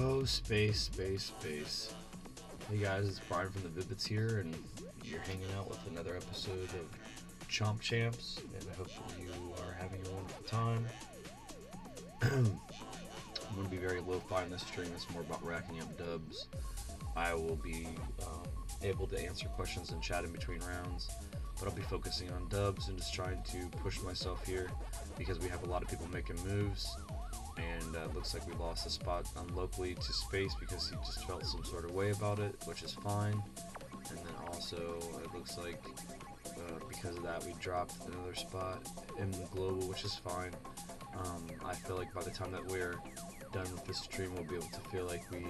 Oh, space. Hey guys, it's Brian from the Vid-Bits here, and you're hanging out with another episode of Chomp Champs, and I hope that you are having a wonderful time. I'm going to be very lo-fi in this stream. It's more about racking up dubs. I will be able to answer questions and chat in between rounds, but I'll be focusing on dubs and just trying to push myself here because we have a lot of people making moves. And looks like we lost a spot locally to Space because he just felt some sort of way about it, which is fine. And then also it looks like because of that we dropped another spot in the global, which is fine. I feel like by the time that we're done with this stream, we'll be able to feel like we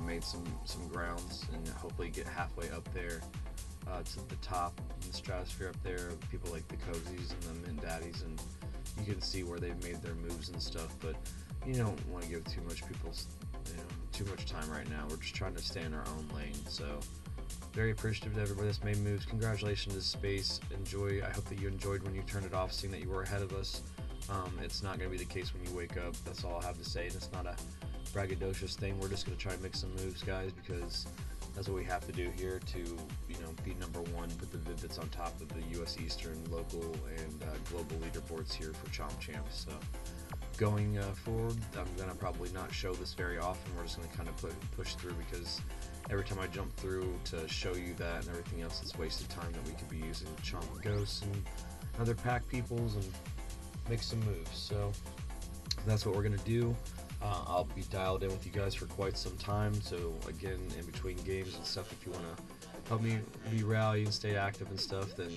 made some grounds and hopefully get halfway up there to the top in the stratosphere up there. People like the Cozies and the Mint Daddies, and you can see where they've made their moves and stuff, but you don't want to give too much too much time right now. We're just trying to stay in our own lane. So very appreciative to everybody that's made moves. Congratulations to Space. Enjoy. I hope that you enjoyed when you turned it off, seeing that you were ahead of us. It's not going to be the case when you wake up. That's all I have to say, and it's not a braggadocious thing. We're just going to try and make some moves, guys, because that's what we have to do here to, be number one, put the Vid-Bits on top of the U.S. Eastern, local, and global leaderboards here for Chomp Champs. So going forward, I'm going to probably not show this very often. We're just going to kind of push through because every time I jump through to show you that and everything else, it's wasted time that we could be using to chomp ghosts and other pack peoples and make some moves. So that's what we're going to do. I'll be dialed in with you guys for quite some time, so again, in between games and stuff, if you want to help me rally and stay active and stuff, then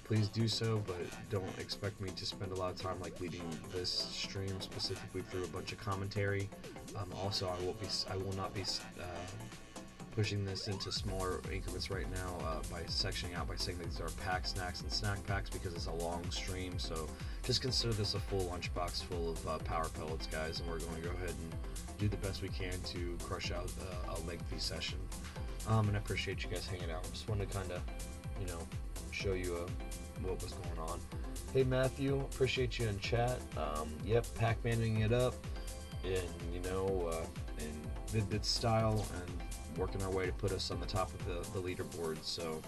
please do so, but don't expect me to spend a lot of time leading this stream specifically through a bunch of commentary. Also, I will not be pushing this into smaller increments right now by sectioning out by saying that these are pack snacks and snack packs because it's a long stream. So just consider this a full lunchbox full of power pellets, guys, and we're going to go ahead and do the best we can to crush out a lengthy session. And I appreciate you guys hanging out. Just wanted to kind of show you what was going on. Hey Matthew, appreciate you in chat. Yep, Pac-Maning it up in in Vid-Bits style and working our way to put us on the top of the leaderboard. So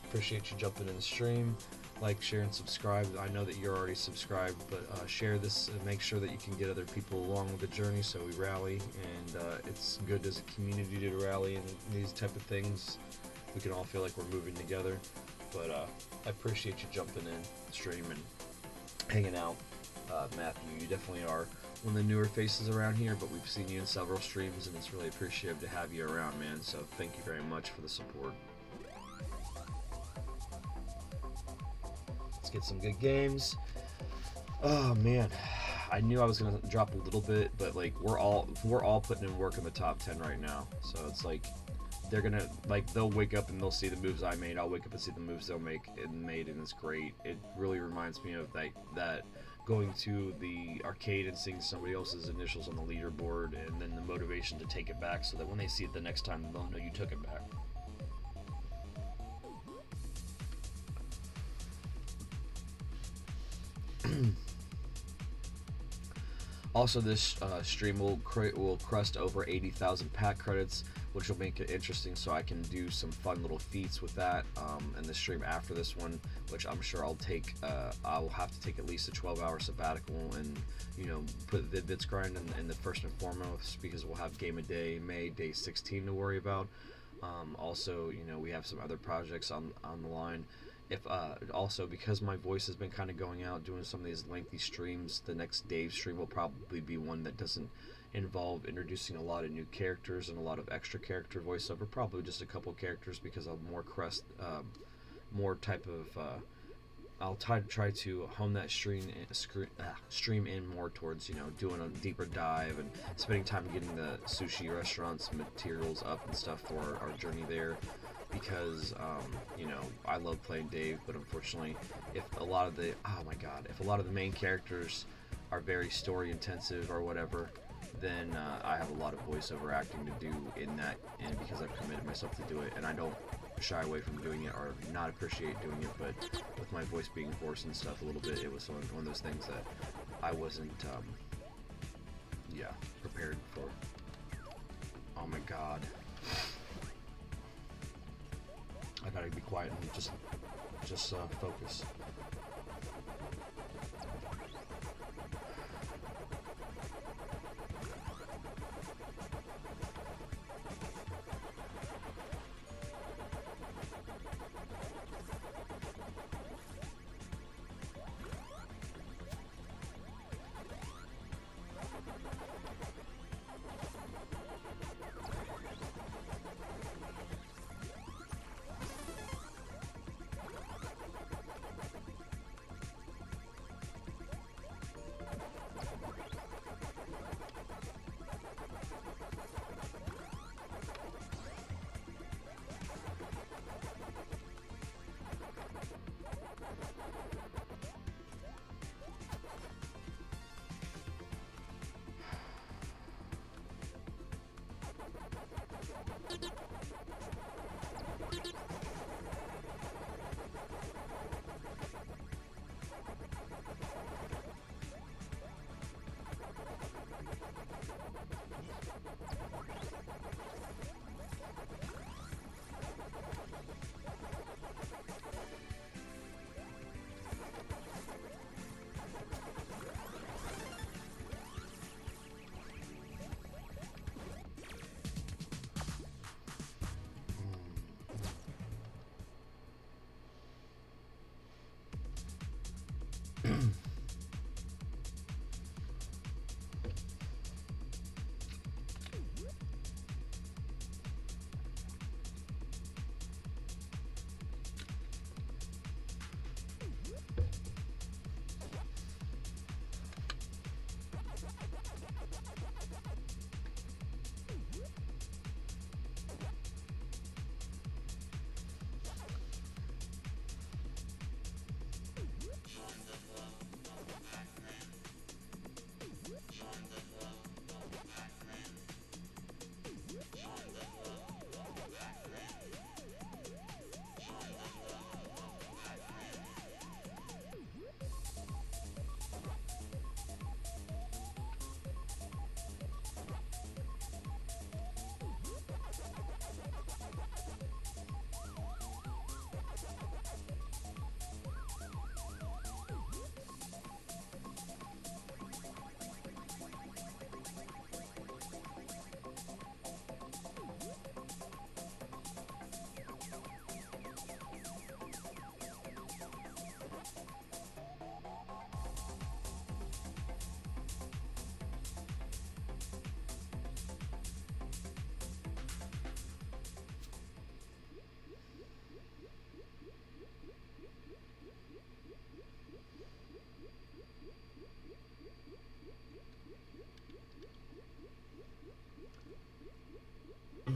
appreciate you jumping in the stream. Like, share, and subscribe. I know that you're already subscribed, but share this and make sure that you can get other people along the journey so we rally. And it's good as a community to rally in these type of things. We can all feel like we're moving together. But I appreciate you jumping in the stream and hanging out. Matthew, you definitely are one of the newer faces around here, but we've seen you in several streams, and it's really appreciative to have you around, man. So thank you very much for the support. Let's get some good games. Oh man, I knew I was gonna drop a little bit, but we're all putting in work in the top 10 right now. So it's they're gonna they'll wake up and they'll see the moves I made. I'll wake up and see the moves they'll make and it's great. It really reminds me of that going to the arcade and seeing somebody else's initials on the leaderboard, and then the motivation to take it back so that when they see it the next time, they'll know you took it back. Also, this stream will crust over 80,000 pack credits, which will make it interesting, so I can do some fun little feats with that in the stream after this one, which I'm sure I'll take. I will have to take at least a 12-hour sabbatical and put Vid-Bits grind in the first and foremost, because we'll have Game of Day May day 16 to worry about. Also, we have some other projects on the line. If also, because my voice has been kind of going out doing some of these lengthy streams, the next Dave stream will probably be one that doesn't involve introducing a lot of new characters and a lot of extra character voiceover, probably just a couple characters, because I'll more type of I'll try to hone that stream in more towards doing a deeper dive and spending time getting the sushi restaurants materials up and stuff for our journey there. Because I love playing Dave, but unfortunately, if a lot of the main characters are very story intensive or whatever, then I have a lot of voiceover acting to do in that, and because I've committed myself to do it, and I don't shy away from doing it or not appreciate doing it, but with my voice being hoarse and stuff a little bit, it was one of those things that I wasn't yeah, prepared for. Oh my god. I gotta be quiet and just focus.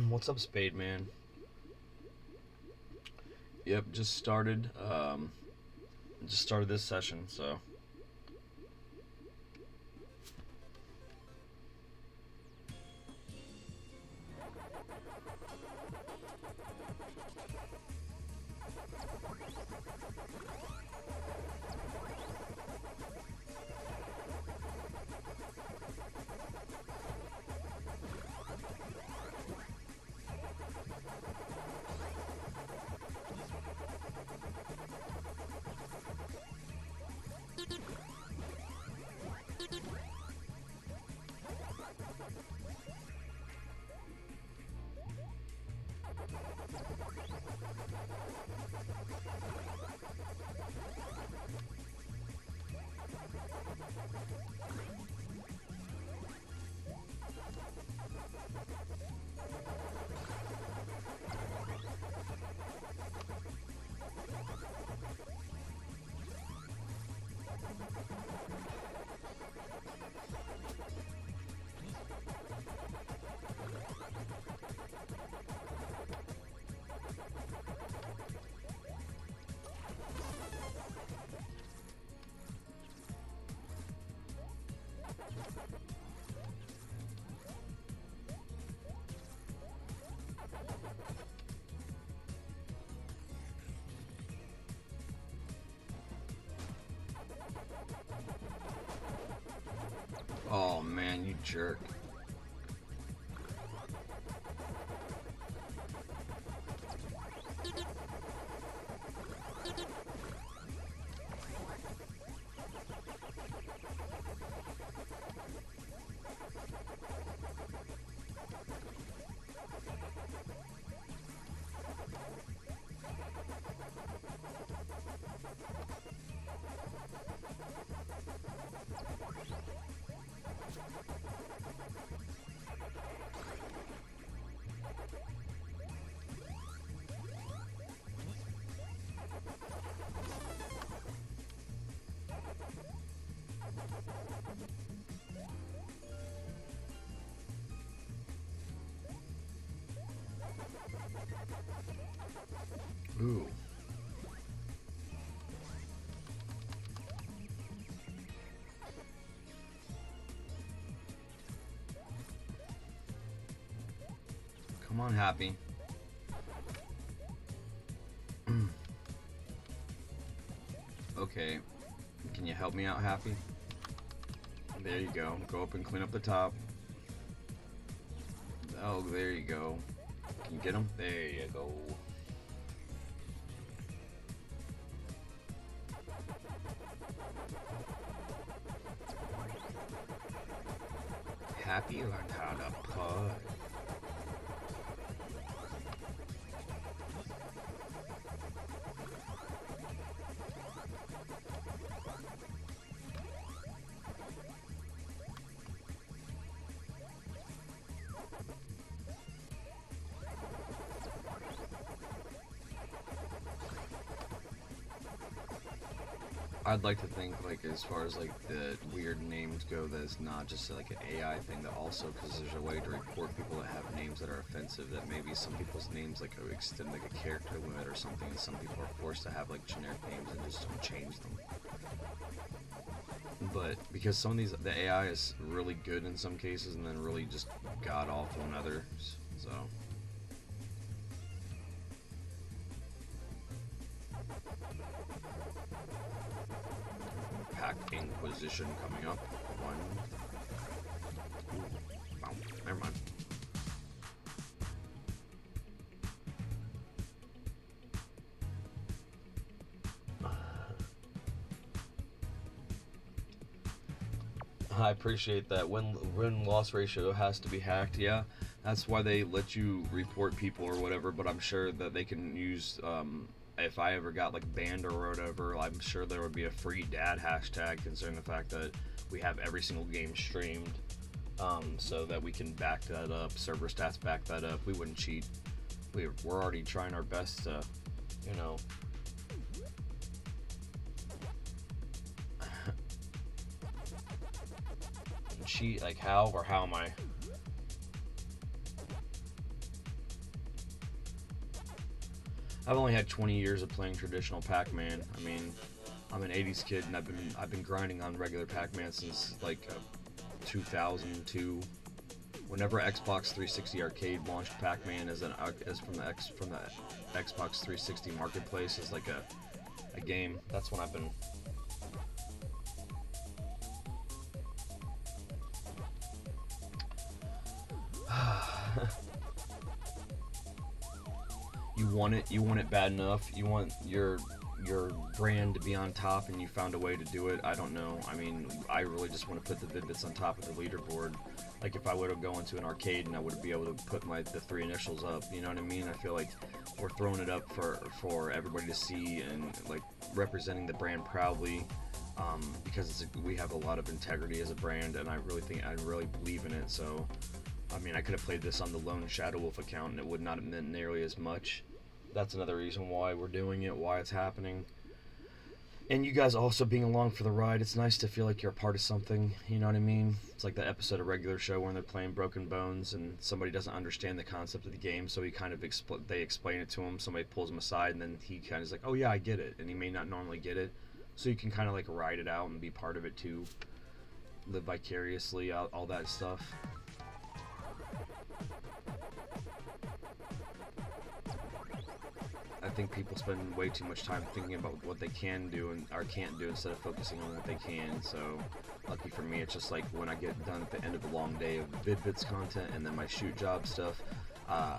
What's up, Spade Man? Yep, just started this session, so jerk. Ooh. Come on, Happy. Okay. Can you help me out, Happy? There you go. Go up and clean up the top. Oh, there you go. Can you get him? There you go. Happy learned how to putt. I'd like to think, like, as far as like the weird names go, that it's not just like an AI thing, that also, because there's a way to report people that have names that are offensive, that maybe some people's names like extend like a character limit or something, and some people are forced to have like generic names and just don't change them. But because some of these, the AI is really good in some cases and then really just god awful in others, so. Pack Inquisition coming up. One. Ooh. Oh, never mind. I appreciate that. Win-loss ratio has to be hacked. Yeah, that's why they let you report people or whatever. But I'm sure that they can use. If I ever got like banned or whatever, I'm sure there would be a free dad hashtag, considering the fact that we have every single game streamed, so that we can back that up. Server stats back that up. We wouldn't cheat. We're already trying our best to, you know. Cheat, like how, or how am I? I've only had 20 years of playing traditional Pac-Man. I mean, I'm an 80s kid, and I've been grinding on regular Pac-Man since like 2002. Whenever Xbox 360 Arcade launched Pac-Man as from the Xbox 360 marketplace as like a game, that's when I've been. You want it bad enough. You want your brand to be on top, and you found a way to do it. I don't know. I mean, I really just want to put the Vid-Bits on top of the leaderboard. Like if I would have gone into an arcade and I would be able to put the 3 initials up. You know what I mean? I feel like we're throwing it up for everybody to see, and like representing the brand proudly, because we have a lot of integrity as a brand, and I really believe in it. So, I mean, I could have played this on the Lone Shadow Wolf account, and it would not have meant nearly as much. That's another reason why we're doing it, why it's happening. And you guys also being along for the ride. It's nice to feel like you're a part of something, you know what I mean? It's like that episode of Regular Show when they're playing Broken Bones and somebody doesn't understand the concept of the game, so he kind of they explain it to him, somebody pulls him aside, and then he kind of is like, oh yeah, I get it, and he may not normally get it. So you can kind of like ride it out and be part of it too. Live vicariously, all that stuff. think people spend way too much time thinking about what they can do and or can't do instead of focusing on what they can. So lucky for me, it's just like when I get done at the end of a long day of Vid-Bits content and then my shoot job stuff. Uh,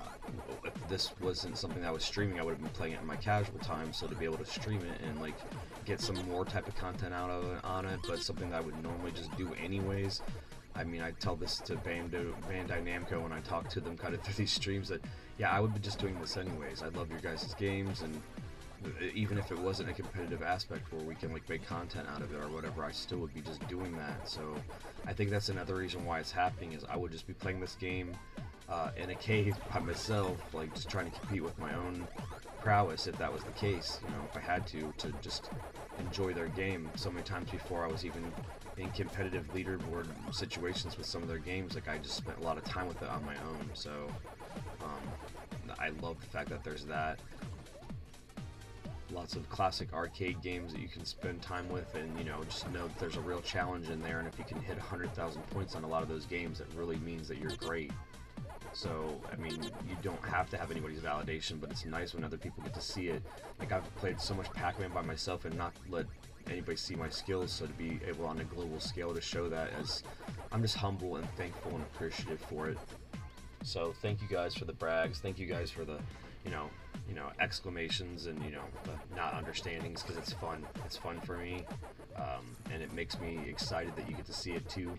if this wasn't something that I was streaming, I would have been playing it in my casual time. So to be able to stream it and like get some more type of content out of it on it, but something that I would normally just do anyways. I mean, I tell this to Bandai Namco when I talk to them kind of through these streams that, yeah, I would be just doing this anyways. I love your guys' games, and even if it wasn't a competitive aspect where we can like make content out of it or whatever, I still would be just doing that. So I think that's another reason why it's happening is I would just be playing this game in a cave by myself, like just trying to compete with my own prowess if that was the case, you know, if I had to just enjoy their game. So many times before I was even in competitive leaderboard situations with some of their games, like I just spent a lot of time with it on my own. So I love the fact that there's that. Lots of classic arcade games that you can spend time with, and you know, just know that there's a real challenge in there, and if you can hit 100,000 points on a lot of those games, it really means that you're great. So, I mean, you don't have to have anybody's validation, but it's nice when other people get to see it. Like, I've played so much Pac-Man by myself and not let anybody see my skills, so to be able on a global scale to show that, as I'm just humble and thankful and appreciative for it. So, thank you guys for the brags. Thank you guys for the, you know, exclamations and, you know, the not understandings, because it's fun. It's fun for me, and it makes me excited that you get to see it too.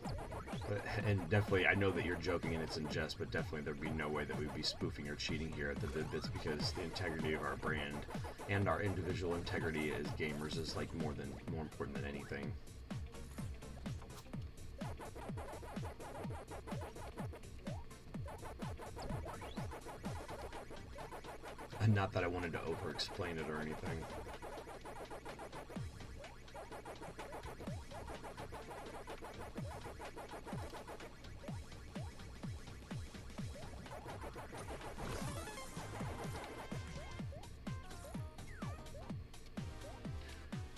And definitely, I know that you're joking and it's in jest, but definitely there'd be no way that we'd be spoofing or cheating here at the Vid-Bits, because the integrity of our brand and our individual integrity as gamers is like more important than anything. And not that I wanted to over-explain it or anything.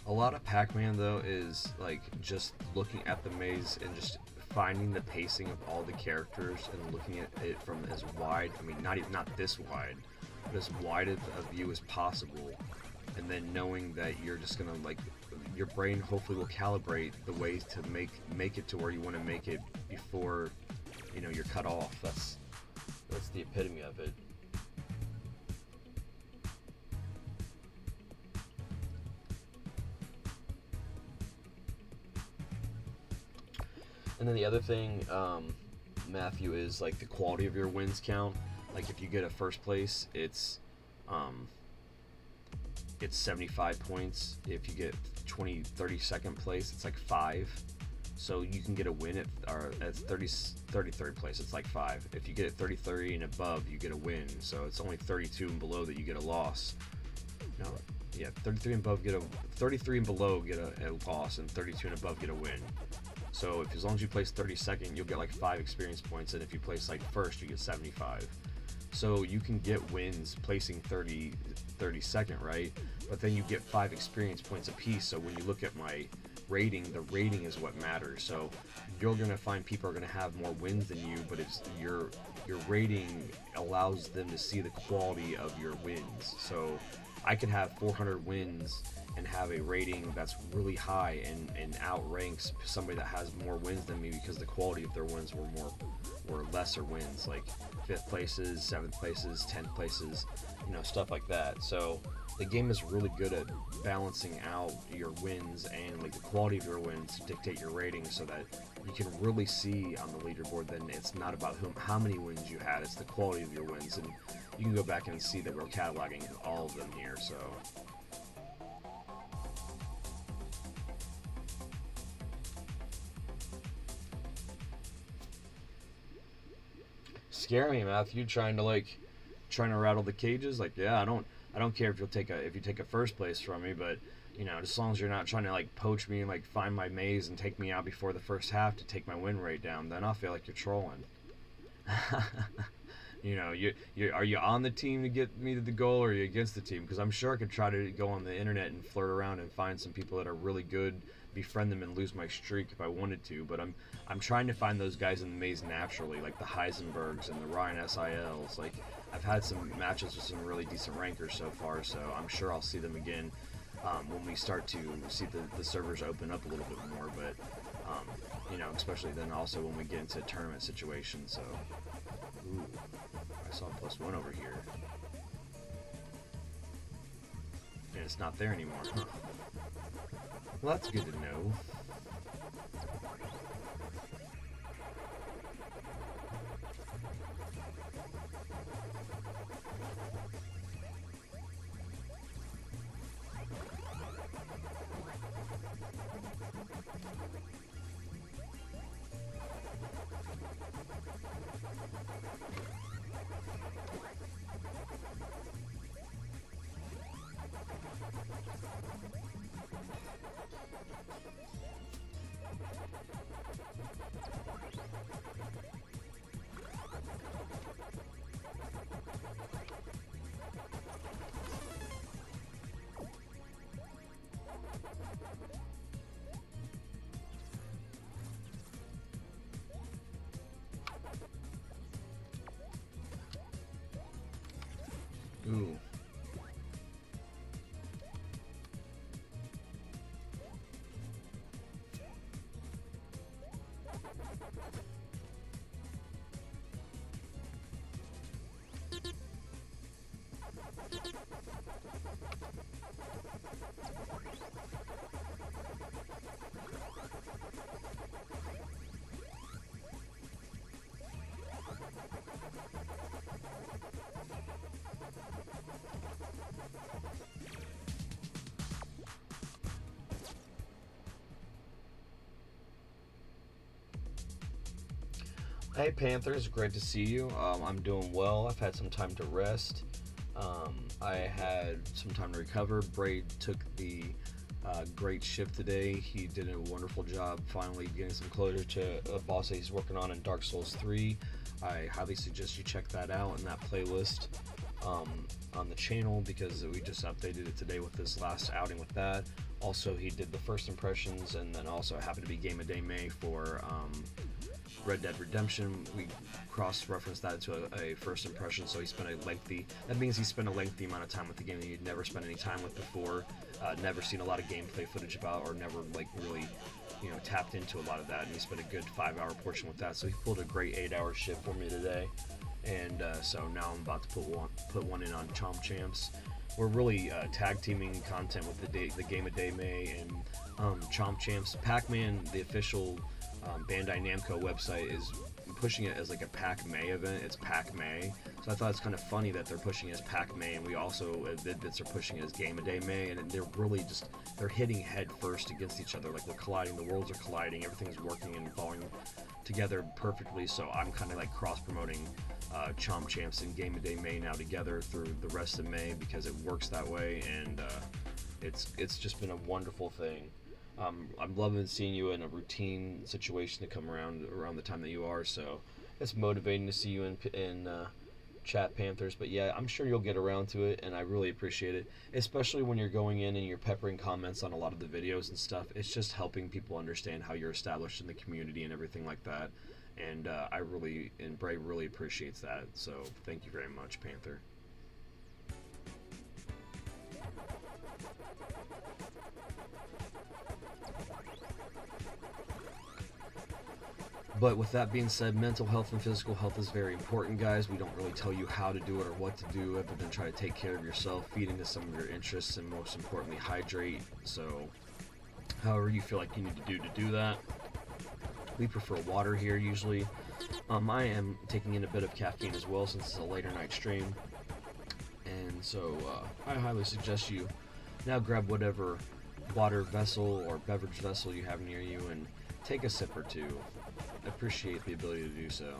A lot of Pac-Man though is like just looking at the maze and just finding the pacing of all the characters and looking at it from as wide, I mean not this wide, but as wide of a view as possible, and then knowing that you're just gonna like, your brain hopefully will calibrate the ways to make it to where you want to make it before, you know, you're cut off. That's the epitome of it. And then the other thing, Matthew, is like the quality of your wins count. Like if you get a first place, it's 75 points. If you get 32nd place, it's like 5. So you can get a win at 33rd place, it's like 5. If you get it 33 and above, you get a win. So it's only 32 and below that you get a loss. No, yeah, 33 and below get a loss, and 32 and above get a win. So as long as you place 32nd, you'll get like 5 experience points, and if you place like first, you get 75. So you can get wins placing 32nd, right? But then you get 5 experience points apiece. So when you look at my rating, the rating is what matters. So you're gonna find people are gonna have more wins than you, but it's your rating allows them to see the quality of your wins. So I could have 400 wins and have a rating that's really high and outranks somebody that has more wins than me, because the quality of their wins were lesser wins, like 5th places, 7th places, 10th places, you know, stuff like that. So the game is really good at balancing out your wins and like the quality of your wins to dictate your rating, so that you can really see on the leaderboard. Then it's not about how many wins you had, it's the quality of your wins, and you can go back and see that we're cataloging all of them here. So scare me, Matthew, trying to rattle the cages. Like, yeah, I don't care if you take a first place from me, but you know, as long as you're not trying to like poach me and like find my maze and take me out before the first half to take my win rate down, then I'll feel like you're trolling. You know, are you on the team to get me to the goal, or are you against the team? Because I'm sure I could try to go on the internet and flirt around and find some people that are really good befriend them and lose my streak if I wanted to, but I'm trying to find those guys in the maze naturally, like the Heisenbergs and the Ryan SILs. Like, I've had some matches with some really decent rankers so far, so I'm sure I'll see them again when we start to see the servers open up a little bit more, but you know, especially then also when we get into tournament situations. So, ooh, I saw +1 over here, and it's not there anymore, huh? Well, that's good to know. Ooh. Hey Panthers, great to see you. I'm doing well. I've had some time to rest. I had some time to recover. Braid took the great shift today. He did a wonderful job finally getting some closure to a boss that he's working on in Dark Souls 3. I highly suggest you check that out in that playlist on the channel, because we just updated it today with this last outing with that. Also, he did the first impressions, and then also happened to be Game of Day May for Red Dead Redemption. We cross-referenced that to a first impression, so that means he spent a lengthy amount of time with the game that he'd never spent any time with before, never seen a lot of gameplay footage about, or never really, you know, tapped into a lot of that, and he spent a good 5-hour portion with that, so he pulled a great 8-hour shift for me today, and so now I'm about to put one in on Chomp Champs. We're really tag teaming content with the Game of Day May and Chomp Champs. Pac-Man, the official Bandai Namco website, is pushing it as like a Pac-May event. It's Pac-May, so I thought it's kind of funny that they're pushing it as Pac-May, and we also at Vid-Bits are pushing it as Game of Day May, and they're really they're hitting head first against each other. Like, we're colliding, the worlds are colliding, everything's working and falling together perfectly. So I'm kind of like cross-promoting Chomp Champs and Game of Day May now together through the rest of May, because it works that way, and it's just been a wonderful thing. I'm loving seeing you in a routine situation to come around the time that you are, so it's motivating to see you in chat, Panthers. But yeah, I'm sure you'll get around to it, and I really appreciate it, especially when you're going in and you're peppering comments on a lot of the videos and stuff. It's just helping people understand how you're established in the community and everything like that, and Bray really appreciates that, so thank you very much, Panther. But with that being said, mental health and physical health is very important, guys. We don't really tell you how to do it or what to do, other than try to take care of yourself, feed into some of your interests, and most importantly, hydrate. So, however you feel like you need to do that. We prefer water here usually. I am taking in a bit of caffeine as well, since it's a later night stream. And so, I highly suggest you now grab whatever water vessel or beverage vessel you have near you and take a sip or two. Appreciate the ability to do so.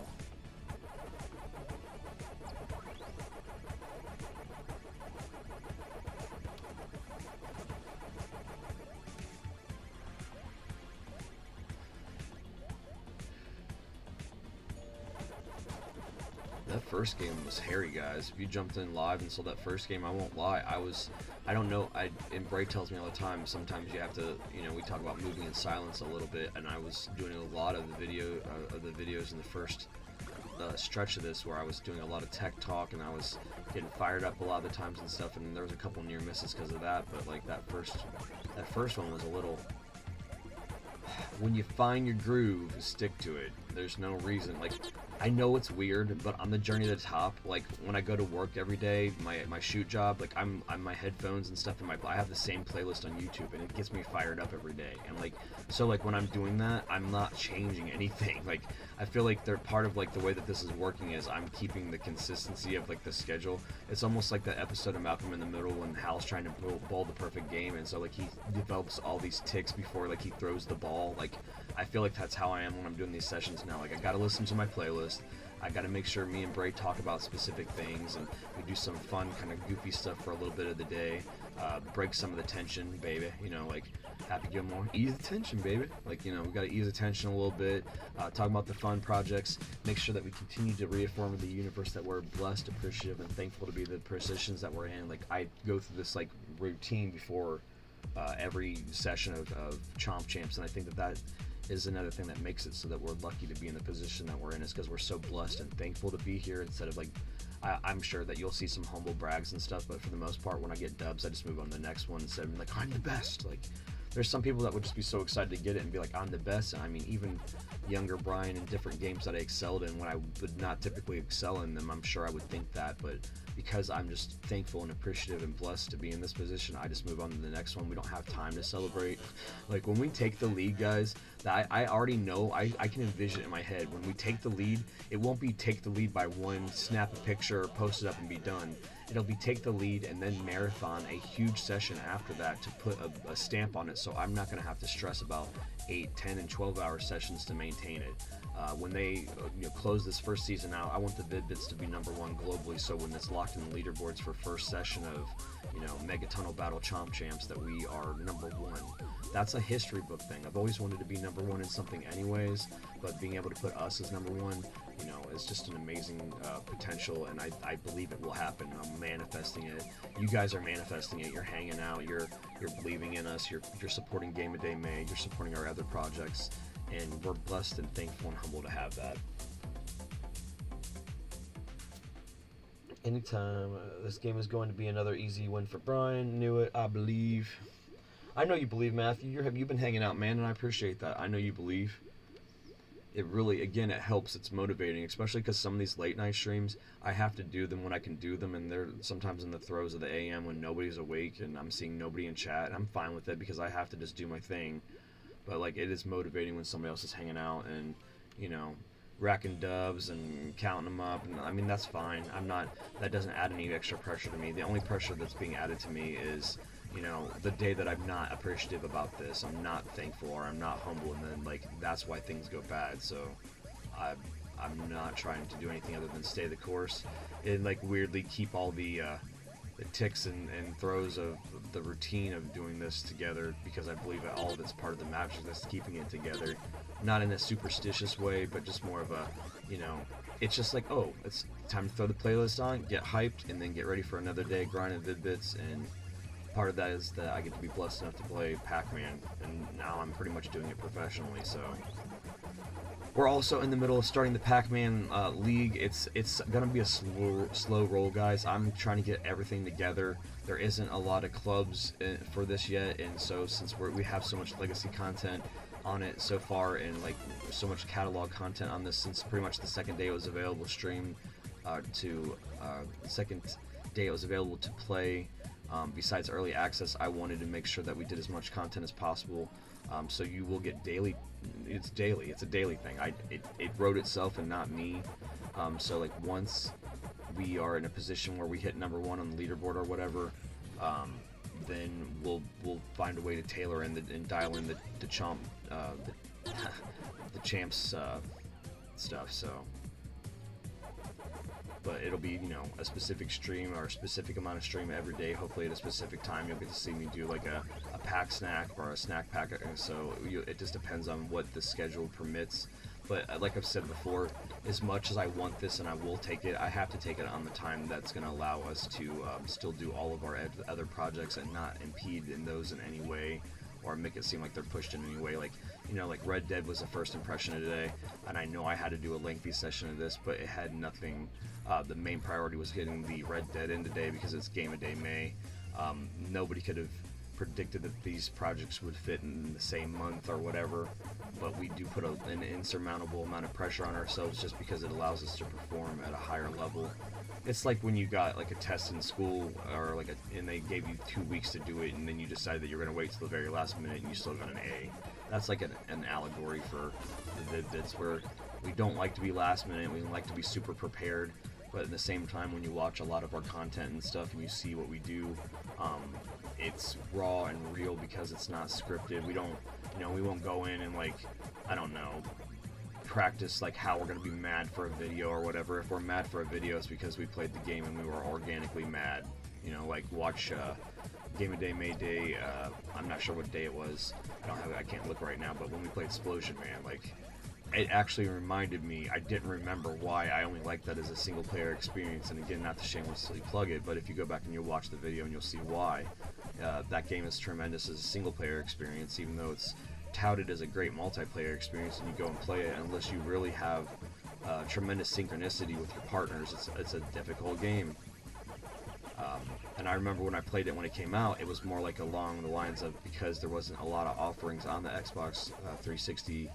That first game was hairy, guys. If you jumped in live and saw that first game, I won't lie, I was I don't know. And Bray tells me all the time. Sometimes you have to, we talk about moving in silence a little bit, and I was doing a lot of the videos in the first stretch of this, where I was doing a lot of tech talk, and I was getting fired up a lot of the times and stuff. And there was a couple near misses because of that. But like that first one was a little. When you find your groove, stick to it. There's no reason. Like, I know it's weird, but on the journey to the top, like when I go to work every day, my shoot job, like I'm my headphones and stuff I have the same playlist on YouTube, and it gets me fired up every day. And like, so like when I'm doing that, I'm not changing anything. Like, I feel like they're part of like the way that this is working is I'm keeping the consistency of like the schedule. It's almost like that episode of Malcolm in the Middle when Hal's trying to bowl the perfect game, and so like he develops all these ticks before like he throws the ball. Like, I feel like that's how I am when I'm doing these sessions now. Like, I gotta listen to my playlist. I gotta make sure me and Bray talk about specific things, and we do some fun, kind of goofy stuff for a little bit of the day. Break some of the tension, baby. Like Happy Gilmore, ease the tension, baby. Like, we gotta ease the tension a little bit. Talk about the fun projects. Make sure that we continue to reaffirm the universe that we're blessed, appreciative, and thankful to be the positions that we're in. Like, I go through this like routine before every session of Chomp Champs, and I think that is another thing that makes it so that we're lucky to be in the position that we're in, is because we're so blessed and thankful to be here, instead of like, I'm sure that you'll see some humble brags and stuff, but for the most part, when I get dubs, I just move on to the next one instead of being like, I'm the best. Like, there's some people that would just be so excited to get it and be like, I'm the best. And I mean, even younger Brian in different games that I excelled in, when I would not typically excel in them, I'm sure I would think that, but because I'm just thankful and appreciative and blessed to be in this position, I just move on to the next one. We don't have time to celebrate. Like, when we take the lead, guys, I already know, I can envision it in my head. When we take the lead, it won't be take the lead by one, snap a picture, post it up, and be done. It'll be take the lead and then marathon a huge session after that to put a stamp on it, so I'm not going to have to stress about 8, 10, and 12-hour sessions to maintain it. When they close this first season out, I want the Vid-Bits to be #1 globally, so when it's locked in the leaderboards for first session of Mega Tunnel Battle Chomp Champs, that we are #1. That's a history book thing. I've always wanted to be #1 in something anyways, but being able to put us as #1, is just an amazing potential, and I believe it will happen. I'm manifesting it. You guys are manifesting it. You're hanging out. You're believing in us. You're supporting Game of Day Made. You're supporting our other projects, and we're blessed and thankful and humble to have that. Anytime this game is going to be another easy win for Brian. Knew it. I believe. I know you believe, Matthew. You've been hanging out, man, and I appreciate that. I know you believe. It really, again, it helps. It's motivating, especially because some of these late night streams, I have to do them when I can do them, and they're sometimes in the throes of the AM when nobody's awake and I'm seeing nobody in chat, and I'm fine with it because I have to just do my thing. But like, it is motivating when somebody else is hanging out and racking dubs and counting them up, and I mean, that's fine. That doesn't add any extra pressure to me. The only pressure that's being added to me is the day that I'm not appreciative about this, I'm not thankful, or I'm not humble, and then like that's why things go bad. So I'm not trying to do anything other than stay the course and like weirdly keep all the ticks and throws of the routine of doing this together, because I believe that all of it's part of the magic that's keeping it together. Not in a superstitious way, but just more of a, it's just like, oh, it's time to throw the playlist on, get hyped, and then get ready for another day grinding Vid-Bits. And part of that is that I get to be blessed enough to play Pac-Man, and now I'm pretty much doing it professionally. So we're also in the middle of starting the Pac-Man League. It's gonna be a slow roll, guys. I'm trying to get everything together. There isn't a lot of clubs for this yet, and so since we have so much legacy content on it so far, and like so much catalog content on this since pretty much the second day it was available to stream, the second day it was available to play, besides early access, I wanted to make sure that we did as much content as possible. So you will get daily. It's daily. It's a daily thing. It wrote itself and not me. So like once we are in a position where we hit #1 on the leaderboard or whatever, then we'll find a way to tailor in and dial in the chomp the champs stuff. So, but it'll be a specific stream or a specific amount of stream every day. Hopefully at a specific time you'll get to see me do like a pack snack or a snack pack. So it just depends on what the schedule permits. But like I've said before, as much as I want this and I will take it, I have to take it on the time that's going to allow us to still do all of our other projects and not impede in those in any way, or make it seem like they're pushed in any way. Like, you know, like Red Dead was the first impression of today, and I know I had to do a lengthy session of this, but it had nothing. The main priority was getting the Red Dead in today because it's Game of Day May. Nobody could have predicted that these projects would fit in the same month or whatever, but we do put an insurmountable amount of pressure on ourselves just because it allows us to perform at a higher level. It's like when you got like a test in school, or like and they gave you 2 weeks to do it, and then you decided that you're going to wait till the very last minute and you still got an A. That's like an allegory for the Vid-Bits, where we don't like to be last minute, we like to be super prepared, but at the same time, when you watch a lot of our content and stuff and you see what we do, it's raw and real because it's not scripted. We don't, you know, we won't go in and, like, I don't know, practice like how we're going to be mad for a video or whatever. If we're mad for a video, it's because we played the game and we were organically mad. You know, like watch Game of Day May Day. I'm not sure what day it was. I can't look right now. But when we played Explosion Man, like, it actually reminded me. I didn't remember why I only liked that as a single player experience. And again, not to shamelessly plug it, but if you go back and you'll watch the video and you'll see why. That game is tremendous as a single player experience, even though it's touted as a great multiplayer experience, and you go and play it, unless you really have tremendous synchronicity with your partners, it's a difficult game. And I remember when I played it when it came out, it was more like along the lines of, because there wasn't a lot of offerings on the Xbox 360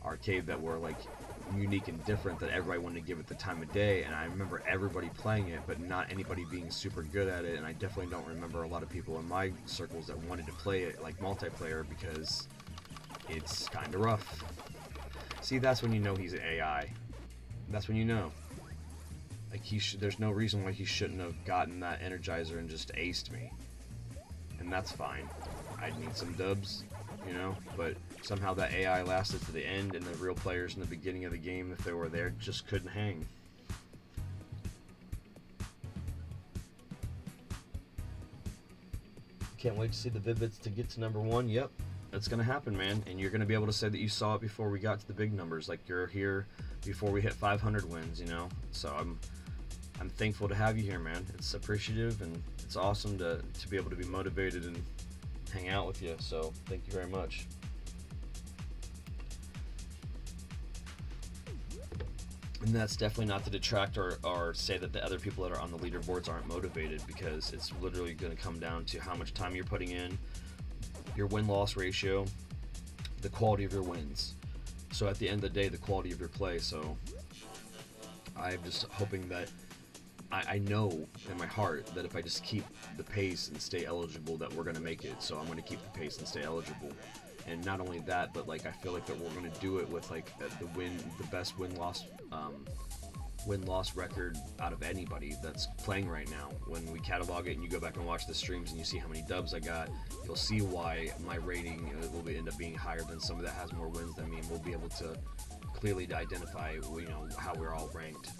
arcade that were like unique and different, that everybody wanted to give it the time of day. And I remember everybody playing it, but not anybody being super good at it. And I definitely don't remember a lot of people in my circles that wanted to play it like multiplayer, because it's kind of rough. See, that's when you know he's an AI. That's when you know. Like, there's no reason why he shouldn't have gotten that Energizer and just aced me. And that's fine. I'd need some dubs, you know? But somehow that AI lasted to the end, and the real players in the beginning of the game, if they were there, just couldn't hang. Can't wait to see the Vid-Bits to get to #1. Yep. That's gonna happen, man, and you're gonna be able to say that you saw it before we got to the big numbers, like you're here before we hit 500 wins, you know. So I'm thankful to have you here, man. It's appreciative, and it's awesome to be able to be motivated and hang out with you. So thank you very much. And that's definitely not to detract or say that the other people that are on the leaderboards aren't motivated, because it's literally going to come down to how much time you're putting in, your win-loss ratio, the quality of your wins. So at the end of the day, the quality of your play. So I'm just hoping that I know in my heart that if I just keep the pace and stay eligible, that we're going to make it. So I'm going to keep the pace and stay eligible. And not only that, but like I feel like that we're going to do it with like the best win-loss record out of anybody that's playing right now. When we catalog it and you go back and watch the streams and you see how many dubs I got, you'll see why my rating will end up being higher than somebody that has more wins than me, and we'll be able to clearly identify, you know, how we're all ranked.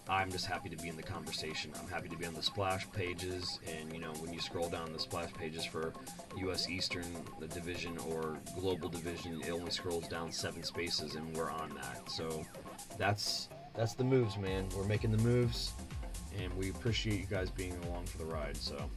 I'm just happy to be in the conversation. I'm happy to be on the splash pages, and you know, when you scroll down the splash pages for US Eastern Division or Global Division, it only scrolls down 7 spaces, and we're on that. So that's the moves, man. We're making the moves, and we appreciate you guys being along for the ride. So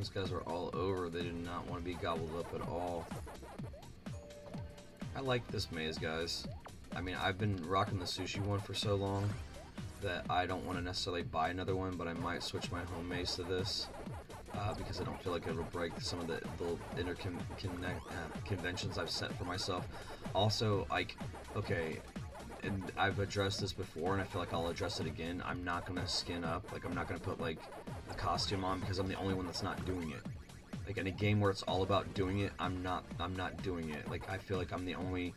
Those guys are all over. They did not want to be gobbled up at all. I like this maze, guys. I mean, I've been rocking the sushi one for so long that I don't want to necessarily buy another one, but I might switch my home maze to this because I don't feel like it'll break some of the little conventions I've set for myself. Also, like, okay, and I've addressed this before, and I feel like I'll address it again. I'm not gonna skin up. Like, I'm not gonna put like a costume on because I'm the only one that's not doing it. Like, in a game where it's all about doing it, I'm not doing it. Like, I feel like I'm the only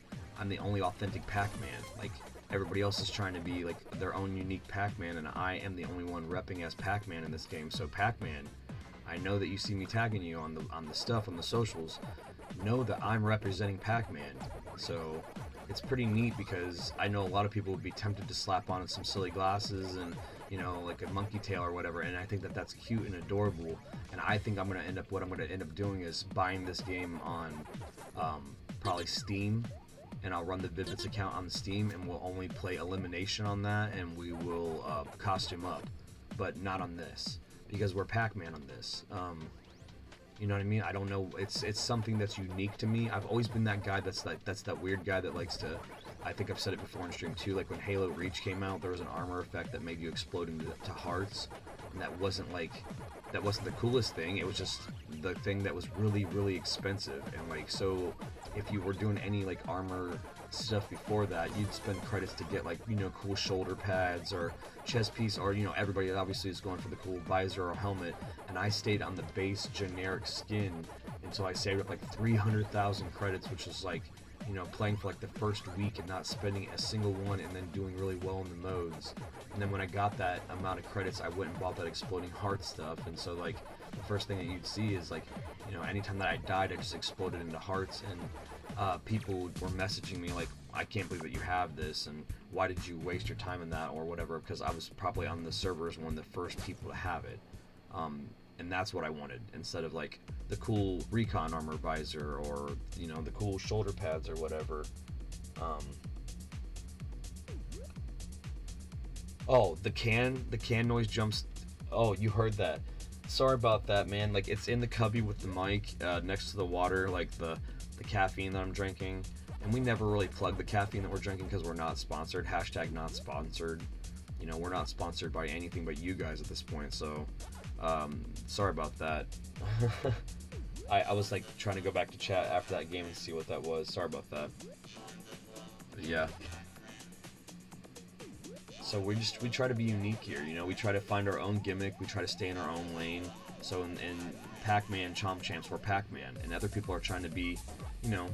authentic Pac-Man. Like, everybody else is trying to be like their own unique Pac-Man, and I am the only one repping as Pac-Man in this game. So Pac-Man, I know that you see me tagging you on the stuff on the socials. Know that I'm representing Pac-Man. So it's pretty neat because I know a lot of people would be tempted to slap on some silly glasses and, you know, like a monkey tail or whatever, and I think that that's cute and adorable. And I think what I'm gonna end up doing is buying this game on probably Steam, and I'll run the Vid-Bits account on Steam, and we'll only play elimination on that, and we will costume up, but not on this because we're Pac-Man on this. You know what I mean? I don't know. It's something that's unique to me. I've always been that guy that's that weird guy that likes to. I think I've said it before in stream too. Like when Halo Reach came out, there was an armor effect that made you explode into hearts, and that wasn't the coolest thing. It was just the thing that was really, really expensive. And like, so if you were doing any like armor stuff before that, you'd spend credits to get like, you know, cool shoulder pads or chest piece, or, you know, everybody obviously is going for the cool visor or helmet, and I stayed on the base generic skin until I saved up like 300,000 credits, which was like, you know, playing for like the first week and not spending a single one, and then doing really well in the modes. And then when I got that amount of credits, I went and bought that exploding heart stuff. And so like the first thing that you'd see is like, you know, anytime that I died, I just exploded into hearts. And people were messaging me like, I can't believe that you have this, and why did you waste your time in that or whatever, because I was probably on the server as one of the first people to have it. And that's what I wanted, instead of like the cool recon armor visor or, you know, the cool shoulder pads or whatever. Oh, the can noise jumps. Oh, you heard that. Sorry about that, man. Like, it's in the cubby with the mic next to the water, like the caffeine that I'm drinking. And we never really plug the caffeine that we're drinking because we're not sponsored. Hashtag not sponsored. You know, we're not sponsored by anything but you guys at this point, so sorry about that. I was like trying to go back to chat after that game and see what that was. Sorry about that. But yeah. So we try to be unique here, you know, we try to find our own gimmick, we try to stay in our own lane. So in Pac-Man Chomp Champs, we're Pac-Man, and other people are trying to be, you know,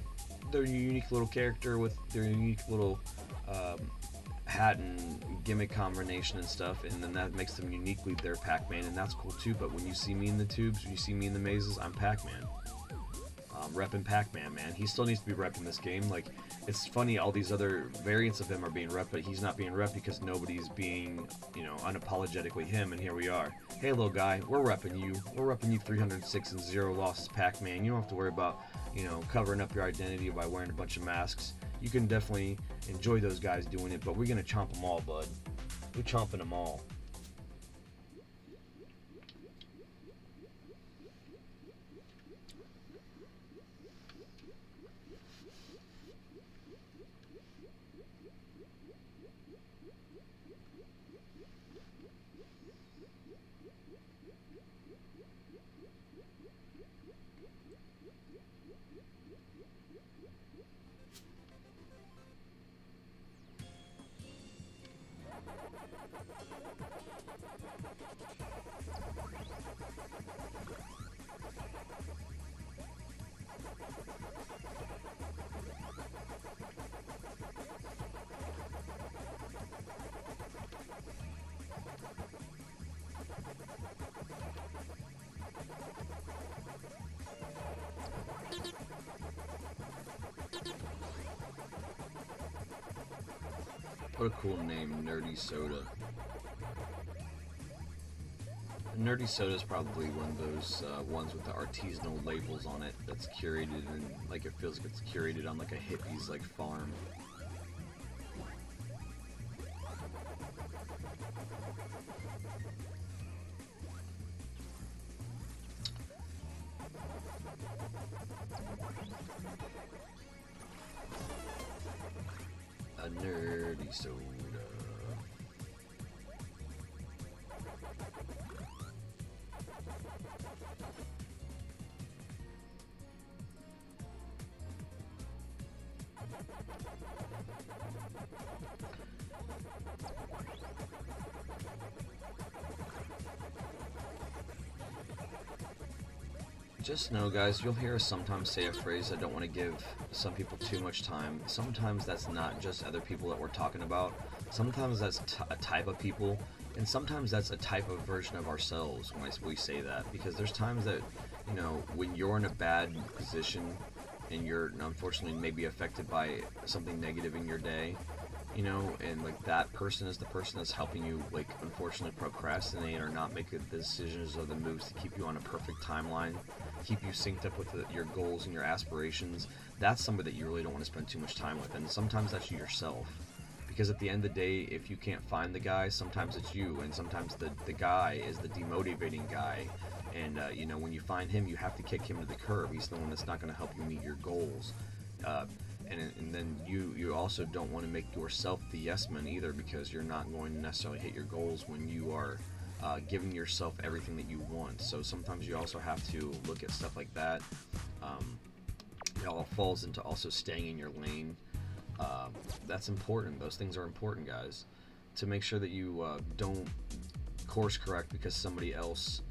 their unique little character with their unique little hat and gimmick combination and stuff, and then that makes them uniquely their Pac-Man, and that's cool too. But when you see me in the tubes, when you see me in the mazes, I'm Pac-Man. Repping Pac-Man, man. He still needs to be repping this game. Like, it's funny, all these other variants of him are being repped, but he's not being repped because nobody's being, you know, unapologetically him, and here we are. Hey, little guy, we're repping you. We're repping you 306 and 0 losses, Pac-Man. You don't have to worry about, you know, covering up your identity by wearing a bunch of masks. You can definitely enjoy those guys doing it, but we're gonna chomp them all, bud. We're chomping them all. What a cool name, Nerdy Soda. Nerdy Soda is probably one of those ones with the artisanal labels on it that's curated, and like it feels like it's curated on like a hippie's like farm. a nerdy soda. Just know, guys, you'll hear us sometimes say a phrase, I don't want to give some people too much time. Sometimes that's not just other people that we're talking about. Sometimes that's a type of people, and sometimes that's a type of version of ourselves when we say that. Because there's times that, you know, when you're in a bad position and you're unfortunately maybe affected by something negative in your day, you know, and like that person is the person that's helping you, like, unfortunately procrastinate or not make the decisions or the moves to keep you on a perfect timeline, keep you synced up with your goals and your aspirations. That's somebody that you really don't want to spend too much time with, and sometimes that's yourself. Because at the end of the day, if you can't find the guy, sometimes it's you, and sometimes the guy is the demotivating guy. And you know, when you find him, you have to kick him to the curb. He's the one that's not going to help you meet your goals. And then you also don't want to make yourself the yes man either, because you're not going to necessarily hit your goals when you are giving yourself everything that you want. So sometimes you also have to look at stuff like that. It all falls into also staying in your lane. That's important. Those things are important, guys, to make sure that you don't course correct because somebody else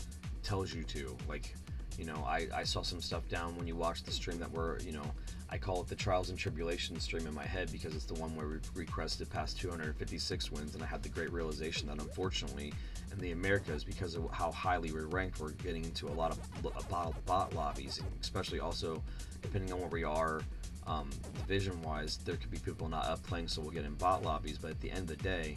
tells you to. Like, you know, I saw some stuff down when you watched the stream that were, you know, I call it the Trials and Tribulations stream in my head, because it's the one where we requested past 256 wins, and I had the great realization that unfortunately in the Americas, because of how highly we're ranked, we're getting into a lot of bot lobbies, and especially also depending on where we are division wise, there could be people not up playing, so we'll get in bot lobbies. But at the end of the day,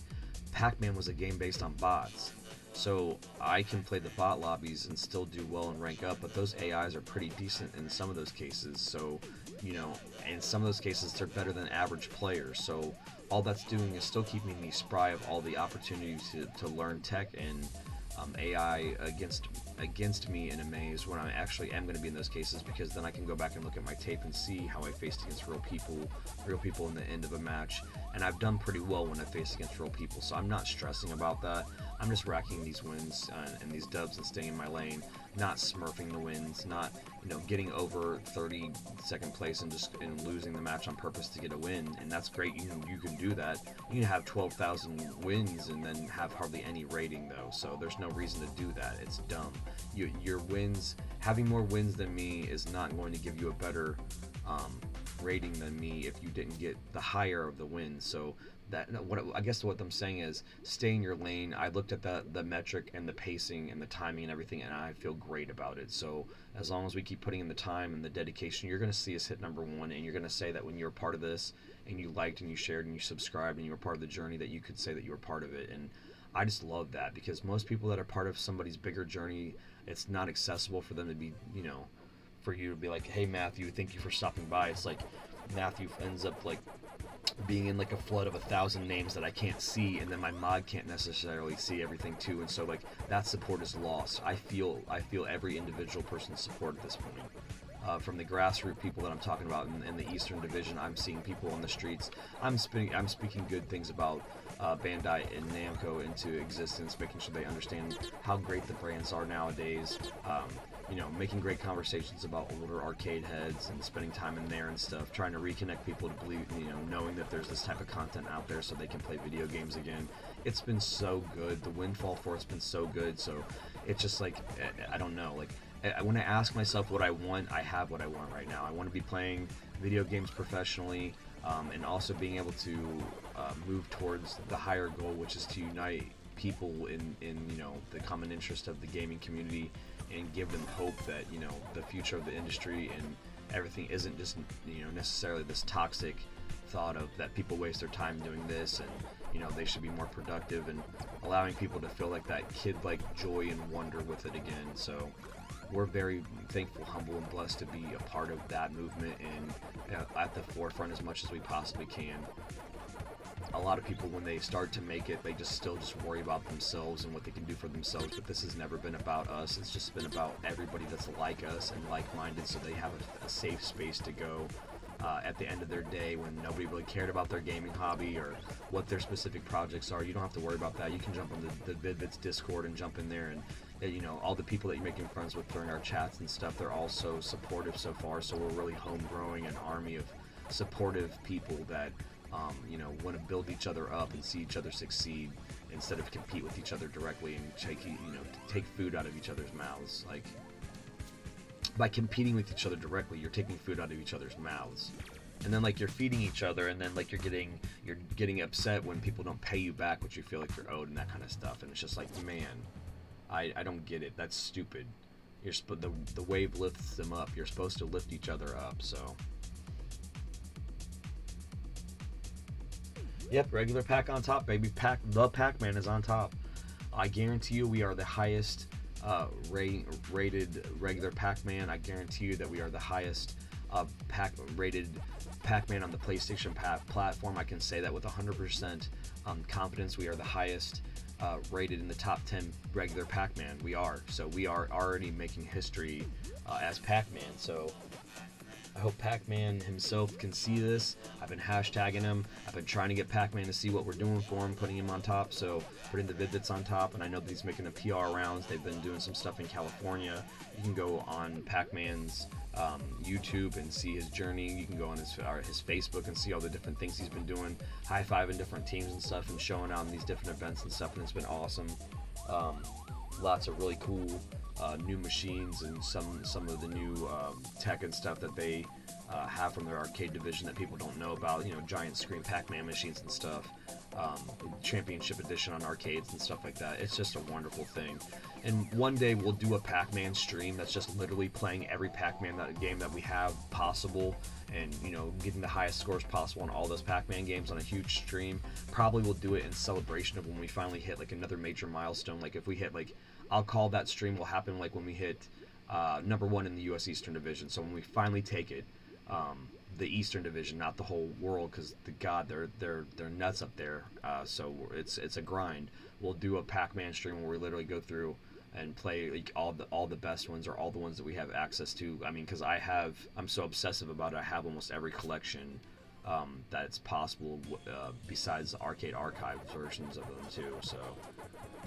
Pac-Man was a game based on bots. So I can play the bot lobbies and still do well and rank up, but those AIs are pretty decent in some of those cases. So, you know, in some of those cases they're better than average players. So all that's doing is still keeping me spry of all the opportunities to learn tech and AI against me in a maze when I actually am going to be in those cases, because then I can go back and look at my tape and see how I faced against real people in the end of a match. And I've done pretty well when I faced against real people, so I'm not stressing about that. I'm just racking these wins and these dubs and staying in my lane, not smurfing the wins, not, you know, getting over 32nd place and losing the match on purpose to get a win. And that's great. You can do that. You can have 12,000 wins and then have hardly any rating though. So there's no reason to do that. It's dumb. Your wins, having more wins than me is not going to give you a better rating than me if you didn't get the higher of the wins. So I guess what I'm saying is stay in your lane. I looked at the metric and the pacing and the timing and everything, and I feel great about it. So as long as we keep putting in the time and the dedication, you're going to see us hit number one, and you're going to say that when you're part of this and you liked and you shared and you subscribed and you were part of the journey, that you could say that you were part of it. And I just love that, because most people that are part of somebody's bigger journey, it's not accessible for them to be, you know, for you to be like, hey Matthew, thank you for stopping by. It's like Matthew ends up like being in like a flood of 1,000 names that I can't see, and then my mod can't necessarily see everything too, and so like that support is lost. I feel every individual person's support at this point. From the grassroots people that I'm talking about in the Eastern Division, I'm seeing people on the streets. I'm speaking good things about Bandai and Namco into existence, making sure they understand how great the brands are nowadays. You know, making great conversations about older arcade heads and spending time in there and stuff, trying to reconnect people to believe, you know, knowing that there's this type of content out there so they can play video games again. It's been so good. The windfall for it's been so good. So it's just like, I don't know, like when I ask myself what I want, I have what I want right now. I want to be playing video games professionally, and also being able to move towards the higher goal, which is to unite people in you know, the common interest of the gaming community, and give them hope that, you know, the future of the industry and everything isn't just, you know, necessarily this toxic thought of that people waste their time doing this, and, you know, they should be more productive, and allowing people to feel like that kid-like joy and wonder with it again. So we're very thankful, humble, and blessed to be a part of that movement and at the forefront as much as we possibly can. A lot of people, when they start to make it, they still worry about themselves and what they can do for themselves, but this has never been about us. It's just been about everybody that's like us and like-minded, so they have a safe space to go at the end of their day when nobody really cared about their gaming hobby or what their specific projects are. You don't have to worry about that. You can jump on the Vid-Bits Discord and jump in there, and you know, all the people that you're making friends with during our chats and stuff, they're all so supportive so far. So we're really home growing an army of supportive people that you know, want to build each other up and see each other succeed instead of compete with each other directly and take food out of each other's mouths. Like, by competing with each other directly, you're taking food out of each other's mouths, and then like you're feeding each other, and then like you're getting upset when people don't pay you back what you feel like you're owed and that kind of stuff. And it's just like, man, I don't get it. That's stupid. The wave lifts them up. You're supposed to lift each other up. So yep, regular pack on top, baby. The Pac-Man is on top. I guarantee you we are the highest rated regular Pac-Man. I guarantee you that we are the highest rated Pac-Man on the PlayStation platform. I can say that with 100% confidence. We are the highest rated in the top 10 regular Pac-Man. We are. So we are already making history as Pac-Man. So I hope Pac-Man himself can see this. I've been hashtagging him. I've been trying to get Pac-Man to see what we're doing for him, putting him on top. So putting the Vid-Bits on top, and I know that he's making the PR rounds. They've been doing some stuff in California. You can go on Pac-Man's YouTube and see his journey. You can go on his Facebook and see all the different things he's been doing, high-fiving different teams and stuff, and showing out in these different events and stuff, and it's been awesome. Lots of really cool new machines and some of the new tech and stuff that they have from their arcade division that people don't know about. You know, giant screen Pac-Man machines and stuff, championship edition on arcades and stuff like that. It's just a wonderful thing. And one day we'll do a Pac-Man stream that's just literally playing every Pac-Man game that we have possible, and you know, getting the highest scores possible on all those Pac-Man games on a huge stream. Probably we'll do it in celebration of when we finally hit like another major milestone. Like if we hit, like, I'll call that stream will happen like when we hit number 1 in the U.S. Eastern Division. So when we finally take it, the Eastern Division, not the whole world, because they're nuts up there. So it's a grind. We'll do a Pac-Man stream where we literally go through and play like all the best ones, or all the ones that we have access to. I mean, because I'm so obsessive about it. I have almost every collection that it's possible, besides the arcade archive versions of them too. So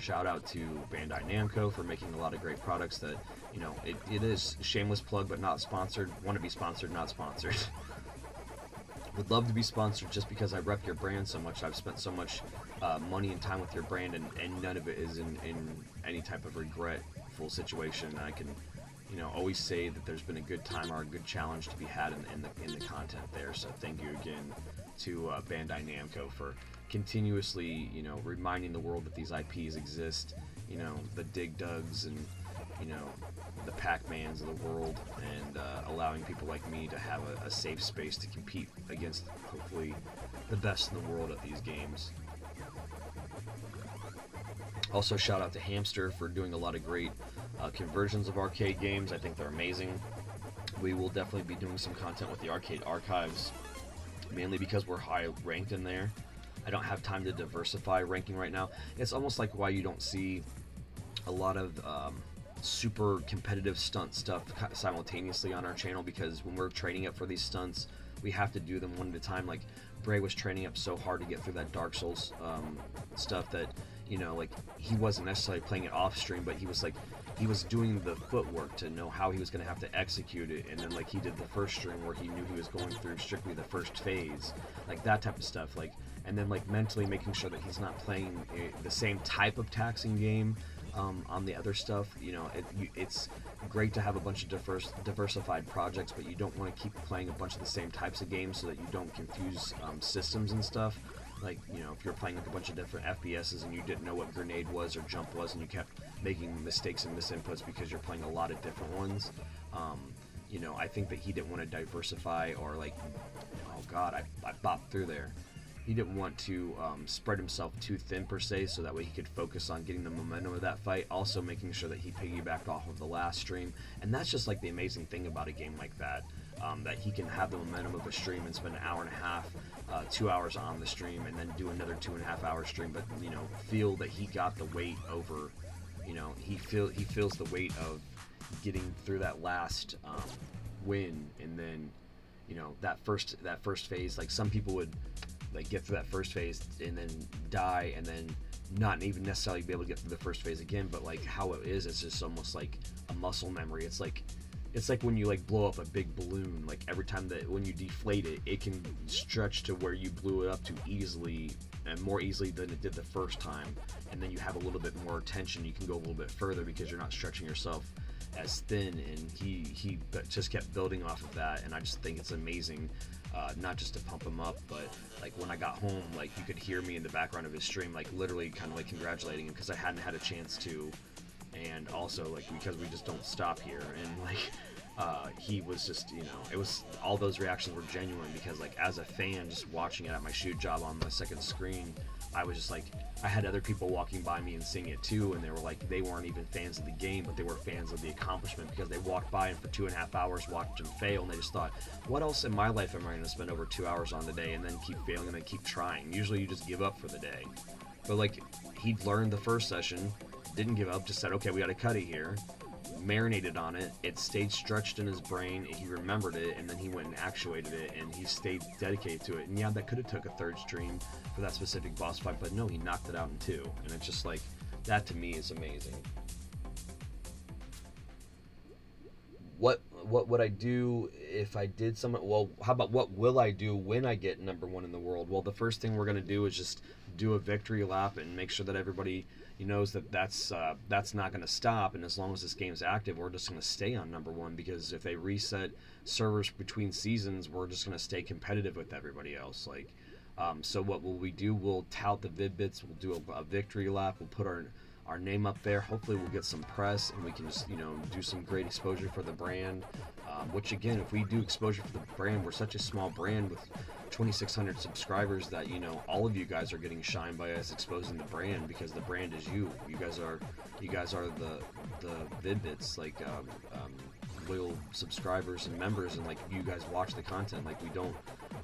shout out to Bandai Namco for making a lot of great products that, you know, it is shameless plug but not sponsored. Want to be sponsored, not sponsored. Would love to be sponsored just because I rep your brand so much. I've spent so much money and time with your brand, and none of it is in any type of regretful situation. I can, you know, always say that there's been a good time or a good challenge to be had in the content there. So thank you again to Bandai Namco for continuously, you know, reminding the world that these IPs exist. You know, the Dig Dugs and, you know, the Pac-Mans of the world, and allowing people like me to have a safe space to compete against, hopefully, the best in the world at these games. Also, shout out to Hamster for doing a lot of great conversions of arcade games. I think they're amazing. We will definitely be doing some content with the arcade archives, mainly because we're high ranked in there. I don't have time to diversify ranking right now. It's almost like why you don't see a lot of super competitive stunt stuff simultaneously on our channel, because when we're training up for these stunts, we have to do them one at a time. Like Bray was training up so hard to get through that Dark Souls stuff that, you know, like, he wasn't necessarily playing it off stream, but he was doing the footwork to know how he was going to have to execute it. And then like he did the first stream where he knew he was going through strictly the first phase, like that type of stuff. Like, and then like mentally making sure that he's not playing the same type of taxing game on the other stuff. You know, it's great to have a bunch of diversified projects, but you don't want to keep playing a bunch of the same types of games so that you don't confuse systems and stuff. Like, you know, if you're playing like a bunch of different FPSs and you didn't know what grenade was or jump was, and you kept making mistakes and misinputs because you're playing a lot of different ones, you know, I think that he didn't want to diversify, or like, oh god, I bopped through there. He didn't want to spread himself too thin per se, so that way he could focus on getting the momentum of that fight, also making sure that he piggybacked off of the last stream. And that's just like the amazing thing about a game like that, that he can have the momentum of a stream and spend an hour and a half, 2 hours on the stream, and then do another 2.5 hour stream, but, you know, feel that he got the weight over, you know, he feels the weight of getting through that last win, and then, that first phase, like some people would like get through that first phase and then die and then not even necessarily be able to get through the first phase again. But like how it is, it's just almost like a muscle memory. It's like when you like blow up a big balloon, like every time that when you deflate it, it can stretch to where you blew it up to easily and more easily than it did the first time. And then you have a little bit more tension. You can go a little bit further because you're not stretching yourself as thin. And he just kept building off of that. And I just think it's amazing, not just to pump him up, but like when I got home, like you could hear me in the background of his stream, like literally kind of like congratulating him because I hadn't had a chance to. And also like because we just don't stop here, and like he was just, it was, all those reactions were genuine because like as a fan just watching it at my shoot job on my second screen, I was just like, I had other people walking by me and seeing it too, and they were like, they weren't even fans of the game, but they were fans of the accomplishment because they walked by and for 2.5 hours watched him fail, and they just thought, what else in my life am I going to spend over 2 hours on today, and then keep failing and then keep trying. Usually you just give up for the day, but like he'd learned the first session, didn't give up, just said, okay, we got to cut it here, marinated on it, it stayed stretched in his brain, he remembered it, and then he went and actuated it, and he stayed dedicated to it. And yeah, that could have took a third stream for that specific boss fight, but no, he knocked it out in 2, and it's just like, that to me is amazing. What would I do if I did something? Well, how about what will I do when I get number 1 in the world? Well, the first thing we're going to do is just do a victory lap and make sure that everybody knows that that's not going to stop, and as long as this game's active, we're just going to stay on number 1, because if they reset servers between seasons, we're just going to stay competitive with everybody else. Like, so what will we do? We'll tout the Vid-Bits, we'll do a victory lap, we'll put our name up there. Hopefully we'll get some press and we can just do some great exposure for the brand, which again, if we do exposure for the brand, we're such a small brand with 2,600 subscribers that all of you guys are getting shined by us exposing the brand, because the brand is you guys are the Vid-Bits, like loyal subscribers and members, and like you guys watch the content. Like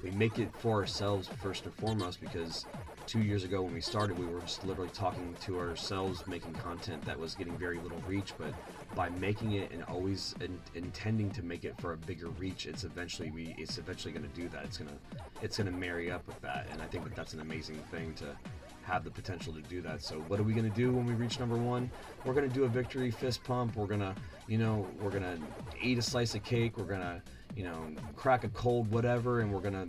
we make it for ourselves first and foremost, because 2 years ago when we started, we were just literally talking to ourselves, making content that was getting very little reach, but by making it and always intending to make it for a bigger reach, it's eventually going to do that. It's going to marry up with that, and I think that's an amazing thing to have the potential to do that. So what are we going to do when we reach number 1? We're going to do a victory fist pump. We're going to eat a slice of cake. We're going to crack a cold whatever, and we're gonna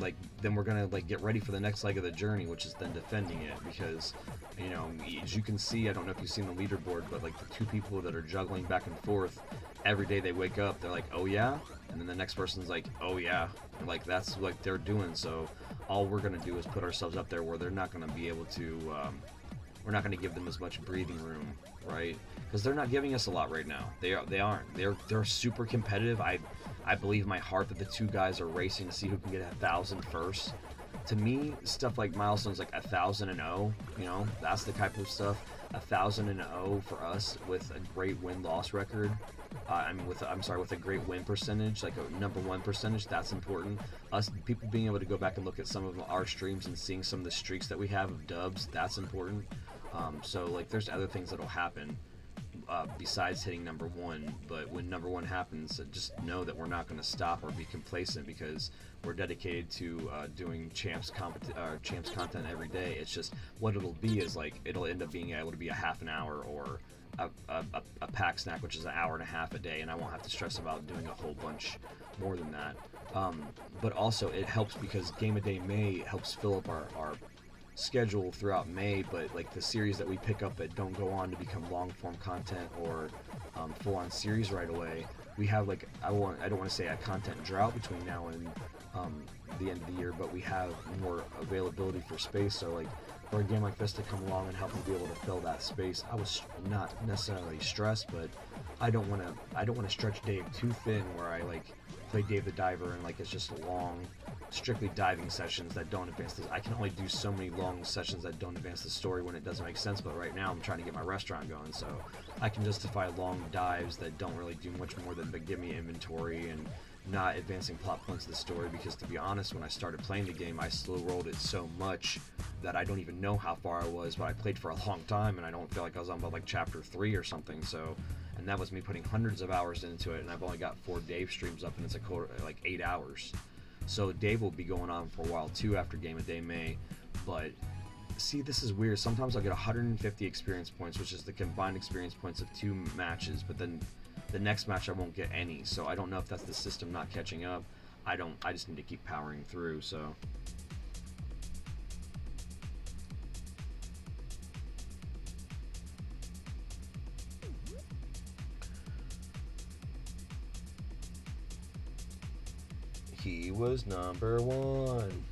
get ready for the next leg of the journey, which is then defending it. Because as you can see, I don't know if you've seen the leaderboard, but like the 2 people that are juggling back and forth every day, they wake up, they're like, oh yeah, and then the next person's like, oh yeah, and like that's what they're doing. So all we're gonna do is put ourselves up there where they're not gonna be able to we're not going to give them as much breathing room, right? Because they're not giving us a lot right now. They aren't. They're super competitive. I believe in my heart that the 2 guys are racing to see who can get 1,000 first. To me, stuff like milestones like 1,000-0, that's the type of stuff. 1,000-0 for us with a great win-loss record. With a great win percentage, like a number 1 percentage, that's important. Us people being able to go back and look at some of our streams and seeing some of the streaks that we have of dubs, that's important. So like there's other things that'll happen besides hitting number 1, but when number 1 happens, just know that we're not going to stop or be complacent, because we're dedicated to doing champs content every day. It's just what it'll be is like it'll end up being able to be a half an hour or a pack snack, which is an hour and a half a day, and I won't have to stress about doing a whole bunch more than that. But also it helps because Game of Day May helps fill up our schedule throughout May, but like the series that we pick up that don't go on to become long form content or full-on series right away, we have like I don't want to say a content drought between now and the end of the year, but we have more availability for space. So like for a game like this to come along and help me be able to fill that space, I was not necessarily stressed, but I don't want to stretch Dave too thin where I like play Dave the Diver and like it's just long strictly diving sessions that don't advance this. I can only do so many long sessions that don't advance the story when it doesn't make sense, but right now I'm trying to get my restaurant going, so I can justify long dives that don't really do much more than give me inventory and not advancing plot points of the story, because to be honest, when I started playing the game, I slow rolled it so much that I don't even know how far I was, but I played for a long time and I don't feel like I was on about like chapter 3 or something. So, and that was me putting hundreds of hours into it, and I've only got 4 Dave streams up and it's like 8 hours. So Dave will be going on for a while too after Game of Day May. But see, this is weird. Sometimes I'll get 150 experience points, which is the combined experience points of 2 matches, but then the next match I won't get any. So I don't know if that's the system not catching up. I just need to keep powering through. So he was number 1.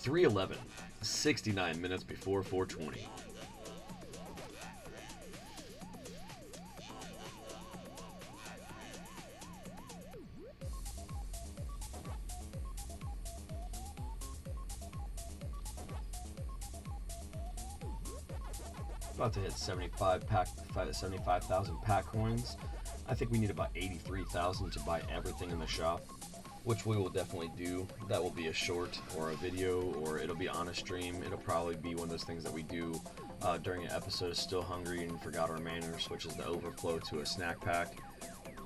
.311, 69 minutes before 420. About to hit 75,000 pack coins. I think we need about 83,000 to buy everything in the shop, which we will definitely do. That will be a short or a video, or it'll be on a stream. It'll probably be one of those things that we do during an episode of Still Hungry and Forgot Our Manners, which is the overflow to a snack pack,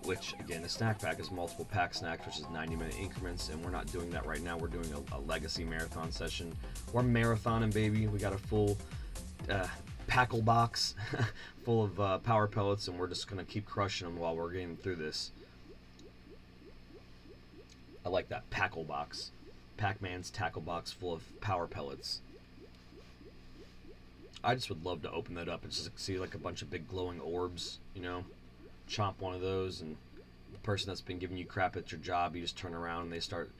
which again, a snack pack is multiple pack snacks, which is 90-minute increments, and we're not doing that right now. We're doing a legacy marathon session. We're marathoning, baby. We got a full packle box full of power pellets, and we're just gonna keep crushing them while we're getting through this. I like that packle box. Pac-Man's tackle box full of power pellets. I just would love to open that up and just see like a bunch of big glowing orbs, you know? Chomp one of those, and the person that's been giving you crap at your job, you just turn around and they start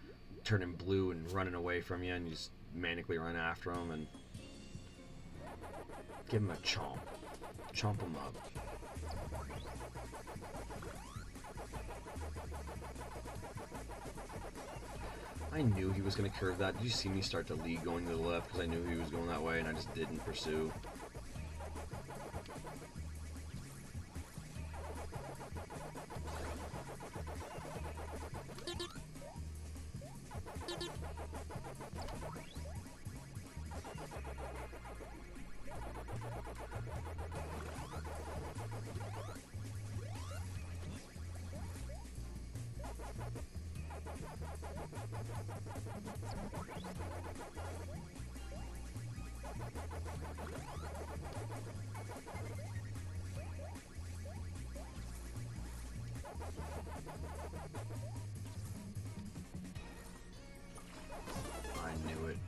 turning blue and running away from you, and you just manically run after them and give them a chomp. Chomp them up. I knew he was going to curve that. Did you see me start to lead going to the left because I knew he was going that way and I just didn't pursue?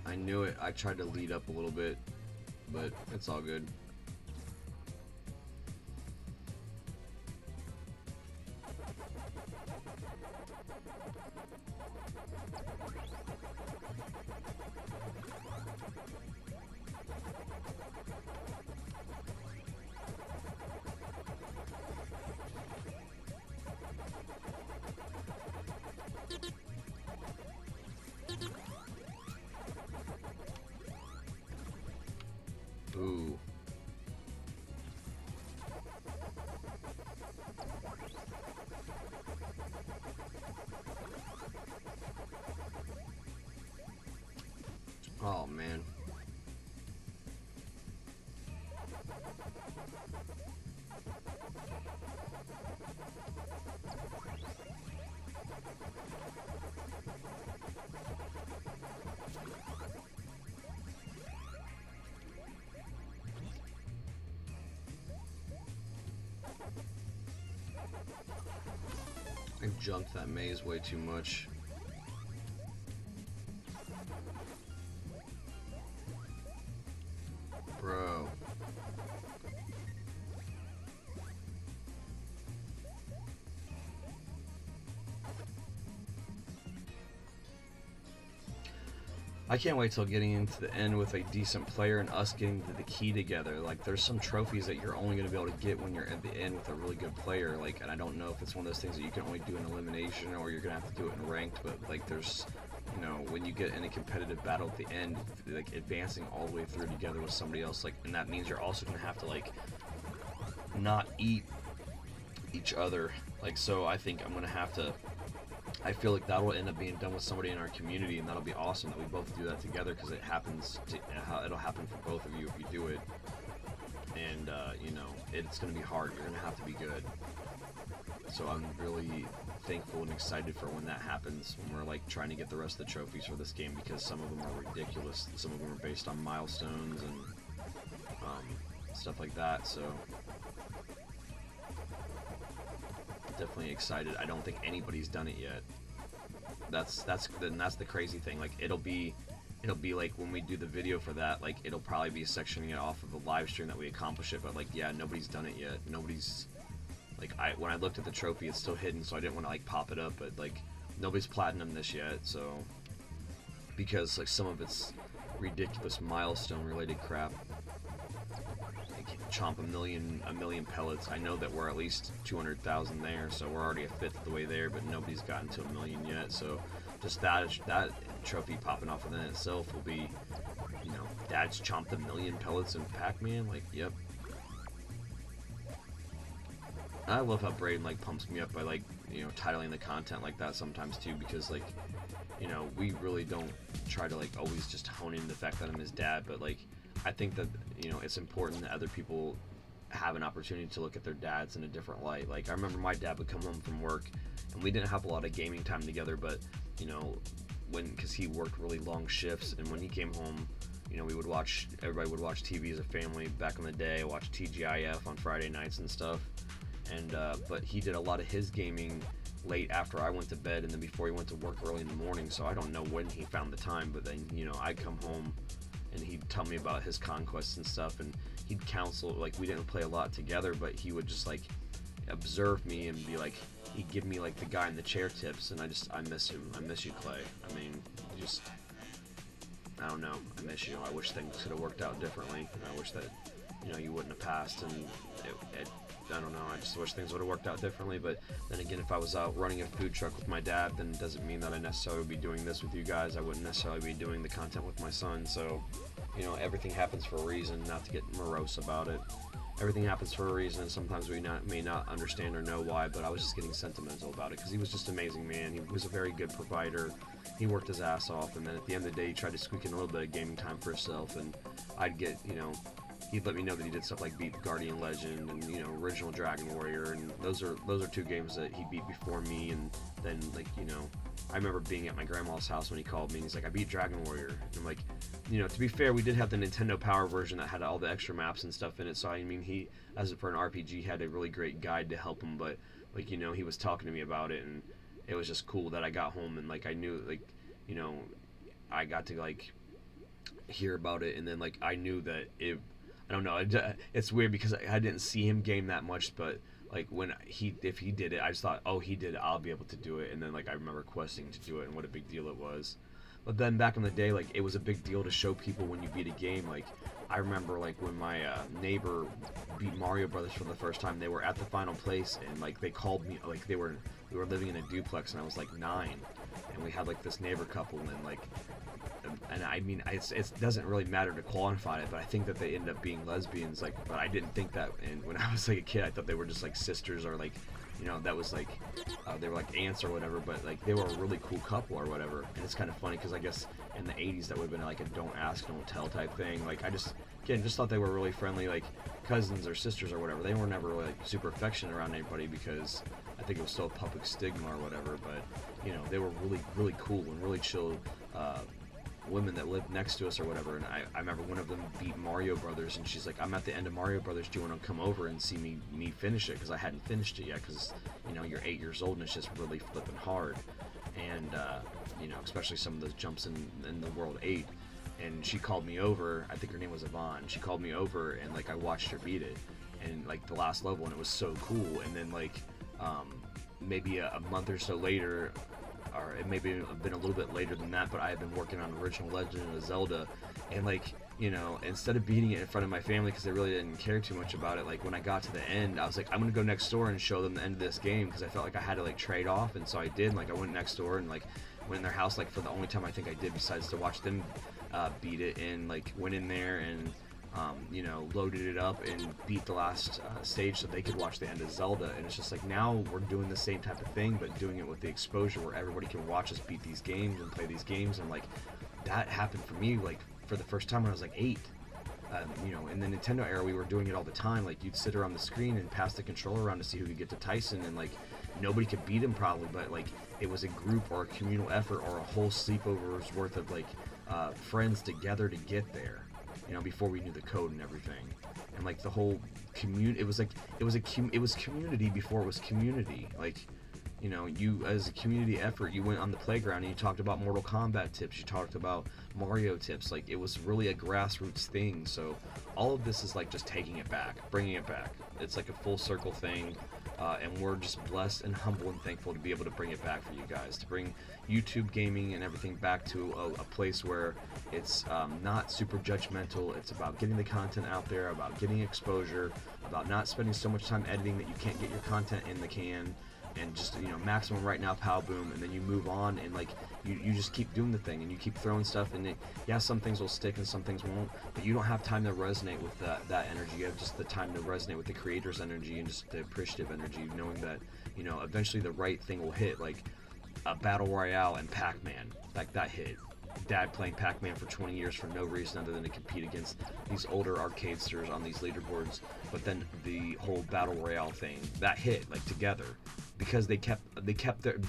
I knew it. I tried to lead up a little bit, but it's all good. Ooh. Oh, man. I jumped that maze way too much. Bro. I can't wait till getting into the end with a decent player and us getting to the key together. Like, there's some trophies that you're only going to be able to get when you're at the end with a really good player. Like, and I don't know if it's one of those things that you can only do in elimination or you're going to have to do it in ranked. But, like, there's, you know, when you get in a competitive battle at the end, like, advancing all the way through together with somebody else, like, and that means you're also going to have to, like, not eat each other. Like, so I think I'm gonna have to. I feel like that'll end up being done with somebody in our community, and that'll be awesome that we both do that together, because it happens. It'll happen for both of you if you do it, and you know, it's gonna be hard. You're gonna have to be good. So I'm really thankful and excited for when that happens, when we're like trying to get the rest of the trophies for this game, because some of them are ridiculous. Some of them are based on milestones and stuff like that. So definitely excited. I don't think anybody's done it yet. That's the crazy thing. Like, it'll be like when we do the video for that, like it'll probably be sectioning it off of the live stream that we accomplish it. But like, yeah, nobody's done it yet. Nobody's like, when I looked at the trophy, it's still hidden, so I didn't want to like pop it up. But like, nobody's platinum this yet, so because like some of it's ridiculous milestone related crap. Chomp a million pellets. I know that we're at least 200,000 there, so we're already a fifth of the way there, but nobody's gotten to a million yet. So just that trophy popping off within itself will be, you know, Dad's chomped a million pellets in Pac-Man. Like, yep. I love how Braden like pumps me up by like, you know, titling the content like that sometimes too, because like, you know, we really don't try to like always just hone in the fact that I'm his dad, but like, I think that, you know, it's important that other people have an opportunity to look at their dads in a different light. Like, I remember my dad would come home from work, and we didn't have a lot of gaming time together, but, you know, because he worked really long shifts, and when he came home, you know, everybody would watch TV as a family back in the day, watch TGIF on Friday nights and stuff, and, but he did a lot of his gaming late after I went to bed, and then before he went to work early in the morning, so I don't know when he found the time, but then, you know, I'd come home, and he'd tell me about his conquests and stuff, and he'd counsel, like, we didn't play a lot together, but he would just like observe me and be like, he'd give me like the guy in the chair tips, and I miss him. I miss you, Clay. I mean, just, I don't know, I miss you. I wish things could have worked out differently, and I wish that, you know, you wouldn't have passed, and I don't know, I just wish things would have worked out differently. But then again, if I was out running a food truck with my dad, then it doesn't mean that I necessarily would be doing this with you guys. I wouldn't necessarily be doing the content with my son. So, you know, everything happens for a reason, not to get morose about it. Everything happens for a reason, and sometimes we may not understand or know why, but I was just getting sentimental about it, because he was just an amazing man. He was a very good provider. He worked his ass off, and then at the end of the day, he tried to squeak in a little bit of gaming time for himself, and I'd get, you know, he'd let me know that he did stuff like beat Guardian Legend and, you know, original Dragon Warrior, and those are two games that he beat before me. And then, like, you know, I remember being at my grandma's house when he called me, and he's like, I beat Dragon Warrior. And I'm like, you know, to be fair, we did have the Nintendo Power version that had all the extra maps and stuff in it, so I mean, he, as for an RPG, had a really great guide to help him, but, like, you know, he was talking to me about it, and it was just cool that I got home, and, like, I knew, like, you know, I got to, like, hear about it, and then, like, I knew that I don't know, it's weird because I didn't see him game that much, but like if he did it, I just thought, oh, he did it, I'll be able to do it. And then like I remember questing to do it, and what a big deal it was. But then back in the day, like, it was a big deal to show people when you beat a game. Like, I remember like when my neighbor beat Mario Brothers for the first time, they were at the final place, and like they called me, like we were living in a duplex, and I was like 9, and we had like this neighbor couple, and like, and I mean, it doesn't really matter to quantify it, but I think that they ended up being lesbians. Like, but I didn't think that, and when I was like a kid, I thought they were just like sisters, or like, you know, that was like, they were like aunts or whatever, but like they were a really cool couple or whatever. And it's kind of funny because I guess in the 80s that would have been like a don't ask, don't tell type thing. Like, I just thought they were really friendly, like cousins or sisters or whatever. They were never really, like, super affectionate around anybody because I think it was still a public stigma or whatever. But, you know, they were really, really cool and really chill women that lived next to us or whatever. And I remember one of them beat Mario Brothers, and she's like, I'm at the end of Mario Brothers, do you want to come over and see me finish it? Because I hadn't finished it yet, because, you know, you're 8 years old and it's just really flipping hard. And, you know, especially some of those jumps in the World 8. And she called me over, I think her name was Yvonne. She called me over, and like I watched her beat it, and like the last level, and it was so cool. And then like maybe a month or so later, or it may have been a little bit later than that, but I had been working on original Legend of Zelda, and like, you know, instead of beating it in front of my family because they really didn't care too much about it, like when I got to the end, I was like, I'm gonna go next door and show them the end of this game, because I felt like I had to like trade off. And so I did. Like, I went next door and like went in their house, like for the only time I think I did besides to watch them beat it, and like went in there and you know, loaded it up and beat the last stage so they could watch the end of Zelda. And it's just like, now we're doing the same type of thing, but doing it with the exposure where everybody can watch us beat these games and play these games. And like, that happened for me, like, for the first time when I was like 8. You know, in the Nintendo era, we were doing it all the time. Like, you'd sit around the screen and pass the controller around to see who could get to Tyson, and like, nobody could beat him probably, but like, it was a group or a communal effort or a whole sleepover's worth of like friends together to get there. You know, before we knew the code and everything, and like the whole community. It was like it was community before it was community. Like, you know, you as a community effort, you went on the playground and you talked about Mortal Kombat tips, you talked about Mario tips. Like, it was really a grassroots thing. So all of this is like just taking it back, bringing it back. It's like a full circle thing, and we're just blessed and humble and thankful to be able to bring it back for you guys, to bring YouTube gaming and everything back to a place where it's not super judgmental. It's about getting the content out there, about getting exposure, about not spending so much time editing that you can't get your content in the can, and just, you know, maximum right now, pow, boom, and then you move on, and like, you just keep doing the thing, and you keep throwing stuff, and yeah, some things will stick and some things won't, but you don't have time to resonate with that energy. You have just the time to resonate with the creator's energy and just the appreciative energy, knowing that, you know, eventually the right thing will hit, like a Battle Royale and Pac-Man, like that hit. Dad playing Pac-Man for 20 years for no reason other than to compete against these older arcadesters on these leaderboards, but then the whole Battle Royale thing, that hit, like, together, because they kept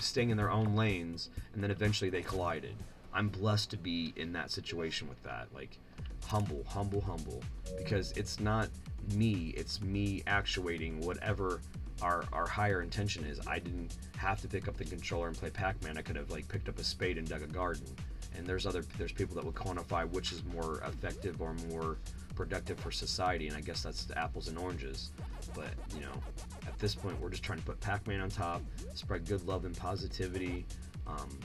staying in their own lanes, and then eventually they collided. I'm blessed to be in that situation with that. Like, humble, because it's not me, it's me actuating whatever our higher intention is. I didn't have to pick up the controller and play Pac-Man. I could have like picked up a spade and dug a garden. And there's people that would quantify which is more effective or more productive for society, and I guess that's the apples and oranges. But, you know, at this point, we're just trying to put Pac-Man on top, spread good love and positivity.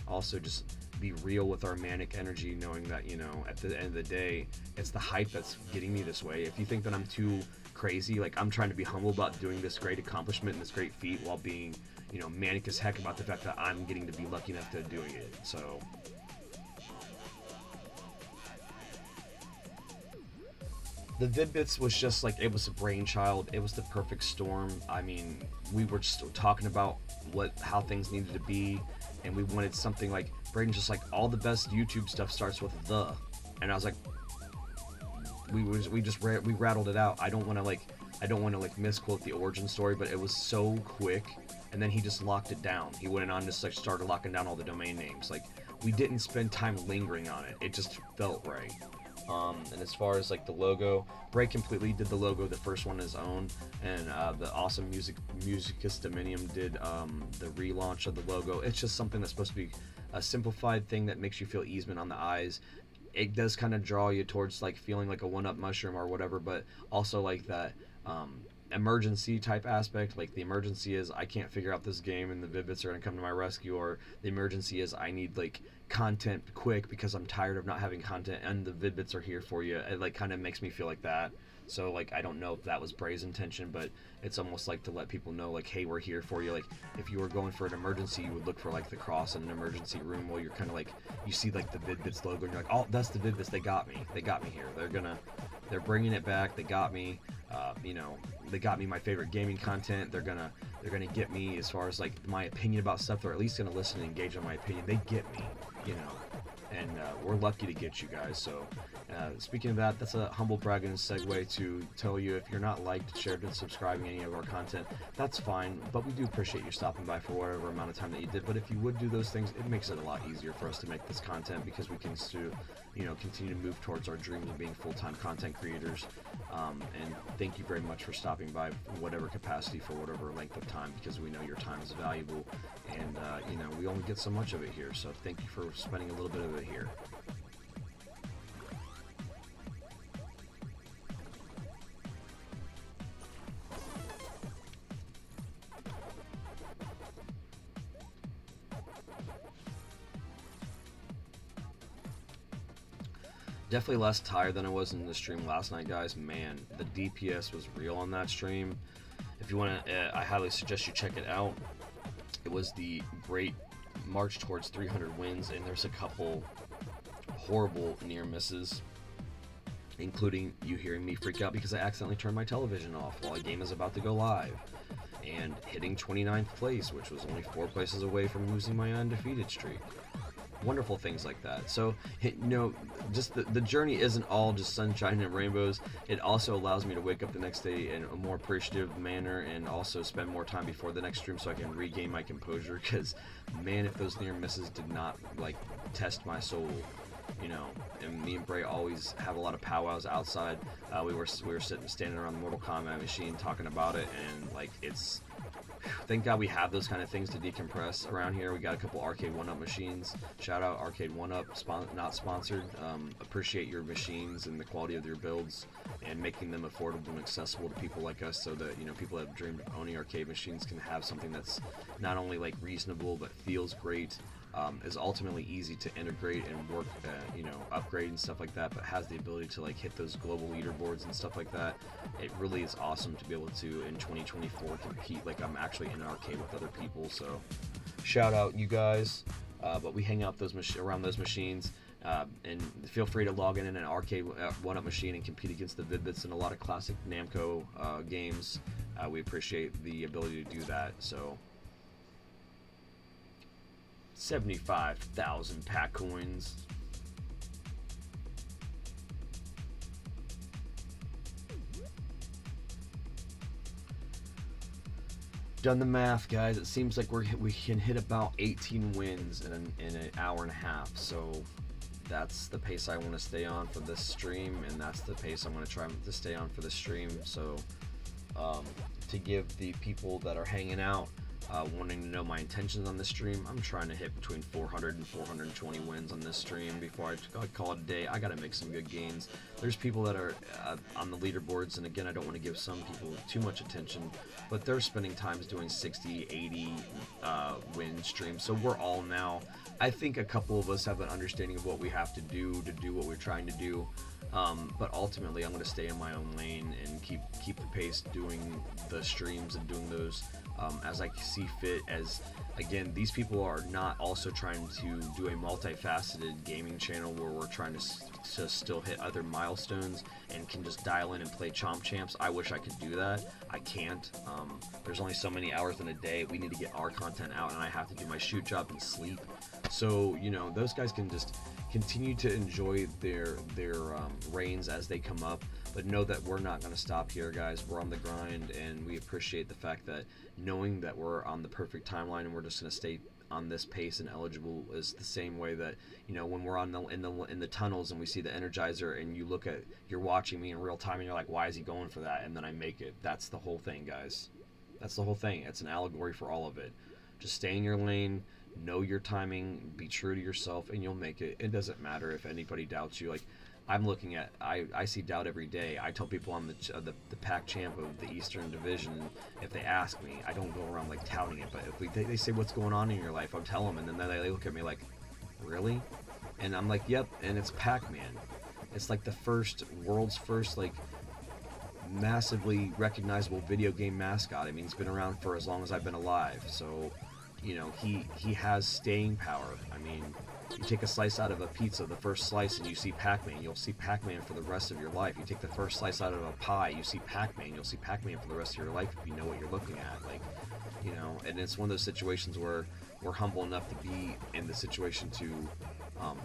Also, just be real with our manic energy, knowing that, you know, at the end of the day, it's the hype that's getting me this way. If you think that I'm too crazy, like, I'm trying to be humble about doing this great accomplishment and this great feat while being, you know, manic as heck about the fact that I'm getting to be lucky enough to doing it. So the Vid-Bits was just like, it was a brainchild. It was the perfect storm. I mean, we were just talking about how things needed to be, and we wanted something like, Braden's just like, all the best YouTube stuff starts with the, and I was like, we rattled it out. I don't want to like misquote the origin story, but it was so quick, and then he just locked it down. He went on to like started locking down all the domain names. Like, we didn't spend time lingering on it. It just felt right. And as far as like the logo, Bray completely did the logo, the first one on his own, and the awesome Musicus Dominium did the relaunch of the logo. It's just something that's supposed to be a simplified thing that makes you feel easement on the eyes. It does kind of draw you towards like feeling like a one-up mushroom or whatever, but also like that emergency type aspect. Like, the emergency is, I can't figure out this game and the Vid-Bits are going to come to my rescue, or the emergency is, I need like content quick because I'm tired of not having content, and the Vid-Bits are here for you. It like kind of makes me feel like that. So like, I don't know if that was Bray's intention, but it's almost like to let people know like, hey, we're here for you. Like, if you were going for an emergency, you would look for like the cross in an emergency room. Well, you're kind of like, you see like the Vid-Bits logo and you're like, oh, that's the Vid-Bits. They got me here. They're bringing it back. They got me. You know, they got me my favorite gaming content. They're gonna get me as far as like my opinion about stuff. They're at least gonna listen and engage on my opinion. They get me, you know, and we're lucky to get you guys. So speaking of that, that's a humble brag and a segue to tell you, if you're not liked, shared, and subscribing any of our content, that's fine, but we do appreciate you stopping by for whatever amount of time that you did. But if you would do those things, it makes it a lot easier for us to make this content, because we can still, you know, continue to move towards our dreams of being full-time content creators. And thank you very much for stopping by in whatever capacity for whatever length of time, because we know your time is valuable, and you know, we only get so much of it here, so thank you for spending a little bit of it here. Definitely less tired than I was in the stream last night, guys. Man, the DPS was real on that stream. If you want to, I highly suggest you check it out. It was the great march towards 300 wins, and there's a couple horrible near misses. including you hearing me freak out because I accidentally turned my television off while a game is about to go live, and hitting 29th place, which was only 4 places away from losing my undefeated streak. Wonderful things like that. So, just the journey isn't all just sunshine and rainbows. It also allows me to wake up the next day in a more appreciative manner, and also spend more time before the next stream so I can regain my composure, because man, if those near misses did not like test my soul, and me and Bray always have a lot of powwows outside. We were standing around the Mortal Kombat machine talking about it, and like it's, thank God we have those kind of things to decompress around here. We got a couple Arcade 1-Up machines. Shout out Arcade 1-Up, not sponsored. Appreciate your machines and the quality of your builds, and making them affordable and accessible to people like us, so that people that have dreamed of owning arcade machines can have something that's not only like reasonable but feels great. Is ultimately easy to integrate and work, upgrade and stuff like that, but has the ability to like hit those global leaderboards and stuff like that. It really is awesome to be able to, in 2024, compete like I'm actually in an arcade with other people. So shout out you guys. But we hang out around those machines, and feel free to log in an arcade 1-Up machine and compete against the Vid-Bits and a lot of classic Namco games. We appreciate the ability to do that. So 75,000 pack coins. Done the math, guys. It seems like we can hit about 18 wins in an hour and a half. So that's the pace I want to stay on for this stream, and that's the pace I'm going to try to stay on for the stream. So to give the people that are hanging out, wanting to know my intentions on this stream, I'm trying to hit between 400 and 420 wins on this stream before I call it a day. I gotta make some good gains. There's people that are on the leaderboards, and again, I don't want to give some people too much attention, but they're spending times doing 60, 80 win streams. So we're all now, I think a couple of us have an understanding of what we have to do what we're trying to do. But ultimately, I'm going to stay in my own lane and keep the pace, doing the streams and doing those as I see fit. As again, these people are not also trying to do a multifaceted gaming channel where we're trying to still hit other milestones and can just dial in and play Chomp Champs. I wish I could do that. I can't. There's only so many hours in a day. We need to get our content out, and I have to do my shoot job and sleep. So those guys can just continue to enjoy their reigns as they come up, but know that we're not going to stop here, guys. We're on the grind, and we appreciate the fact that knowing that we're on the perfect timeline and we're just going to stay on this pace and eligible is the same way that when we're in the tunnels and we see the Energizer and you're watching me in real time and you're like, why is he going for that? And then I make it. That's the whole thing, guys. That's the whole thing. It's an allegory for all of it. Just stay in your lane. Know your timing, be true to yourself, and you'll make it. It doesn't matter if anybody doubts you. Like, I'm looking at, I see doubt every day. I tell people I'm the pack champ of the Eastern Division. If they ask me, I don't go around like touting it, but if they say what's going on in your life, I'll tell them, and then they look at me like, really? And I'm like, yep, and it's Pac-Man. It's like the world's first like massively recognizable video game mascot. I mean, he's been around for as long as I've been alive, so he has staying power. I mean, you take a slice out of a pizza, the first slice, and you see Pac-Man, you'll see Pac-Man for the rest of your life. You take the first slice out of a pie, you see Pac-Man, you'll see Pac-Man for the rest of your life if you know what you're looking at. Like, and it's one of those situations where we're humble enough to be in the situation to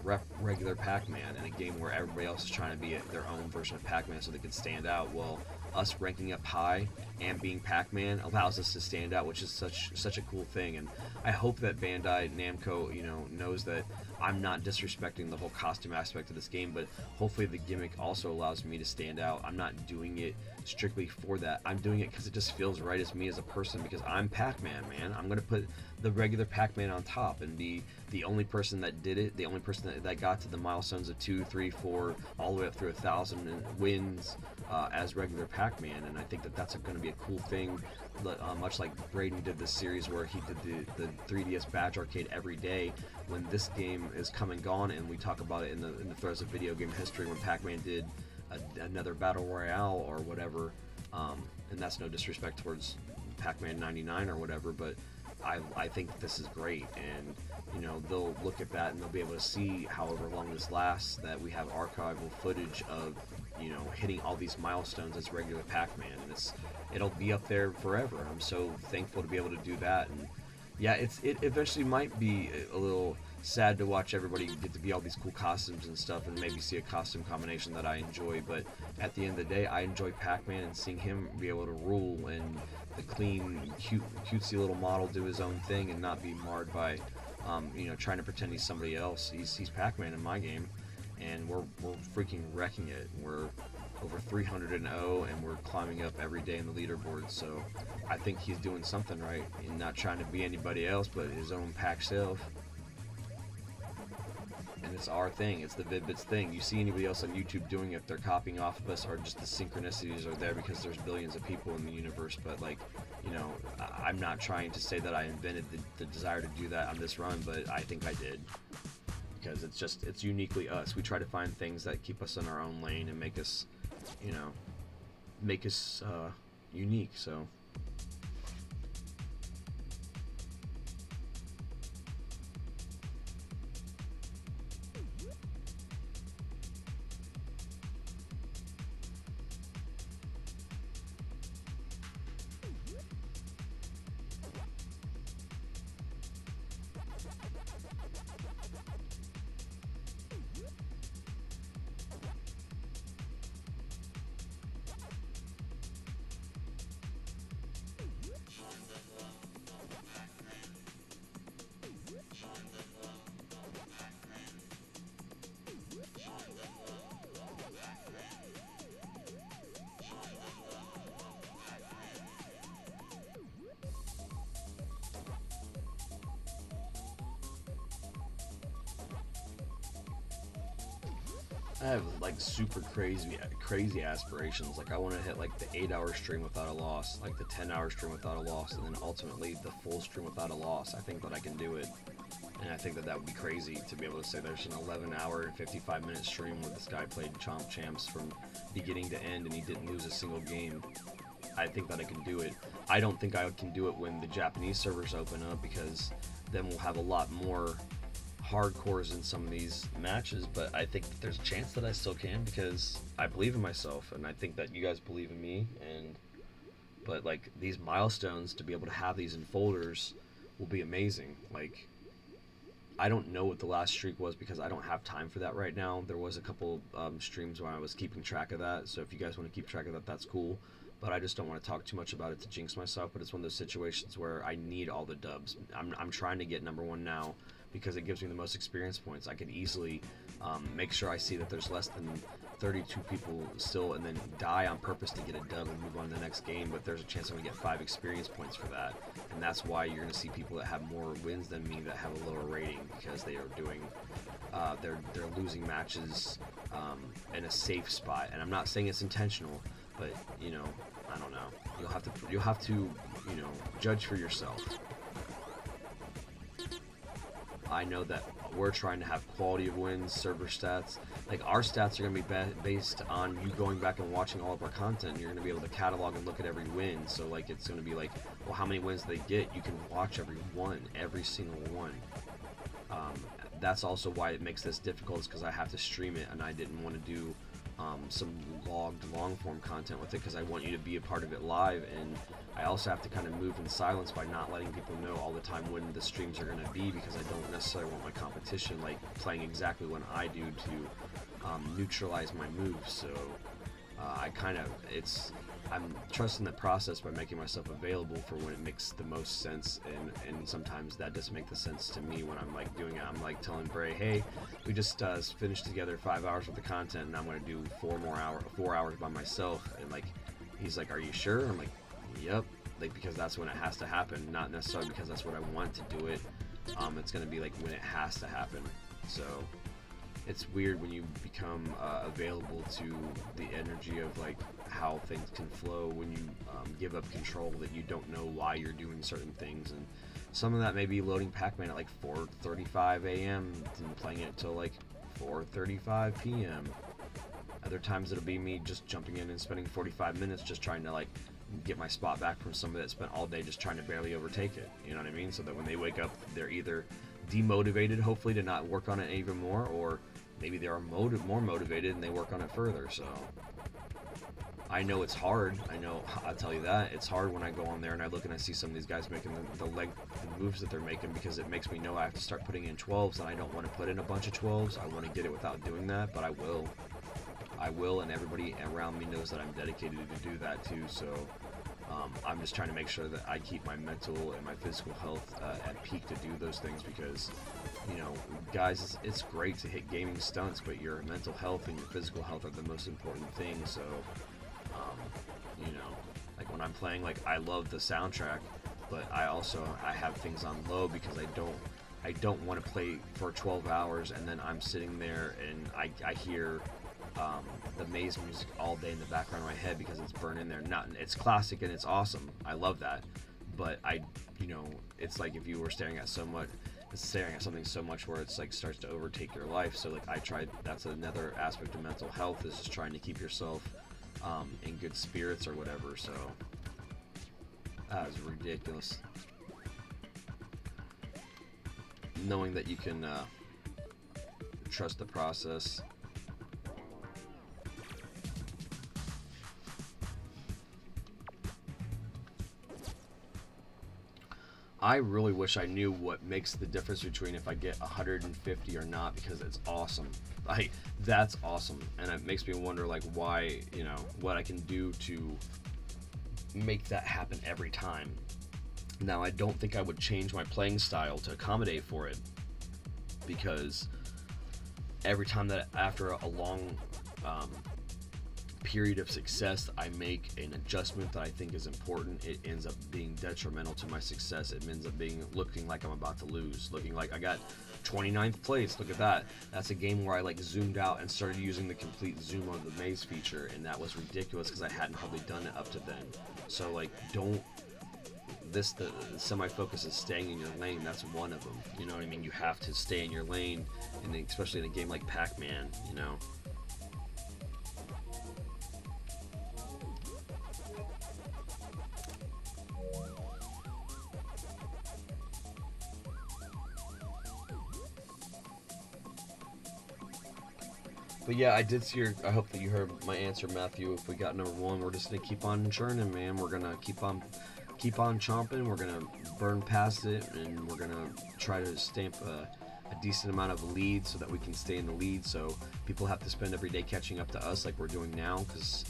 rep regular Pac-Man in a game where everybody else is trying to be their own version of Pac-Man so they can stand out. Well, us ranking up high and being Pac-Man allows us to stand out, which is such a cool thing. And I hope that Bandai Namco, knows that I'm not disrespecting the whole costume aspect of this game, but hopefully the gimmick also allows me to stand out. I'm not doing it strictly for that. I'm doing it because it just feels right as me as a person, because I'm Pac-Man, man. I'm gonna put the regular Pac-Man on top and be the only person that did it, the only person that got to the milestones of 2, 3, 4, all the way up through 1,000 wins as regular Pac-Man. And I think that that's going to be a cool thing, much like Braden did this series where he did the 3DS badge arcade every day. When this game is come and gone, and we talk about it in the threads of video game history, when Pac-Man did another battle royale or whatever, and that's no disrespect towards Pac-Man 99 or whatever, but I think this is great, and they'll look at that and they'll be able to see, however long this lasts, that we have archival footage of hitting all these milestones as regular Pac-Man, and it'll be up there forever. I'm so thankful to be able to do that. And yeah, it eventually might be a little sad to watch everybody get to be all these cool costumes and stuff, and maybe see a costume combination that I enjoy. But at the end of the day, I enjoy Pac-Man and seeing him be able to rule, and the clean, cutesy little model do his own thing and not be marred by, trying to pretend he's somebody else. He's Pac-Man in my game, and we're freaking wrecking it. We're over 300-0, and we're climbing up every day in the leaderboard. So I think he's doing something right in not trying to be anybody else but his own Pac self. And it's our thing. It's the Vid-Bits thing. You see anybody else on YouTube doing it, they're copying off of us, or just the synchronicities are there because there's billions of people in the universe. But I'm not trying to say that I invented the desire to do that on this run, but I think I did. Because it's uniquely us. We try to find things that keep us in our own lane and make us unique. So I have like super crazy aspirations. Like I want to hit like the 8-hour stream without a loss, like the 10-hour stream without a loss, and then ultimately the full stream without a loss. I think that I can do it, and I think that would be crazy to be able to say there's an 11-hour and 55-minute stream where this guy played Chomp Champs from beginning to end and he didn't lose a single game. I think that I can do it. I don't think I can do it when the Japanese servers open up, because then we'll have a lot more hardcores in some of these matches, but I think there's a chance that I still can, because I believe in myself and I think that you guys believe in me. But like these milestones, to be able to have these in folders will be amazing. Like I don't know what the last streak was because I don't have time for that right now. There was a couple streams where I was keeping track of that, so if you guys want to keep track of that, that's cool. But I just don't want to talk too much about it to jinx myself. But it's one of those situations where I need all the dubs. I'm trying to get number 1 now, because it gives me the most experience points. I could easily make sure I see that there's less than 32 people still, and then die on purpose to get a dub and move on to the next game, but there's a chance I'm going to get 5 experience points for that. And that's why you're going to see people that have more wins than me that have a lower rating, because they are doing, they're losing matches in a safe spot. And I'm not saying it's intentional, but, I don't know. You'll have to, judge for yourself. I know that we're trying to have quality of wins, server stats. Like our stats are going to be based on you going back and watching all of our content. You're going to be able to catalog and look at every win. So like it's going to be like, well, how many wins they get? You can watch every single one. That's also why it makes this difficult, is because I have to stream it, and I didn't want to do some logged long form content with it, because I want you to be a part of it live, and I also have to kind of move in silence by not letting people know all the time when the streams are going to be, because I don't necessarily want my competition like playing exactly when I do to neutralize my moves. So I'm trusting the process by making myself available for when it makes the most sense, and sometimes that doesn't make the sense to me when I'm like doing it. I'm like telling Bray, hey, we just finished together 5 hours worth of content, and I'm going to do 4 hours by myself, and like he's like, are you sure? I'm like, yep, like because that's when it has to happen, not necessarily because that's what I want to do it. It's going to be like when it has to happen. So it's weird when you become available to the energy of like how things can flow when you give up control, that you don't know why you're doing certain things. And some of that may be loading Pac-Man at like 4:35 a.m. and playing it until like 4:35 p.m. Other times it'll be me just jumping in and spending 45 minutes just trying to like get my spot back from somebody that spent all day just trying to barely overtake it. You know what I mean? So that when they wake up, they're either demotivated, hopefully, to not work on it even more, or maybe they are more motivated and they work on it further. So I know it's hard. I'll tell you that. It's hard when I go on there and I look and I see some of these guys making the leg moves that they're making, because it makes me know I have to start putting in 12s, and I don't want to put in a bunch of 12s. I want to get it without doing that, but I will. And everybody around me knows that I'm dedicated to do that too. So I'm just trying to make sure that I keep my mental and my physical health at peak to do those things, because, you know, guys, it's great to hit gaming stunts, but your mental health and your physical health are the most important things. So, you know, like when I'm playing, like, I love the soundtrack, but I have things on low because I don't want to play for 12 hours and then I'm sitting there and I hear the maze music all day in the background of my head because it's burned in there. It's classic and it's awesome. I love that. But you know, it's like if you were staring at something so much where it's like starts to overtake your life. So like that's another aspect of mental health, is just trying to keep yourself in good spirits or whatever. So that is ridiculous. Knowing that you can trust the process. I really wish I knew what makes the difference between if I get 150 or not, because it's awesome. That's awesome, and it makes me wonder, like, why, you know, what I can do to make that happen every time. Now, I don't think I would change my playing style to accommodate for it, because every time that after a long period of success I make an adjustment that I think is important, it ends up being detrimental to my success. It ends up looking like I'm about to lose, looking like I got 29th place. Look at that. That's a game where I like zoomed out and started using the complete zoom on the maze feature, and that was ridiculous because I hadn't probably done it up to then. So like, the semi-focus is staying in your lane. That's one of them. You know what I mean? You have to stay in your lane, and especially in a game like Pac-Man, you know. But yeah, I did see I hope that you heard my answer, Matthew. If we got number one, we're just gonna keep on churning, man. We're gonna keep on chomping. We're gonna burn past it, and we're gonna try to stamp a decent amount of lead so that we can stay in the lead. So people have to spend every day catching up to us, like we're doing now, because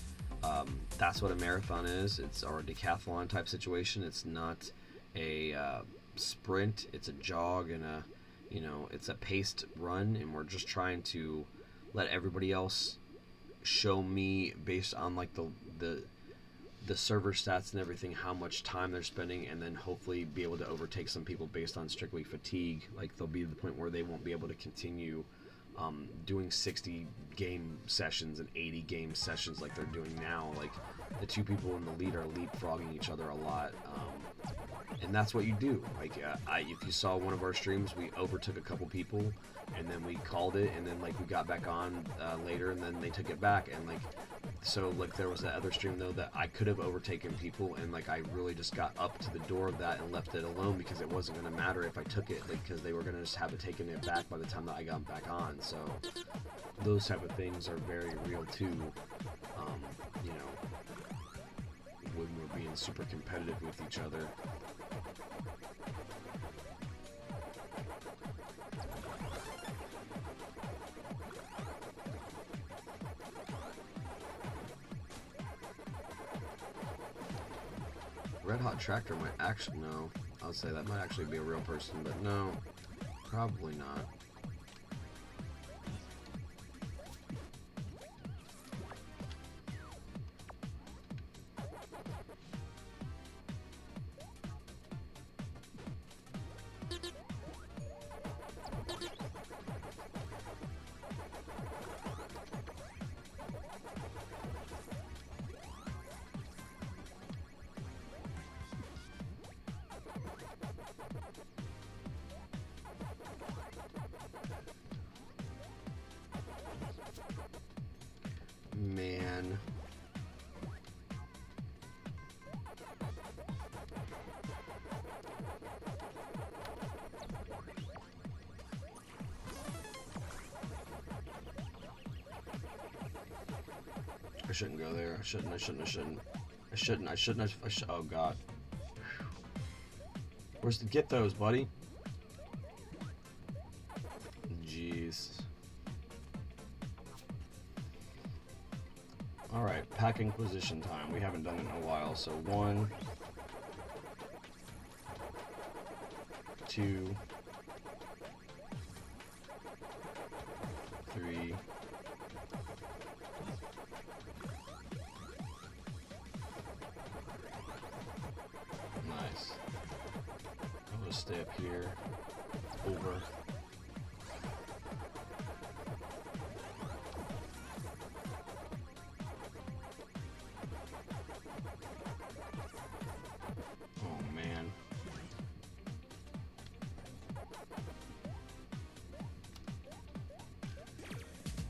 that's what a marathon is. It's our decathlon type situation. It's not a sprint. It's a jog and it's a paced run, and we're just trying to let everybody else show me based on like the server stats and everything how much time they're spending, and then hopefully be able to overtake some people based on strictly fatigue. Like they'll be to the point where they won't be able to continue doing 60 game sessions and 80 game sessions like they're doing now. Like the two people in the lead are leapfrogging each other a lot, and that's what you do. Like if you saw one of our streams, we overtook a couple people and then we called it, and then like we got back on later, and then they took it back, and like so like there was that other stream though that I could have overtaken people, and like I really just got up to the door of that and left it alone because it wasn't going to matter if I took it, like because they were going to just have it taken it back by the time that I got back on. So those type of things are very real too. You know, when we're being super competitive with each other. Red Hot Tractor might actually, no, I'll say that might actually be a real person, but no, probably not. shouldn't go there. I shouldn't. Oh, God. Where's the... Get those, buddy. Jeez. Alright, pack inquisition time. We haven't done it in a while, so 1, 2, 3, 'Nice. I'm gonna stay up here. Over. Oh, man.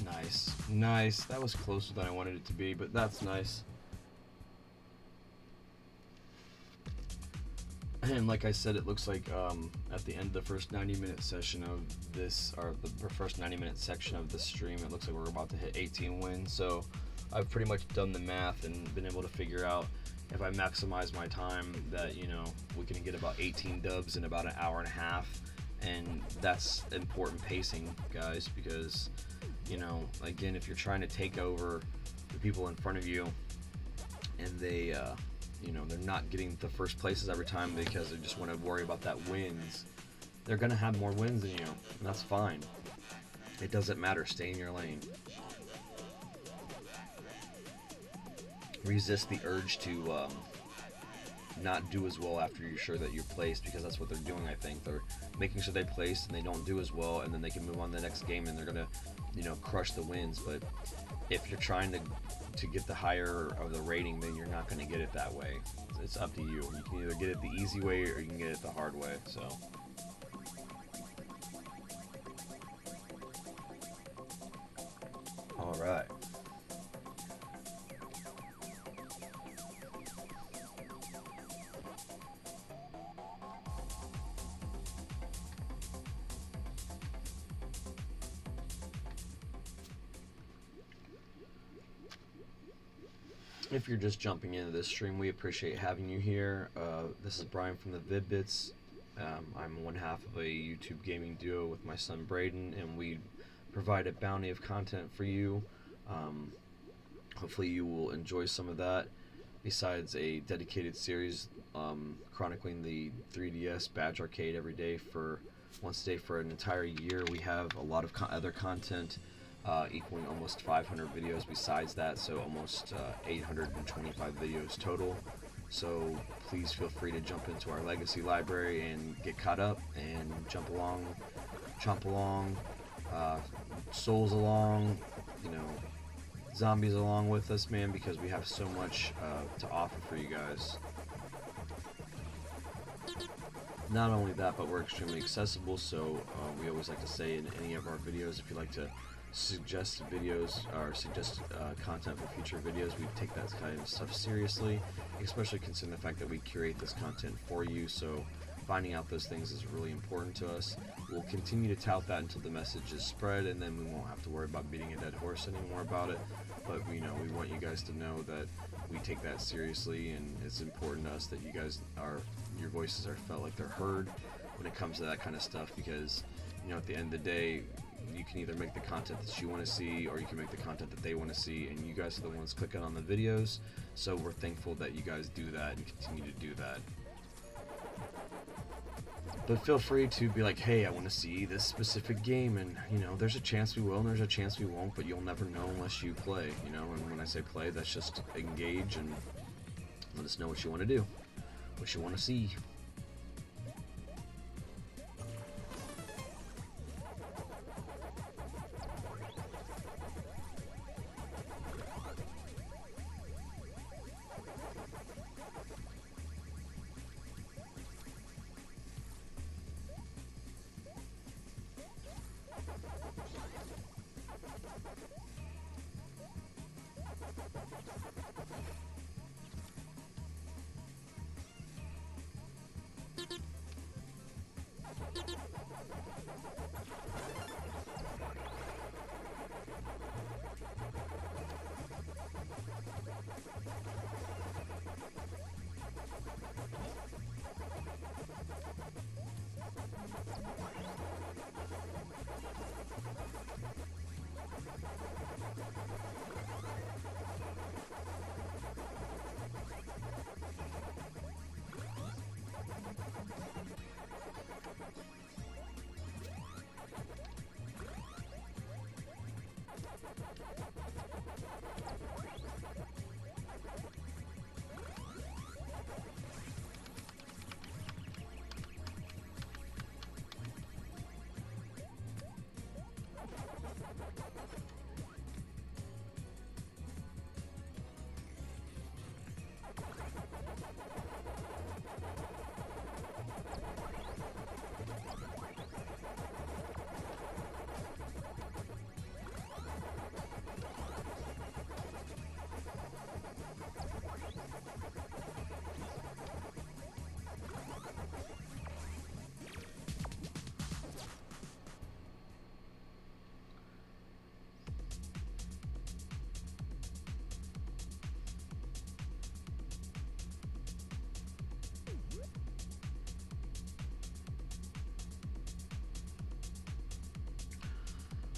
Nice. Nice. That was closer than I wanted it to be, but that's nice. And like I said, it looks like at the end of the first 90-minute session of this, or the first 90-minute section of this stream, it looks like we're about to hit 18 wins. So I've pretty much done the math and been able to figure out if I maximize my time that, you know, we can get about 18 dubs in about an hour and a half. And that's important pacing, guys, because, you know, again, if you're trying to take over the people in front of you and they, you know, they're not getting the first places every time because they just want to worry about that wins, they're going to have more wins than you, and that's fine. It doesn't matter. Stay in your lane. Resist the urge to not do as well after you're sure that you're placed, because that's what they're doing. I think they're making sure they place and they don't do as well, and then they can move on to the next game and they're going to, you know, crush the wins. But if you're trying to get the higher of the rating, then you're not going to get it that way. It's up to you. You can either get it the easy way or you can get it the hard way. So all right. If you're just jumping into this stream, we appreciate having you here. This is Brian from the Vid-Bits. I'm one half of a YouTube gaming duo with my son Braden, and we provide a bounty of content for you. Hopefully you will enjoy some of that. Besides a dedicated series chronicling the 3DS Badge Arcade every day for once a day for an entire year, we have a lot of other content equaling almost 500 videos besides that, so almost 825 videos total. So please feel free to jump into our legacy library and get caught up and jump along, chomp along, souls along, you know, zombies along with us, man, because we have so much to offer for you guys. Not only that, but we're extremely accessible, so we always like to say in any of our videos, if you'd like to suggest videos or suggest content for future videos, we take that kind of stuff seriously, especially considering the fact that we curate this content for you. So finding out those things is really important to us. We'll continue to tout that until the message is spread, and then we won't have to worry about beating a dead horse anymore about it. But you know, we want you guys to know that we take that seriously, and it's important to us that you guys your voices are felt like they're heard when it comes to that kind of stuff, because, you know, at the end of the day, you can either make the content that you want to see, or you can make the content that they want to see, and you guys are the ones clicking on the videos. So we're thankful that you guys do that and continue to do that. But feel free to be like, hey, I want to see this specific game, and, you know, there's a chance we will and there's a chance we won't, but you'll never know unless you play, you know. And when I say play, that's just engage and let us know what you want to do, what you want to see.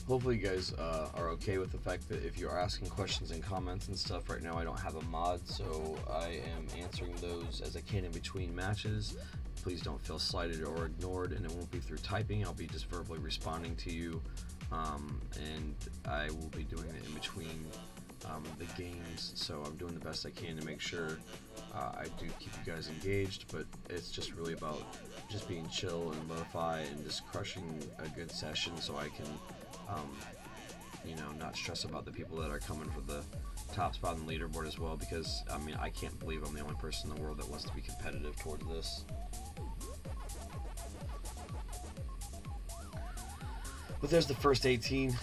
Hopefully you guys are okay with the fact that if you're asking questions and comments and stuff right now, I don't have a mod, so I am answering those as I can in between matches. Please don't feel slighted or ignored, and it won't be through typing. I'll be just verbally responding to you, and I will be doing it in between the games, so I'm doing the best I can to make sure I do keep you guys engaged, but it's just really about just being chill and lo-fi and just crushing a good session so I can not stress about the people that are coming for the top spot on the leaderboard as well, because I mean, I can't believe I'm the only person in the world that wants to be competitive towards this. But there's the first 18.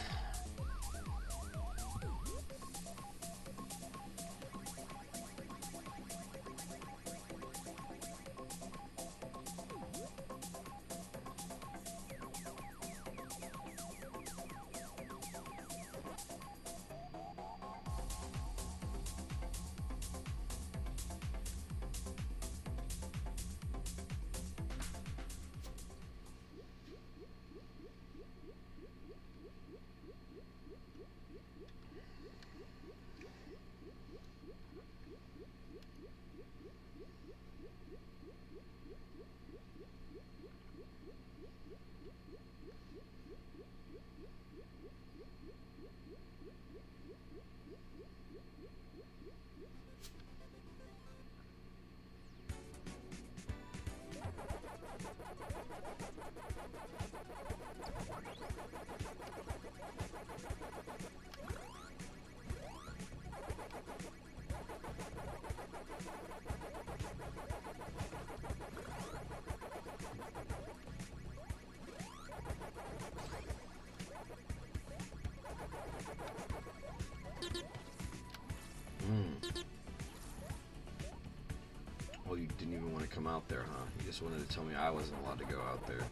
Well, you didn't even want to come out there, huh? You just wanted to tell me I wasn't allowed to go out there.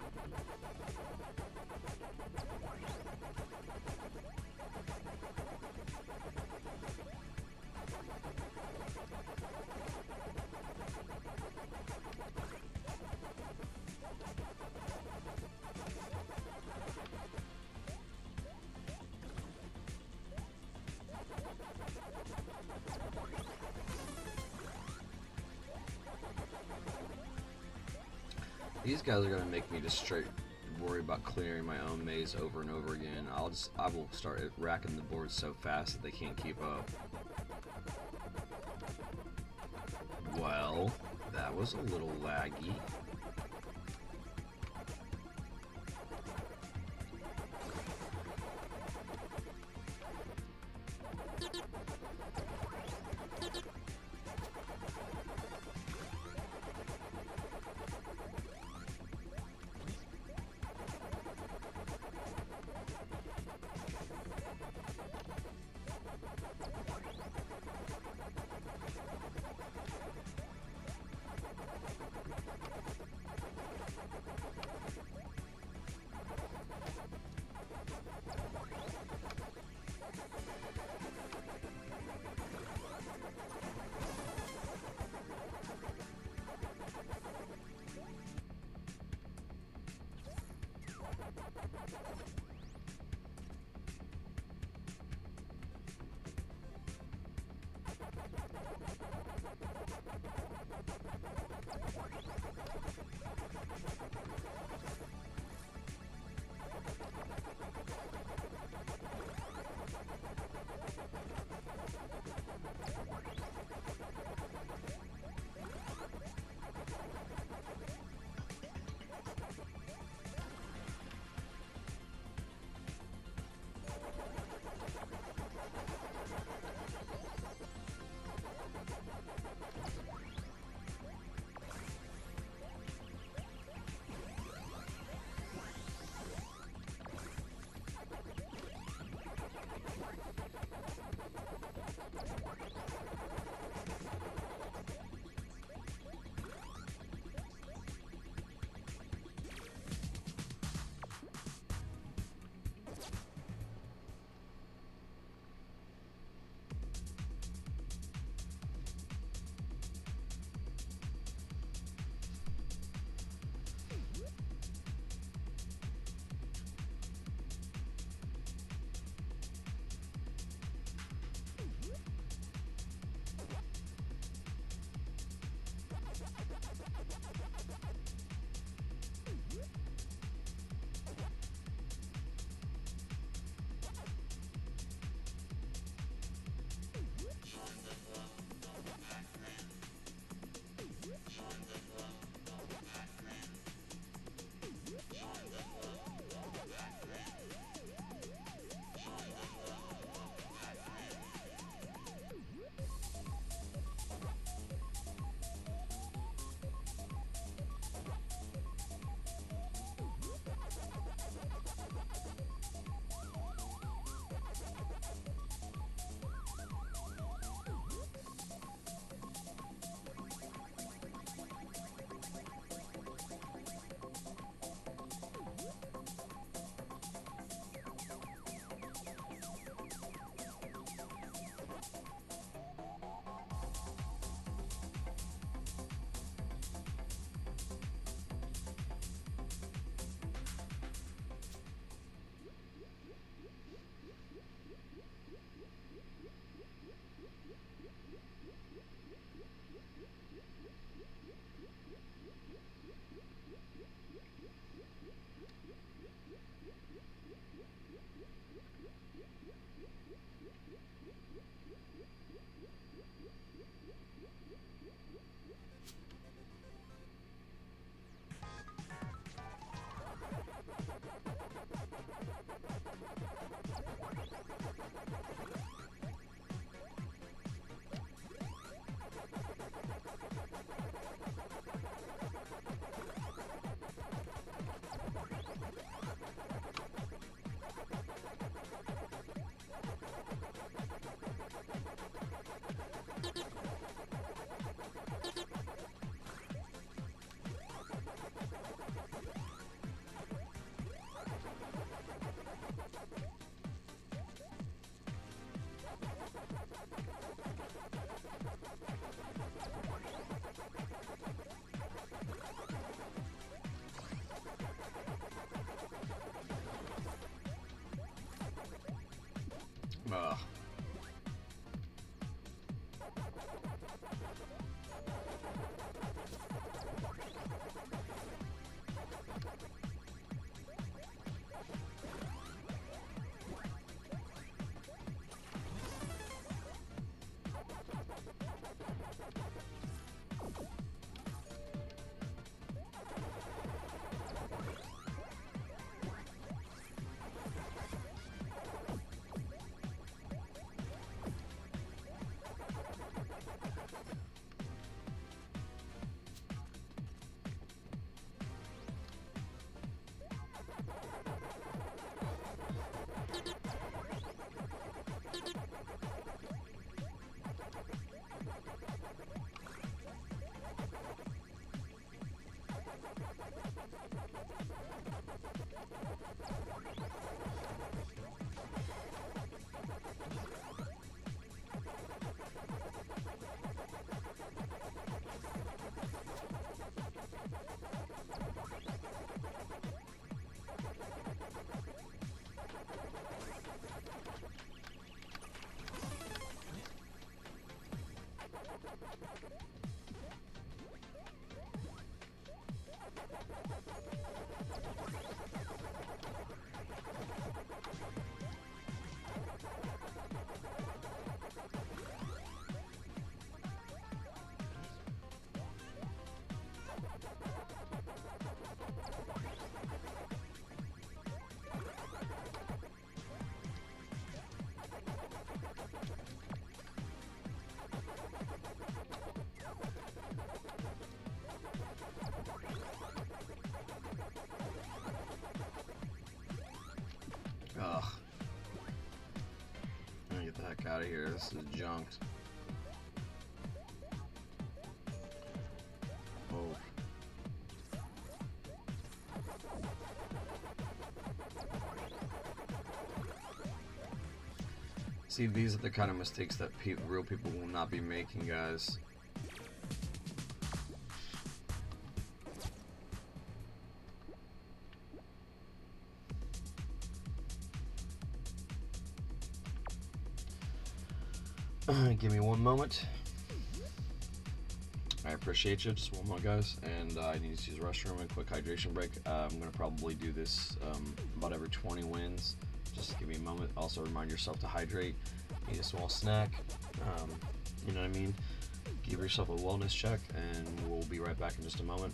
These guys are gonna make me just straight worry about clearing my own maze over and over again. I will start racking the board so fast that they can't keep up. Well, that was a little laggy. of here. This is junked. Oh. See, these are the kind of mistakes that real people will not be making, guys. Give me one moment. I appreciate you. Just one more, guys. And I need to use the restroom and quick hydration break. I'm going to probably do this about every 20 wins. Just give me a moment. Also, remind yourself to hydrate. Eat a small snack. You know what I mean? Give yourself a wellness check, and we'll be right back in just a moment.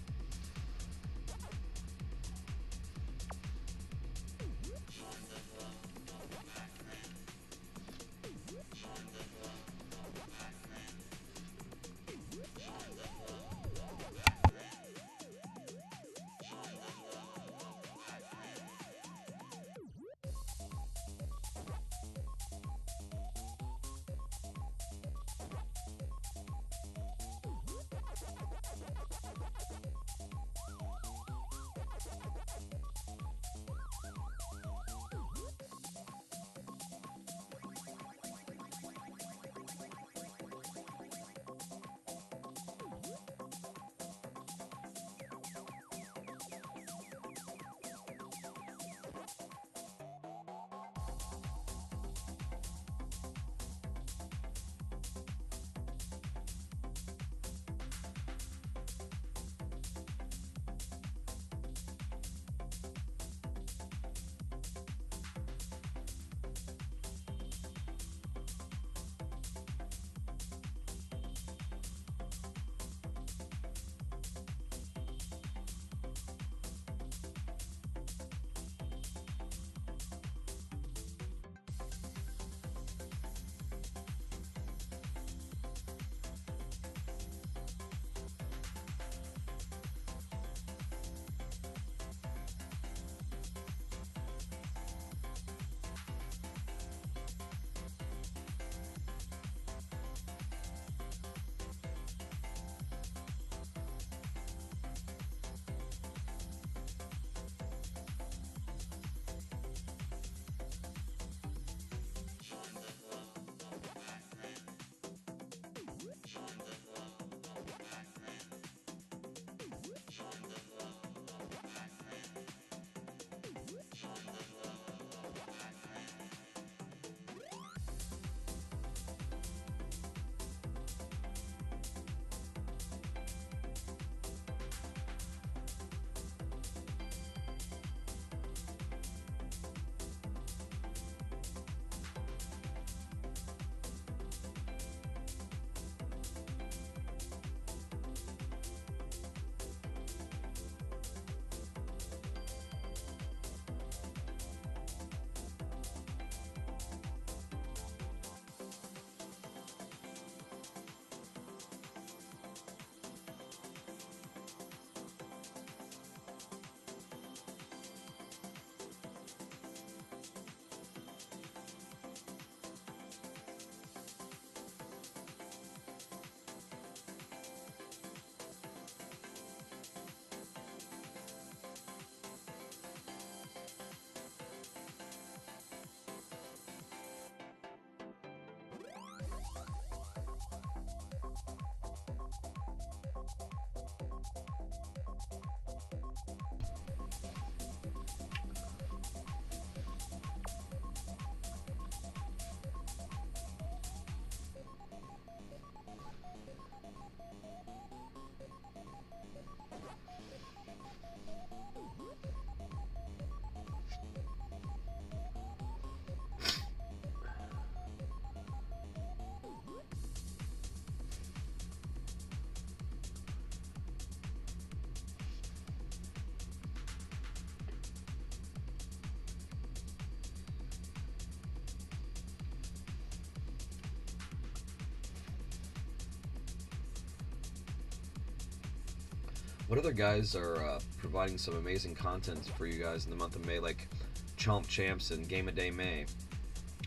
What other guys are providing some amazing content for you guys in the month of May, like Chomp Champs and Game of Day May?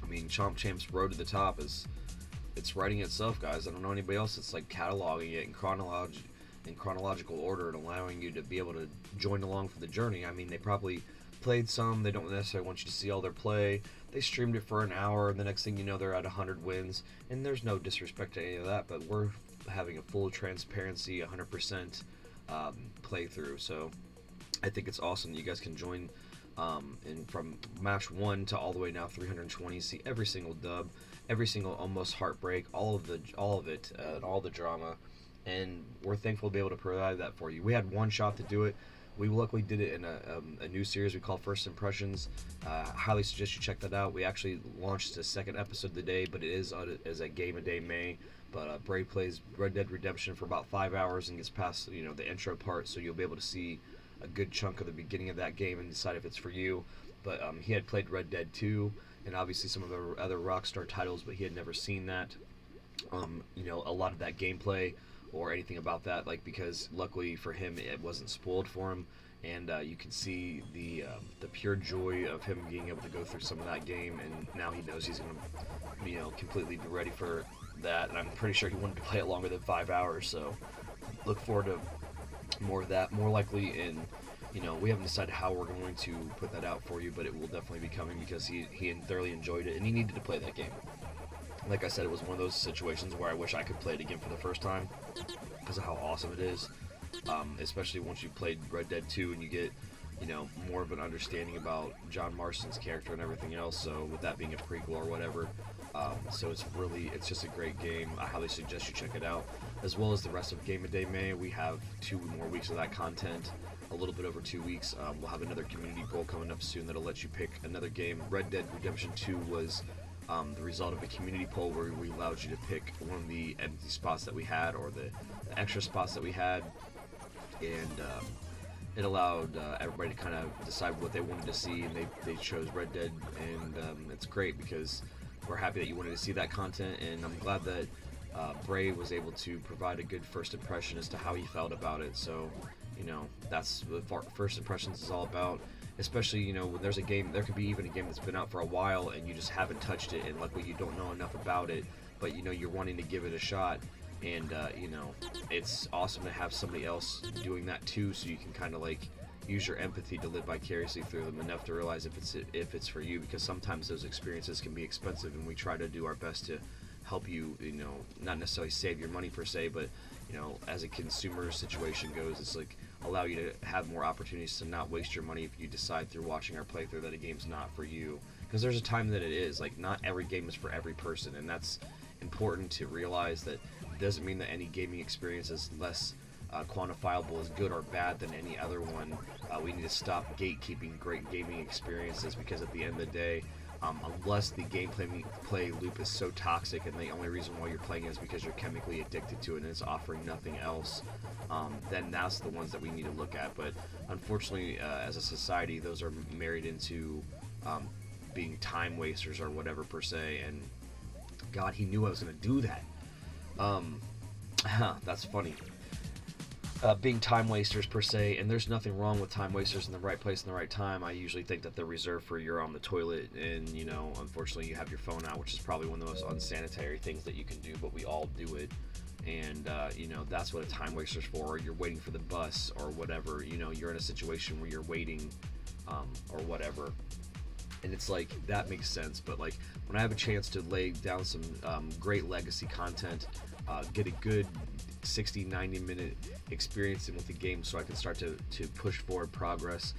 I mean, Chomp Champ's road to the top it's writing itself, guys. I don't know anybody else that's like cataloging it in chronological order and allowing you to be able to join along for the journey. I mean, they probably played some. They don't necessarily want you to see all their play. They streamed it for an hour, and the next thing you know, they're at 100 wins. And there's no disrespect to any of that, but we're having a full transparency, 100% playthrough. So I think it's awesome that you guys can join. And from match 1 to all the way now 320, see every single dub, every single almost heartbreak, all of it, and all the drama. And we're thankful to be able to provide that for you. We had one shot to do it. We luckily did it in a new series we call First Impressions. Highly suggest you check that out. We actually launched the second episode today, but it is as a game a day May. But Bray plays Red Dead Redemption for about 5 hours and gets past the intro part, so you'll be able to see a good chunk of the beginning of that game and decide if it's for you. But he had played Red Dead 2 and obviously some of the other Rockstar titles, but he had never seen that. A lot of that gameplay or anything about that, because luckily for him it wasn't spoiled for him, and you can see the pure joy of him being able to go through some of that game, and now he knows he's going to completely be ready for that, and I'm pretty sure he wanted to play it longer than 5 hours, so look forward to more of that, more likely in, we haven't decided how we're going to put that out for you, but it will definitely be coming because he thoroughly enjoyed it, and he needed to play that game. Like I said, it was one of those situations where I wish I could play it again for the first time because of how awesome it is, especially once you've played Red Dead 2 and you get, more of an understanding about John Marston's character and everything else, so with that being a prequel or whatever. So it's just a great game. I highly suggest you check it out, as well as the rest of Game of Day May. We have 2 more weeks of that content, a little bit over 2 weeks. We'll have another community poll coming up soon that'll let you pick another game. Red Dead Redemption 2 was the result of a community poll where we allowed you to pick one of the empty spots that we had or the extra spots that we had, and it allowed everybody to kind of decide what they wanted to see, and they chose Red Dead, and it's great because we're happy that you wanted to see that content, and I'm glad that Bray was able to provide a good first impression as to how he felt about it. So that's what first impressions is all about. Especially, when there's a game, there could be even a game that's been out for a while and you just haven't touched it, and luckily you don't know enough about it, but you're wanting to give it a shot, and it's awesome to have somebody else doing that too, so you can kind of use your empathy to live vicariously through them enough to realize if it's for you, because sometimes those experiences can be expensive, and we try to do our best to help you, not necessarily save your money per se, but as a consumer situation goes, it's allow you to have more opportunities to not waste your money if you decide through watching our playthrough that a game's not for you, because there's a time that it is. Not every game is for every person, and that's important to realize. That it doesn't mean that any gaming experience is less quantifiable as good or bad than any other one. We need to stop gatekeeping great gaming experiences, because at the end of the day, unless the play loop is so toxic and the only reason why you're playing it is because you're chemically addicted to it and it's offering nothing else, then that's the ones that we need to look at. But unfortunately, as a society, those are married into being time wasters or whatever per se, and God, he knew I was going to do that. That's funny. Being time wasters per se, and there's nothing wrong with time wasters in the right place in the right time. I usually think that they're reserved for you're on the toilet and unfortunately you have your phone out, which is probably one of the most unsanitary things that you can do, but we all do it. And that's what a time waster's for. Or you're waiting for the bus or whatever, you're in a situation where you're waiting or whatever, and it's that makes sense. But when I have a chance to lay down some great legacy content, get a good 60-90 minute experience with the game so I can start to push forward progress,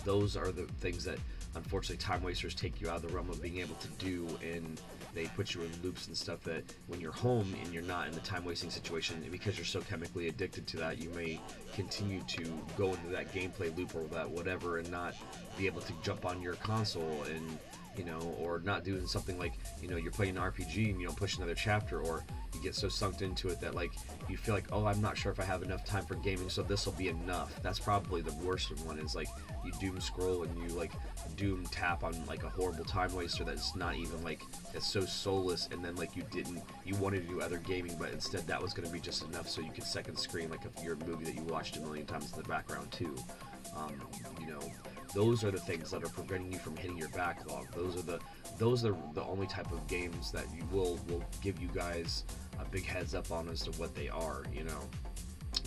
those are the things that unfortunately time wasters take you out of the realm of being able to do, and they put you in loops and stuff that when you're home and you're not in the time wasting situation, and because you're so chemically addicted to that, you may continue to go into that gameplay loop or that whatever and not be able to jump on your console and or not doing something you're playing an RPG and push another chapter, or you get so sunk into it that you feel oh, I'm not sure if I have enough time for gaming, so this will be enough. That's probably the worst one, is you doom scroll and you doom tap on a horrible time waster that's not even it's so soulless, and then you wanted to do other gaming, but instead that was going to be just enough so you could second screen your movie that you watched a million times in the background too. You know, those are the things that are preventing you from hitting your backlog. Those are the only type of games that you will give you guys a big heads up on as to what they are. You know,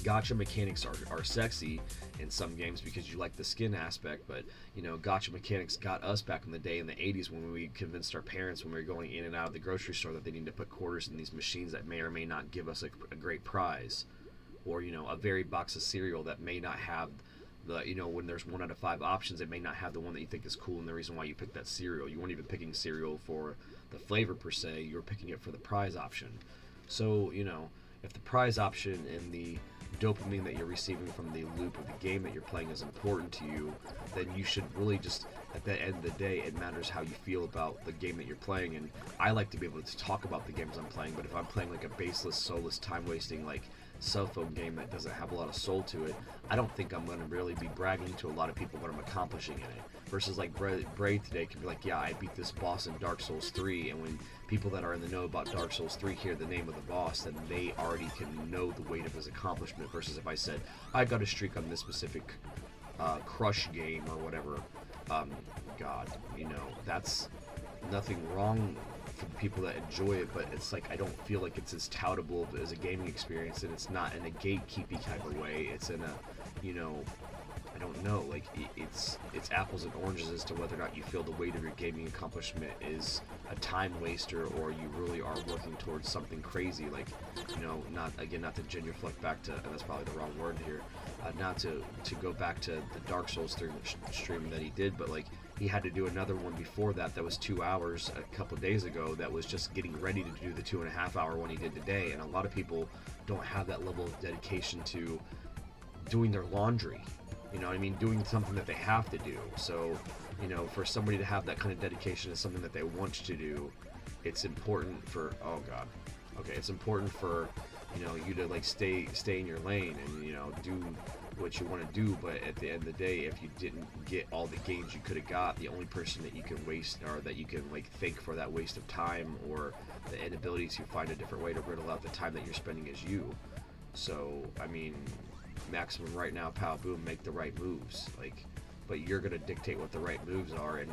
gotcha mechanics are sexy in some games because you like the skin aspect, but you know, gotcha mechanics got us back in the day in the 80s when we convinced our parents when we were going in and out of the grocery store that they need to put quarters in these machines that may or may not give us a great prize, or you know, a varied box of cereal that may not have the, you know, when there's 1 out of 5 options, it may not have the one that you think is cool and the reason why you picked that cereal. You weren't even picking cereal for the flavor per se, you were picking it for the prize option. So, you know, if the prize option and the dopamine that you're receiving from the loop of the game that you're playing is important to you, then you should really just, at the end of the day, it matters how you feel about the game that you're playing. And I like to be able to talk about the games I'm playing, but if I'm playing like a baseless, soulless, time-wasting, like cell phone game that doesn't have a lot of soul to it, I don't think I'm going to really be bragging to a lot of people what I'm accomplishing in it. Versus like Braid today can be like, yeah, I beat this boss in Dark Souls 3, and when people that are in the know about Dark Souls 3 hear the name of the boss, then they already can know the weight of his accomplishment. Versus if I said, I got a streak on this specific Crush game or whatever, God, you know, that's nothing wrong for the people that enjoy it, but it's like I don't feel like it's as toutable as a gaming experience, and it's not in a gatekeepy type of way. It's in a, you know, I don't know, like it's apples and oranges as to whether or not you feel the weight of your gaming accomplishment is a time waster or you really are working towards something crazy. Like, you know, not to genuflect back to, and that's probably the wrong word here, not to go back to the Dark Souls stream that he did, but like he had to do another one before that was 2 hours a couple days ago that was just getting ready to do the 2.5 hour one he did today. And a lot of people don't have that level of dedication to doing their laundry, you know what I mean, doing something that they have to do. So, you know, for somebody to have that kind of dedication to something that they want to do, it's important for, oh god, okay, it's important for, you know, you to like stay in your lane and, you know, do what you want to do. But at the end of the day, if you didn't get all the games you could have got, the only person that you can waste, or that you can like thank for that waste of time or the inability to find a different way to riddle out the time that you're spending, is you. So I mean, maximum right now, pal, boom, make the right moves, like, but you're gonna dictate what the right moves are, and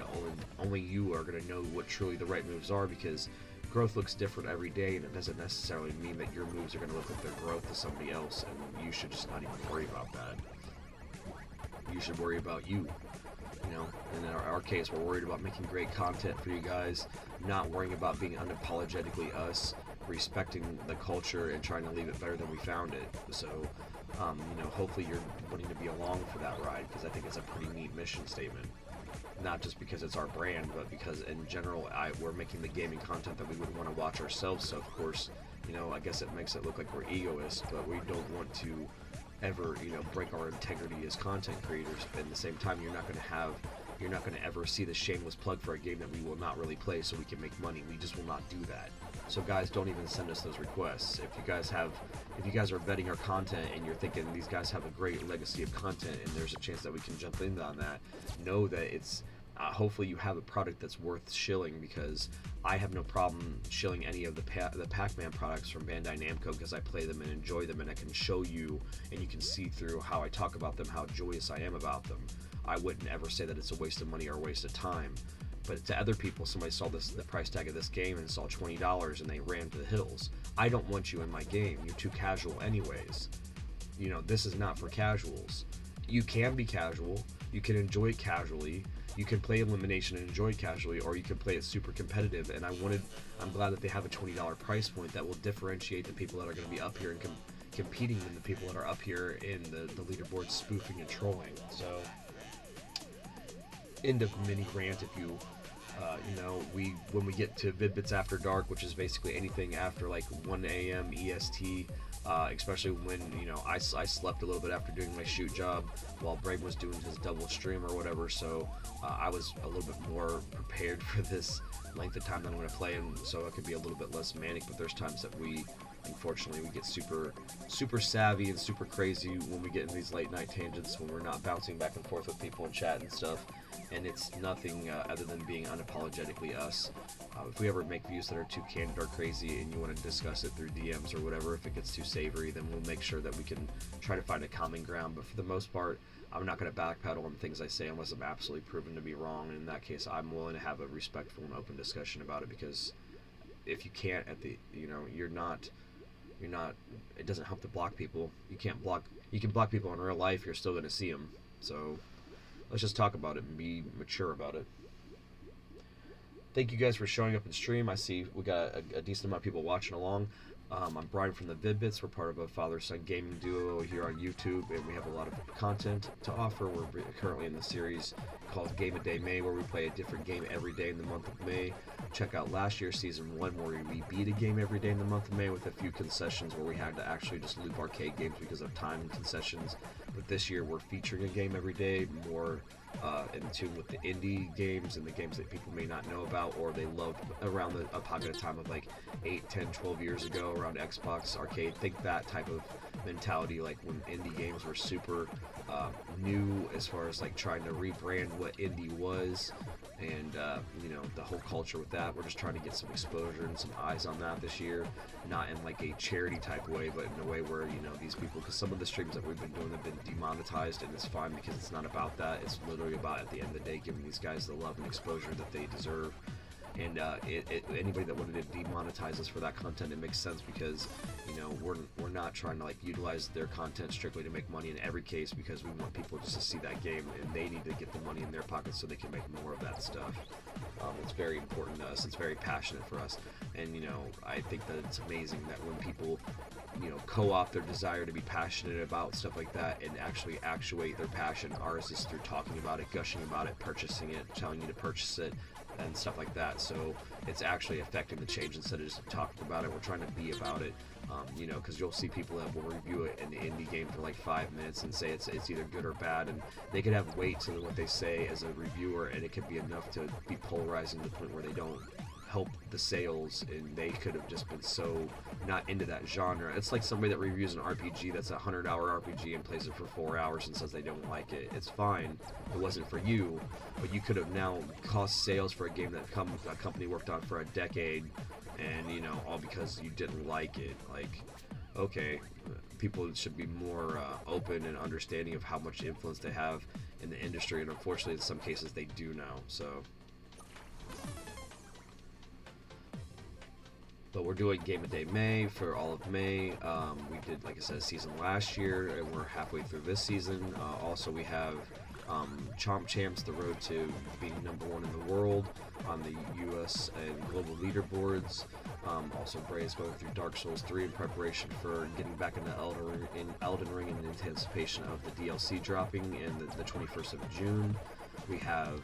only you are gonna know what truly the right moves are, because growth looks different every day, and it doesn't necessarily mean that your moves are going to look like their growth to somebody else, and you should just not even worry about that. You should worry about you. You know, and in our case, we're worried about making great content for you guys, not worrying about being unapologetically us, respecting the culture, and trying to leave it better than we found it. So, you know, hopefully you're wanting to be along for that ride, because I think it's a pretty neat mission statement. Not just because it's our brand, but because in general we're making the gaming content that we would want to watch ourselves. So of course, you know, I guess it makes it look like we're egoists, but we don't want to ever, you know, break our integrity as content creators. But at the same time, you're not going to ever see the shameless plug for a game that we will not really play so we can make money. We just will not do that. So guys, don't even send us those requests. If you guys are vetting our content and you're thinking these guys have a great legacy of content and there's a chance that we can jump in on that, know that it's hopefully you have a product that's worth shilling, because I have no problem shilling any of the Pac-Man products from Bandai Namco, because I play them and enjoy them, and I can show you and you can see through how I talk about them how joyous I am about them. I wouldn't ever say that it's a waste of money or a waste of time. But to other people, somebody saw the price tag of this game and saw $20 and they ran to the hills. I don't want you in my game. You're too casual anyways. You know, this is not for casuals. You can be casual. You can enjoy it casually. You can play Elimination and enjoy it casually, or you can play it super competitive. And I'm glad that they have a $20 price point that will differentiate the people that are going to be up here and competing than the people that are up here in the leaderboard spoofing and trolling. So, end of mini rant. If you you know, when we get to Vid-Bits After Dark, which is basically anything after like 1 a.m. EST, especially when, you know, I slept a little bit after doing my shoot job while Brave was doing his double stream or whatever, so I was a little bit more prepared for this length of time that I'm going to play, and so it could be a little bit less manic. But there's times that unfortunately we get super savvy and super crazy when we get in these late night tangents, when we're not bouncing back and forth with people in chat and stuff, and it's nothing other than being unapologetically us. If we ever make views that are too candid or crazy and you want to discuss it through DMs or whatever, if it gets too savory, then we'll make sure that we can try to find a common ground. But for the most part, I'm not going to backpedal on things I say unless I'm absolutely proven to be wrong. And in that case, I'm willing to have a respectful and open discussion about it, because if you can't you're not, it doesn't help to block people. You can block people in real life, you're still going to see them. So let's just talk about it and be mature about it. Thank you guys for showing up in stream. I see we got a decent amount of people watching along. I'm Brian from the Vid-Bits. We're part of a father-son gaming duo here on YouTube, and we have a lot of content to offer. We're currently in the series called Game a Day May, where we play a different game every day in the month of May. Check out last year's season 1, where we beat a game every day in the month of May with a few concessions where we had to actually just loop arcade games because of time and concessions. But this year we're featuring a game every day, more in tune with the indie games and the games that people may not know about or they loved around a pocket of time of like 8, 10, 12 years ago around Xbox Arcade. Think that type of mentality, like when indie games were super new as far as like trying to rebrand what indie was, and the whole culture with that. We're just trying to get some exposure and some eyes on that this year, not in like a charity type way, but in a way where these people, because some of the streams that we've been doing have been demonetized, and it's fine because it's not about that. It's literally about, at the end of the day, giving these guys the love and exposure that they deserve. And anybody that wanted to demonetize us for that content, it makes sense, because we're not trying to like utilize their content strictly to make money in every case, because we want people just to see that game, and they need to get the money in their pockets so they can make more of that stuff. It's very important to us. It's very passionate for us, and I think that it's amazing that when people co-opt their desire to be passionate about stuff like that and actually actuate their passion. Ours is through talking about it, gushing about it, purchasing it, telling you to purchase it, and stuff like that. So it's actually affecting the change instead of just talking about it. We're trying to be about it, because you'll see people that will review it in the indie game for like 5 minutes and say it's either good or bad, and they could have weight to what they say as a reviewer, and it could be enough to be polarizing to the point where they don't help the sales, and they could have just been so not into that genre. It's like somebody that reviews an RPG that's a 100-hour RPG and plays it for 4 hours and says they don't like it. It's fine, it wasn't for you, but you could have now cost sales for a game that a company worked on for a decade, and all because you didn't like it. Like, okay, people should be more open and understanding of how much influence they have in the industry, and unfortunately in some cases they do now. So but we're doing Game a Day May for all of May. We did, like I said, a season last year, and we're halfway through this season. Also, we have Chomp Champs, the road to being #1 in the world on the US and global leaderboards. Also, Bray is going through Dark Souls 3 in preparation for getting back into Elden Ring in anticipation of the DLC dropping in the 21st of June. We have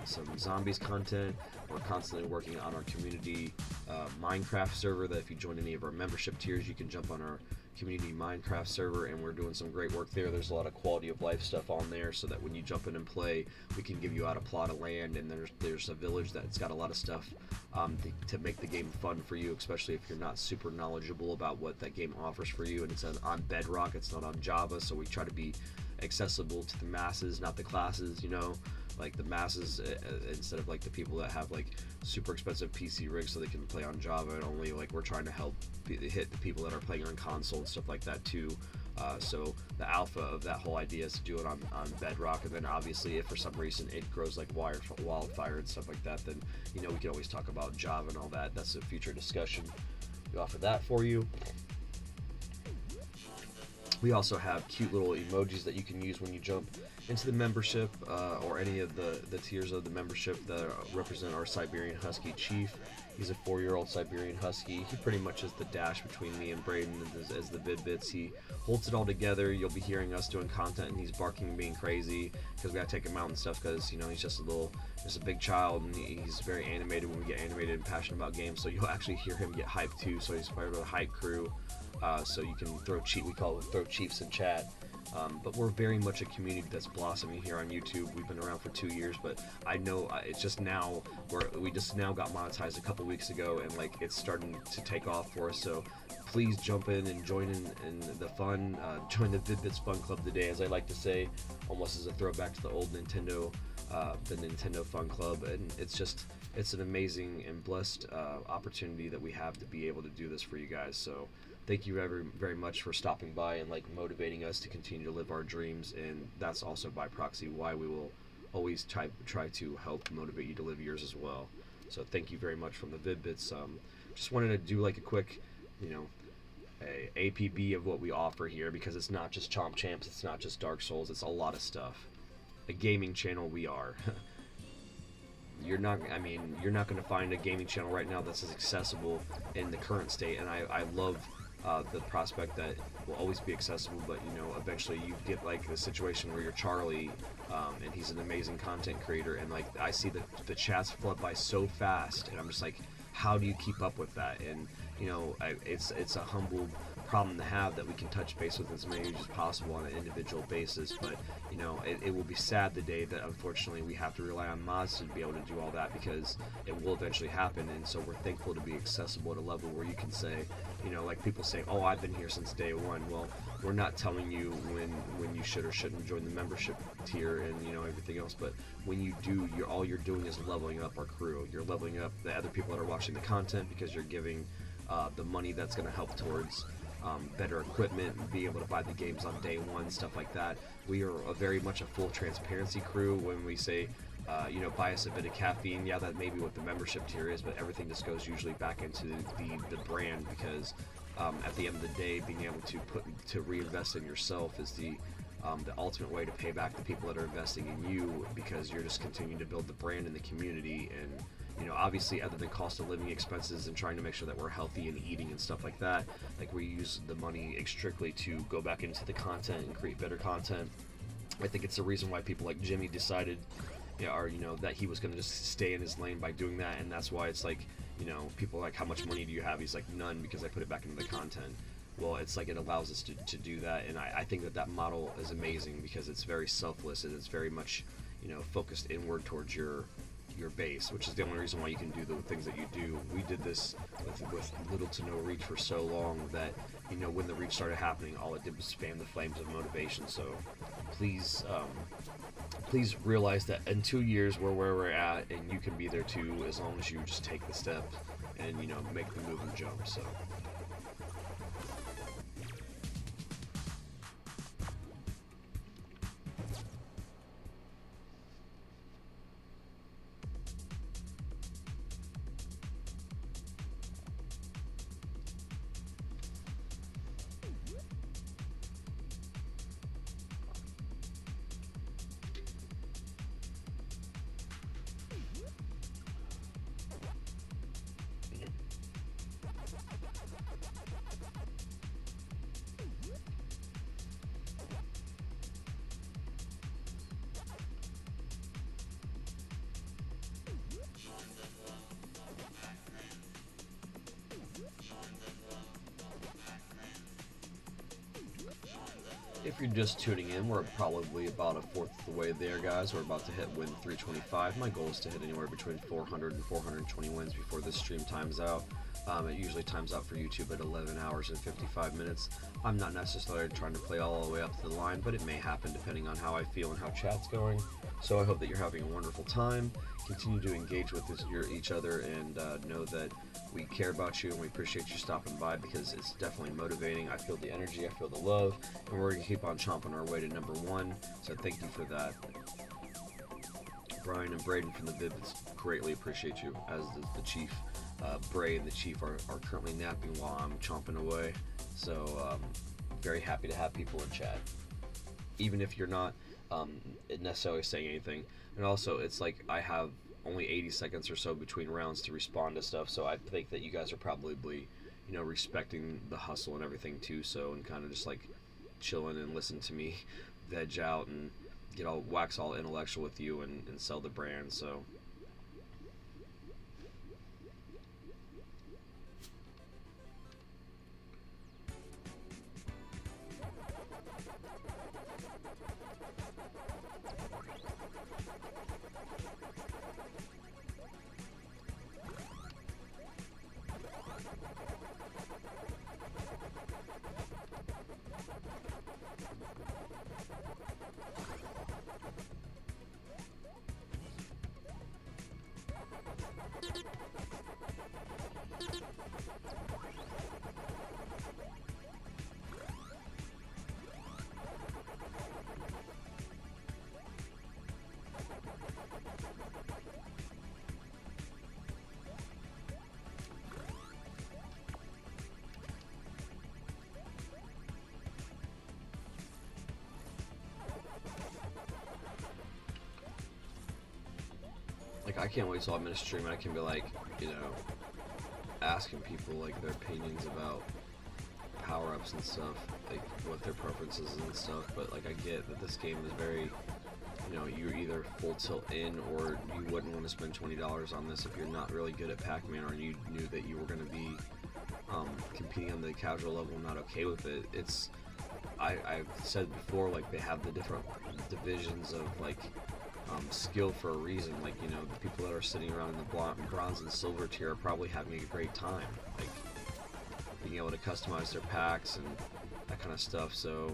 some zombies content. We're constantly working on our community Minecraft server, that if you join any of our membership tiers, you can jump on our community Minecraft server, and we're doing some great work there. There's a lot of quality of life stuff on there, so that when you jump in and play, we can give you out a plot of land, and there's a village that's got a lot of stuff to make the game fun for you, especially if you're not super knowledgeable about what that game offers for you. And it's on Bedrock, it's not on Java, so we try to be accessible to the masses, not the classes, like the masses, instead of like the people that have like super expensive PC rigs so they can play on Java, and only like we're trying to help hit the people that are playing on console and stuff like that too. So the alpha of that whole idea is to do it on Bedrock, and then obviously if for some reason it grows like wildfire and stuff like that, then we can always talk about Java and all that. That's a future discussion. We offer that for you. We also have cute little emojis that you can use when you jump into the membership, or any of the tiers of the membership that represent our Siberian Husky Chief. He's a 4-year-old Siberian Husky. He pretty much is the dash between me and Braden as the Vid-Bits. He holds it all together. You'll be hearing us doing content, and he's barking and being crazy because we gotta take him out and stuff, because he's just a big child, and he's very animated when we get animated and passionate about games. So you'll actually hear him get hyped too. So he's part of the hype crew. So you can we call it throw chiefs in chat. But we're very much a community that's blossoming here on YouTube. We've been around for 2 years, but I know it's just now we just now got monetized a couple weeks ago, and like it's starting to take off for us. So please jump in and join in the fun. Join the Vid-Bits Fun Club today, as I like to say, almost as a throwback to the old Nintendo, the Nintendo Fun Club. And it's an amazing and blessed opportunity that we have to be able to do this for you guys. So thank you very, very much for stopping by and like motivating us to continue to live our dreams. And that's also by proxy why we will always try to help motivate you to live yours as well. So thank you very much from the Vid-Bits. Just wanted to do like a quick, you know, a APB of what we offer here, because it's not just Chomp Champs, it's not just Dark Souls, it's a lot of stuff. A gaming channel we are. You're not going to find a gaming channel right now that's as accessible in the current state, and I love the prospect that will always be accessible, but you know, eventually you get like the situation where you're Charlie, and he's an amazing content creator, and like I see the chats flood by so fast, and I'm just like, how do you keep up with that? And you know, it's a humble problem to have, that we can touch base with as many as possible on an individual basis, but you know, it will be sad the day that unfortunately we have to rely on mods to be able to do all that, because it will eventually happen. And so we're thankful to be accessible at a level where you can say, you know, like people say, oh, I've been here since day one. Well, we're not telling you when you should or shouldn't join the membership tier and you know everything else, but when you do, all you're doing is leveling up our crew. You're leveling up the other people that are watching the content, because you're giving the money that's going to help towards better equipment, being able to buy the games on day one, stuff like that. We are very much a full transparency crew. When we say, you know, buy us a bit of caffeine, yeah, that may be what the membership tier is, but everything just goes usually back into the brand, because at the end of the day, being able to reinvest in yourself is the ultimate way to pay back the people that are investing in you, because you're just continuing to build the brand in the community. And you know, obviously, other than cost of living expenses and trying to make sure that we're healthy and eating and stuff like that, like we use the money strictly to go back into the content and create better content. I think it's the reason why people like Jimmy decided, you know, that he was going to just stay in his lane by doing that, and that's why it's like, you know, people are like, how much money do you have? He's like, none, because I put it back into the content. Well, it's like it allows us to do that, and I think that model is amazing, because it's very selfless and it's very much, you know, focused inward towards your base, which is the only reason why you can do the things that you do. We did this with little to no reach for so long that, you know, when the reach started happening, all it did was fan the flames of motivation. So please realize that in 2 years we're where we're at, and you can be there too, as long as you just take the step and, you know, make the move and jump. So if you're just tuning in, we're probably about a fourth of the way there, guys. We're about to hit win 325. My goal is to hit anywhere between 400 and 420 wins before this stream times out. It usually times out for YouTube at 11 hours and 55 minutes. I'm not necessarily trying to play all the way up to the line, but it may happen depending on how I feel and how chat's going. So I hope that you're having a wonderful time. Continue to engage with each other, and know that we care about you and we appreciate you stopping by, because it's definitely motivating. I feel the energy, I feel the love, and we're going to keep on chomping our way to number one. So thank you for that. Brian and Braden from the Vid-Bits greatly appreciate you, as does the Chief. Bray and the Chief are currently napping while I'm chomping away. So very happy to have people in chat, even if you're not necessarily saying anything. And also, it's like I have only 80 seconds or so between rounds to respond to stuff, so I think that you guys are probably, you know, respecting the hustle and everything too, so, and kind of just like chilling and listen to me veg out and wax all intellectual with you and sell the brand. So like I can't wait till I'm in a stream and I can be like, you know, asking people like their opinions about power-ups and stuff, like what their preferences and stuff. But like I get that this game is very, you know, you're either full tilt in or you wouldn't want to spend $20 on this if you're not really good at Pac-Man or you knew that you were going to be competing on the casual level and not okay with it. It's I've said before, like they have the different divisions of like skill for a reason. Like, you know, the people that are sitting around in the bronze and silver tier are probably having a great time, like being able to customize their packs and that kind of stuff. So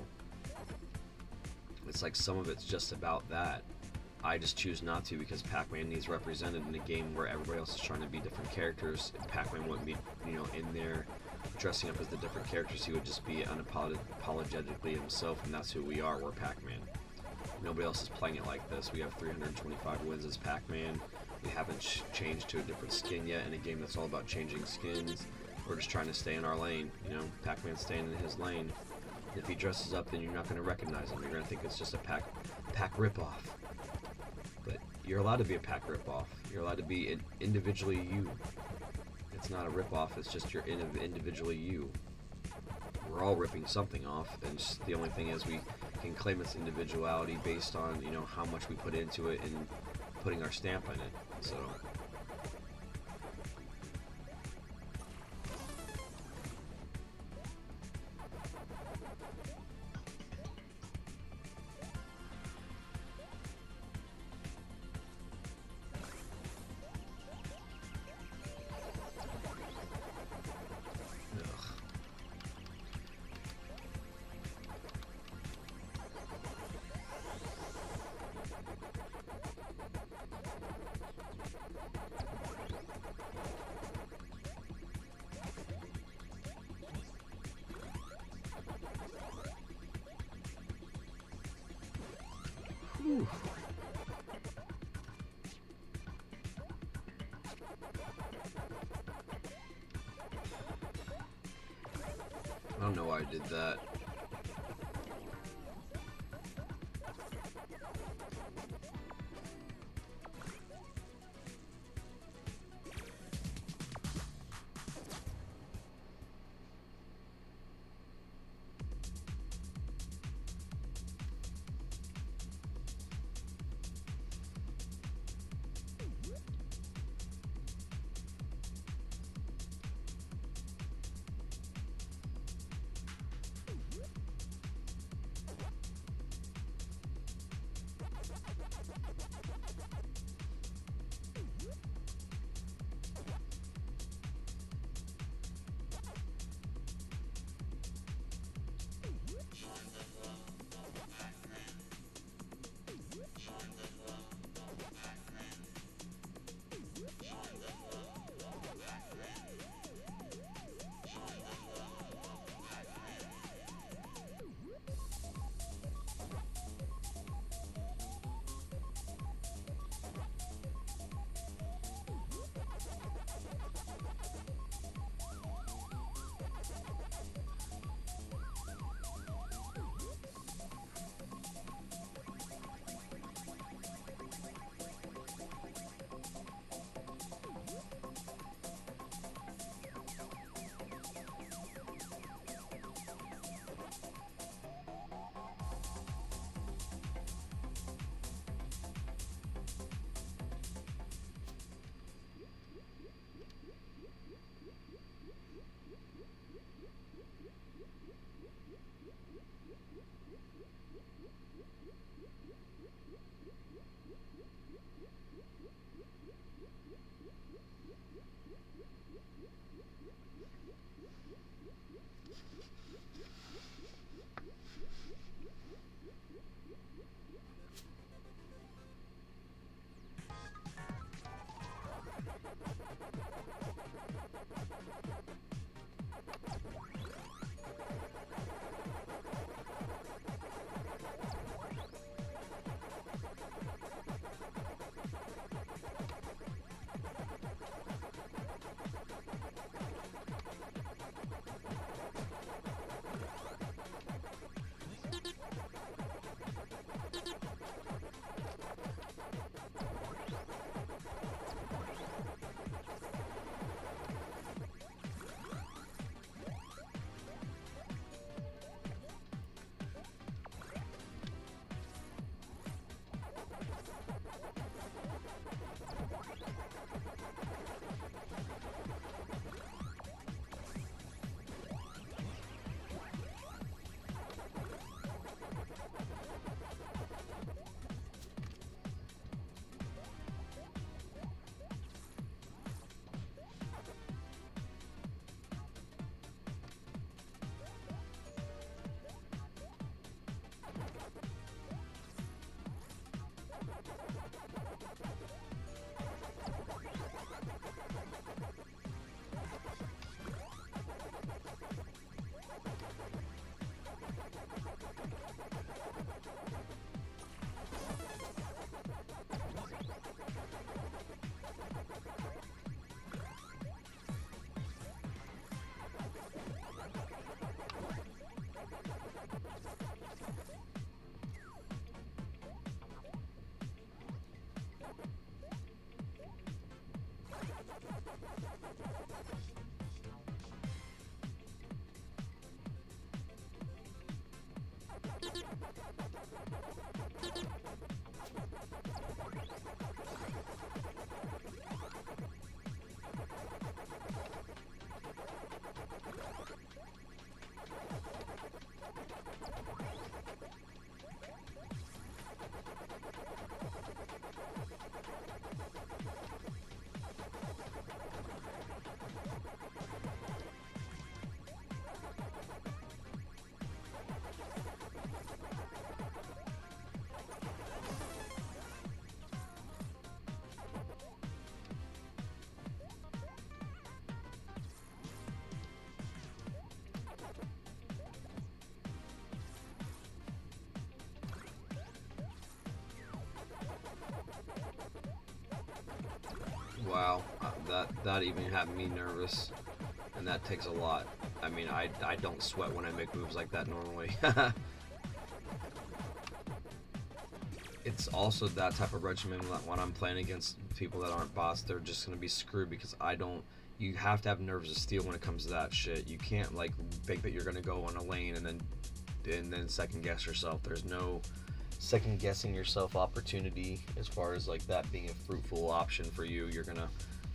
it's like some of it's just about that. I just choose not to because Pac-Man needs represented in a game where everybody else is trying to be different characters. If Pac-Man wouldn't be, you know, in there dressing up as the different characters, he would just be unapologetically himself, and that's who we are. We're Pac-Man. Nobody else is playing it like this. We have 325 wins as Pac-Man. We haven't changed to a different skin yet in a game that's all about changing skins. We're just trying to stay in our lane. You know, Pac-Man's staying in his lane. If he dresses up, then you're not going to recognize him. You're going to think it's just a Pac ripoff. But you're allowed to be a Pac ripoff. You're allowed to be individually you. It's not a ripoff. It's just you're individually you. We're all ripping something off, and the only thing is we can claim its individuality based on, you know, how much we put into it and putting our stamp on it. So. Whew. I don't know why I did that. Wow, that even had me nervous, and that takes a lot. I mean, I don't sweat when I make moves like that normally. It's also that type of regimen that when I'm playing against people that aren't bots, they're just gonna be screwed because I don't. You have to have nerves of steel when it comes to that shit. You can't like think that you're gonna go on a lane and then second guess yourself. There's no second guessing yourself opportunity as far as like that being a fruitful option for you. You're gonna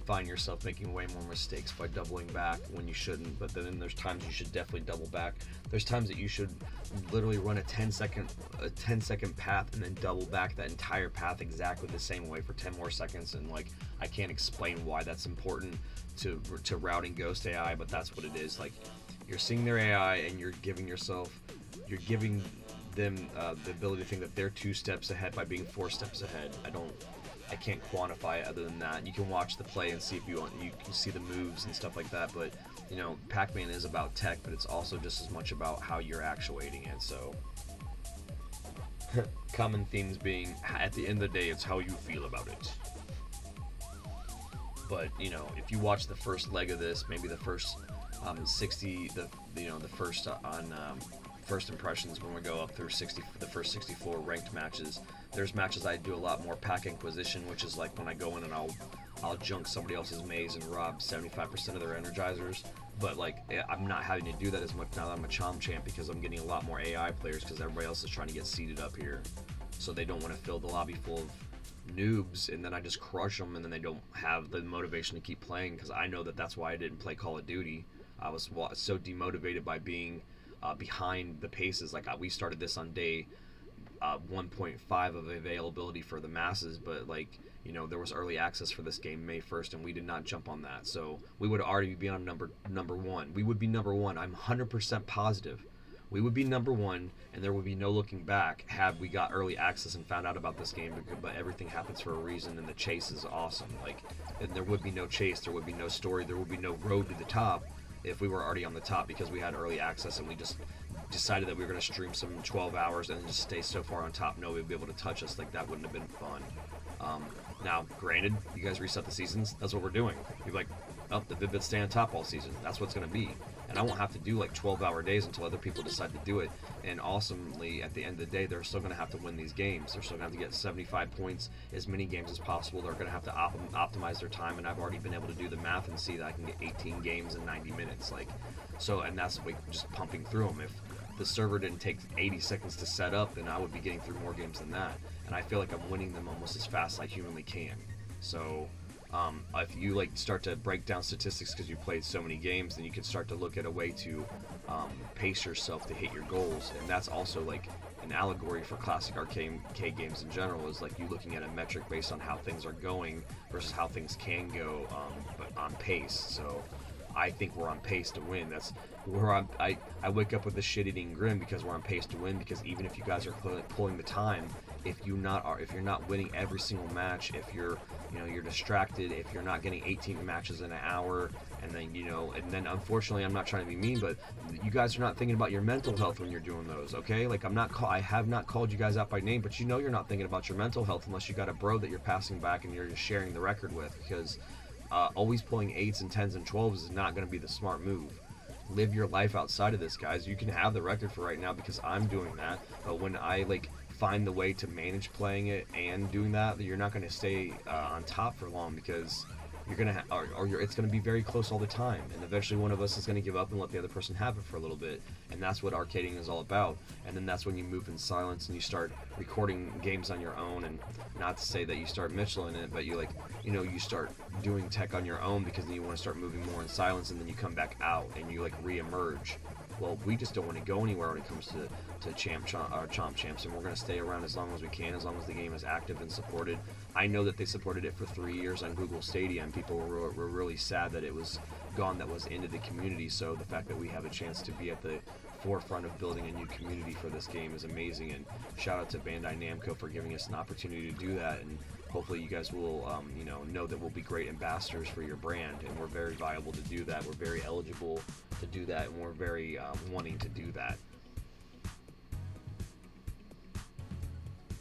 find yourself making way more mistakes by doubling back when you shouldn't, but then there's times you should definitely double back. There's times that you should literally run a 10-second path and then double back that entire path exactly the same way for 10 more seconds, and like I can't explain why that's important to routing Ghost AI, but that's what it is. Like, you're seeing their AI and you're giving them the ability to think that they're 2 steps ahead by being 4 steps ahead. I can't quantify it other than that. You can watch the play and see if you can see the moves and stuff like that, but you know, Pac-Man is about tech, but it's also just as much about how you're actuating it. So common themes being, at the end of the day, it's how you feel about it. But you know, if you watch the first leg of this, maybe the first 60, the first on first impressions, when we go up through the first 64 ranked matches, there's matches I do a lot more pack inquisition, which is like when I go in and I'll junk somebody else's maze and rob 75% of their energizers. But like, I'm not having to do that as much now that I'm a Chomp champ, because I'm getting a lot more AI players because everybody else is trying to get seated up here, so they don't want to fill the lobby full of noobs and then I just crush them, and then they don't have the motivation to keep playing, because I know that that's why I didn't play Call of Duty. I was so demotivated by being behind the paces. Like, we started this on day 1.5 of availability for the masses, but like, you know, there was early access for this game May 1st, and we did not jump on that, so we would already be on number 1. We would be number 1. I'm 100% positive we would be number 1, and there would be no looking back had we got early access and found out about this game. But everything happens for a reason, and the chase is awesome. Like, and there would be no chase, there would be no story, there would be no road to the top if we were already on the top, because we had early access and we just decided that we were going to stream some 12 hours and just stay so far on top nobody would be able to touch us. Like, that wouldn't have been fun. Now, granted, you guys reset the seasons, that's what we're doing. You're like, oh, the Vid-Bits stay on top all season. That's what it's going to be. And I won't have to do like 12-hour days until other people decide to do it. And awesomely, at the end of the day, they're still going to have to win these games. They're still going to have to get 75 points, as many games as possible. They're going to have to optimize their time, and I've already been able to do the math and see that I can get 18 games in 90 minutes. Like, so, and that's like just pumping through them. If the server didn't take 80 seconds to set up, then I would be getting through more games than that. And I feel like I'm winning them almost as fast as I humanly can. So if you like start to break down statistics because you played so many games, then you can start to look at a way to pace yourself to hit your goals. And that's also like an allegory for classic arcade games in general, is like you looking at a metric based on how things are going versus how things can go, but on pace. So I think we're on pace to win. That's where I wake up with this shit-eating grin, because we're on pace to win. Because even if you guys are pulling the time, if you're not winning every single match, if you're distracted, if you're not getting 18 matches in an hour, and then unfortunately, I'm not trying to be mean, but you guys are not thinking about your mental health when you're doing those, okay? Like, I have not called you guys out by name, but you're not thinking about your mental health unless you got a bro that you're passing back and you're just sharing the record with, because always pulling 8s and 10s and 12s is not going to be the smart move. Live your life outside of this, guys. You can have the record for right now because I'm doing that, but when I find the way to manage playing it and doing that, you're not going to stay on top for long, because you're going to it's going to be very close all the time, and eventually one of us is going to give up and let the other person have it for a little bit. And that's what arcading is all about. And then that's when you move in silence and you start recording games on your own, and not to say that you start Michelin it, but you you start doing tech on your own, because then you want to start moving more in silence, and then you come back out and you re-emerge. Well, we just don't want to go anywhere when it comes to Chomp Champs, and we're going to stay around as long as we can, as long as the game is active and supported. I know that they supported it for 3 years on Google Stadia, and people were really sad that it was gone, that was into the community. So the fact that we have a chance to be at the forefront of building a new community for this game is amazing, and shout out to Bandai Namco for giving us an opportunity to do that. And hopefully you guys will know that we'll be great ambassadors for your brand, and we're very viable to do that. We're very eligible to do that, and we're very wanting to do that.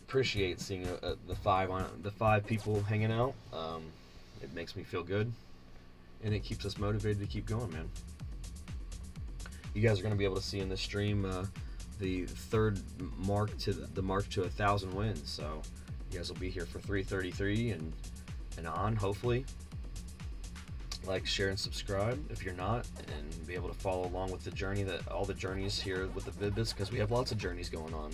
Appreciate seeing the five people hanging out. It makes me feel good, and it keeps us motivated to keep going, man. You guys are going to be able to see in this stream the third mark to the mark to 1,000 wins. So you guys will be here for 333 and on, hopefully. Like, share, and subscribe if you're not, and be able to follow along with the journey, that all the journeys here with the Vid-Bits, because we have lots of journeys going on.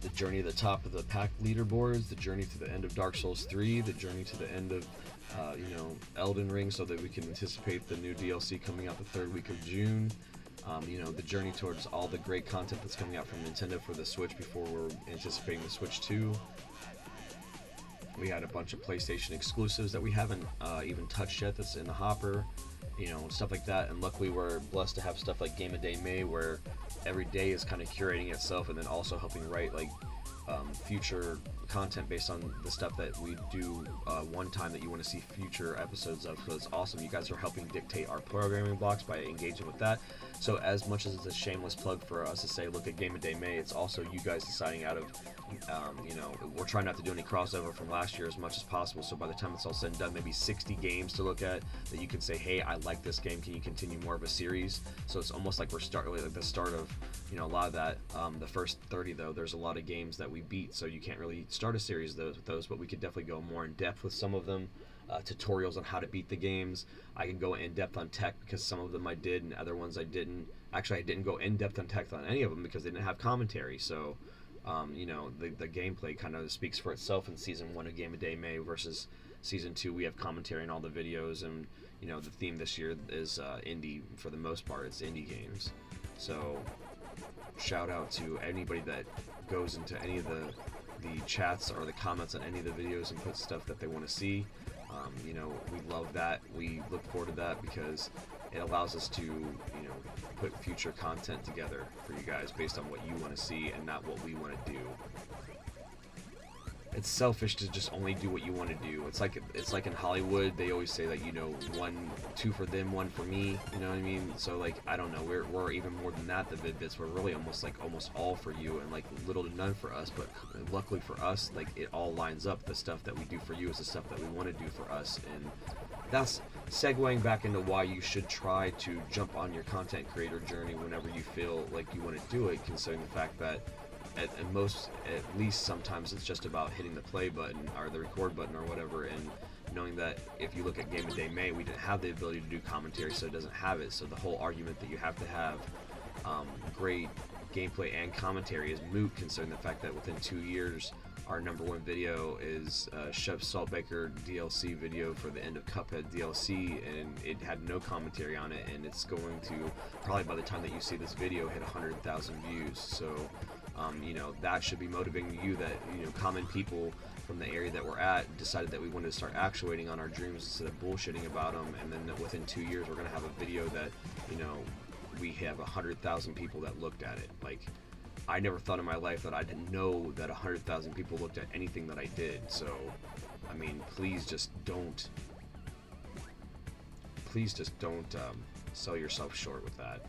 The journey to the top of the pack leaderboards, the journey to the end of Dark Souls 3, the journey to the end of Elden Ring, so that we can anticipate the new DLC coming out the third week of June. The journey towards all the great content that's coming out from Nintendo for the Switch before we're anticipating the Switch 2. We had a bunch of PlayStation exclusives that we haven't even touched yet that's in the hopper, stuff like that. And luckily we're blessed to have stuff like Game of Day May, where every day is kind of curating itself and then also helping write like future content based on the stuff that we do one time that you want to see future episodes of. So it's awesome. You guys are helping dictate our programming blocks by engaging with that. So as much as it's a shameless plug for us to say look at Game of Day May, it's also you guys deciding out of we're trying not to do any crossover from last year as much as possible, so by the time it's all said and done, maybe 60 games to look at that you can say, hey, I like this game, can you continue more of a series? So it's almost like we're like the start of a lot of that. The first 30 though, there's a lot of games that we beat, so you can't really start a series with those, but we could definitely go more in depth with some of them. Tutorials on how to beat the games. I can go in depth on tech because some of them I did and other ones I didn't. Actually, I didn't go in depth on tech on any of them because they didn't have commentary. So the gameplay kind of speaks for itself in season 1 of Game of Day May versus season 2. We have commentary in all the videos, and the theme this year is indie. For the most part, it's indie games. So shout out to anybody that goes into any of the chats or the comments on any of the videos and puts stuff that they want to see. We love that. We look forward to that because it allows us to put future content together for you guys based on what you want to see and not what we want to do. It's selfish to just only do what you want to do. It's like in Hollywood, they always say that two for them, one for me. You know what I mean? So like, I don't know, we're even more than that. The Vid-Bits, we're really almost all for you and like little to none for us. But luckily for us, like it all lines up. The stuff that we do for you is the stuff that we want to do for us, and that's segueing back into why you should try to jump on your content creator journey whenever you feel like you want to do it, considering the fact that at least sometimes it's just about hitting the play button or the record button or whatever, and knowing that if you look at Game of Day May, we didn't have the ability to do commentary, so it doesn't have it. So the whole argument that you have to have great gameplay and commentary is moot, considering the fact that within 2 years our #1 video is Chef Saltbaker DLC video for the end of Cuphead DLC, and it had no commentary on it, and it's going to probably, by the time that you see this video, hit 100,000 views. So that should be motivating you that common people from the area that we're at decided that we wanted to start actuating on our dreams instead of bullshitting about them, and then within 2 years we're going to have a video that we have 100,000 people that looked at it. Like, I never thought in my life that I didn't know that 100,000 people looked at anything that I did. So I mean, please just don't sell yourself short with that.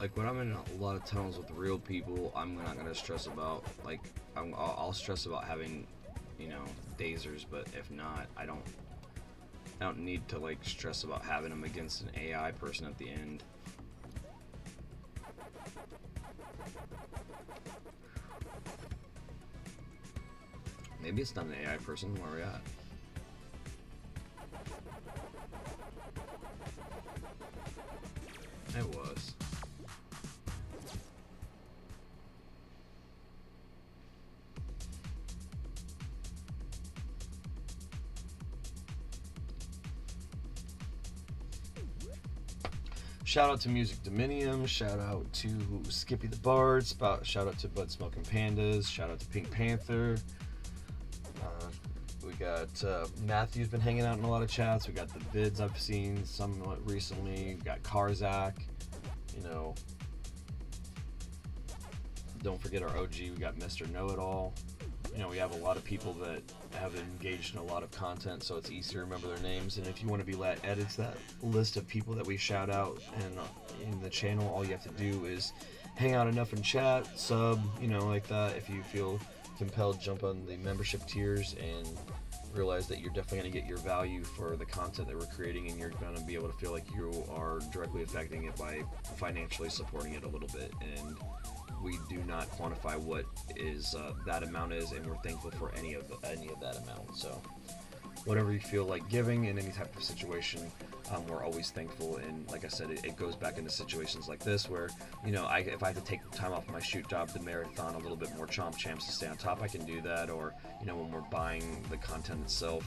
like when I'm in a lot of tunnels with real people, I'm not gonna stress about like I'll stress about having, you know, dazers, but if not, I don't need to like stress about having them against an AI person at the end. Maybe it's not an AI person. Where are we at? It was. Shout out to Music Dominium, shout out to Skippy the Bard, shout out to Bud Smoking Pandas, shout out to Pink Panther. We got Matthew's been hanging out in a lot of chats. We got the Vids I've seen somewhat recently. We got Karzak, you know. Don't forget our OG, we got Mr. Know-It-All. You know, we have a lot of people that have engaged in a lot of content, so it's easy to remember their names. And if you want to be added to that list of people that we shout out and in the channel, all you have to do is hang out enough in chat, sub, you know, like that. If you feel compelled, jump on the membership tiers and realize that you're definitely going to get your value for the content that we're creating, and you're going to be able to feel like you are directly affecting it by financially supporting it a little bit. And we do not quantify what is that amount is, and we're thankful for any of that amount. So whatever you feel like giving in any type of situation, we're always thankful. And like I said, it goes back into situations like this where, you know, if I have to take time off my shoot job to marathon a little bit more Chomp Champs to stay on top, I can do that. Or, you know, when we're buying the content itself,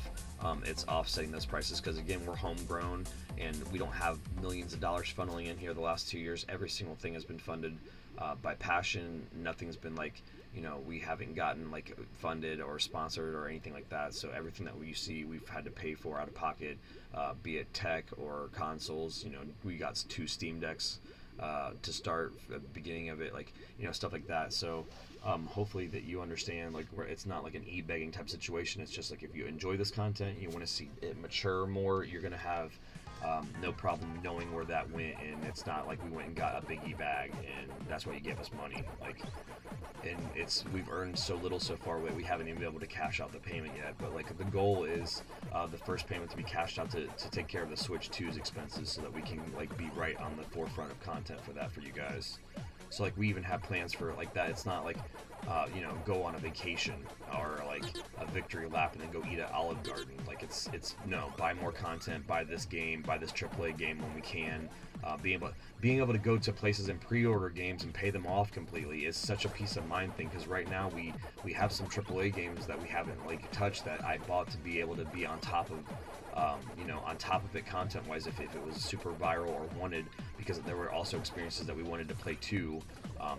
it's offsetting those prices, because again, we're homegrown and we don't have millions of dollars funneling in here. The last 2 years, every single thing has been funded by passion. Nothing's been like, you know, we haven't gotten like funded or sponsored or anything like that. So everything that we see, we've had to pay for out of pocket, be it tech or consoles. You know, we got 2 Steam Decks to start at the beginning of it, like, you know, stuff like that. So hopefully that you understand, like, where it's not like an e-begging type situation. It's just like, if you enjoy this content, you want to see it mature more, you're gonna have no problem knowing where that went. And it's not like we went and got a big e-bag and that's why you gave us money. Like, and we've earned so little so far, we haven't even been able to cash out the payment yet. But like, the goal is the first payment to be cashed out to take care of the Switch 2's expenses, so that we can like be right on the forefront of content for that for you guys. So like, we even have plans for like that. It's not like you know, go on a vacation or like a victory lap and then go eat at Olive Garden. Like, it's no, buy more content, buy this game, buy this AAA game when we can. Being able to go to places and pre-order games and pay them off completely is such a peace of mind thing, because right now we have some AAA games that we haven't like touched, that I bought to be able to be on top of, you know, on top of it content-wise if it was super viral or wanted, because there were also experiences that we wanted to play too.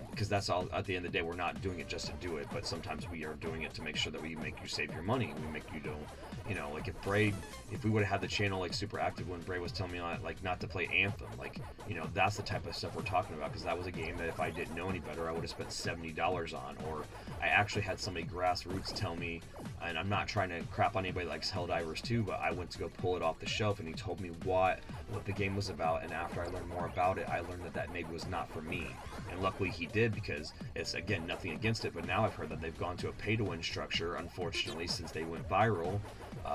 Because that's all, at the end of the day, we're not doing it just to do it, but sometimes we are doing it to make sure that we make you save your money. We make you don't, you know, like if we would have had the channel like super active when Bray was telling me like not to play Anthem, like, you know, that's the type of stuff we're talking about, because that was a game that if I didn't know any better, I would have spent $70 on. Or I actually had somebody grassroots tell me, and I'm not trying to crap on anybody that likes Helldivers 2, but I went to go pull it off the shelf and he told me what the game was about, and after I learned more about it, I learned that maybe was not for me. And luckily he did, because it's, again, nothing against it, but now I've heard that they've gone to a pay-to-win structure, unfortunately, since they went viral.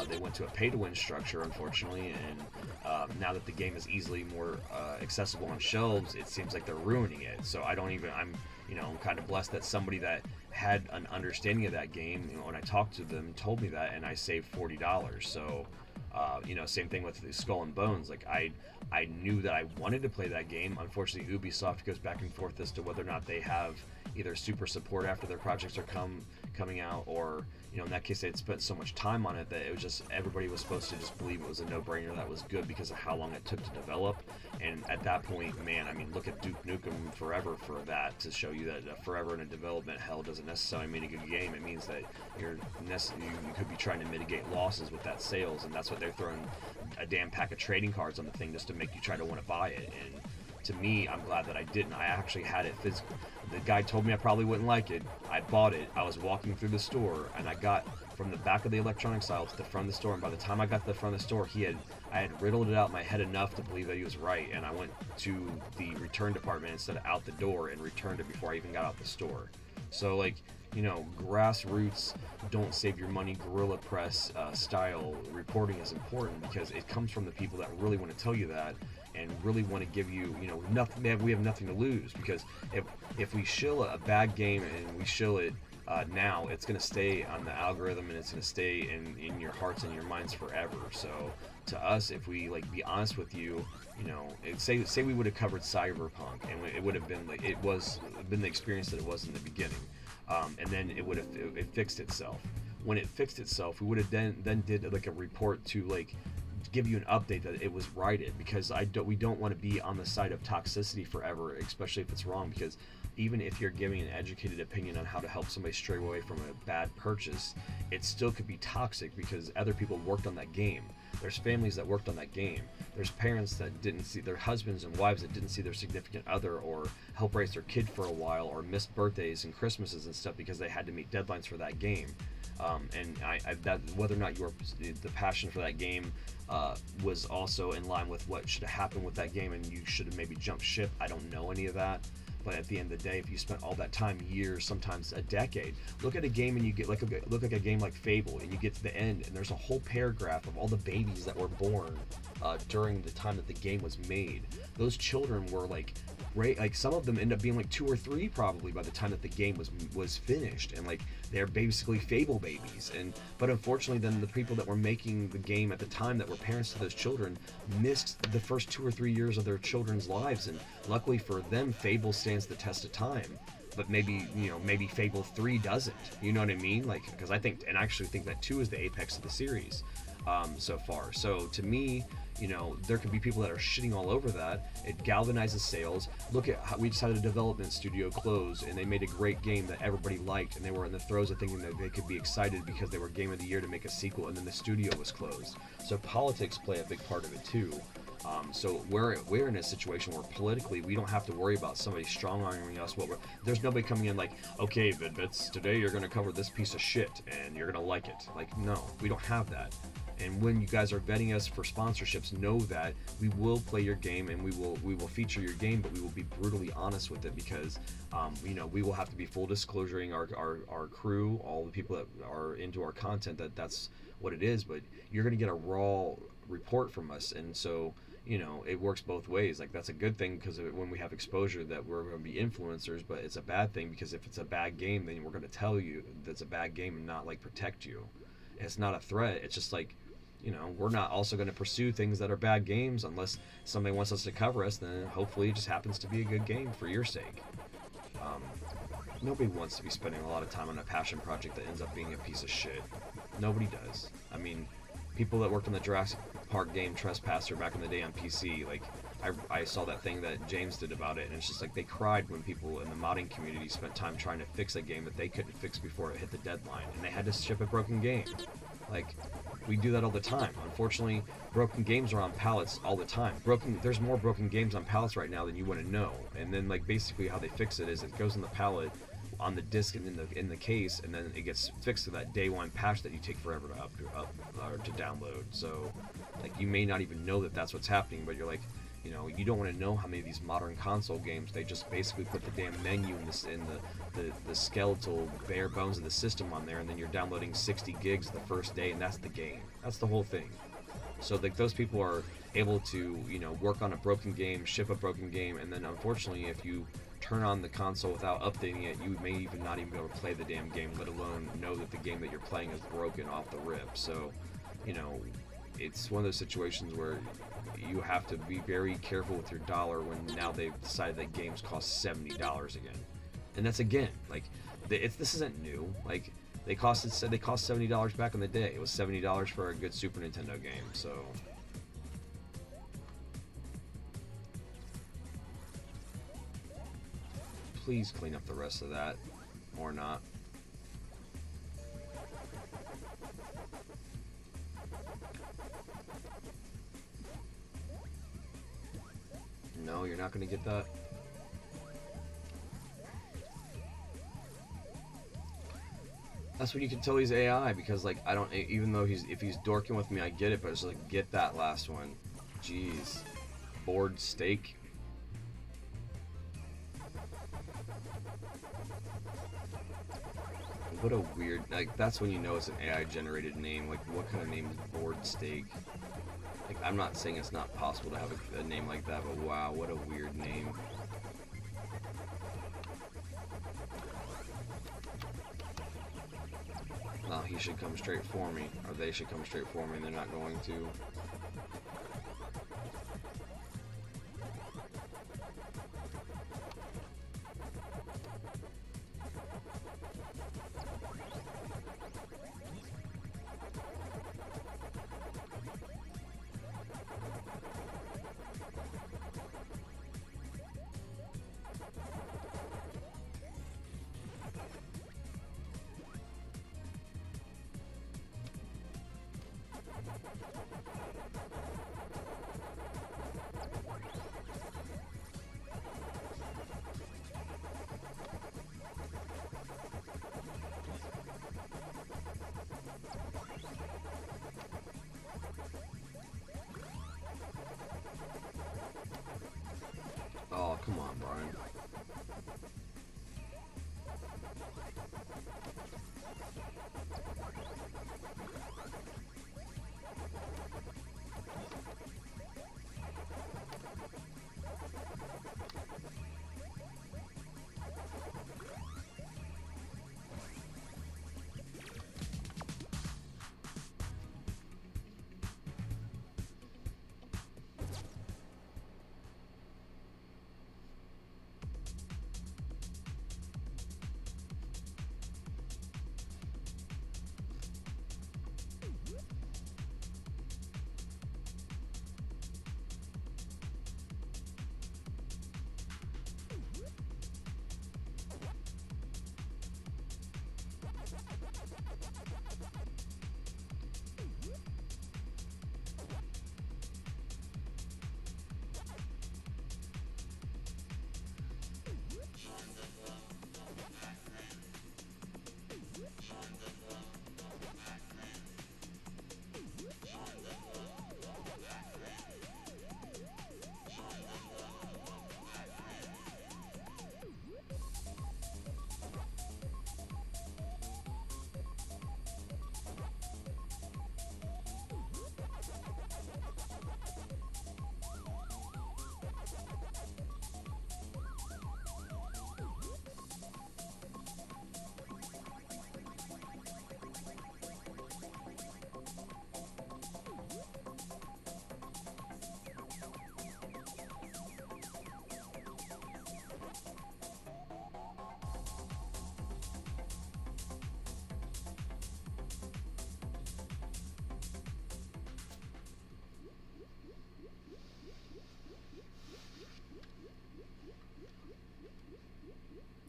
They went to a pay-to-win structure, unfortunately, and now that the game is easily more accessible on shelves, it seems like they're ruining it. So I'm kind of blessed that somebody that had an understanding of that game, you know, when I talked to them, told me that, and I saved $40. So, you know, same thing with the Skull and Bones. Like, I knew that I wanted to play that game. Unfortunately, Ubisoft goes back and forth as to whether or not they have either super support after their projects are coming out, or, you know, in that case, they'd spent so much time on it that it was just, everybody was supposed to just believe it was a no-brainer that was good because of how long it took to develop. And at that point, man, I mean, look at Duke Nukem Forever for that, to show you that forever in a development hell doesn't necessarily mean a good game. It means that you could be trying to mitigate losses with that sales, and that's what they're throwing a damn pack of trading cards on the thing just to make you try to want to buy it. And to me, I'm glad that I didn't. I actually had it physical. The guy told me I probably wouldn't like it. I bought it. I was walking through the store, and I got from the back of the electronics aisle to the front of the store. And by the time I got to the front of the store, I had riddled it out in my head enough to believe that he was right. And I went to the return department instead of out the door and returned it before I even got out the store. So, like, you know, grassroots, don't save your money, guerrilla press style reporting is important because it comes from the people that really want to tell you that and really want to give you, you know, nothing. We have nothing to lose, because if we shill a bad game and we shill it now, it's going to stay on the algorithm and it's going to stay in your hearts and your minds forever. So to us, if we like be honest with you, you know, say we would have covered Cyberpunk and it would have been like it was been the experience that it was in the beginning. And then it fixed itself. When it fixed itself, we would have then did like a report to like give you an update that it was righted, because we don't want to be on the side of toxicity forever, especially if it's wrong, because even if you're giving an educated opinion on how to help somebody stray away from a bad purchase, it still could be toxic because other people worked on that game. There's families that worked on that game. There's parents that didn't see their husbands and wives that didn't see their significant other or help raise their kid for a while, or missed birthdays and Christmases and stuff because they had to meet deadlines for that game. And that whether or not the passion for that game was also in line with what should have happened with that game, and you should have maybe jumped ship. I don't know any of that. But at the end of the day, if you spent all that time, years, sometimes a decade, look at a game and you get look at a game like Fable, and you get to the end, and there's a whole paragraph of all the babies that were born during the time that the game was made. Those children were like some of them end up being like 2 or 3 probably by the time that the game was finished, and like they're basically Fable babies. But unfortunately, then the people that were making the game at the time that were parents to those children missed the first 2 or 3 years of their children's lives, and luckily for them, Fable stands the test of time. But maybe Fable 3 doesn't. You know what I mean? Like, because I actually think that 2 is the apex of the series so far. So to me, you know, there could be people that are shitting all over that. It galvanizes sales. Look at how we just had a development studio close, and they made a great game that everybody liked, and they were in the throes of thinking that they could be excited because they were Game of the Year to make a sequel, and then the studio was closed. So politics play a big part of it too. So we're in a situation where politically we don't have to worry about somebody strong-arming us. There's nobody coming in like, okay, Vid-Bits, today you're going to cover this piece of shit and you're going to like it. Like, no, we don't have that. And when you guys are vetting us for sponsorships, know that we will play your game and we will feature your game, but we will be brutally honest with it, because you know, we will have to be full disclosuring our crew, all the people that are into our content, that's what it is. But you're going to get a raw report from us, and so, you know, it works both ways. Like, that's a good thing because when we have exposure that we're going to be influencers, but it's a bad thing because if it's a bad game, then we're going to tell you that's a bad game and not like protect you. It's not a threat. It's just like, you know, we're not also going to pursue things that are bad games unless somebody wants us to cover us. Then hopefully it just happens to be a good game for your sake. Nobody wants to be spending a lot of time on a passion project that ends up being a piece of shit. Nobody does. I mean, people that worked on the Jurassic Park game Trespasser back in the day on PC, like, I saw that thing that James did about it, and it's just like they cried when people in the modding community spent time trying to fix a game that they couldn't fix before it hit the deadline, and they had to ship a broken game. Like, we do that all the time. Unfortunately, broken games are on pallets all the time. There's more broken games on pallets right now than you want to know. And then, like, basically how they fix it is it goes on the pallet, on the disc and in the case, and then it gets fixed to that day one patch that you take forever to download. So, like, you may not even know that that's what's happening, but you're like, you know, you don't want to know how many of these modern console games, they just basically put the damn menu in the skeletal bare bones of the system on there, and then you're downloading 60 gigs the first day, and that's the game. That's the whole thing. So, like, those people are able to, you know, work on a broken game, ship a broken game, and then unfortunately, if you turn on the console without updating it, you may not even be able to play the damn game, let alone know that the game that you're playing is broken off the rip. So, you know, it's one of those situations where you have to be very careful with your dollar when now they've decided that games cost $70 again. And that's, again, like, this isn't new. Like, they cost $70 back in the day. It was $70 for a good Super Nintendo game. So, please clean up the rest of that, or not. No, you're not going to get that? That's when you can tell he's AI, because like I don't, even though if he's dorking with me, I get it, but it's like, get that last one. Jeez. Bored steak. What a weird, like that's when you know it's an AI generated name. Like what kind of name is bored steak? Like I'm not saying it's not possible to have a name like that, but wow, what a weird name. Well, he should come straight for me, or they should come straight for me, and they're not going to. Oh, come on, Brian.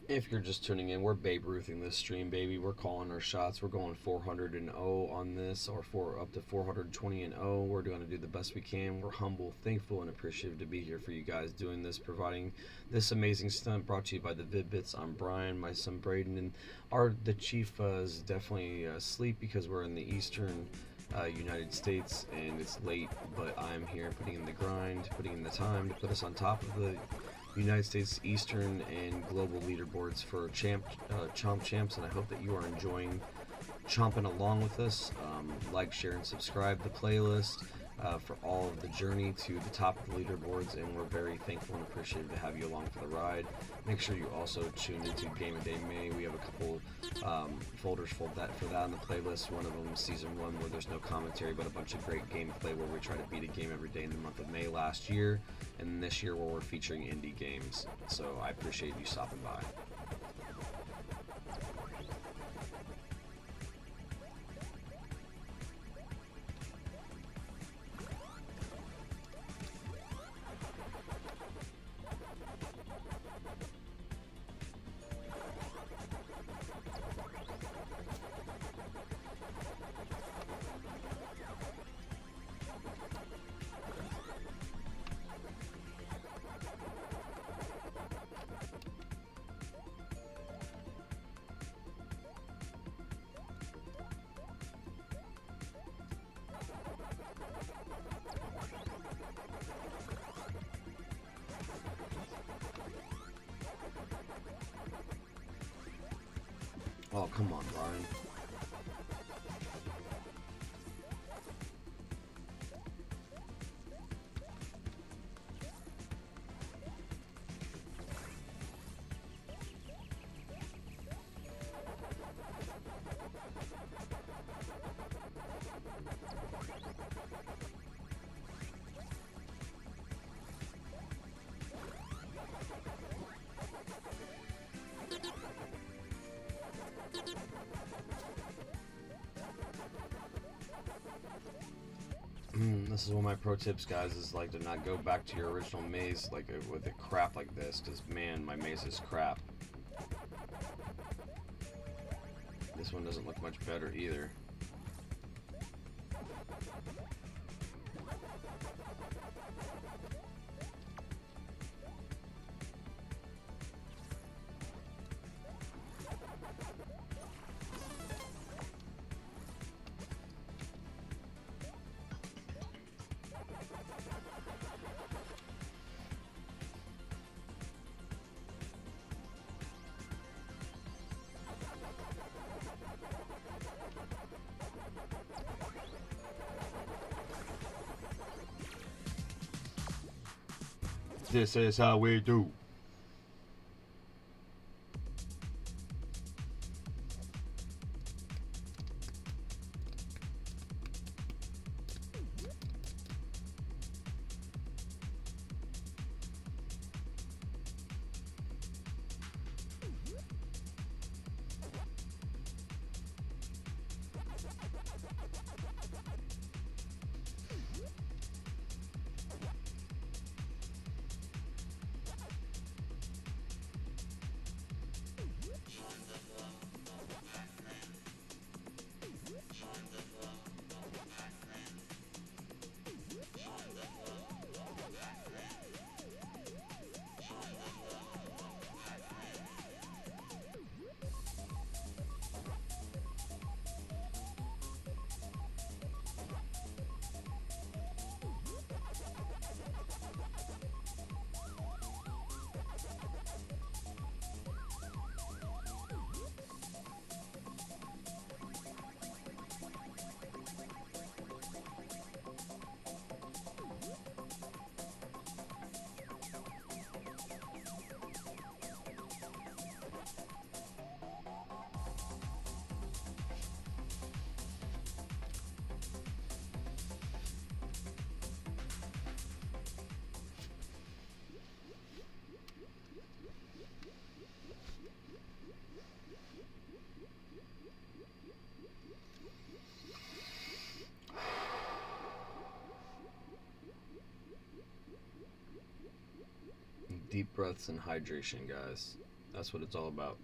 If you're just tuning in, we're Babe Ruthing this stream, baby. We're calling our shots. We're going 400-0 on this, or up to 420-0. We're going to do the best we can. We're humble, thankful, and appreciative to be here for you guys doing this, providing this amazing stunt brought to you by the Vid-Bits. I'm Brian, my son Braden, and the chief is definitely asleep because we're in the eastern United States and it's late, but I'm here putting in the grind, putting in the time to put us on top of the United States Eastern and Global Leaderboards for Chomp Champs, and I hope that you are enjoying chomping along with us. Like, share, and subscribe the playlist for all of the journey to the top of the leaderboards, and we're very thankful and appreciative to have you along for the ride. Make sure you also tune into Game of Day May. We have a couple folders for that on the playlist. One of them is Season 1, where there's no commentary, but a bunch of great gameplay where we try to beat a game every day in the month of May last year, and this year where we're featuring indie games. So I appreciate you stopping by. Oh, come on, Brian. This is one of my pro tips, guys, is like to not go back to your original maze like with a crap like this, because man, my maze is crap. This one doesn't look much better either. This is how we do. Deep breaths and hydration, guys. That's what it's all about.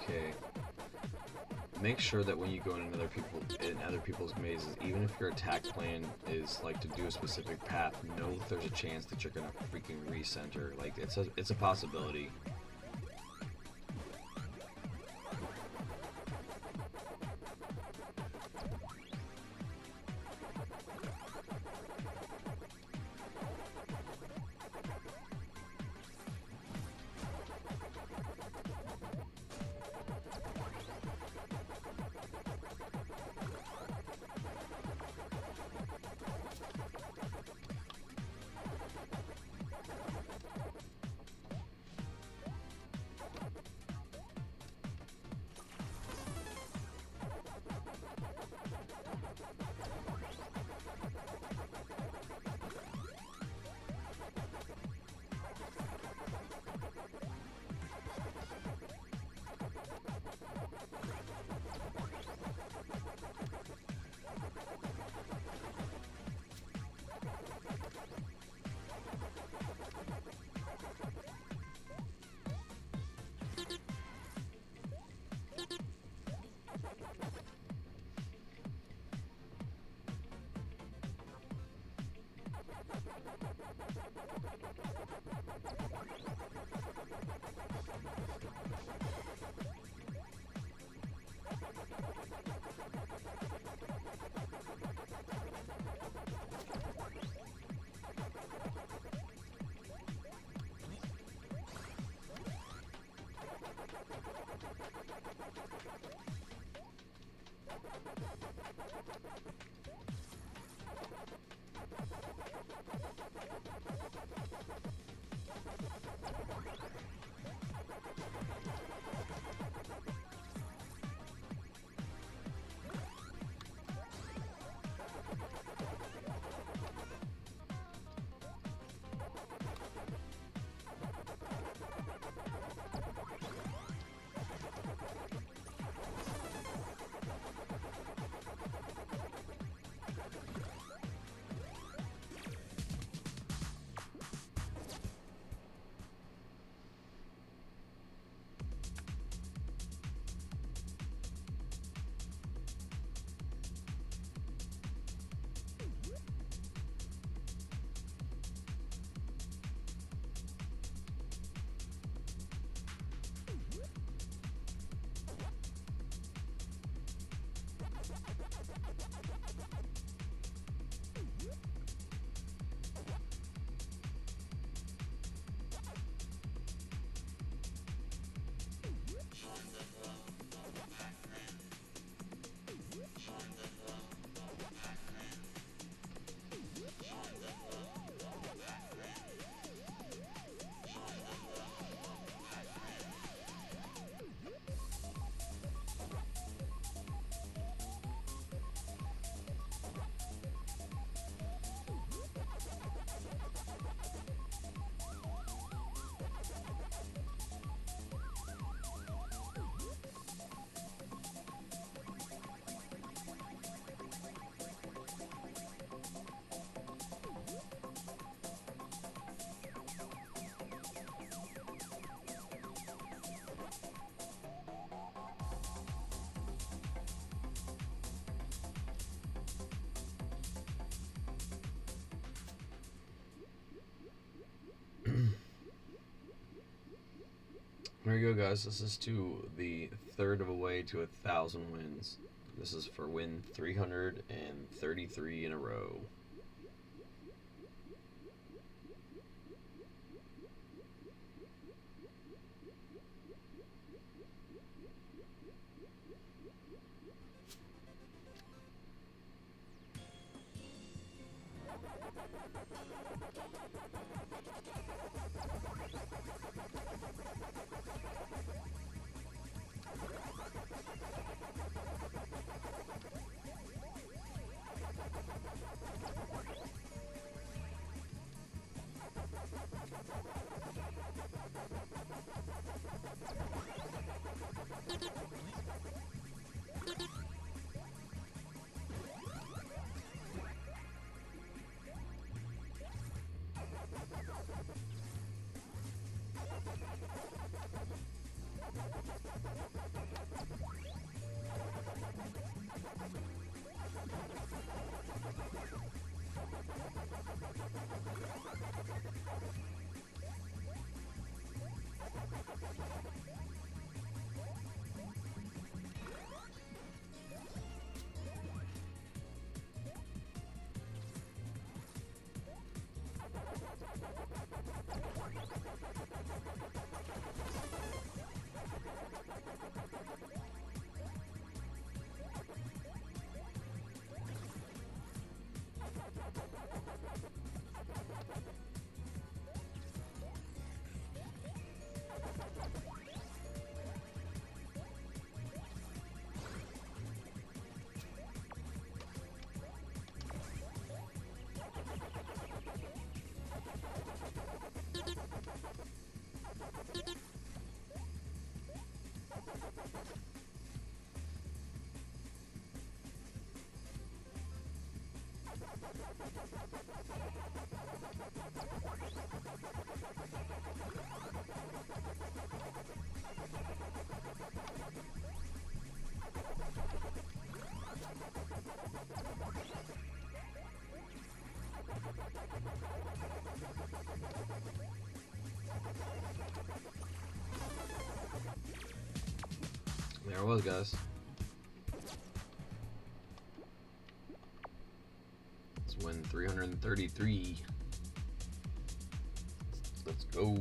Okay. Make sure that when you go in other people's mazes, even if your attack plan is like to do a specific path, know that there's a chance that you're gonna freaking recenter. Like it's a possibility. There you go, guys. This is to the third of a way to 1,000 wins. This is for win 333 in a row. There it was, guys. Let's win 333. Let's go.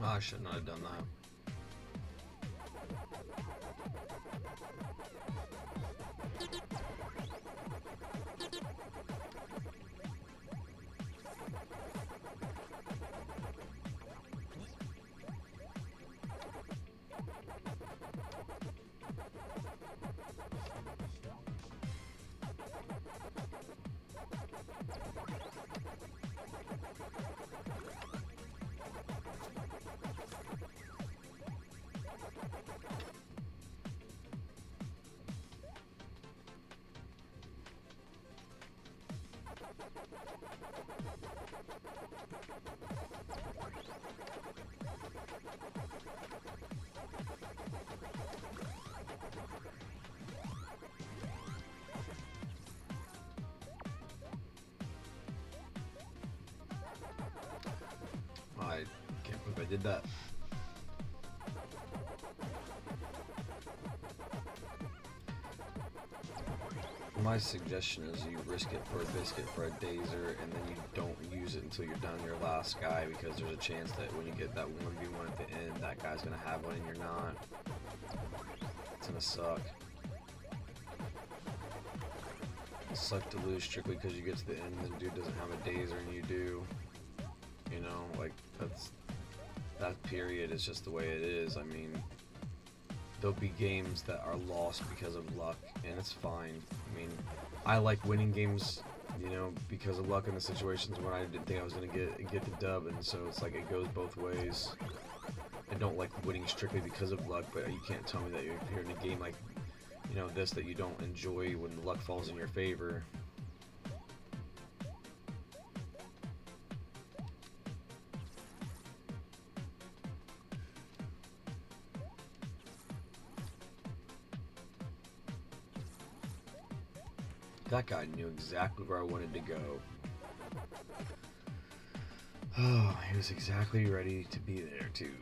Oh, I should not have done that. I can't believe I did that. My suggestion is you risk it for a biscuit for a dazer, and then you don't use it until you're down your last guy, because there's a chance that when you get that 1v1 at the end, that guy's gonna have one and you're not. It's gonna suck. It'll suck to lose strictly because you get to the end and the dude doesn't have a dazer and you do. You know, like, that period is just the way it is. I mean, there'll be games that are lost because of luck, and it's fine. I mean, I like winning games, you know, because of luck in the situations when I didn't think I was going to get the dub, and so it's like it goes both ways. I don't like winning strictly because of luck, but you can't tell me that if you're in a game like, you know, this, that you don't enjoy when the luck falls in your favor. That guy knew exactly where I wanted to go. Oh, he was exactly ready to be there too.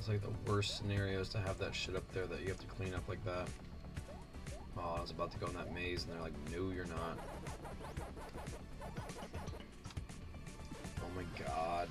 It's like the worst scenarios to have that shit up there that you have to clean up like that. Oh, I was about to go in that maze and they're like, no, you're not. Oh my god.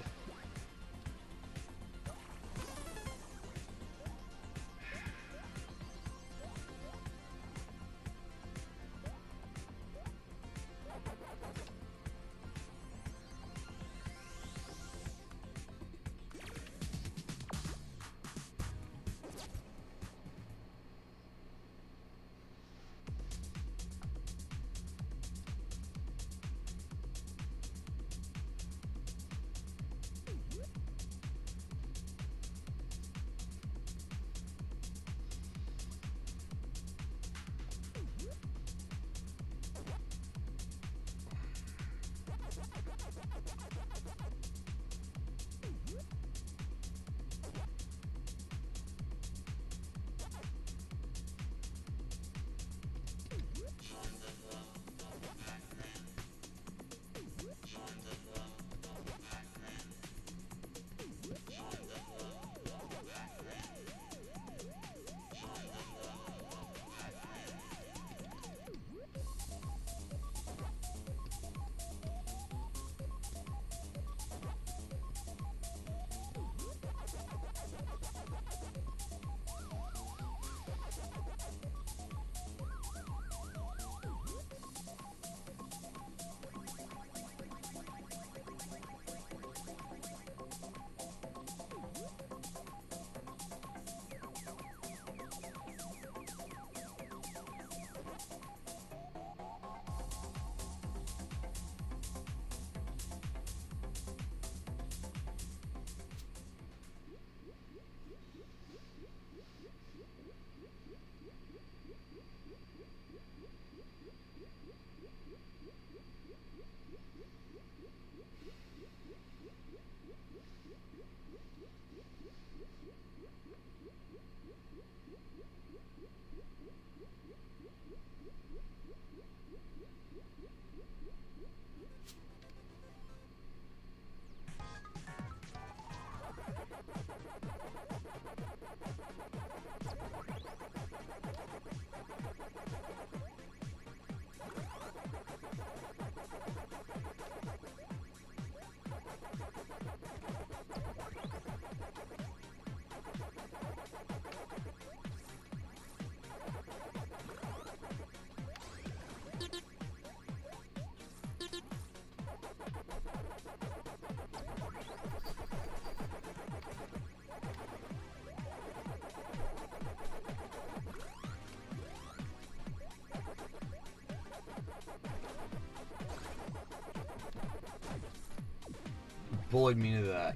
Bullied me into that.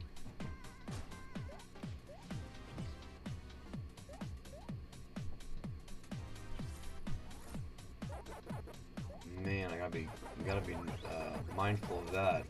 Man, I gotta be mindful of that.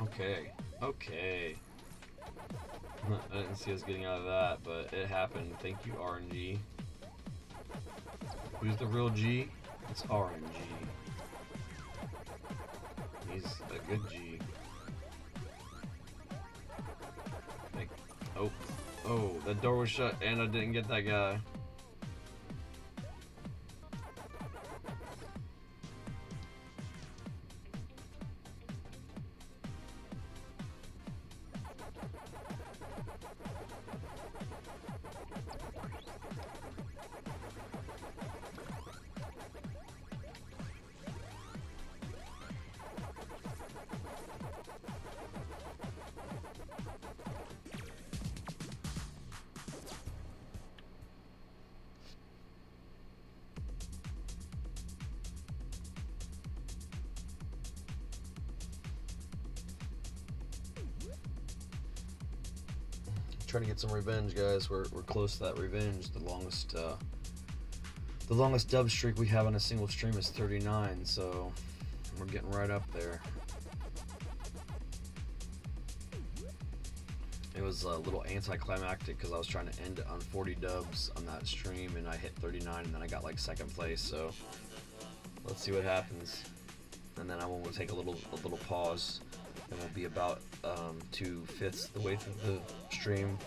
Okay. Okay. I didn't see us getting out of that, but it happened. Thank you, RNG. Who's the real G? It's RNG. He's a good G. Like, oh, that door was shut and I didn't get that guy. trying to get some revenge, guys. We're close to that revenge. The longest dub streak we have on a single stream is 39, so we're getting right up there. It was a little anticlimactic because I was trying to end it on 40 dubs on that stream, and I hit 39, and then I got like second place. So let's see what happens. And then I will take a little pause, and we'll be about 2/5 the way through the stream.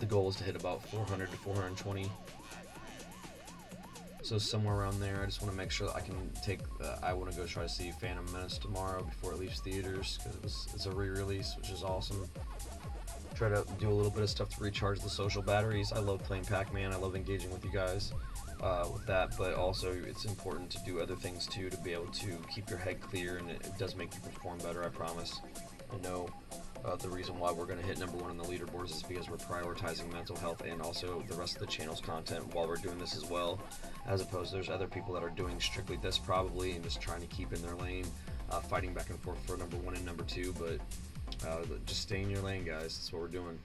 The goal is to hit about 400 to 420. So somewhere around there. I just want to make sure that I can take. I want to go try to see Phantom Menace tomorrow before it leaves theaters because it's a re-release, which is awesome. Try to do a little bit of stuff to recharge the social batteries. I love playing Pac-Man. I love engaging with you guys with that, but also it's important to do other things too to be able to keep your head clear, and it does make you perform better. I promise. I know. The reason why we're going to hit #1 on the leaderboards is because we're prioritizing mental health and also the rest of the channel's content while we're doing this as well, as opposed to there's other people that are doing strictly this probably and just trying to keep in their lane, fighting back and forth for #1 and #2, but just stay in your lane, guys. That's what we're doing.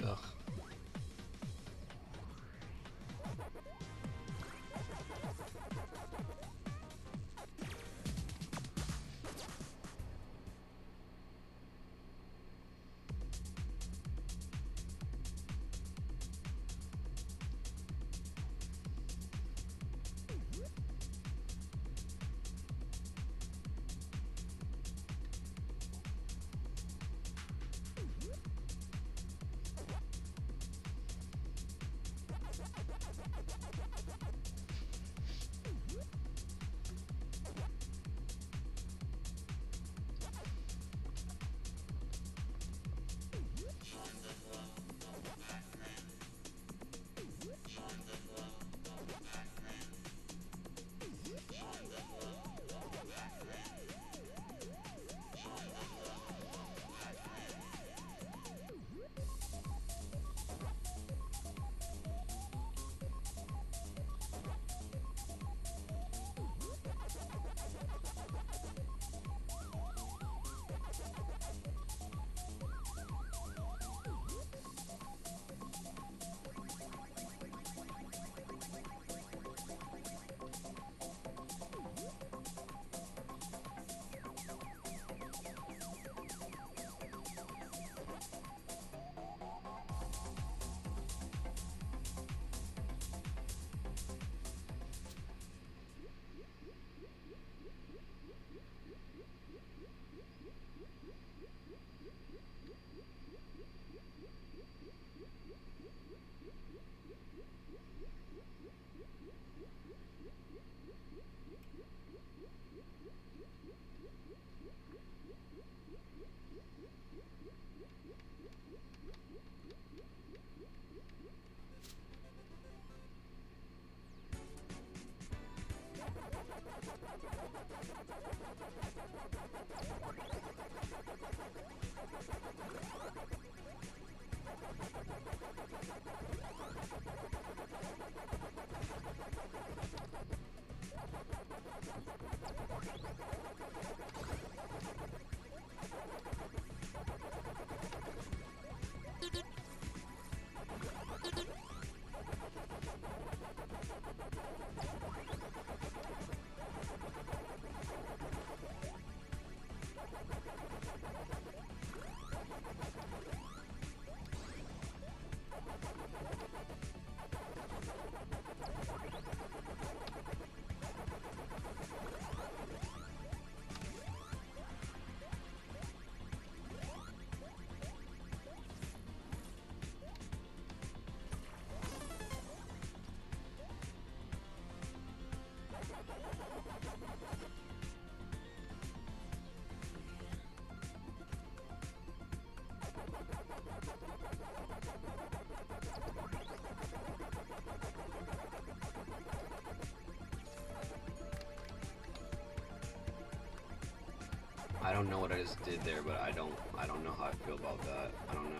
Ugh. I don't know what I just did there, but I don't know how I feel about that. I don't know.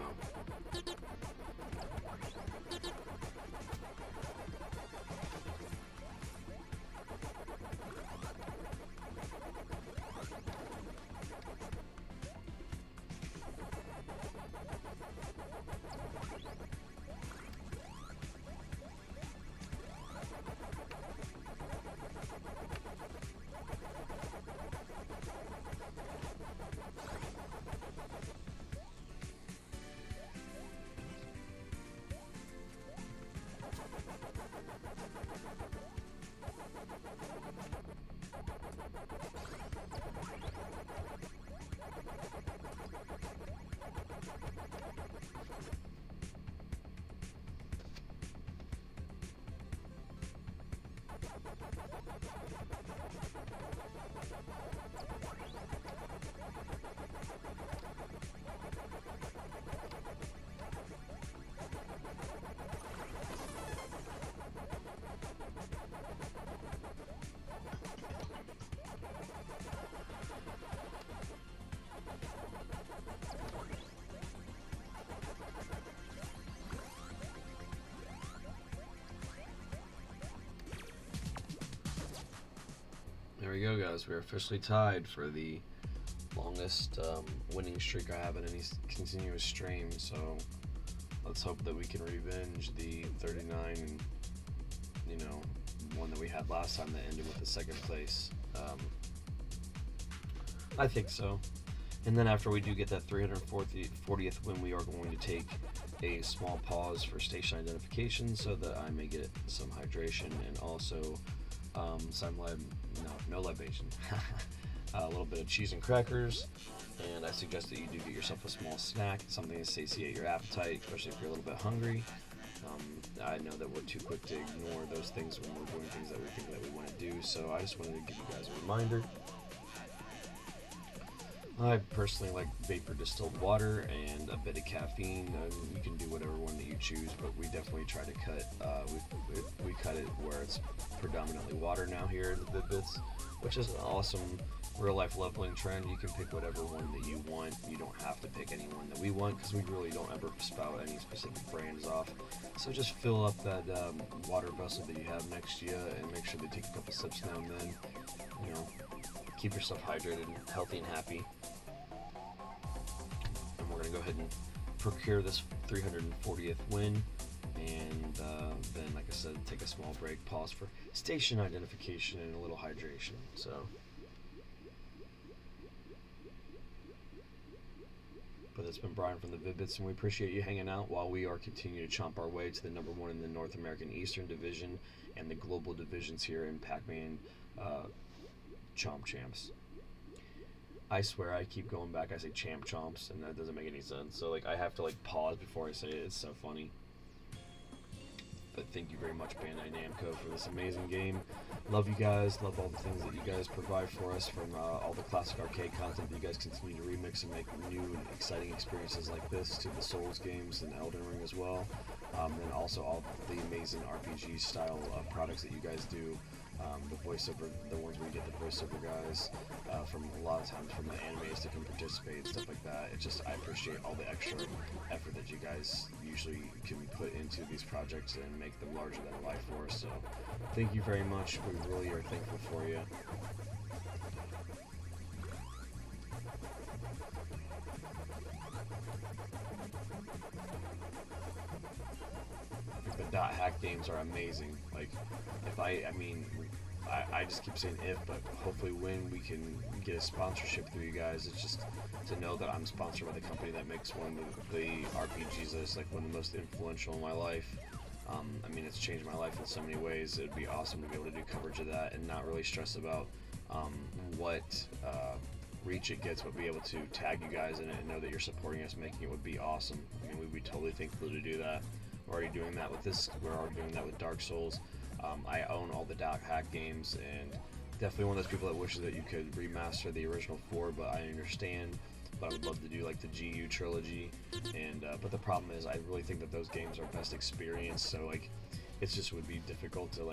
There we go, guys. We're officially tied for the longest winning streak I have in any continuous stream. So let's hope that we can revenge the 39 and one that we had last time that ended with the second place. I think so. And then after we do get that 340th win, we are going to take a small pause for station identification so that I may get some hydration and also no libation. A little bit of cheese and crackers, and I suggest that you do get yourself a small snack, something to satiate your appetite, especially if you're a little bit hungry. I know that we're too quick to ignore those things when we're doing things that we think that we want to do, so I just wanted to give you guys a reminder. I personally like vapor distilled water and a bit of caffeine. You can do whatever one that you choose, but we definitely try to cut. We cut it where it's predominantly water now here in the Vid-Bits, which is an awesome real life leveling trend. You can pick whatever one that you want. You don't have to pick any one that we want because we really don't ever spout any specific brands off. So just fill up that water vessel that you have next to you and make sure they take a couple sips now and then. Keep yourself hydrated, healthy, and happy. And we're going to go ahead and procure this 340th win. And then, like I said, take a small break, pause for station identification and a little hydration. But it's been Brian from the Vid-Bits, and we appreciate you hanging out while we are continuing to chomp our way to the number one in the North American Eastern Division and the global divisions here in Pac-Man Chomp Champs. I swear I keep going back. I say Champ Chomps, and that doesn't make any sense. So I have to pause before I say it. It's so funny. But thank you very much, Bandai Namco, for this amazing game. Love you guys. Love all the things that you guys provide for us, from all the classic arcade content that you guys continue to remix and make new and exciting experiences like this, to the Souls games and Elden Ring as well. And also all the amazing RPG style products that you guys do. The voiceover, the ones where you get the voiceover guys from a lot of times from the animes to come participate and stuff like that. It's just, I appreciate all the extra effort that you guys usually can put into these projects and make them larger than life for us. So thank you very much. We really are thankful for you. The dot hack games are amazing. I just keep saying if, but hopefully when we can get a sponsorship through you guys. It's just to know that I'm sponsored by the company that makes one of the RPGs that's one of the most influential in my life. It's changed my life in so many ways. It'd be awesome to be able to do coverage of that and not really stress about what reach it gets, but be able to tag you guys in it and know that you're supporting us making it would be awesome. We'd be totally thankful to do that. We're already doing that with this. We're already doing that with Dark Souls. I own all the dot hack games, and definitely one of those people that wishes that you could remaster the original 4, but I understand. But I would love to do the GU trilogy, and but the problem is I really think that those games are best experienced. So it just would be difficult to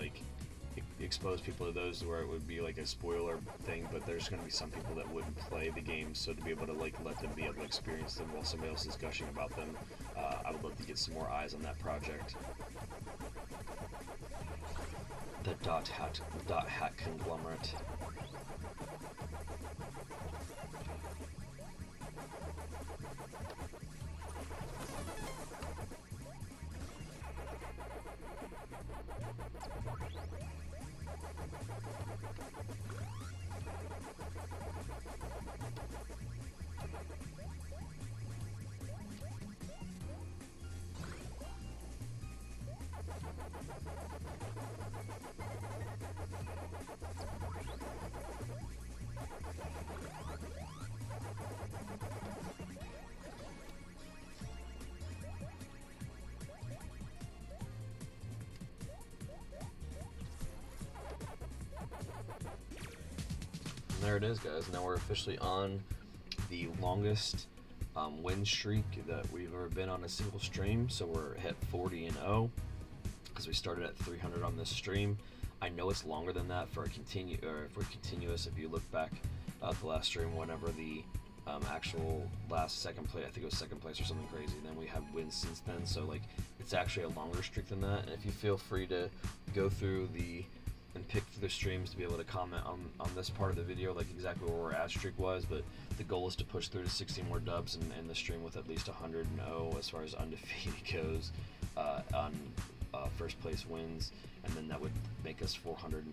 expose people to those where it would be a spoiler thing. But there's going to be some people that wouldn't play the games, so to be able to let them be able to experience them while somebody else is gushing about them, I would love to get some more eyes on that project. The dot hack conglomerate. There it is, guys. Now we're officially on the longest win streak that we've ever been on a single stream. So we're at 40-0 because we started at 300 on this stream. I know it's longer than that for if we're continuous. If you look back at the last stream, whenever the actual last second place, I think it was second place or something crazy. Then we have wins since then. So it's actually a longer streak than that. And if you feel free to go through and pick through the streams to be able to comment on this part of the video, like exactly where our ad streak was, but the goal is to push through to 60 more dubs and end the stream with at least 100-0 as far as undefeated goes on first place wins, and then that would make us 400-0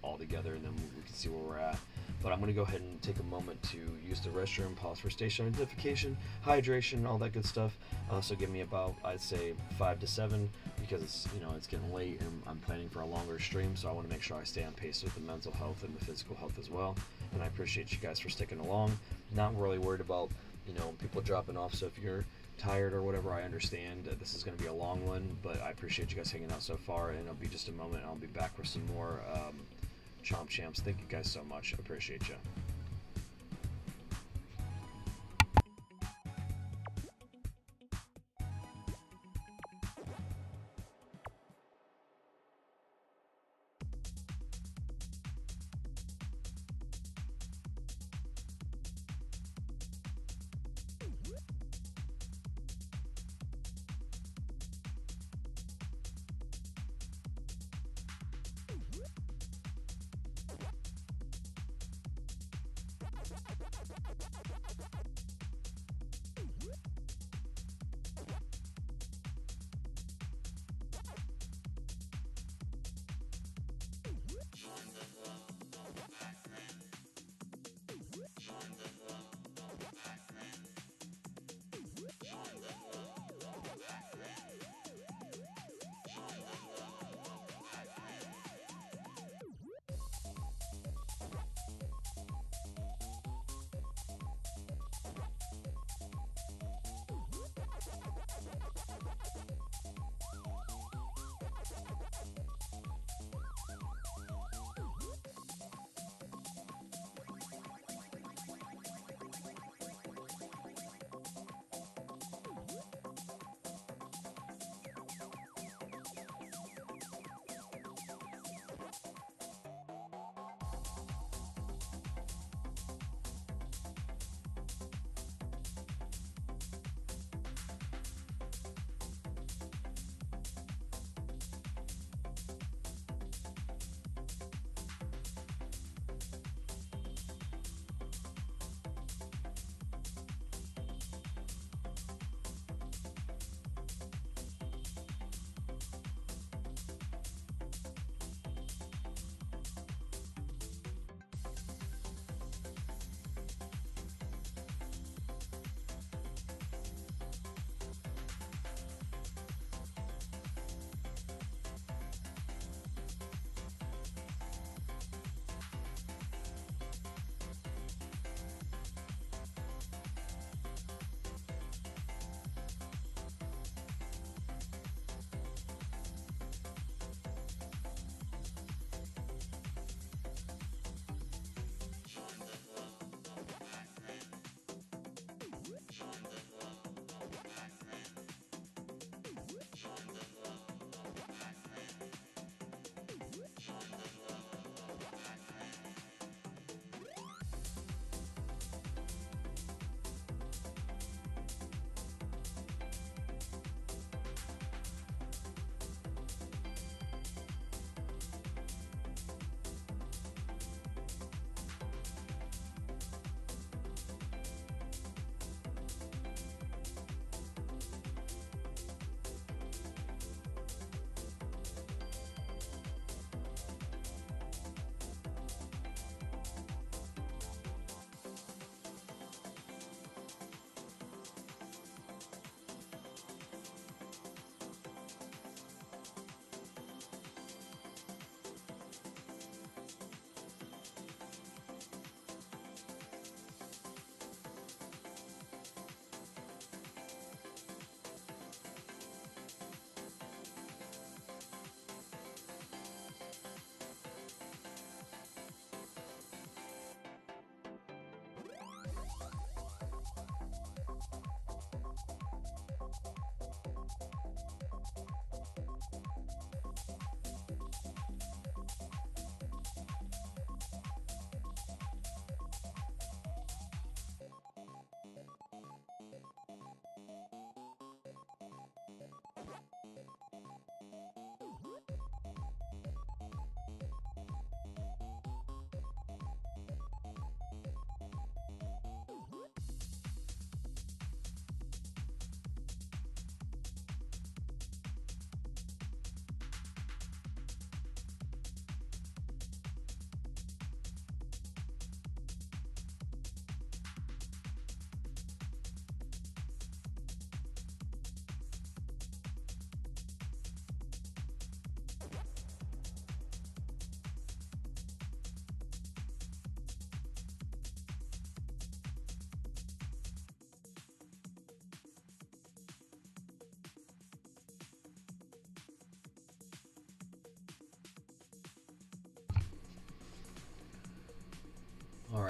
altogether, and then we can see where we're at. But I'm going to go ahead and take a moment to use the restroom, pause for station identification, hydration, all that good stuff. So give me about, I'd say, 5 to 7, because it's, it's getting late and I'm planning for a longer stream, so I want to make sure I stay on pace with the mental health and the physical health as well. And I appreciate you guys for sticking along. Not really worried about, people dropping off, so if you're tired or whatever, I understand. This is going to be a long one, but I appreciate you guys hanging out so far, and it'll be just a moment, and I'll be back with some more Chomp Champs. Thank you guys so much. I appreciate you.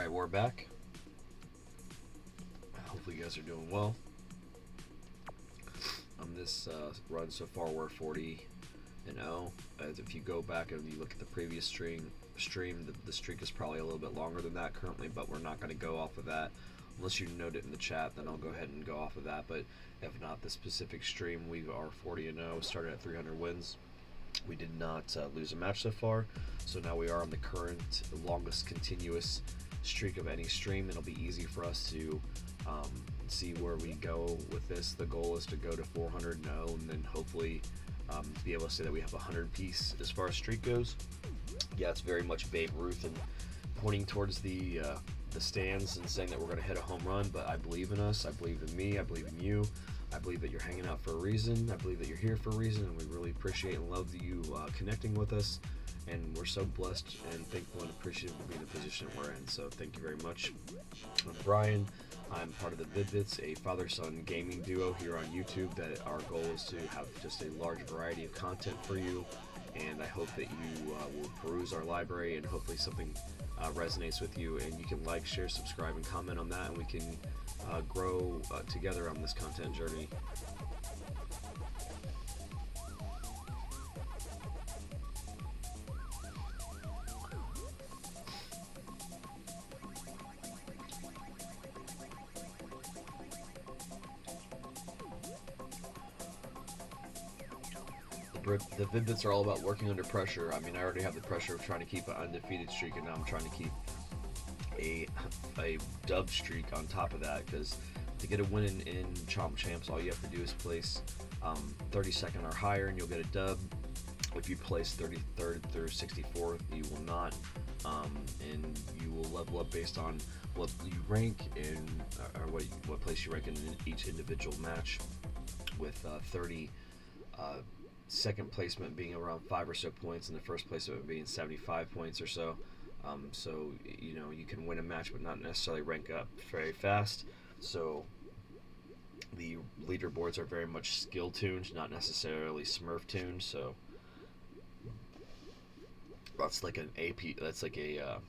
Alright, we're back. Hopefully you guys are doing well. On this run so far, we're 40-0. As if you go back and you look at the previous stream, the streak is probably a little bit longer than that currently, but we're not going to go off of that. Unless you note it in the chat, then I'll go ahead and go off of that. But if not, the specific stream, we are 40-0, started at 300 wins. We did not lose a match so far, so now we are on the current longest continuous streak of any stream. It'll be easy for us to see where we go with this. The goal is to go to 400-0 and then hopefully be able to say that we have a 100 piece as far as streak goes. Yeah, it's very much Babe Ruth and pointing towards the stands and saying that we're going to hit a home run, but I believe in us, I believe in me, I believe in you. I believe that you're hanging out for a reason. I believe that you're here for a reason, and we really appreciate and love you connecting with us. And we're so blessed and thankful and appreciative to be in the position we're in. So thank you very much. I'm Brian. I'm part of the Vid-Bits, a father-son gaming duo here on YouTube. That our goal is to have just a large variety of content for you. And I hope that you will peruse our library and hopefully something resonates with you. And you can like, share, subscribe, and comment on that, and we can grow together on this content journey. The Vid-Bits are all about working under pressure. I mean, I already have the pressure of trying to keep an undefeated streak, and now I'm trying to keep a dub streak on top of that, because to get a win in Chomp Champs, all you have to do is place 32nd or higher and you'll get a dub. If you place 33rd through 64th, you will not, and you will level up based on what you rank in, or what place you rank in each individual match, with 32nd placement being around 5 or so points, and the first placement being 75 points or so. So you know, you can win a match but not necessarily rank up very fast. So the leaderboards are very much skill tuned, not necessarily Smurf tuned. So that's like an AP. That's like a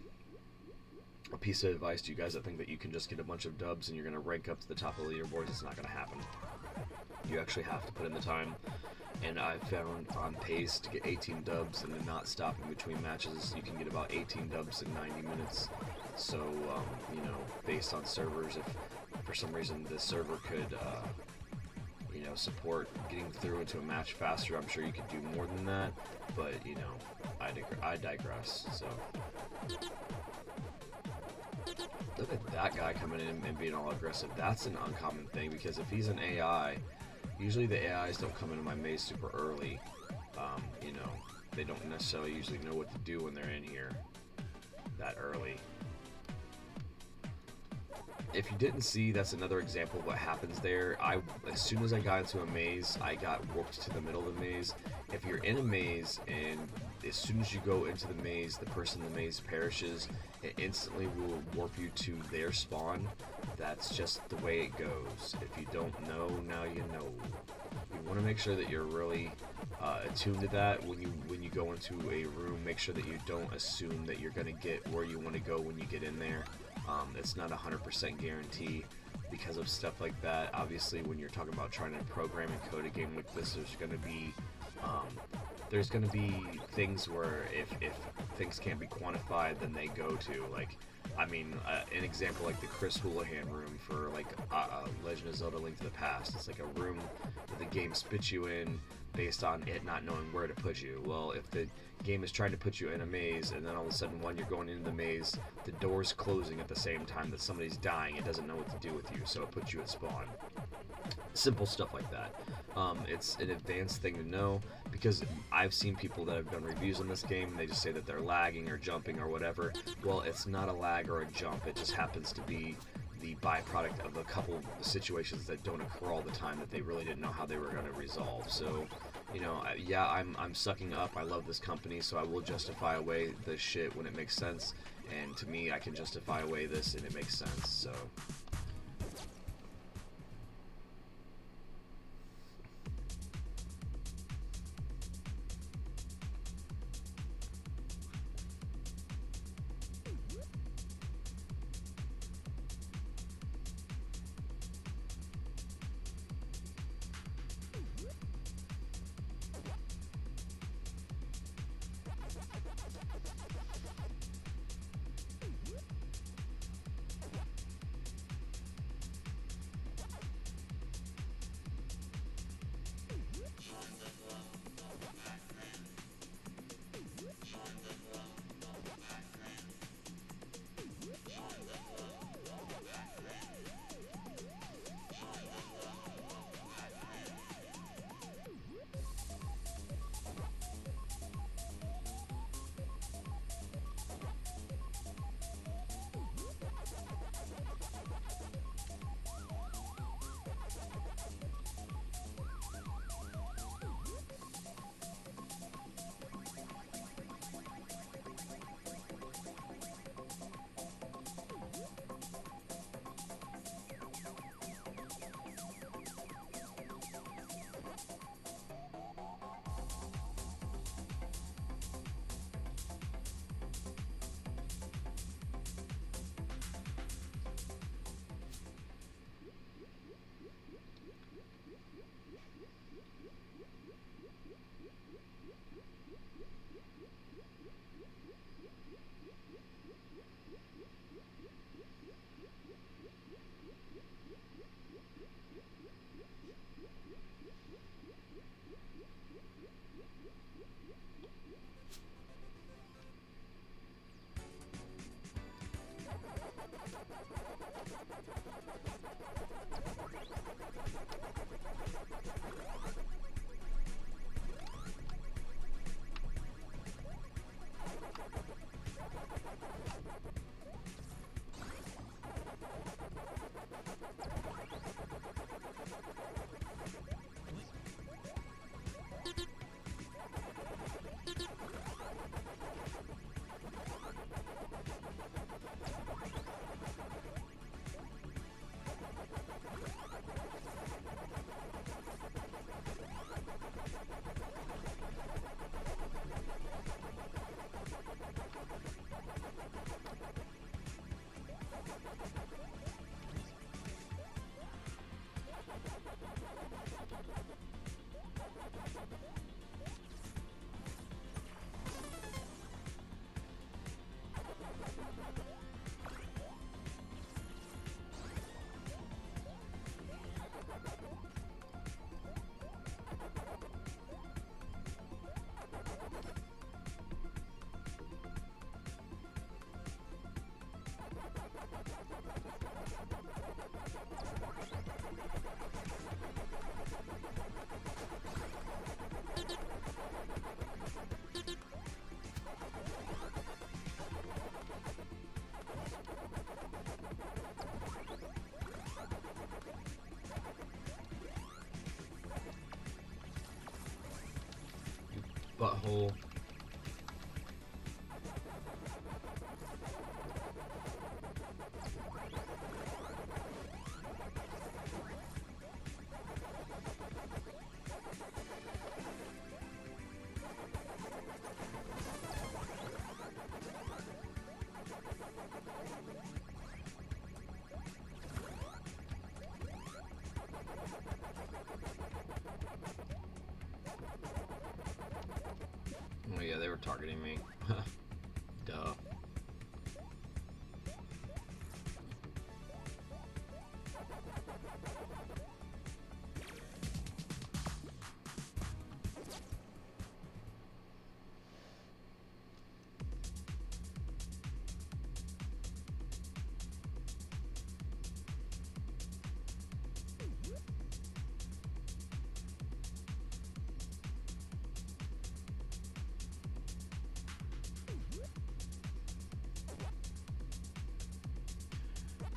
piece of advice to you guys that think that you can just get a bunch of dubs and you're going to rank up to the top of the leaderboards. It's not going to happen. You actually have to put in the time. And I found on pace to get 18 dubs and then not stopping between matches, you can get about 18 dubs in 90 minutes. So, you know, based on servers, if for some reason the server could, you know, support getting through into a match faster, I'm sure you could do more than that. But, you know, I digress. So, look at that guy coming in and being all aggressive. That's an uncommon thing, because if he's an AI, usually the AIs don't come into my maze super early. You know, they don't necessarily usually know what to do when they're in here that early. If you didn't see, that's another example of what happens there. As soon as I got into a maze, I got warped to the middle of the maze. If you're in a maze and as soon as you go into the maze, the person in the maze perishes, it instantly will warp you to their spawn. That's just the way it goes. If you don't know, now you know. You want to make sure that you're really attuned to that when you go into a room. Make sure that you don't assume that you're going to get where you want to go when you get in there. It's not 100% guarantee because of stuff like that. Obviously, when you're talking about trying to program and code a game like this, there's going to be things where if things can't be quantified, then they go to, like, I mean, an example like the Chris Houlihan room for like Legend of Zelda: Link to the Past. It's like a room that the game spits you in based on it not knowing where to put you. Well, if the game is trying to put you in a maze, and then all of a sudden when you're going into the maze, the door's closing at the same time that somebody's dying, it doesn't know what to do with you, so it puts you at spawn. Simple stuff like that. It's an advanced thing to know, because I've seen people that have done reviews on this game and they just say that they're lagging or jumping or whatever. Well, it's not a lag or a jump, it just happens to be the byproduct of a couple situations that don't occur all the time that they really didn't know how they were going to resolve. So, you know, yeah, I'm sucking up. I love this company, so I will justify away this shit when it makes sense. And to me, I can justify away this and it makes sense. So. butthole. Oh yeah, they were targeting me. Duh.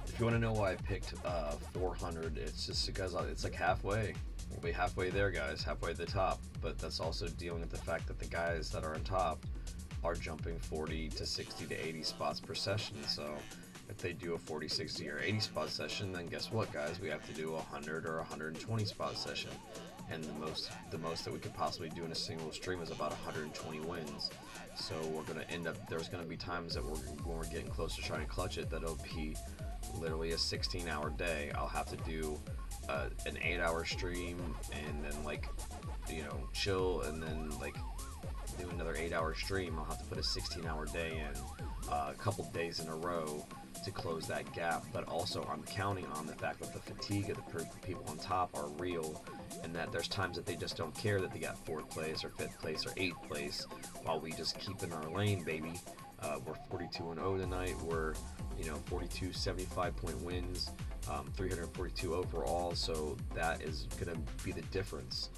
If you want to know why I picked 400, it's just because it's like halfway. We'll be halfway there, guys, halfway to the top. But that's also dealing with the fact that the guys that are on top are jumping 40 to 60 to 80 spots per session. So if they do a 40, 60, or 80 spot session, then guess what, guys? We have to do a 100 or 120 spot session. And the most that we could possibly do in a single stream is about 120 wins. So we're going to end up, there's going to be times that when we're getting close to trying to clutch it, that it'll be literally a 16-hour day. I'll have to do an 8-hour stream and then, like, you know, chill, and then like do another 8-hour stream. I'll have to put a 16-hour day in a couple days in a row to close that gap. But also I'm counting on the fact that the fatigue of the people on top are real, and that there's times that they just don't care that they got 4th place or 5th place or 8th place, while we just keep in our lane, baby. We're 42-0 tonight. We're, you know, 42 75-point wins, 342 overall. So that is going to be the difference.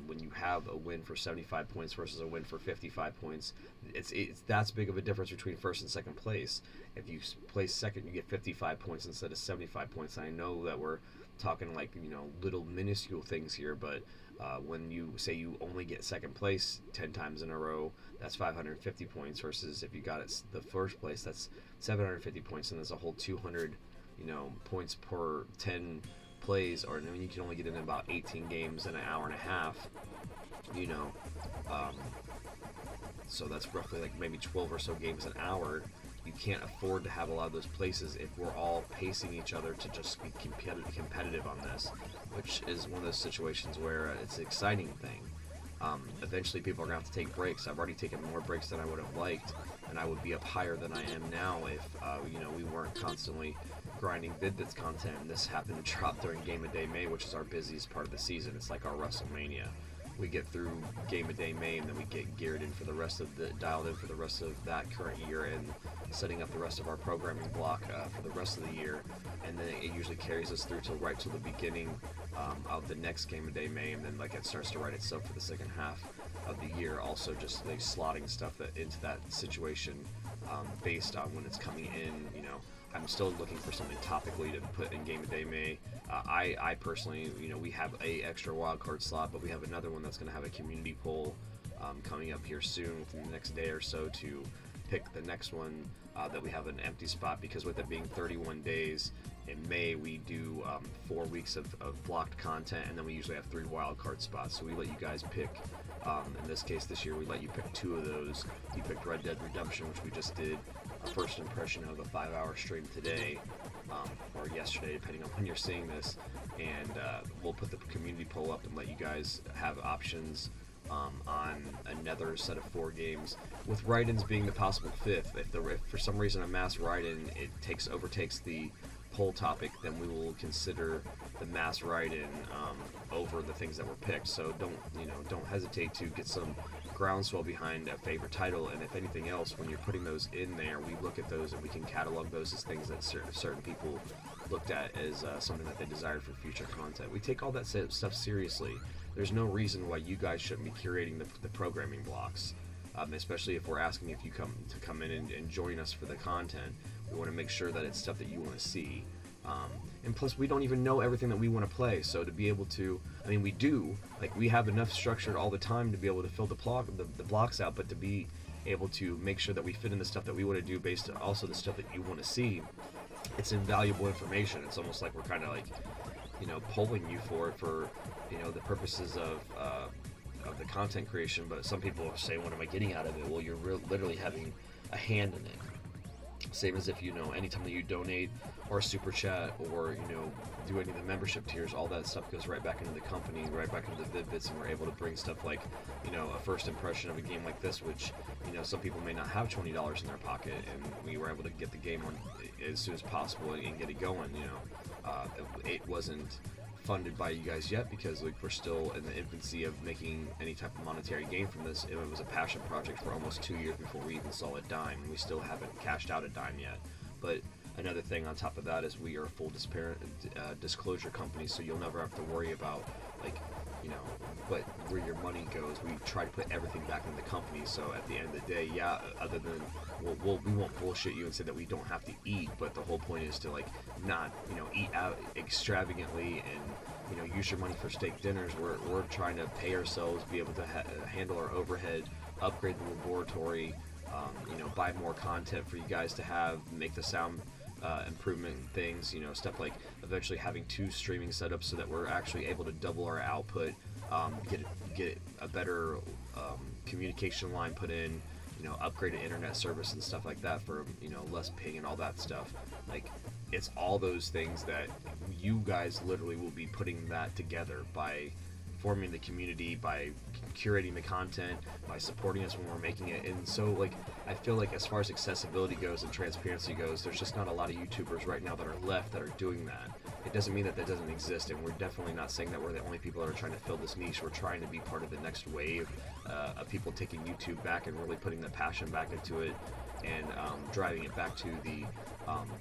When you have a win for 75 points versus a win for 55 points, it's that's big of a difference between first and second place. If you place second, you get 55 points instead of 75 points. And I know that we're talking like, you know, little minuscule things here, but when you say you only get second place 10 times in a row, that's 550 points, versus if you got it the first place, that's 750 points, and there's a whole 200, you know, points per 10 plays, or I mean, you can only get in about 18 games in an hour and a half, you know, so that's roughly like maybe 12 or so games an hour. You can't afford to have a lot of those places if we're all pacing each other to just be competitive on this, which is one of those situations where it's an exciting thing. Eventually people are going to have to take breaks. I've already taken more breaks than I would have liked, and I would be up higher than I am now if you know, we weren't constantly grinding Vid-Bits content. And this happened to drop during Game of Day May, which is our busiest part of the season. It's like our WrestleMania. We get through Game of Day May, and then we get geared in for the rest of dialed in for the rest of that current year, and setting up the rest of our programming block for the rest of the year. And then it usually carries us through right till the beginning of the next Game of Day May, and then like it starts to write itself for the second half of the year. Also, just like slotting stuff into that situation based on when it's coming in. You know, I'm still looking for something topically to put in Game of Day May. I personally, you know, we have a extra wildcard slot, but we have another one that's going to have a community poll coming up here soon within the next day or so to pick the next one that we have an empty spot, because with it being 31 days in May, we do 4 weeks of blocked content, and then we usually have 3 wildcard spots. So we let you guys pick. In this case, this year, we let you pick 2 of those. You picked Red Dead Redemption, which we just did a first impression of a 5-hour stream today, or yesterday, depending on when you're seeing this. And we'll put the community poll up and let you guys have options on another set of 4 games, with write-ins being the possible 5th. If for some reason a mass write-in overtakes the poll topic, then we will consider the mass write-in over the things that were picked. So don't hesitate to get some groundswell behind a favorite title, and if anything else, when you're putting those in there, we look at those and we can catalog those as things that certain people looked at as something that they desired for future content. We take all that stuff seriously. There's no reason why you guys shouldn't be curating the programming blocks, especially if we're asking if you come in and join us for the content. We want to make sure that it's stuff that you want to see. And plus, we don't even know everything that we want to play. So to be able to, I mean, we do, like, we have enough structured all the time to be able to fill the blocks out, but to be able to make sure that we fit in the stuff that we want to do based on also the stuff that you want to see, it's invaluable information. It's almost like we're kind of like, you know, polling you for you know, the purposes of the content creation. But some people say, what am I getting out of it? Well, you're literally having a hand in it. Same as if, you know, anytime that you donate or super chat or, you know, do any of the membership tiers, all that stuff goes right back into the company, right back into the Vid-Bits, and we're able to bring stuff like, you know, a first impression of a game like this, which, you know, some people may not have $20 in their pocket, and we were able to get the game on as soon as possible and get it going. You know, it wasn't funded by you guys yet because, like, we're still in the infancy of making any type of monetary gain from this. It was a passion project for almost 2 years before we even saw a dime. We still haven't cashed out a dime yet. But another thing on top of that is we are a full disclosure company, so you'll never have to worry about, like, you know, but where your money goes. We try to put everything back in the company, so at the end of the day, yeah, other than we won't bullshit you and say that we don't have to eat, but the whole point is to, like, not, you know, eat out extravagantly and, you know, use your money for steak dinners. We're trying to pay ourselves, be able to handle our overhead, upgrade the laboratory, you know, buy more content for you guys to have, make the sound improvement things, you know, stuff like eventually having 2 streaming setups so that we're actually able to double our output, get a better communication line put in, you know, upgraded internet service and stuff like that for, you know, less ping and all that stuff. Like, it's all those things that you guys literally will be putting that together by forming the community, by curating the content, by supporting us when we're making it. And so, like, I feel like as far as accessibility goes and transparency goes, there's just not a lot of YouTubers right now that are left that are doing that. It doesn't mean that that doesn't exist, and we're definitely not saying that we're the only people that are trying to fill this niche. We're trying to be part of the next wave of people taking YouTube back and really putting the passion back into it, and driving it back to the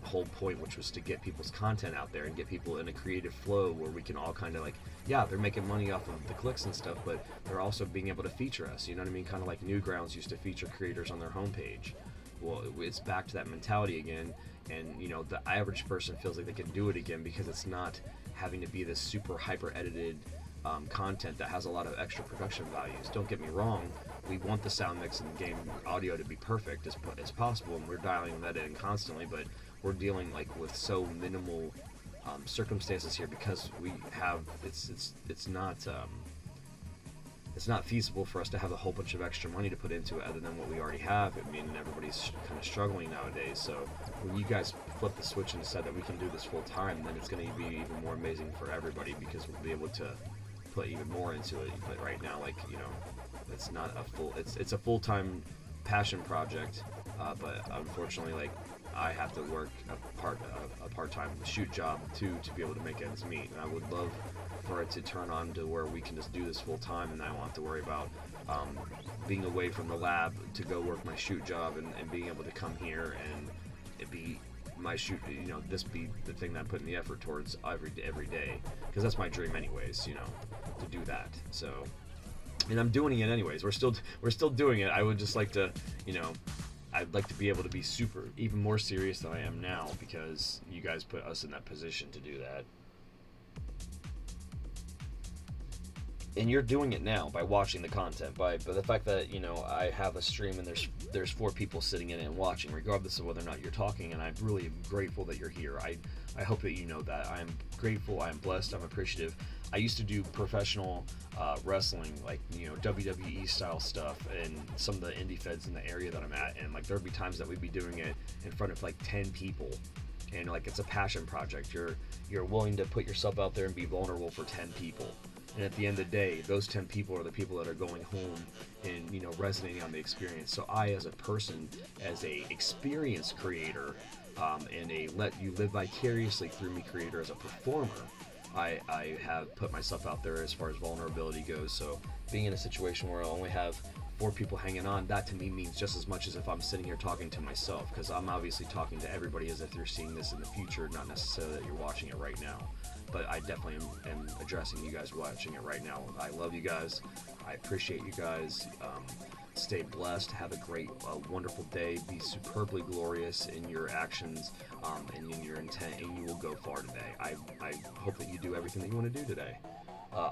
whole point, which was to get people's content out there and get people in a creative flow where we can all kind of, like, yeah, they're making money off of the clicks and stuff, but they're also being able to feature us, you know what I mean? Kind of like Newgrounds used to feature creators on their homepage. Well, it's back to that mentality again, and, you know, the average person feels like they can do it again because it's not having to be this super hyper edited content that has a lot of extra production values. Don't get me wrong, we want the sound mix and the game audio to be perfect as possible, and we're dialing that in constantly, but we're dealing, like, with so minimal circumstances here because we have it's not feasible for us to have a whole bunch of extra money to put into it other than what we already have. I mean, everybody's kind of struggling nowadays, so when you guys flip the switch and decide that we can do this full time, then it's going to be even more amazing for everybody because we'll be able to put even more into it. But right now, like, you know, it's not a full, it's a full-time passion project, but unfortunately, like, I have to work a part-time shoot job too to be able to make ends meet, and I would love for it to turn on to where we can just do this full-time and I won't have to worry about being away from the lab to go work my shoot job and being able to come here and it be my shoot, you know, this be the thing that I'm putting the effort towards every day, because that's my dream anyways, you know, to do that. So, and I'm doing it anyways. We're still doing it. I would just like to, you know, I'd like to be able to be even more serious than I am now because you guys put us in that position to do that. And you're doing it now by watching the content, by the fact that, you know, I have a stream and there's 4 people sitting in it and watching, regardless of whether or not you're talking, and I really am grateful that you're here. I hope that you know that. I am grateful, I am blessed, I'm appreciative. I used to do professional wrestling, like, you know, WWE style stuff, and some of the indie feds in the area that I'm at, and, like, there'd be times that we'd be doing it in front of, like, 10 people, and, like, it's a passion project. You're willing to put yourself out there and be vulnerable for 10 people. And at the end of the day, those 10 people are the people that are going home and, you know, resonating on the experience. So I, as a person, as a experience creator, and a let you live vicariously through me creator as a performer, I have put myself out there as far as vulnerability goes. So being in a situation where I only have 4 people hanging on, that to me means just as much as if I'm sitting here talking to myself, because I'm obviously talking to everybody as if you're seeing this in the future, not necessarily that you're watching it right now. But I definitely am addressing you guys watching it right now. I love you guys. I appreciate you guys. stay blessed, have a great, wonderful day, be superbly glorious in your actions and in your intent, and you will go far today. I hope that you do everything that you want to do today.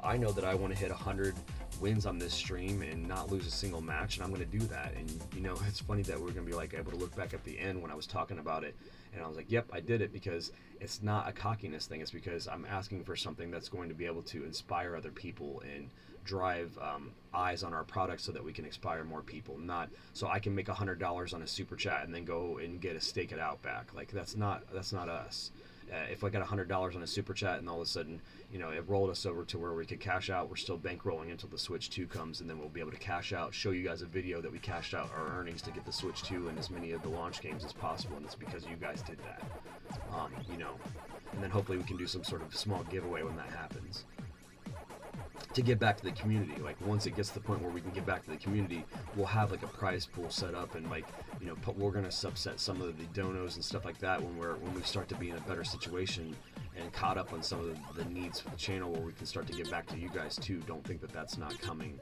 I know that I want to hit 100 wins on this stream and not lose a single match, and I'm going to do that. And you know, it's funny that we're going to be like able to look back at the end when I was talking about it, and I was like, yep, I did it, because it's not a cockiness thing. It's because I'm asking for something that's going to be able to inspire other people and drive eyes on our product so that we can inspire more people, not so I can make $100 on a super chat and then go and get a steak at Outback. Like, that's not us. If I got $100 on a super chat and all of a sudden, you know, it rolled us over to where we could cash out, we're still bankrolling until the Switch 2 comes, and then we'll be able to cash out, show you guys a video that we cashed out our earnings to get the Switch 2 and as many of the launch games as possible, and it's because you guys did that. You know, and then hopefully we can do some sort of small giveaway when that happens. To get back to the community, like once it gets to the point where we can get back to the community, we'll have like a prize pool set up, and like, you know, we're gonna subset some of the donos and stuff like that when we start to be in a better situation and caught up on some of the needs for the channel, where we can start to get back to you guys too. Don't think that that's not coming,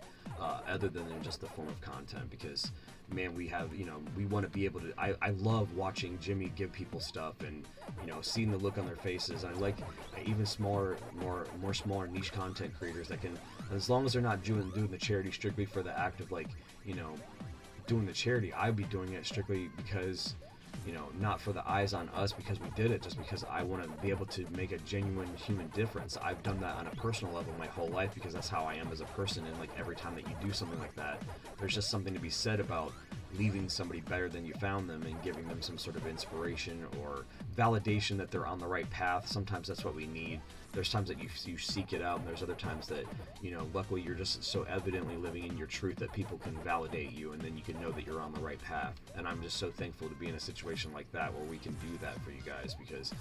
other than in just the form of content, because man, we have, you know, we want to be able to, I love watching Jimmy give people stuff, and you know, seeing the look on their faces. And I like even smaller, more smaller niche content creators that can, as long as they're not doing the charity strictly for the act of, like, you know, doing the charity. I'd be doing it strictly because, you know, not for the eyes on us because we did it, just because I want to be able to make a genuine human difference. I've done that on a personal level my whole life because that's how I am as a person, and like every time that you do something like that, there's just something to be said about leaving somebody better than you found them and giving them some sort of inspiration or validation that they're on the right path. Sometimes that's what we need. There's times that you seek it out, and there's other times that, you know, luckily you're just so evidently living in your truth that people can validate you, and then you can know that you're on the right path. And I'm just so thankful to be in a situation like that where we can do that for you guys, because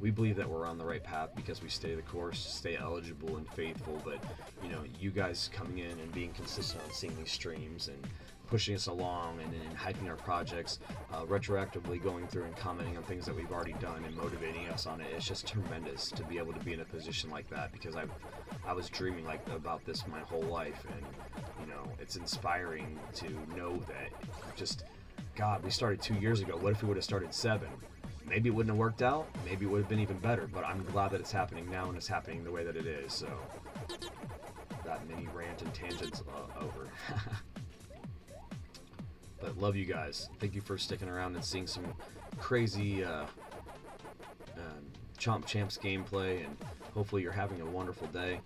we believe that we're on the right path because we stay the course, stay eligible and faithful. But, you know, you guys coming in and being consistent on seeing these streams and pushing us along and hyping our projects, retroactively going through and commenting on things that we've already done and motivating us on it. It's just tremendous to be able to be in a position like that, because I was dreaming like about this my whole life, and you know, it's inspiring to know that just, God, we started 2 years ago. What if we would have started 7? Maybe it wouldn't have worked out. Maybe it would have been even better, but I'm glad that it's happening now and it's happening the way that it is. So that mini rant and tangents over. But love you guys. Thank you for sticking around and seeing some crazy Chomp Champs gameplay, and hopefully you're having a wonderful day.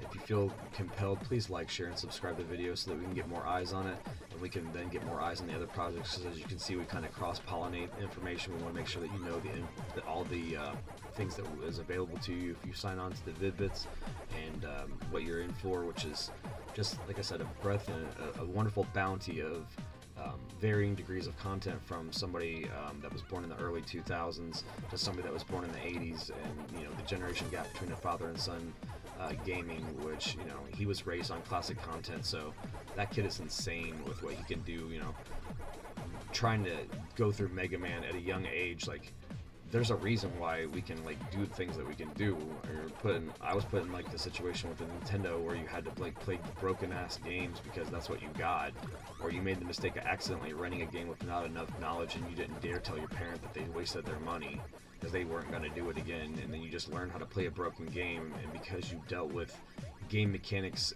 If you feel compelled, please like, share, and subscribe to the video so that we can get more eyes on it, and we can then get more eyes on the other projects. Because as you can see, we kind of cross-pollinate information. We want to make sure that you know all the things that is available to you if you sign on to the Vid-Bits, and what you're in for, which is just, like I said, a breath and a wonderful bounty of varying degrees of content, from somebody that was born in the early 2000s to somebody that was born in the 80s, and you know, the generation gap between a father and son gaming, which, you know, he was raised on classic content, so that kid is insane with what he can do. You know, trying to go through Mega Man at a young age, like, there's a reason why we can like do things that we can do. I was put in like the situation with the Nintendo where you had to like play broken ass games because that's what you got, or you made the mistake of accidentally running a game with not enough knowledge and you didn't dare tell your parent that they wasted their money because they weren't going to do it again, and then you just learn how to play a broken game, and because you dealt with game mechanics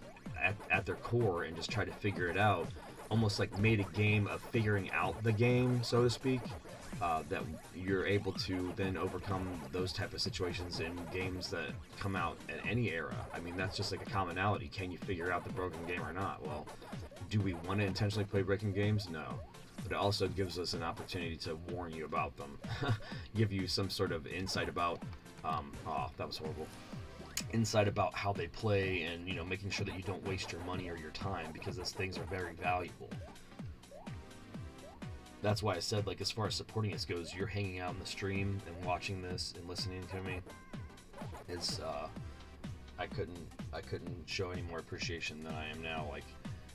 at their core and just tried to figure it out, almost like made a game of figuring out the game, so to speak. That you're able to then overcome those type of situations in games that come out at any era. I mean, that's just like a commonality. Can you figure out the broken game or not? Well, do we want to intentionally play broken games? No. But it also gives us an opportunity to warn you about them. Give you some sort of insight about, oh, that was horrible. Insight about how they play, and, you know, making sure that you don't waste your money or your time, because those things are very valuable. That's why I said, like, as far as supporting us goes, you're hanging out in the stream and watching this and listening to me. It's I couldn't show any more appreciation than I am now, like,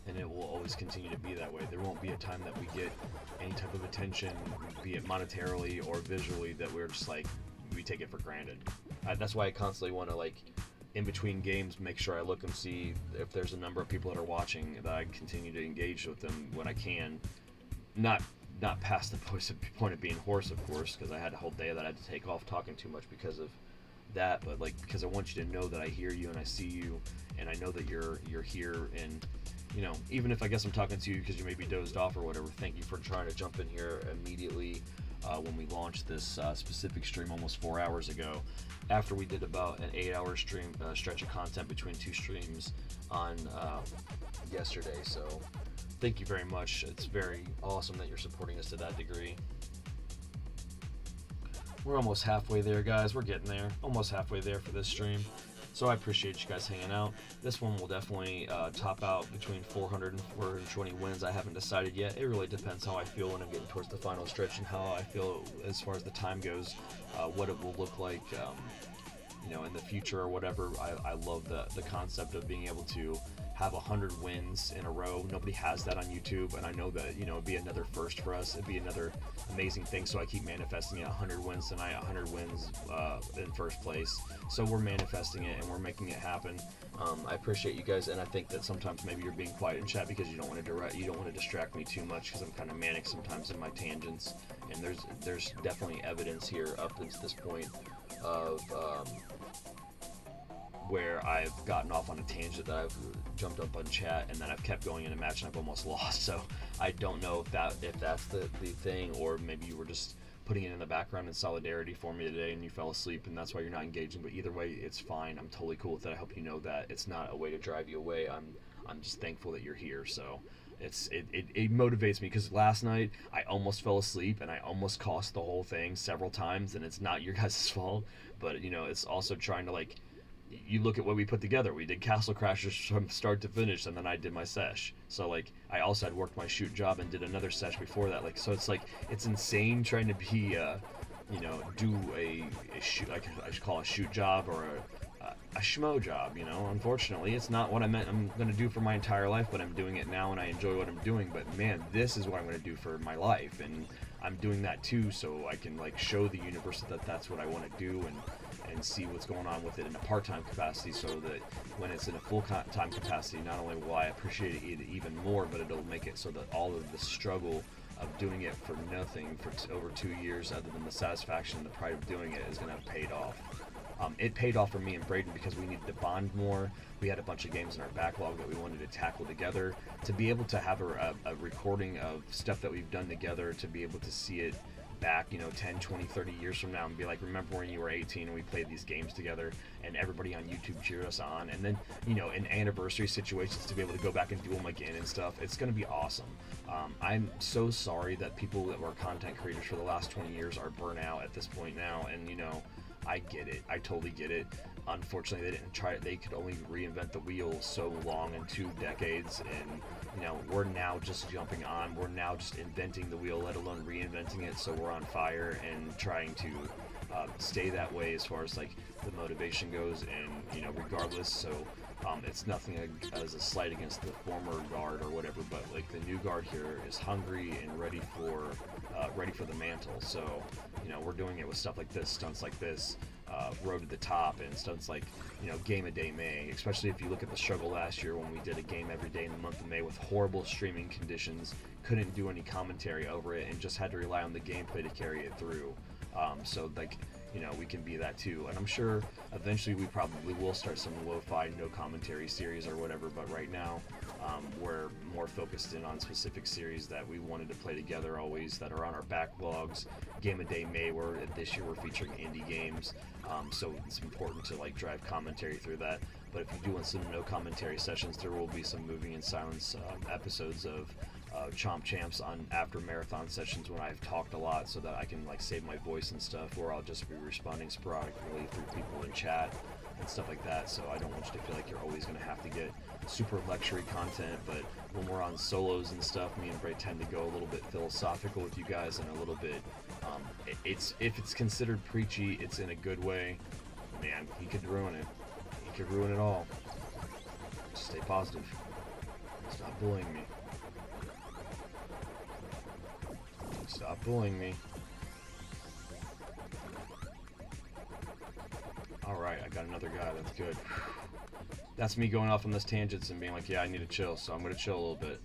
and it will always continue to be that way. There won't be a time that we get any type of attention, be it monetarily or visually, that we're just like, we take it for granted. That's why I constantly want to, like, in between games, make sure I look and see if there's a number of people that are watching, that I continue to engage with them when I can. Not past the point of being hoarse, of course, because I had a whole day that I had to take off talking too much because of that, but like, because I want you to know that I hear you and I see you, and I know that you're here, and you know, even if I guess I'm talking to you because you maybe dozed off or whatever, thank you for trying to jump in here immediately when we launched this specific stream almost 4 hours ago, after we did about an 8-hour stream stretch of content between 2 streams on yesterday. So thank you very much. It's very awesome that you're supporting us to that degree. We're almost halfway there, guys. We're getting there. Almost halfway there for this stream. So I appreciate you guys hanging out. This one will definitely top out between 400 and 420 wins. I haven't decided yet. It really depends how I feel when I'm getting towards the final stretch and how I feel as far as the time goes, what it will look like, you know, in the future or whatever. I love the concept of being able to have 100 wins in a row. Nobody has that on YouTube, and I know that, you know, it'd be another first for us. It'd be another amazing thing, so I keep manifesting it. 100 wins tonight, 100 wins in first place. So we're manifesting it, and we're making it happen. I appreciate you guys, and I think that sometimes maybe you're being quiet in chat because you don't want to distract me too much, because I'm kind of manic sometimes in my tangents, and there's definitely evidence here up until this point of where I've gotten off on a tangent, that I've jumped up on chat, and then I've kept going in a match and I've almost lost. So I don't know if that's the thing, or maybe you were just putting it in the background in solidarity for me today and you fell asleep and that's why you're not engaging. But either way, it's fine. I'm totally cool with that. I hope you know that it's not a way to drive you away. I'm just thankful that you're here. So it motivates me, because last night I almost fell asleep and I almost cost the whole thing several times, and it's not your guys' fault, but you know, it's also trying to, like, you look at what we put together. We did Castle Crashers from start to finish, and then I did my sesh. So like, I also had worked my shoot job and did another sesh before that. Like, so it's like, it's insane trying to be, you know, do a shoot, like I should call a shoot job or a schmo job. You know, unfortunately, it's not what I'm gonna do for my entire life, but I'm doing it now and I enjoy what I'm doing. But man, this is what I'm gonna do for my life, and I'm doing that too, so I can like show the universe that that's what I want to do, and see what's going on with it in a part-time capacity, so that when it's in a full-time capacity, not only will I appreciate it even more, but it'll make it so that all of the struggle of doing it for nothing for over 2 years, other than the satisfaction and the pride of doing it, is going to have paid off. It paid off for me and Braden because we needed to bond more. We had a bunch of games in our backlog that we wanted to tackle together. To be able to have a recording of stuff that we've done together, to be able to see it back, you know, 10, 20, 30 years from now, and be like, remember when you were 18 and we played these games together, and everybody on YouTube cheered us on, and then, you know, in anniversary situations, to be able to go back and do them again and stuff. It's going to be awesome. I'm so sorry that people that were content creators for the last 20 years are burnt out at this point now, and, you know, I get it. I totally get it. Unfortunately, they didn't try it. They could only reinvent the wheel so long in 2 decades, and you know, we're now just jumping on. We're now just inventing the wheel, let alone reinventing it. So we're on fire and trying to stay that way as far as like the motivation goes, and you know, regardless. So it's nothing as a slight against the former guard or whatever, but like the new guard here is hungry and ready for the mantle. So you know, we're doing it with stuff like this, stunts like this. Road to the top, and stunts like, you know, Game a Day May, especially if you look at the struggle last year when we did a game every day in the month of May with horrible streaming conditions, couldn't do any commentary over it, and just had to rely on the gameplay to carry it through. So like, you know, we can be that too, and I'm sure eventually we probably will start some lo-fi no commentary series or whatever, but right now we're more focused in on specific series that we wanted to play together always, that are on our backlogs. Game a Day May, where this year we're featuring indie games, so it's important to like drive commentary through that. But if you do want some no commentary sessions, there will be some moving in silence episodes of Chomp Champs on after marathon sessions when I've talked a lot, so that I can like save my voice and stuff, or I'll just be responding sporadically through people in chat and stuff like that. So I don't want you to feel like you're always going to have to get super luxury content, but when we're on solos and stuff, me and Bray tend to go a little bit philosophical with you guys, and a little bit if it's considered preachy, it's in a good way. Man, he could ruin it. He could ruin it all. Stay positive. Stop bullying me. Stop bullying me. Alright, I got another another guy. That's good. That's me going off on this tangents and being like, yeah, I need to chill, so I'm going to chill a little bit.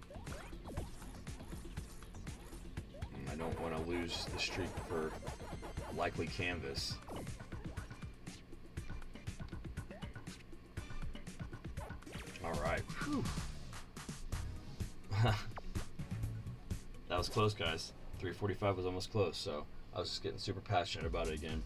And I don't want to lose the streak for likely canvas. Alright. That was close, guys. 3:45 was almost close, so I was just getting super passionate about it again.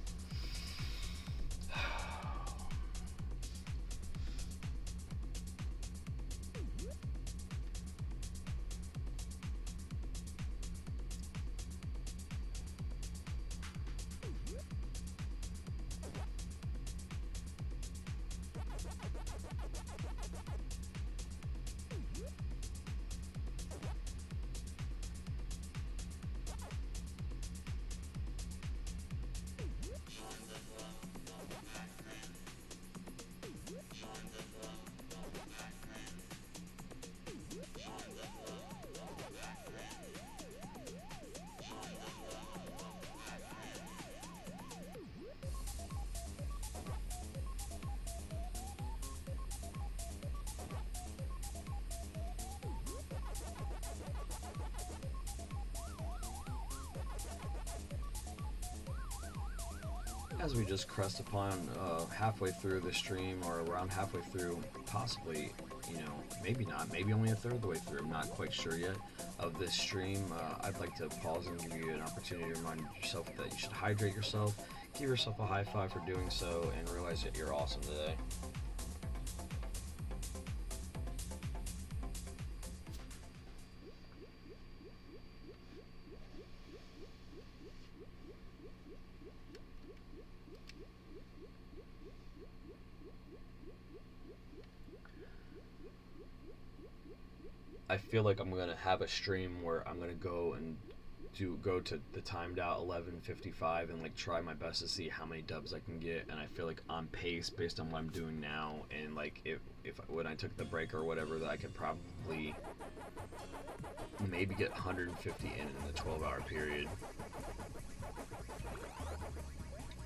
As we just crest upon halfway through the stream, or around halfway through, possibly, you know, maybe not, maybe only a third of the way through, I'm not quite sure yet, of this stream, I'd like to pause and give you an opportunity to remind yourself that you should hydrate yourself, give yourself a high five for doing so, and realize that you're awesome today. I feel like I'm gonna have a stream where I'm gonna go to the timed out 11:55 and like try my best to see how many dubs I can get, and I feel like on pace based on what I'm doing now, and like if when I took the break or whatever, that I could probably maybe get 150 in a 12-hour period.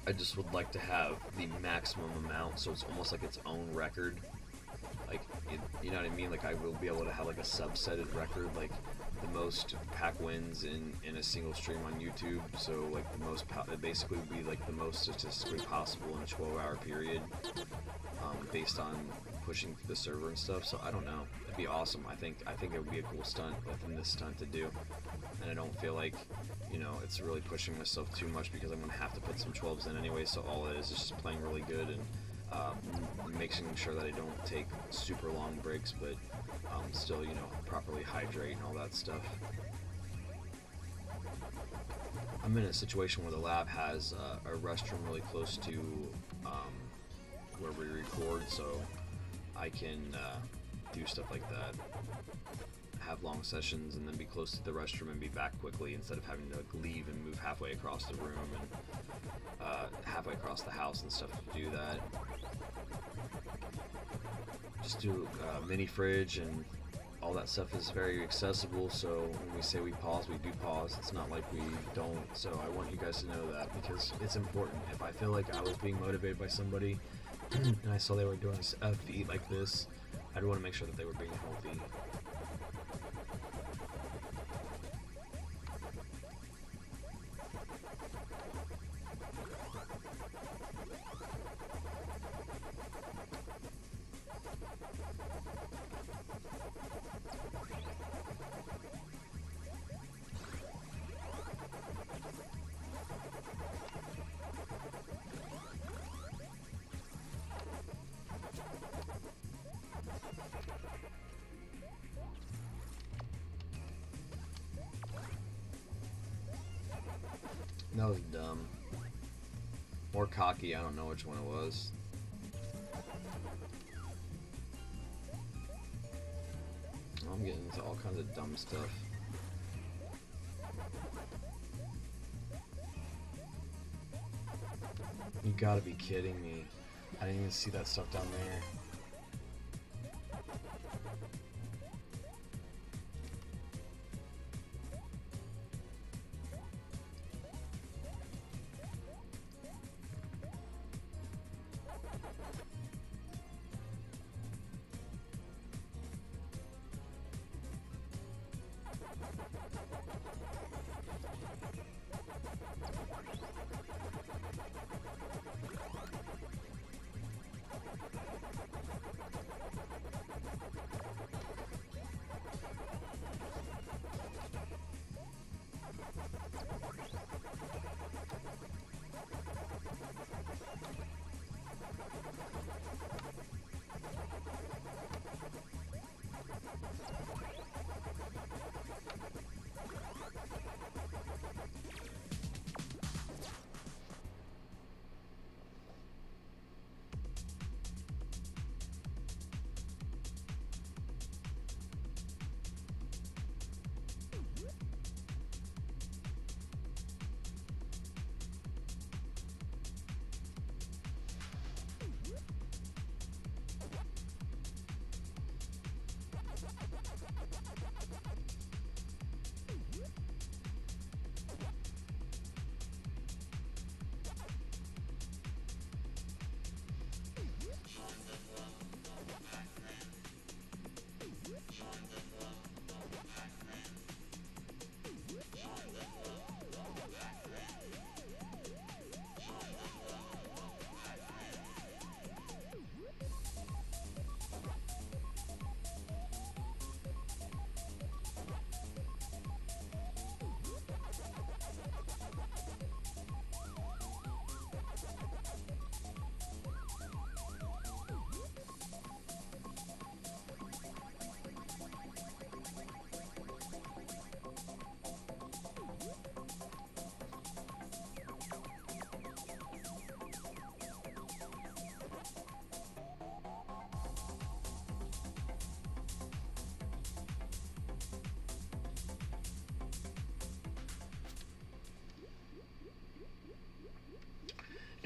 I just would like to have the maximum amount, so it's almost like its own record. Like, you know what I mean? Like, I will be able to have like a subsetted record, like the most pack wins in a single stream on YouTube. So like the most, it basically would be like the most statistically possible in a 12-hour period, based on pushing the server and stuff. So I don't know. It'd be awesome. I think it would be a cool stunt within this stunt to do. And I don't feel like, you know, it's really pushing myself too much, because I'm gonna have to put some 12s in anyway. So all it is just playing really good and making sure that I don't take super long breaks, but still, you know, properly hydrate and all that stuff. I'm in a situation where the lab has a restroom really close to where we record, so I can do stuff like that. Have long sessions and then be close to the restroom and be back quickly, instead of having to like leave and move halfway across the room and halfway across the house and stuff to do that. Just do mini fridge, and all that stuff is very accessible, so when we say we pause, we do pause. It's not like we don't, so I want you guys to know that, because it's important. If I feel like I was being motivated by somebody and I saw they were doing a feat like this, I'd want to make sure that they were being healthy. That was dumb. Or cocky, I don't know which one it was. I'm getting into all kinds of dumb stuff. You gotta be kidding me. I didn't even see that stuff down there.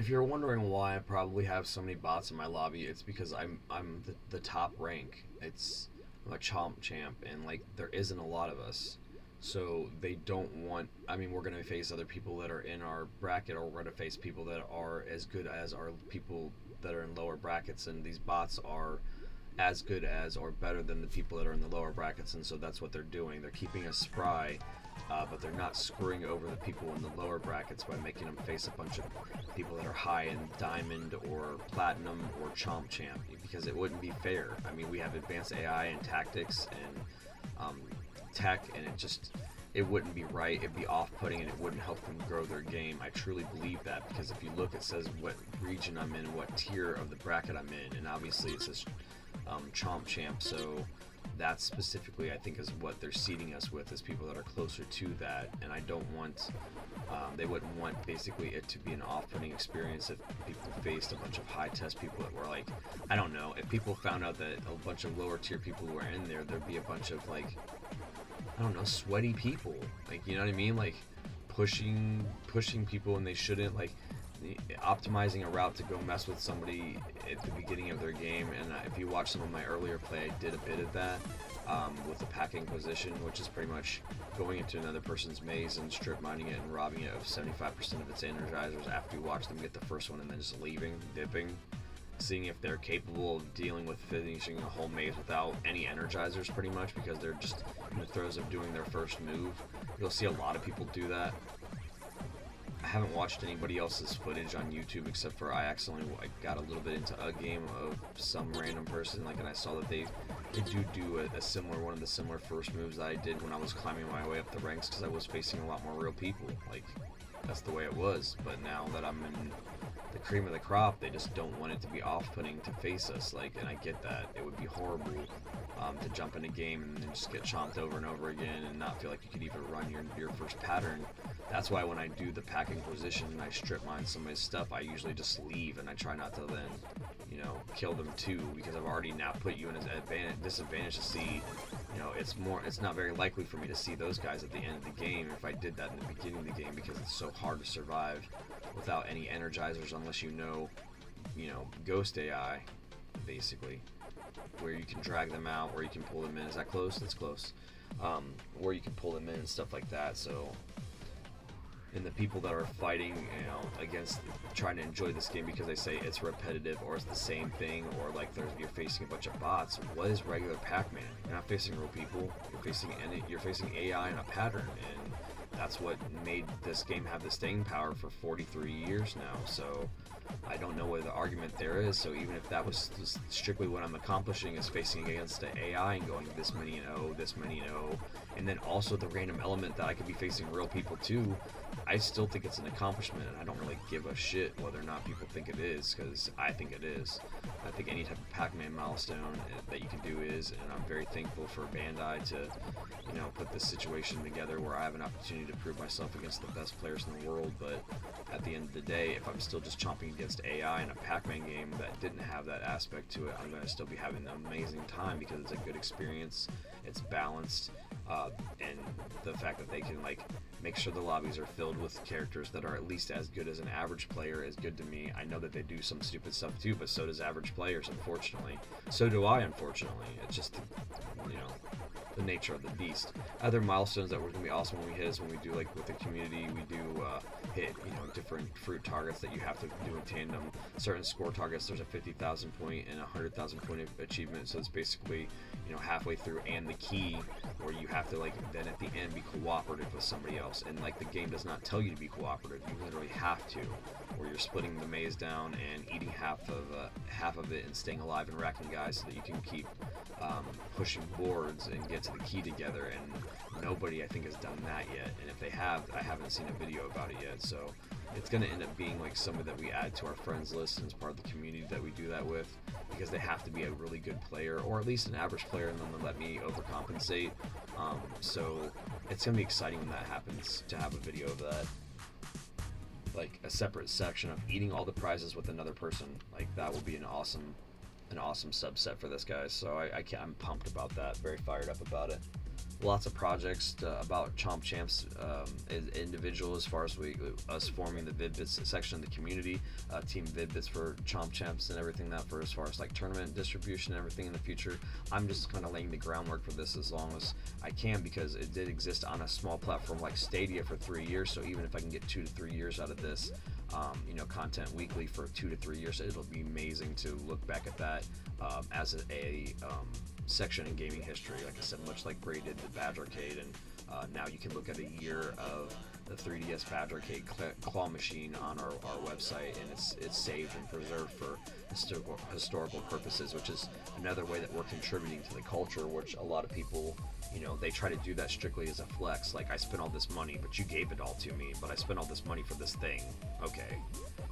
If you're wondering why I probably have so many bots in my lobby, it's because I'm the top rank. I'm a chomp champ, and like there isn't a lot of us, so they don't want. I mean, we're gonna face other people that are in our bracket, or we're gonna face people that are as good as our people that are in lower brackets, and these bots are as good as or better than the people that are in the lower brackets, and so that's what they're doing. They're keeping us spry, but they're not screwing over the people in the lower brackets by making them face a bunch of people that are high in diamond or platinum or chomp champ, because it wouldn't be fair. I mean, we have advanced AI and tactics and tech, and it wouldn't be right. It'd be off-putting, and it wouldn't help them grow their game. I truly believe that, because if you look, it says what region I'm in, what tier of the bracket I'm in, and obviously it says chomp champ, so that specifically I think is what they're seeding us with, is people that are closer to that. And I don't want they wouldn't want basically it to be an off-putting experience if people faced a bunch of high test people that were like, I don't know, if people found out that a bunch of lower tier people were in there, there'd be a bunch of like, I don't know, sweaty people, like, you know what I mean, like pushing people, and they shouldn't, like optimizing a route to go mess with somebody at the beginning of their game. And if you watch some of my earlier play, I did a bit of that with the pack inquisition, which is pretty much going into another person's maze and strip mining it and robbing it of 75% of its energizers after you watch them get the first one, and then just leaving, dipping, seeing if they're capable of dealing with finishing a whole maze without any energizers, pretty much, because they're just in the throes of doing their first move. You'll see a lot of people do that. I haven't watched anybody else's footage on YouTube, except for I accidentally got a little bit into a game of some random person, like, and I saw that they do a similar, one of the similar first moves that I did when I was climbing my way up the ranks, because I was facing a lot more real people. Like, that's the way it was. But now that I'm in the cream of the crop, they just don't want it to be off-putting to face us. Like, and I get that. It would be horrible to jump in a game and then just get chomped over and over again and not feel like you could even run your first pattern. That's why when I do the pack inquisition and I strip mine some of his stuff, I usually just leave, and I try not to then, you know, kill them too, because I've already now put you in a disadvantage to see, you know, it's not very likely for me to see those guys at the end of the game if I did that in the beginning of the game, because it's so hard to survive without any energizers unless you know, ghost AI, basically, where you can drag them out, where you can pull them in. Is that close? That's close. Where you can pull them in and stuff like that. So, and the people that are fighting, you know, against trying to enjoy this game because they say it's repetitive or it's the same thing, or like you're facing a bunch of bots. What is regular Pac-Man? You're not facing real people. You're facing AI in a pattern, and that's what made this game have the staying power for 43 years now. So I don't know what the argument there is. So even if that was strictly what I'm accomplishing, is facing against the AI and going this many and oh, this many and oh, and then also the random element that I could be facing real people too, I still think it's an accomplishment, and I don't really give a shit whether or not people think it is, because I think it is. I think any type of Pac-Man milestone that you can do is, and I'm very thankful for Bandai to, you know, put this situation together where I have an opportunity to prove myself against the best players in the world. But at the end of the day, if I'm still just chomping against AI in a Pac-Man game that didn't have that aspect to it, I'm going to still be having an amazing time, because it's a good experience, it's balanced, and the fact that they can, like, make sure the lobbies are filled with characters that are at least as good as an average player is good to me. I know that they do some stupid stuff too, but so does average players, unfortunately. So do I, unfortunately. It's just, you know, the nature of the beast. Other milestones that were going to be awesome when we hit is when we do, like, with the community, we do hit, you know, different fruit targets that you have to do in tandem. Certain score targets, there's a 50,000 point and a 100,000 point achievement, so it's basically, you know, halfway through, and the key where you have to, like, then at the end be cooperative with somebody else. And, like, the game does not tell you to be cooperative, you literally have to, where you're splitting the maze down and eating half of it and staying alive and racking guys so that you can keep pushing boards and get to the key together. And nobody, I think, has done that yet, and if they have, I haven't seen a video about it yet. So it's going to end up being like somebody that we add to our friends list, and it's part of the community that we do that with, because they have to be a really good player, or at least an average player, and then they'll let me overcompensate. So it's going to be exciting when that happens, to have a video of that, like a separate section of eating all the prizes with another person. Like, that will be an awesome subset for this, guys. So I'm pumped about that, very fired up about it. lots of projects about Chomp Champs individual, as far as us forming the Vid-Bits section of the community, Team Vid-Bits for Chomp Champs and everything that for as far as like tournament distribution and everything in the future. I'm just kind of laying the groundwork for this as long as I can, because it did exist on a small platform like Stadia for 3 years. So even if I can get 2 to 3 years out of this, content weekly for 2 to 3 years, it'll be amazing to look back at that as a section in gaming history. Like I said, much like Bray did the Badge Arcade, and now you can look at a year of the 3DS Badge Arcade claw machine on our website, and it's saved and preserved for historical purposes, which is another way that we're contributing to the culture, which a lot of people, they try to do that strictly as a flex. Like, I spent all this money, but you gave it all to me, but I spent all this money for this thing. Okay.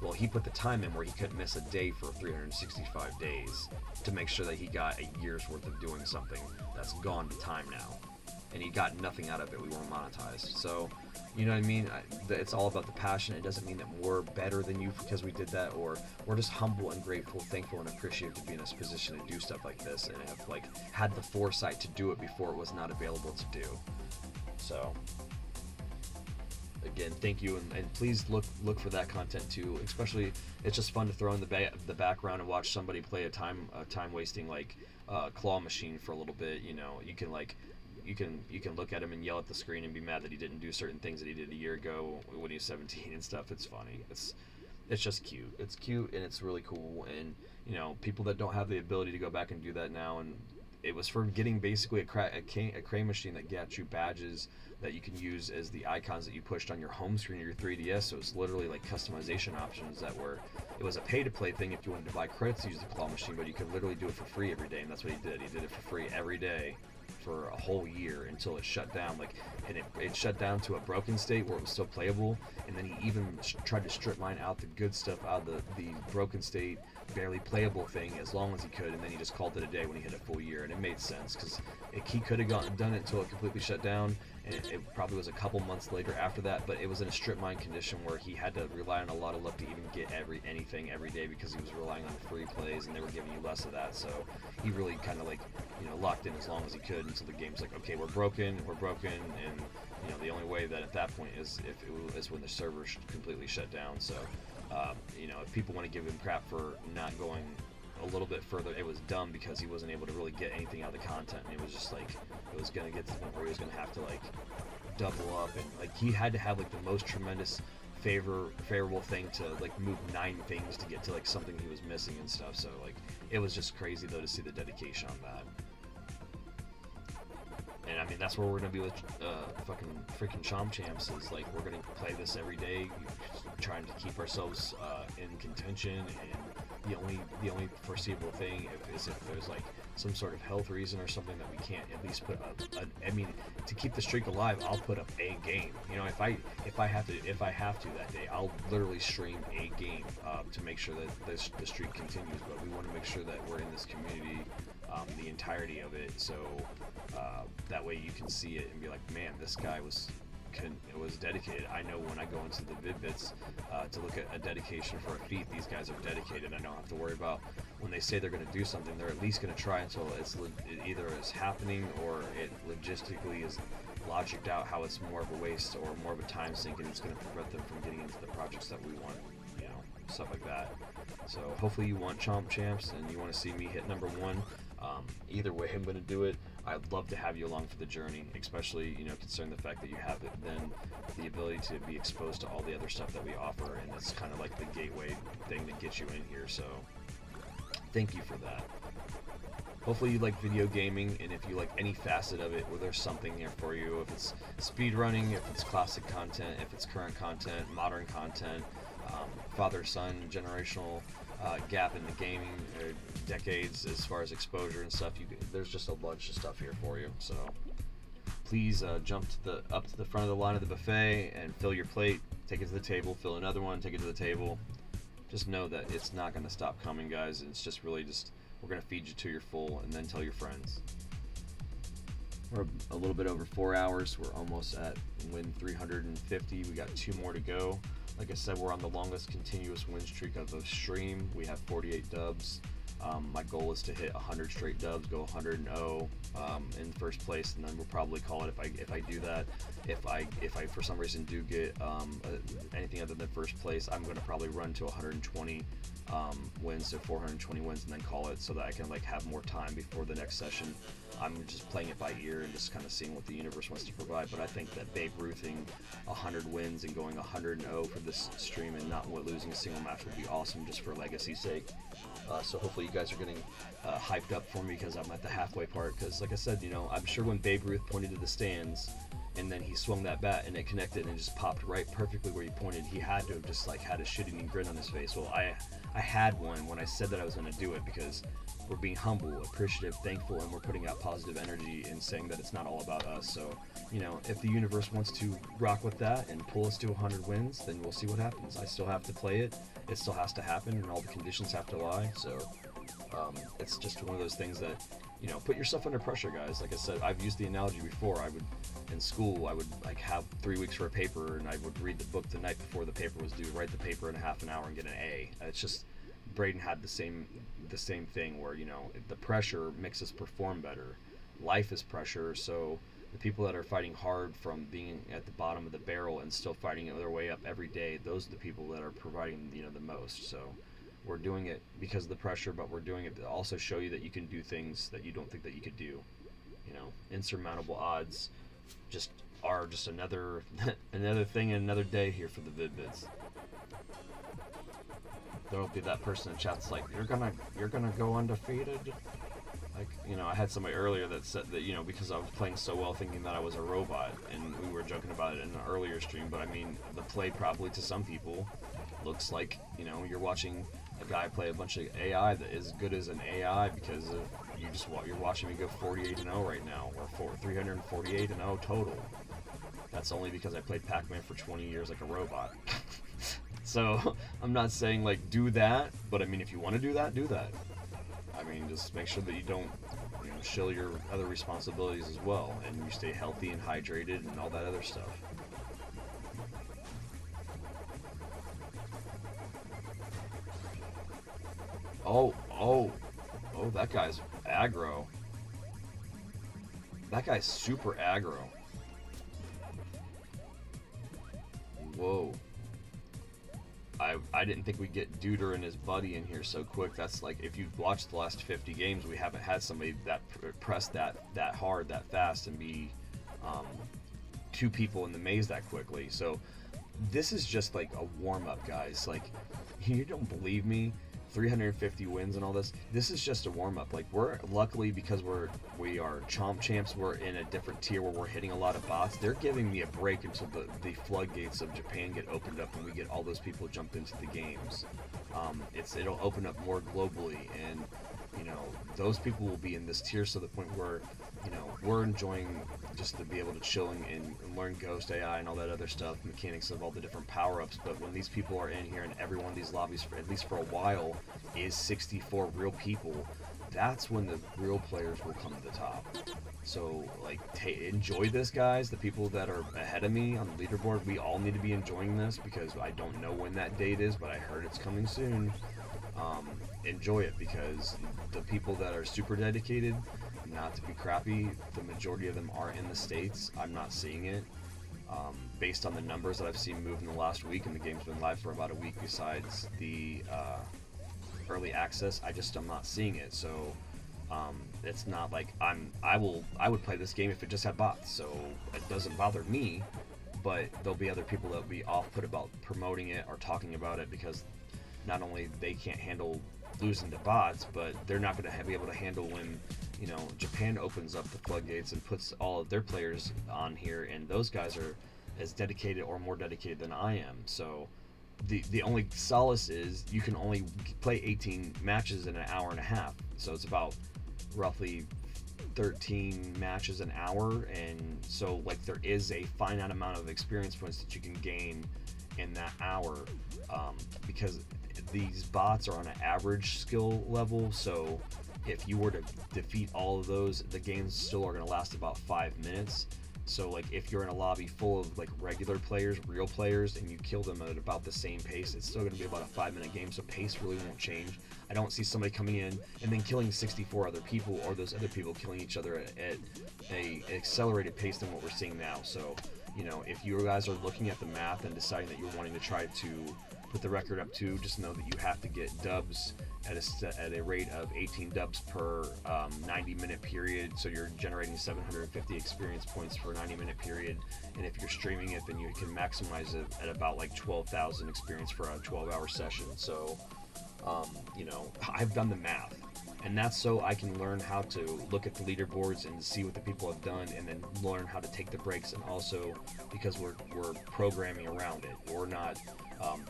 Well, he put the time in where he couldn't miss a day for 365 days to make sure that he got a year's worth of doing something that's gone to time now. And he got nothing out of it. We weren't monetized. So, you know what I mean? It's all about the passion. It doesn't mean that we're better than you because we did that, or we're just humble and grateful, thankful, and appreciative to be in this position to do stuff like this and have had the foresight to do it before it was not available to do. So, again, thank you, and please look for that content too. Especially, it's just fun to throw in the background and watch somebody play a time wasting claw machine for a little bit. You can look at him and yell at the screen and be mad that he didn't do certain things that he did a year ago when he was 17 and stuff. It's funny. It's just cute. It's cute and it's really cool. And people that don't have the ability to go back and do that now, and it was for getting basically a crane machine that gets you badges that you can use as the icons that you pushed on your home screen of your 3DS. So it's literally like customization options that were, it was a pay-to-play thing if you wanted to buy credits to use the claw machine, but you could literally do it for free every day, and that's what he did. He did it for free every day for a whole year until it shut down. And it shut down to a broken state where it was still playable, and then he even tried to strip mine out the good stuff out of the broken state, barely playable thing as long as he could, and then he just called it a day when he hit a full year. And it made sense, because he could have done it until it completely shut down, and it probably was a couple months later after that, but it was in a strip mine condition where he had to rely on a lot of luck to even get anything every day, because he was relying on free plays and they were giving you less of that. So he really kind of locked in as long as he could until the game's like, okay, we're broken, and the only way that at that point is is when the server completely shut down. So if people want to give him crap for not going a little bit further, it was dumb, because he wasn't able to really get anything out of the content, and it was just it was going to get to the point where he was going to have to double up, and he had to have the most tremendous favorable thing to move 9 things to get to something he was missing and stuff. So it was just crazy though to see the dedication on that. And I mean, that's where we're gonna be with freaking Chomp Champs. Is we're gonna play this every day, trying to keep ourselves in contention. And the only foreseeable thing is if there's some sort of health reason or something that we can't at least put up. I mean, to keep the streak alive, I'll put up a game. If I have to that day, I'll literally stream a game to make sure that the streak continues. But we want to make sure that we're in this community the entirety of it, so that way you can see it and be like, man, this guy was dedicated. I know when I go into the Vid-Bits to look at a dedication for a feat, these guys are dedicated. I don't have to worry about when they say they're going to do something, they're at least going to try until it either is happening or it logistically is logicked out how it's more of a waste or more of a time sink, and it's going to prevent them from getting into the projects that we want, stuff like that. So hopefully you want Chomp Champs and you want to see me hit number 1. Either way, I'm going to do it. I'd love to have you along for the journey, especially, considering the fact that you have then the ability to be exposed to all the other stuff that we offer, and it's kind of like the gateway thing that gets you in here. So thank you for that. Hopefully you like video gaming, and if you like any facet of it, where there's something here for you. If it's speedrunning, if it's classic content, if it's current content, modern content, father-son, generational gap in the gaming decades as far as exposure and stuff, there's just a bunch of stuff here for you. So please jump up to the front of the line of the buffet and fill your plate, take it to the table, fill another one, take it to the table. Just know that it's not going to stop coming, guys. It's just really we're going to feed you till you're full, and then tell your friends. We're a little bit over 4 hours. We're almost at win 350. We got 2 more to go. Like I said, we're on the longest continuous win streak of the stream. We have 48 dubs. My goal is to hit 100 straight dubs, go 100-0 in first place, and then we'll probably call it if I do that. If I for some reason do get anything other than first place, I'm going to probably run to 120 wins, so 420 wins, and then call it, so that I can like have more time before the next session. I'm just playing it by ear and just kind of seeing what the universe wants to provide. But I think that Babe Ruthing 100 wins and going 100-0 for this stream and not losing a single match would be awesome, just for legacy's sake. So hopefully you guys are getting hyped up for me, because I'm at the halfway part. Because like I said, you know, I'm sure when Babe Ruth pointed to the stands and then he swung that bat and it connected and it just popped right perfectly where he pointed, he had to have just like had a shit-eating grin on his face. Well, I had one when I said that I was going to do it, because we're being humble, appreciative, thankful, and we're putting out positive energy and saying that it's not all about us. So, you know, if the universe wants to rock with that and pull us to 100 wins, then we'll see what happens. I still have to play it. It still has to happen, and all the conditions have to lie. So it's just one of those things that, you know, put yourself under pressure, guys. Like I said, I've used the analogy before. In school, I would like have 3 weeks for a paper, and I would read the book the night before the paper was due, write the paper in half an hour, and get an A. It's just, Braden had the same thing where, you know, the pressure makes us perform better. Life is pressure, so the people that are fighting hard from being at the bottom of the barrel and still fighting their way up every day, those are the people that are providing, you know, the most. So we're doing it because of the pressure, but we're doing it to also show you that you can do things that you don't think that you could do. You know, insurmountable odds are just another another thing and another day here for the Vid-Bits. There'll be that person in chat that's like, you're gonna go undefeated. Like, you know, I had somebody earlier that said that, you know, because I was playing so well thinking that I was a robot, and we were joking about it in an earlier stream, but I mean, the play probably to some people looks like, you know, you're watching a guy play a bunch of AI that is good as an AI, because of you're watching me go 48-0 right now, or 348-0 total. That's only because I played Pac-Man for 20 years like a robot. So I'm not saying like do that, but I mean, if you want to do that, do that. I mean, just make sure that you don't, you know, shill your other responsibilities as well, and you stay healthy and hydrated and all that other stuff. Oh, that guy's aggro. That guy's super aggro. Whoa. I didn't think we'd get Duder and his buddy in here so quick. That's like, if you've watched the last 50 games, we haven't had somebody that press that hard, that fast, and be two people in the maze that quickly. So this is just like a warm-up, guys. Like, you don't believe me? 350 wins and all this. This is just a warm-up. Like, we're luckily, because we are Chomp Champs, we're in a different tier where we're hitting a lot of bots. They're giving me a break until the floodgates of Japan get opened up and we get all those people jumped into the games. It'll open up more globally, and you know, those people will be in this tier, so the point where, you know, we're enjoying just to be able to chill and learn Ghost AI and all that other stuff, mechanics of all the different power-ups. But when these people are in here and every one of these lobbies, at least for a while, is 64 real people, that's when the real players will come to the top. So, like, enjoy this, guys. The people that are ahead of me on the leaderboard, we all need to be enjoying this, because I don't know when that date is, but I heard it's coming soon. Enjoy it, because the people that are super dedicated, not to be crappy, the majority of them are in the States. I'm not seeing it. Based on the numbers that I've seen move in the last week, and the game's been live for about a week besides the early access, I'm not seeing it. So it's not like I would play this game if it just had bots, so it doesn't bother me. But there'll be other people that will be off-put about promoting it or talking about it, because not only they can't handle losing to bots, but they're not going to be able to handle when, you know, Japan opens up the floodgates and puts all of their players on here, and those guys are as dedicated or more dedicated than I am. So the only solace is you can only play 18 matches in an hour and a half, so it's about roughly 13 matches an hour, and so like there is a finite amount of experience points that you can gain in that hour, because these bots are on an average skill level. So if you were to defeat all of those, the games still are going to last about 5 minutes. So like if you're in a lobby full of like regular players, real players, and you kill them at about the same pace, it's still going to be about a 5-minute game, so pace really won't change. I don't see somebody coming in and then killing 64 other people, or those other people killing each other at a accelerated pace than what we're seeing now. So, you know, if you guys are looking at the math and deciding that you're wanting to try to put the record up to, just know that you have to get dubs at a rate of 18 dubs per 90-minute period, so you're generating 750 experience points for a 90-minute period, and if you're streaming it, then you can maximize it at about like 12,000 experience for a 12-hour session. So, you know, I've done the math, and that's so I can learn how to look at the leaderboards and see what the people have done, and then learn how to take the breaks, and also because we're programming around it. We're not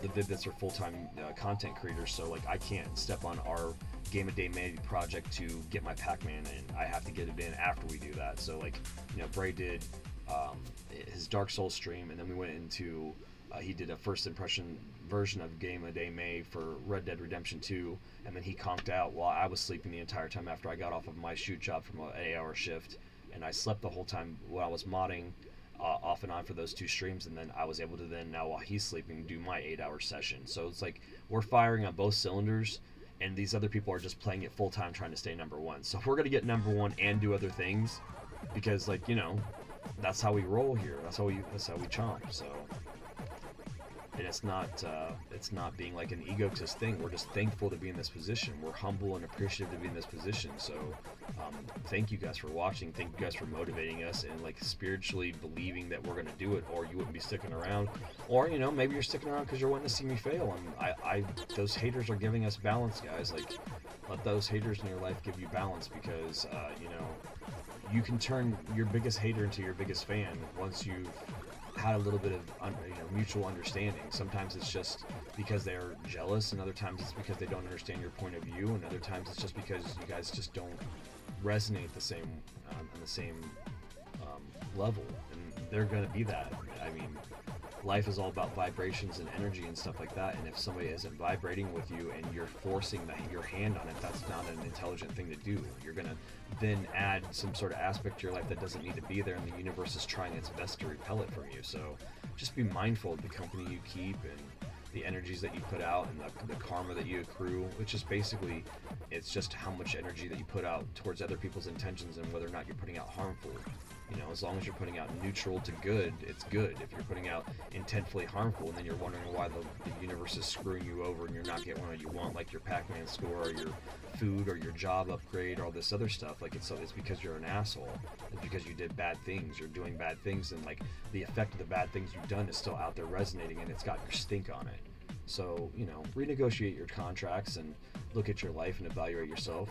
the Vid-Bits are full-time content creators, so like I can't step on our Game of Day May project to get my Pac-Man in. I have to get it in after we do that. So like, you know, Bray did his Dark Souls stream, and then we went into he did a first impression version of Game of Day May for Red Dead Redemption 2, and then he conked out while I was sleeping the entire time after I got off of my shoot job from an 8-hour shift, and I slept the whole time while I was modding off and on for those 2 streams, and then I was able to then, now while he's sleeping, do my 8-hour session. So it's like we're firing on both cylinders, and these other people are just playing it full time trying to stay number 1. So if we're gonna get number 1 and do other things, because like, you know, that's how we roll here. That's how we chomp. So, and it's not being like an egotist thing. We're just thankful to be in this position. We're humble and appreciative to be in this position. So thank you guys for watching. Thank you guys for motivating us and like spiritually believing that we're gonna do it, or you wouldn't be sticking around. Or, you know, maybe you're sticking around because you're wanting to see me fail. And I those haters are giving us balance, guys. Like, let those haters in your life give you balance, because you know, you can turn your biggest hater into your biggest fan once you've had a little bit of mutual understanding. Sometimes it's just because they're jealous, and other times it's because they don't understand your point of view, and other times it's just because you guys just don't resonate the same on the same level, and they're going to be that. I mean, life is all about vibrations and energy and stuff like that, and if somebody isn't vibrating with you and you're forcing your hand on it, that's not an intelligent thing to do. You're going to then add some sort of aspect to your life that doesn't need to be there, and the universe is trying its best to repel it from you. So just be mindful of the company you keep and the energies that you put out, and the karma that you accrue, which is basically, it's just how much energy that you put out towards other people's intentions and whether or not you're putting out harmful. You know, as long as you're putting out neutral to good, it's good. If you're putting out intentfully harmful, and then you're wondering why the universe is screwing you over and you're not getting what you want, like your Pac-Man score or your food or your job upgrade or all this other stuff, like it's because you're an asshole. It's because you did bad things. You're doing bad things, and like the effect of the bad things you've done is still out there resonating, and it's got your stink on it. So, you know, renegotiate your contracts and look at your life and evaluate yourself.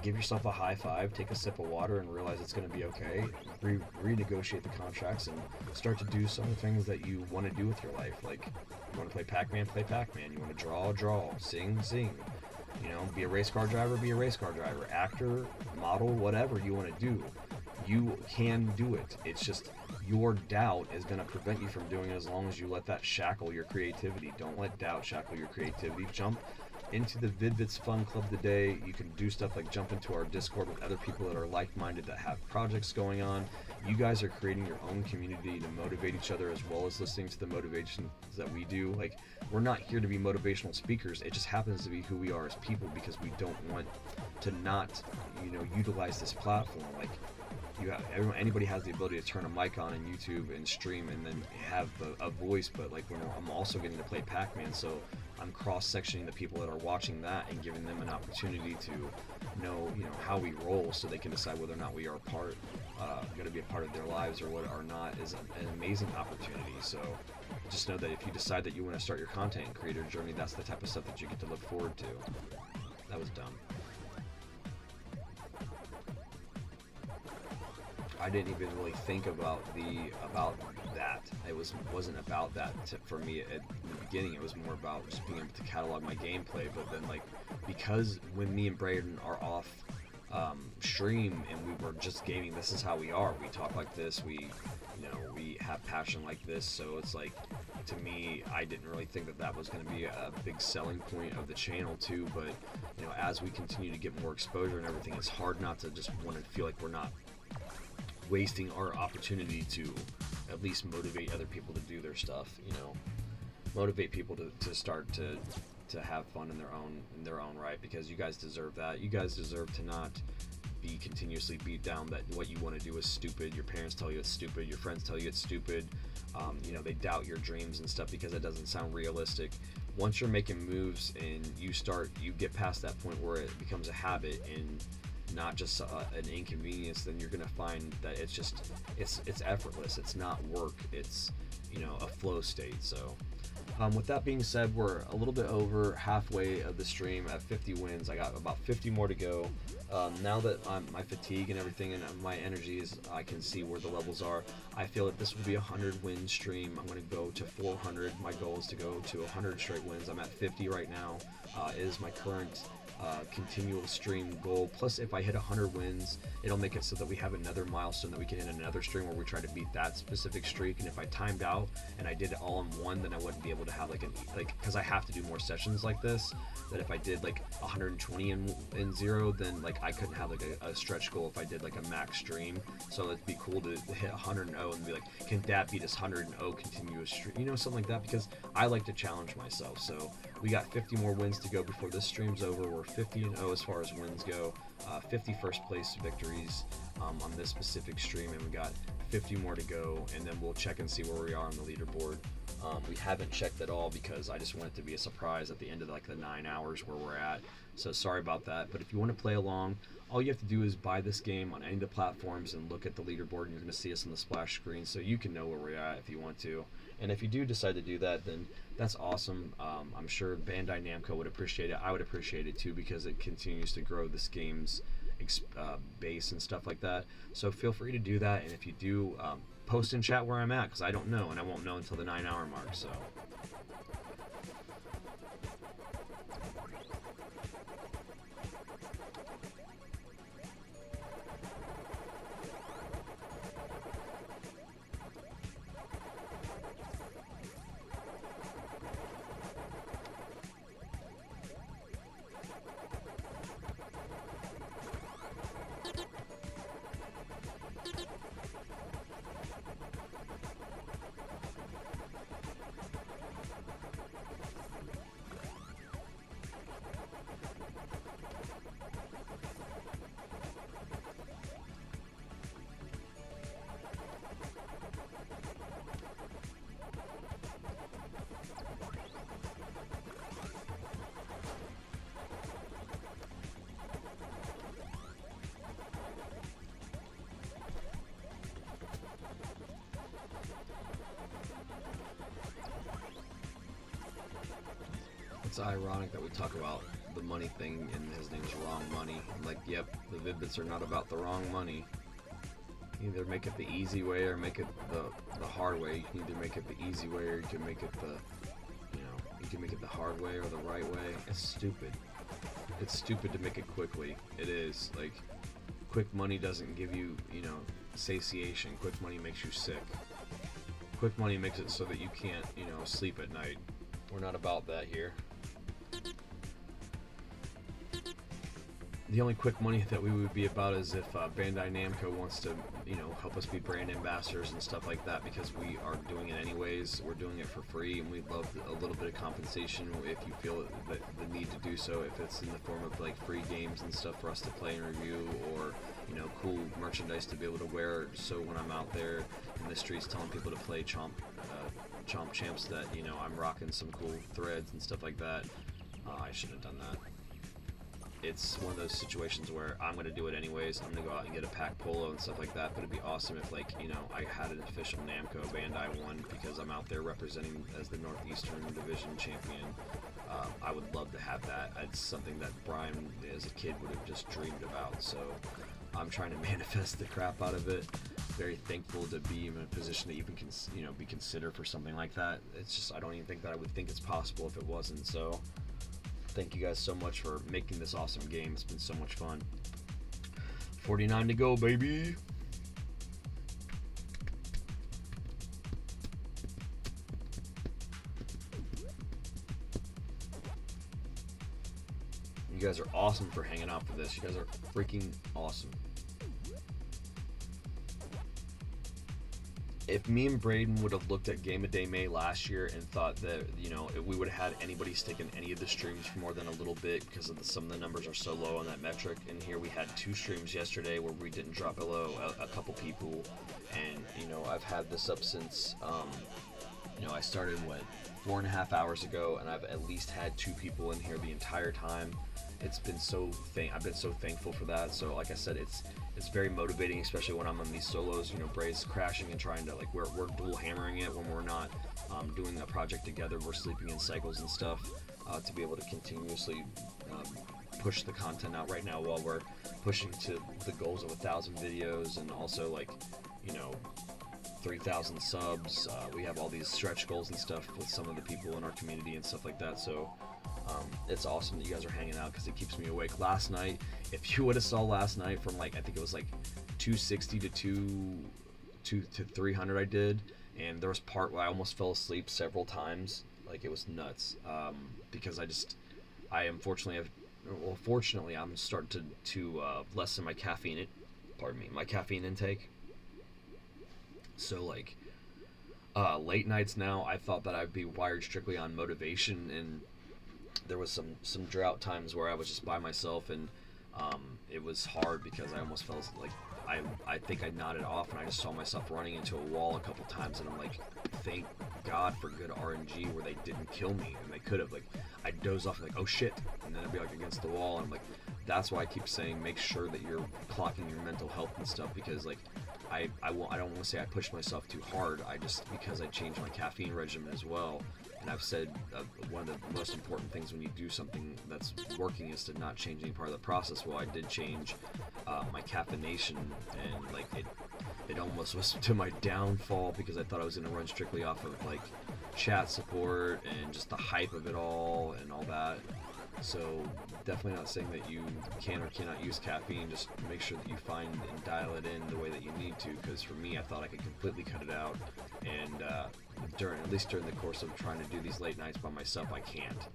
Give yourself a high five, take a sip of water, and realize it's going to be okay. Renegotiate the contracts and start to do some of the things that you want to do with your life. Like, you want to play Pac-Man, play Pac-Man. You want to draw, sing. You know, be a race car driver, be a race car driver. Actor, model, whatever you want to do, you can do it. It's just your doubt is going to prevent you from doing it as long as you let that shackle your creativity. Don't let doubt shackle your creativity. Jump into the Vid-Bits Fun Club today. You can do stuff like jump into our Discord with other people that are like-minded, that have projects going on. You guys are creating your own community to motivate each other, as well as listening to the motivations that we do. Like, we're not here to be motivational speakers. It just happens to be who we are as people, because we don't want to not, utilize this platform. Like, anybody has the ability to turn a mic on in YouTube and stream and then have a voice, but like I'm also getting to play Pac-Man, so I'm cross-sectioning the people that are watching that and giving them an opportunity to know how we roll, so they can decide whether or not we are going to be a part of their lives or what or not, is an amazing opportunity. So just know that if you decide that you want to start your content creator journey, that's the type of stuff that you get to look forward to. That was dumb. I didn't even really think about that. It wasn't about that for me at the beginning. It was more about just being able to catalog my gameplay. But then, like, because when me and Braden are off stream and we were just gaming, this is how we are. We talk like this. We have passion like this. So it's like, to me, I didn't really think that was going to be a big selling point of the channel too. But as we continue to get more exposure and everything, it's hard not to just want to feel like we're not wasting our opportunity to at least motivate other people to do their stuff, you know, motivate people to start to have fun in their own right, because you guys deserve that. You guys deserve to not be continuously beat down that what you want to do is stupid. Your parents tell you it's stupid, your friends tell you it's stupid. You know, they doubt your dreams and stuff because it doesn't sound realistic. Once you're making moves and you get past that point where it becomes a habit and not just an inconvenience, then you're gonna find that it's effortless. It's not work. It's, you know, a flow state. So with that being said, we're a little bit over halfway of the stream at 50 wins. I got about 50 more to go. Now that my fatigue and everything and my energy is, I can see where the levels are. I feel that this will be a 100 win stream. I'm going to go to 400. My goal is to go to 100 straight wins. I'm at 50 right now. Is my current continual stream goal. Plus, if I hit 100 wins, it'll make it so that we have another milestone that we can hit another stream where we try to beat that specific streak. And if I timed out and I did it all in one, then I wouldn't be able to have because I have to do more sessions like this. That if I did like 120 in 0, then like I couldn't have like a stretch goal if I did like a max stream. So it'd be cool to hit 100 and 0 and be like, can Dad beat us 100 and 0 continuous stream? You know, something like that, because I like to challenge myself. So we got 50 more wins to go before this stream's over. We're 50 and 0 as far as wins go. 50 first place victories on this specific stream, and we got 50 more to go, and then we'll check and see where we are on the leaderboard. We haven't checked at all because I just want it to be a surprise at the end of like the 9 hours where we're at. So sorry about that. But if you want to play along, all you have to do is buy this game on any of the platforms and look at the leaderboard, and you're going to see us on the splash screen so you can know where we're at if you want to. And if you do decide to do that, then that's awesome. I'm sure Bandai Namco would appreciate it. I would appreciate it too, because it continues to grow this game's base and stuff like that. So feel free to do that. And if you do, post in chat where I'm at, because I don't know, and I won't know until the 9 hour mark. So. It's ironic that we talk about the money thing and his name's Wrong Money. I'm like, yep, the Vid-Bits are not about the wrong money. Either make it the easy way or make it the hard way. You can either make it the easy way or you can make it you can make it the hard way or the right way. It's stupid. It's stupid to make it quickly. It is. Like, quick money doesn't give you, satiation. Quick money makes you sick. Quick money makes it so that you can't, sleep at night. We're not about that here. The only quick money that we would be about is if Bandai Namco wants to, help us be brand ambassadors and stuff like that, because we are doing it anyways. We're doing it for free, and we'd love a little bit of compensation if you feel that the need to do so, if it's in the form of like free games and stuff for us to play and review, or cool merchandise to be able to wear. So when I'm out there in the streets telling people to play Chomp Champs, that I'm rocking some cool threads and stuff like that. I shouldn't have done that. It's one of those situations where I'm going to do it anyways. I'm going to go out and get a pack polo and stuff like that, but it'd be awesome if, I had an official Namco Bandai one, because I'm out there representing as the Northeastern Division champion. I would love to have that. It's something that Brian, as a kid, would have just dreamed about, so I'm trying to manifest the crap out of it. Very thankful to be in a position to even be considered for something like that. It's just, I don't even think that I would think it's possible if it wasn't, so thank you guys so much for making this awesome game. It's been so much fun. 49 to go, baby. You guys are awesome for hanging out for this. You guys are freaking awesome. if me and Braden would have looked at Game of Day May last year and thought that, you know, if we would have had anybody stick in any of the streams for more than a little bit because of some of the numbers are so low on that metric, and here we had 2 streams yesterday where we didn't drop below a couple people, and, you know, I've had this up since, you know, I started, 4.5 hours ago, and I've at least had 2 people in here the entire time. It's been I've been so thankful for that. So like I said, it's very motivating, especially when I'm on these solos. You know, Bray's crashing and trying to, like, we're dual hammering it when we're not doing that project together. We're sleeping in cycles and stuff to be able to continuously push the content out right now while we're pushing to the goals of 1,000 videos, and also, like, you know, 3,000 subs. We have all these stretch goals and stuff with some of the people in our community and stuff like that. So it's awesome that you guys are hanging out because it keeps me awake. Last night, if you would have saw last night from, like, I think it was like 260 to 300 I did, and there was part where I almost fell asleep several times. Like, it was nuts because fortunately I'm starting to lessen my caffeine intake. So, like, late nights now, I thought that I'd be wired strictly on motivation, and there was some drought times where I was just by myself, and it was hard because I almost felt like I think I nodded off, and I just saw myself running into a wall a couple times, and I'm like, thank God for good RNG where they didn't kill me, and they could have. Like, I'd doze off and, like, oh shit, and then I'd be, like, against the wall, and I'm like, that's why I keep saying make sure that you're clocking your mental health and stuff, because, like, I don't want to say I pushed myself too hard. Because I changed my caffeine regimen as well. And I've said one of the most important things when you do something that's working is to not change any part of the process. Well, I did change my caffeination, and, like, it almost was to my downfall because I thought I was going to run strictly off of, like, chat support and just the hype of it all and all that. So definitely not saying that you can or cannot use caffeine. Just make sure that you find and dial it in the way that you need to, because for me, I thought I could completely cut it out, and at least during the course of trying to do these late nights by myself, I can't.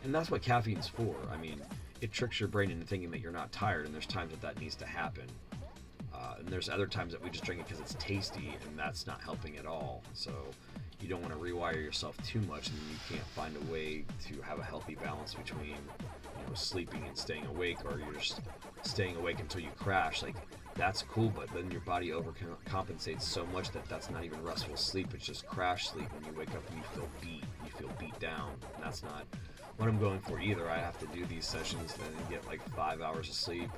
And that's what caffeine's for. I mean, it tricks your brain into thinking that you're not tired, and there's times that needs to happen. And there's other times that we just drink it because it's tasty, and that's not helping at all. So you don't want to rewire yourself too much, and you can't find a way to have a healthy balance between, you know, sleeping and staying awake, or you're just staying awake until you crash. Like, that's cool, but then your body overcompensates so much that that's not even restful sleep. It's just crash sleep, and you wake up and you feel beat down, and that's not what I'm going for either. I have to do these sessions and then get like 5 hours of sleep,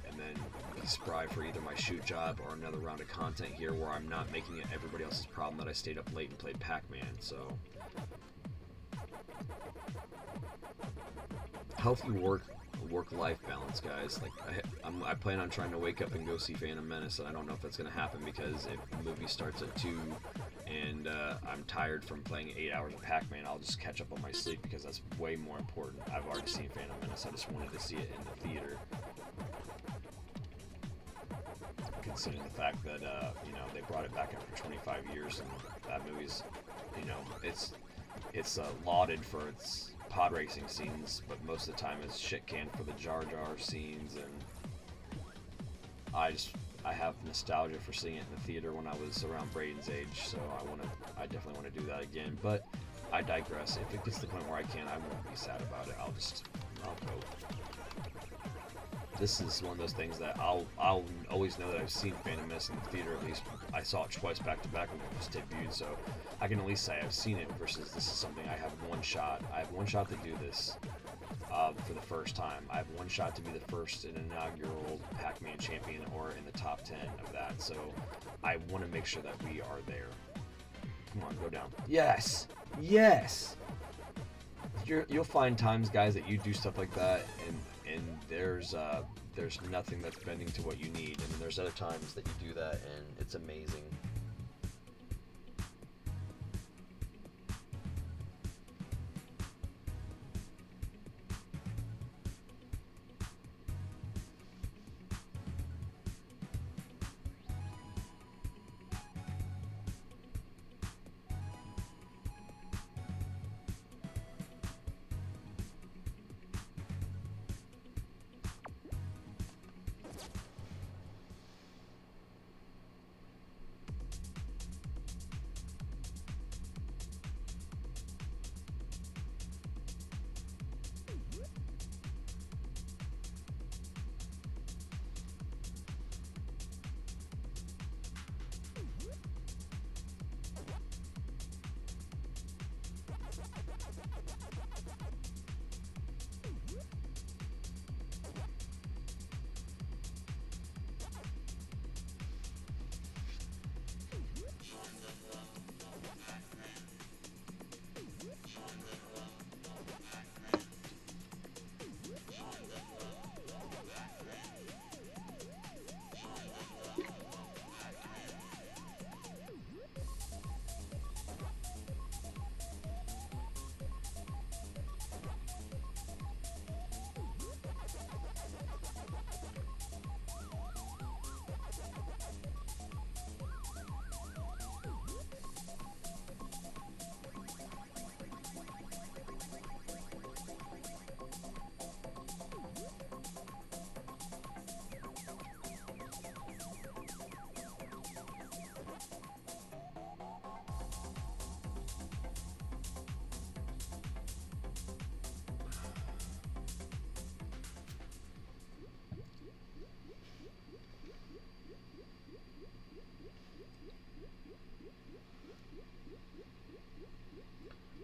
and then be spry for either my shoot job or another round of content here where I'm not making it everybody else's problem that I stayed up late and played Pac-Man. So healthy work-life balance, guys. Like, I plan on trying to wake up and go see Phantom Menace, and I don't know if that's going to happen because if the movie starts at 2 and I'm tired from playing 8 hours of Pac-Man, I'll just catch up on my sleep because that's way more important. I've already seen Phantom Menace. I just wanted to see it in the theater, considering the fact that you know, they brought it back after 25 years, and that movie's, you know, it's lauded for its pod racing scenes, but most of the time it's shit canned for the Jar Jar scenes, and I have nostalgia for seeing it in the theater when I was around Braden's age, so I definitely want to do that again. But I digress. If it gets to the point where I can, I won't be sad about it. I'll go. This is one of those things that I'll always know that I've seen Phantom Menace in the theater. At least I saw it twice back to back when it was debuted, so I can at least say I've seen it, versus this is something I have one shot. I have one shot to do this for the first time. I have one shot to be the first and inaugural Pac-Man champion or in the top 10 of that, so I want to make sure that we are there. Come on, go down. Yes! Yes! You'll find times, guys, that you do stuff like that, and there's nothing that's bending to what you need, and then there's other times that you do that, and it's amazing.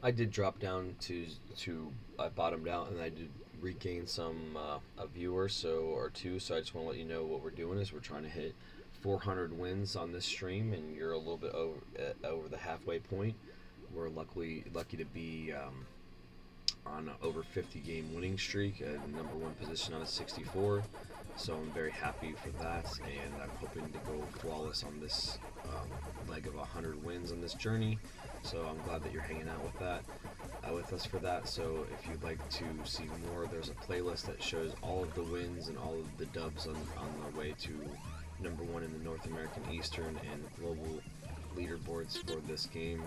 I did drop down to I bottomed out, and I did regain some a viewer or two. So I just want to let you know what we're doing is we're trying to hit 400 wins on this stream, and you're a little bit over the halfway point. We're lucky to be on an over 50 game winning streak, number one position out of 64. So I'm very happy for that, and I'm hoping to go flawless on this leg of 100 wins on this journey. So I'm glad that you're hanging out with us for that. So if you'd like to see more, there's a playlist that shows all of the wins and all of the dubs on the way to number one in the North American Eastern and Global Leaderboards for this game.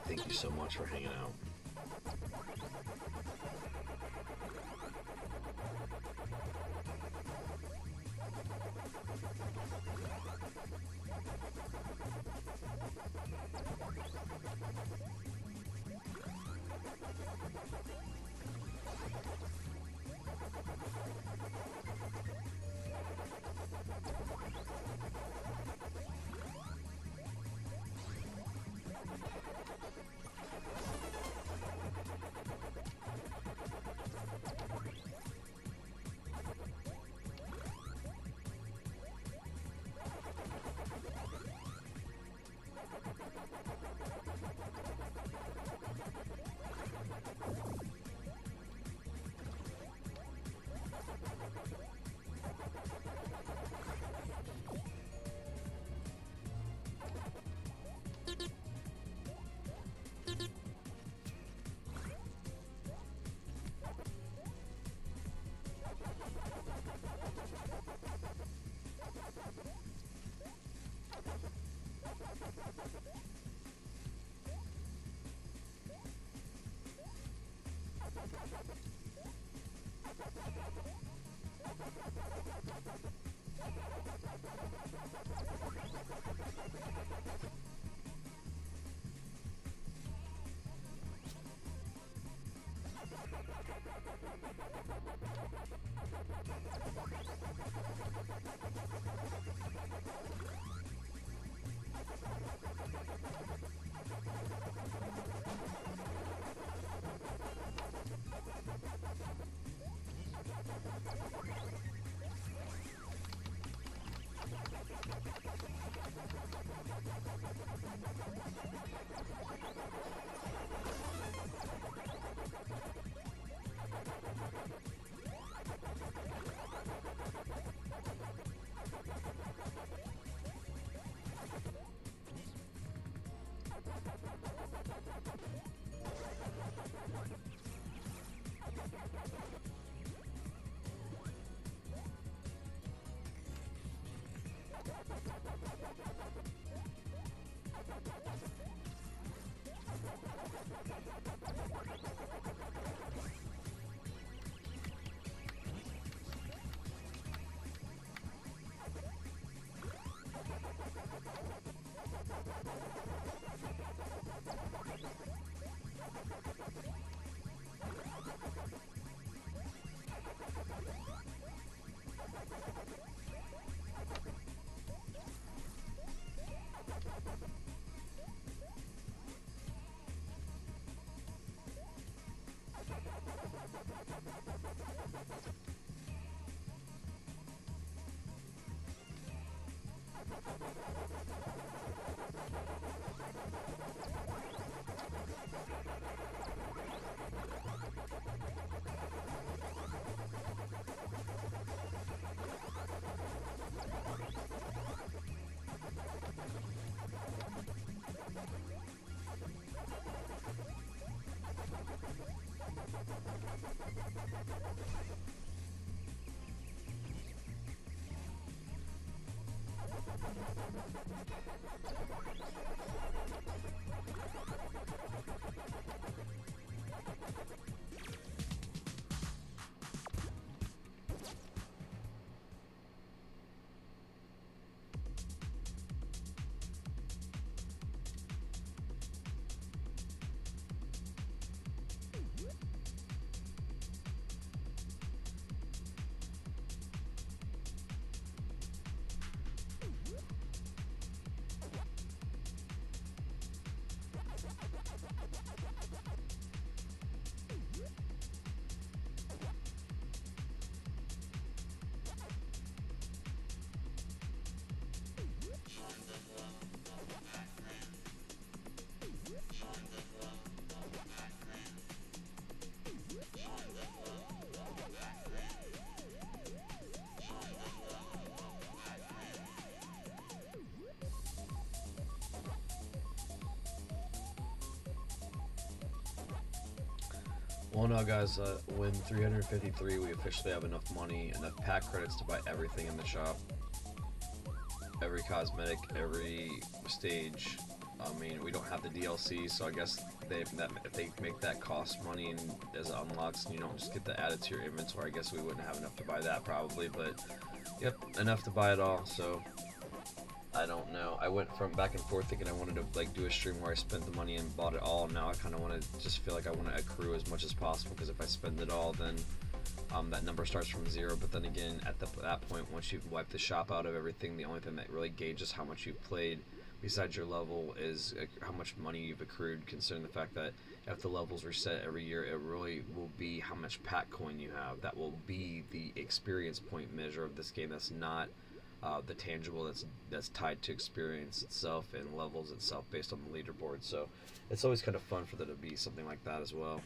Thank you so much for hanging out. Well, no, guys. When 353, we officially have enough money, enough pack credits to buy everything in the shop. Every cosmetic, every stage. I mean, we don't have the DLC, so I guess if they make that cost money and as it unlocks, and you don't just get that added to your inventory, I guess we wouldn't have enough to buy that probably. But yep, enough to buy it all. So I don't know. I went from back and forth thinking I wanted to like do a stream where I spent the money and bought it all. Now I kind of want to just feel like I want to accrue as much as possible, because if I spend it all, then that number starts from 0. But then again, at that point, once you've wiped the shop out of everything, the only thing that really gauges how much you've played besides your level is how much money you've accrued, considering the fact that if the levels reset every year, it really will be how much pack coin you have. That will be the experience point measure of this game. That's not the tangible that's tied to experience itself and levels itself based on the leaderboard. So it's always kind of fun for there to be something like that as well.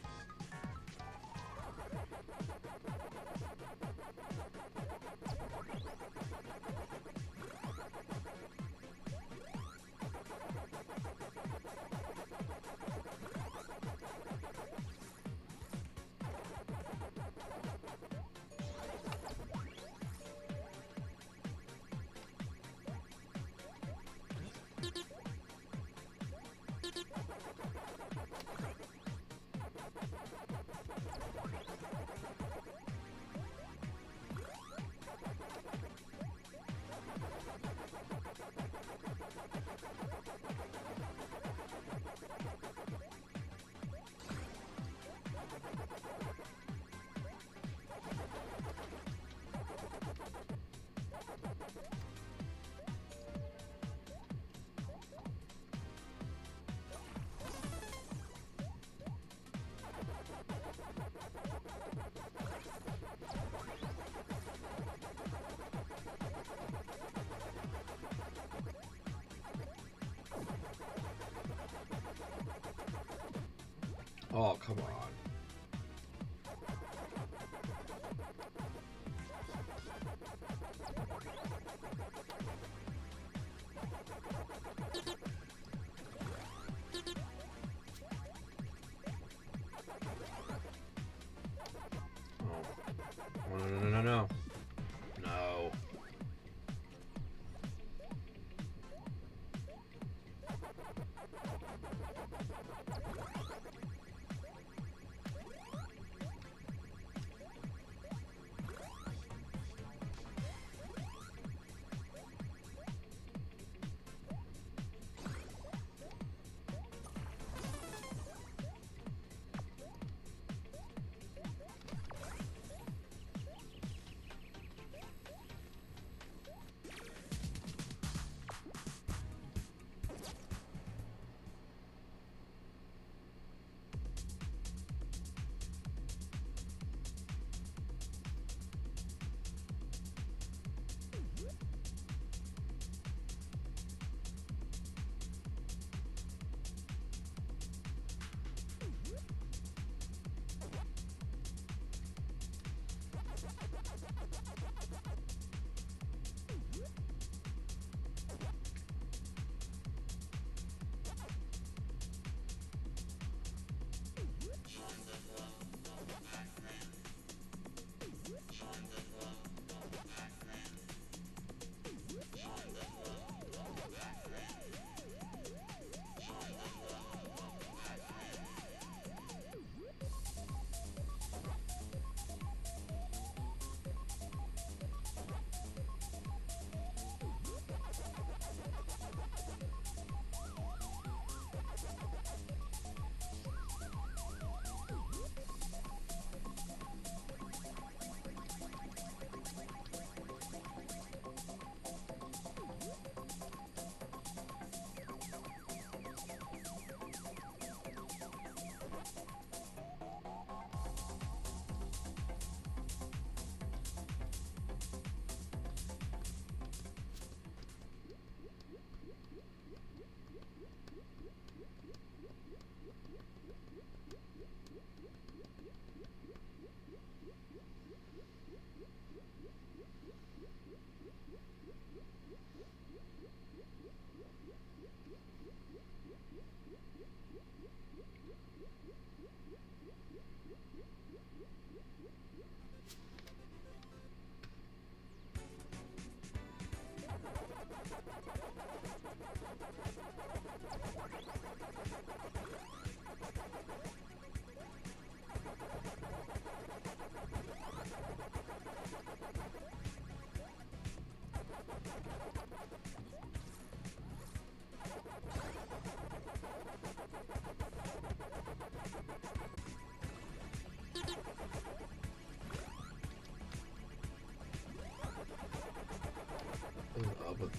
Oh, come on. Oh. No. No.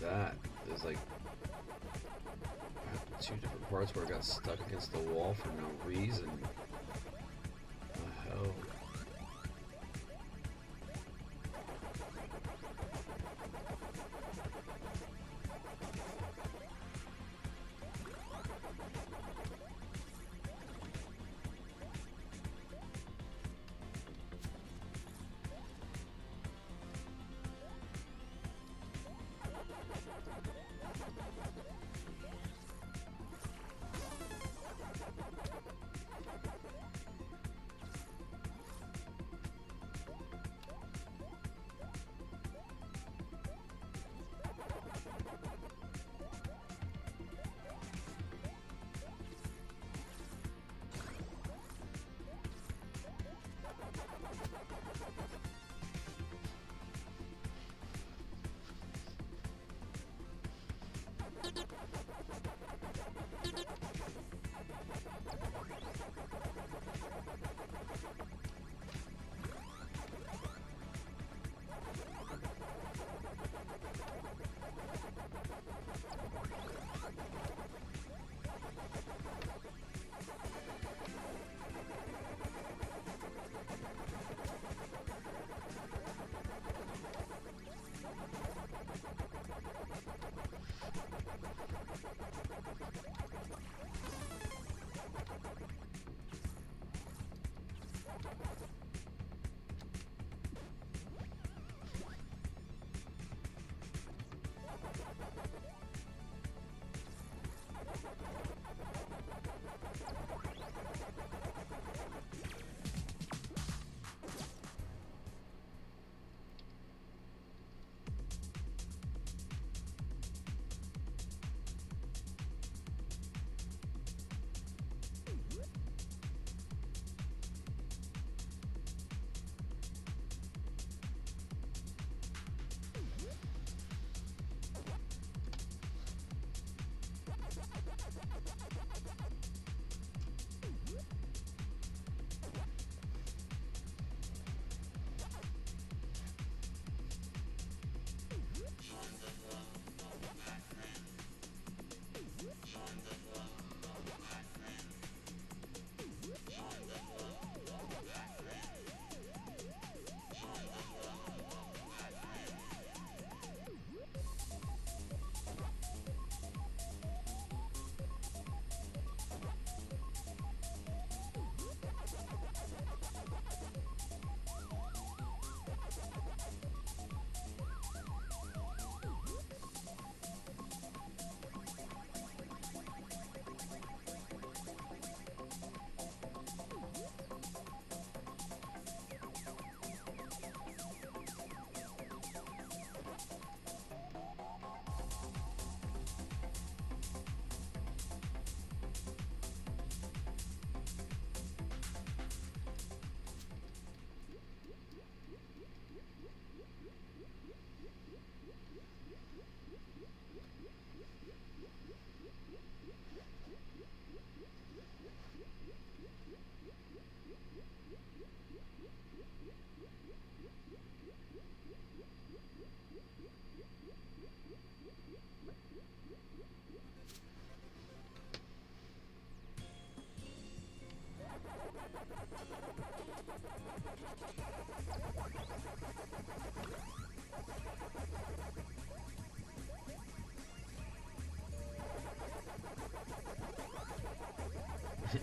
that. There's like two different parts where I got stuck against the wall for no reason. What the hell?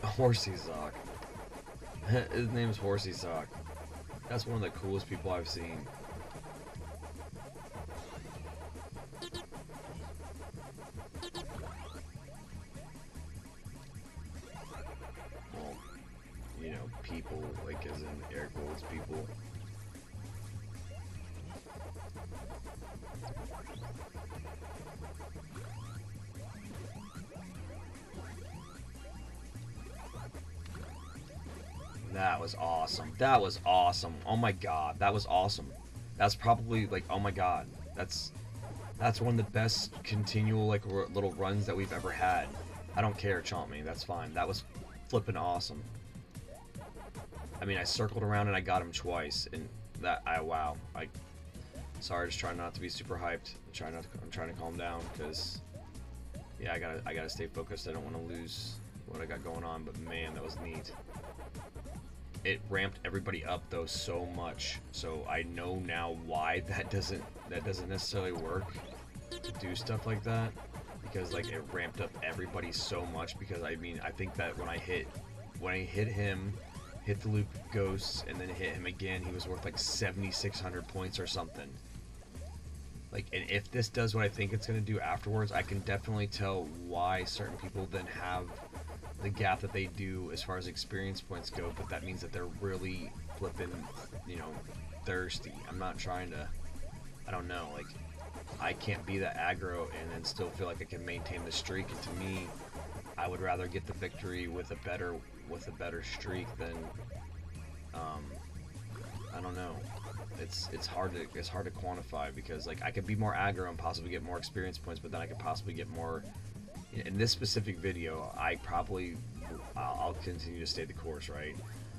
Horsey Sock. His name's Horsey Sock. That's one of the coolest people I've seen. Well, you know, people, like as in air quotes, people. That was awesome. That was awesome. Oh my god, that was awesome. That's probably like, oh my god, that's one of the best continual like little runs that we've ever had. I don't care, chomp me. That's fine. That was flipping awesome. I mean, I circled around and I got him twice, and wow, Sorry, just trying not to be super hyped. I'm trying to calm down because, yeah, I gotta stay focused. I don't want to lose what I got going on. But man, that was neat. It ramped everybody up though so much, so I know now why that doesn't necessarily work to do stuff like that, because like it ramped up everybody so much. Because I mean, I think that when I hit him, hit the loop ghosts, and then hit him again, he was worth like 7,600 points or something. Like, and if this does what I think it's gonna do afterwards, I can definitely tell why certain people then have the gap that they do as far as experience points go, but that means that they're really flipping, you know, thirsty. I'm not trying to, I don't know, like, I can't be that aggro and then still feel like I can maintain the streak, and to me, I would rather get the victory with a better streak than, I don't know. It's hard to quantify, because like I could be more aggro and possibly get more experience points, but then I could possibly get more. In this specific video, I'll continue to stay the course, right?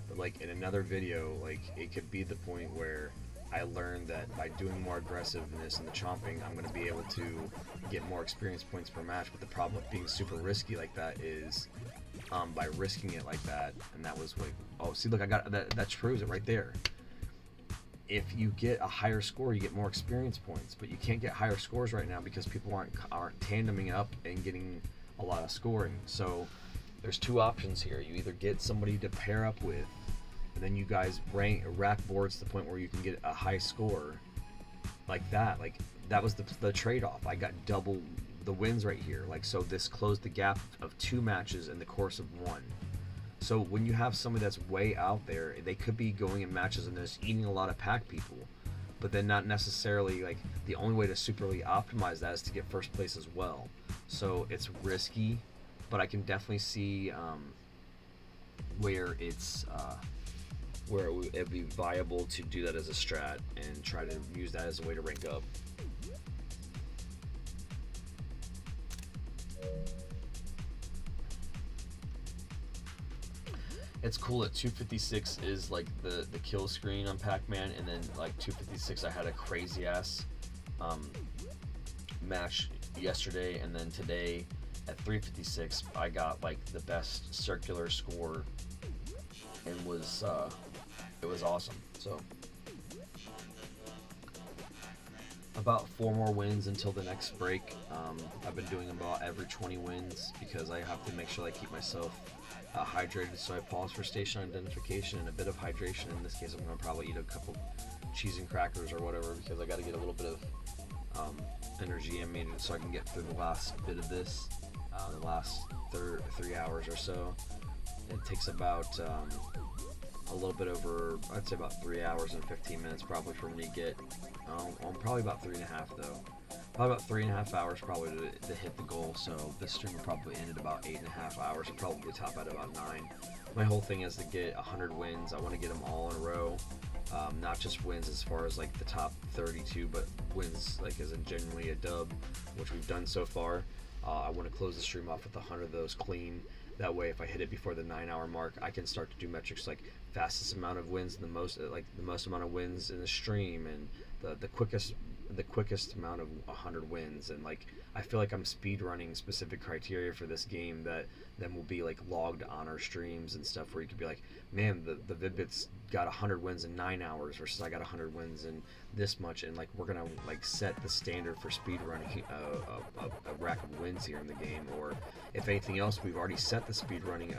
But like in another video, like it could be the point where I learned that by doing more aggressiveness in the chomping, I'm going to be able to get more experience points per match. But the problem with being super risky like that is, by risking it like that, and that was like, oh, see, look, I got that. That proves it right there. If you get a higher score, you get more experience points, but you can't get higher scores right now because people aren't tandeming up and getting a lot of scoring. So there's two options here. You either get somebody to pair up with, and then you guys rack boards to the point where you can get a high score like that. Like that was the trade-off. I got double the wins right here. Like, so this closed the gap of 2 matches in the course of 1. So when you have somebody that's way out there, they could be going in matches and just eating a lot of pack people, but then not necessarily, like, the only way to superly optimize that is to get first place as well. So it's risky, but I can definitely see where it'd be viable to do that as a strat and try to use that as a way to rank up. It's cool that 256 is like the kill screen on Pac-Man, and then like 256 I had a crazy ass match yesterday, and then today at 356 I got like the best circular score, and it was awesome. So about 4 more wins until the next break. I've been doing about every 20 wins because I have to make sure I keep myself hydrated, so I pause for station identification and a bit of hydration. In this case, I'm going to probably eat a couple cheese and crackers or whatever, because I got to get a little bit of energy in me so I can get through the last bit of this, the last 3 hours or so. It takes about a little bit over, I'd say about 3 hours and 15 minutes probably for me to get, probably about 3.5 though. Probably about 3.5 hours probably to hit the goal, so this stream will probably end at about 8.5 hours and probably top at about 9. My whole thing is to get 100 wins. I want to get them all in a row, not just wins as far as like the top 32, but wins like as in genuinely a dub, which we've done so far. I want to close the stream off with 100 of those clean. That way, if I hit it before the 9-hour mark, I can start to do metrics like fastest amount of wins, the most amount of wins in the stream, and the quickest amount of 100 wins. And like I feel like I'm speed running specific criteria for this game that then will be like logged on our streams and stuff, where you could be like, man, the Vid-Bits got 100 wins in 9 hours versus I got 100 wins in this much, and like we're gonna like set the standard for speed running a rack of wins here in the game. Or if anything else, we've already set the speed running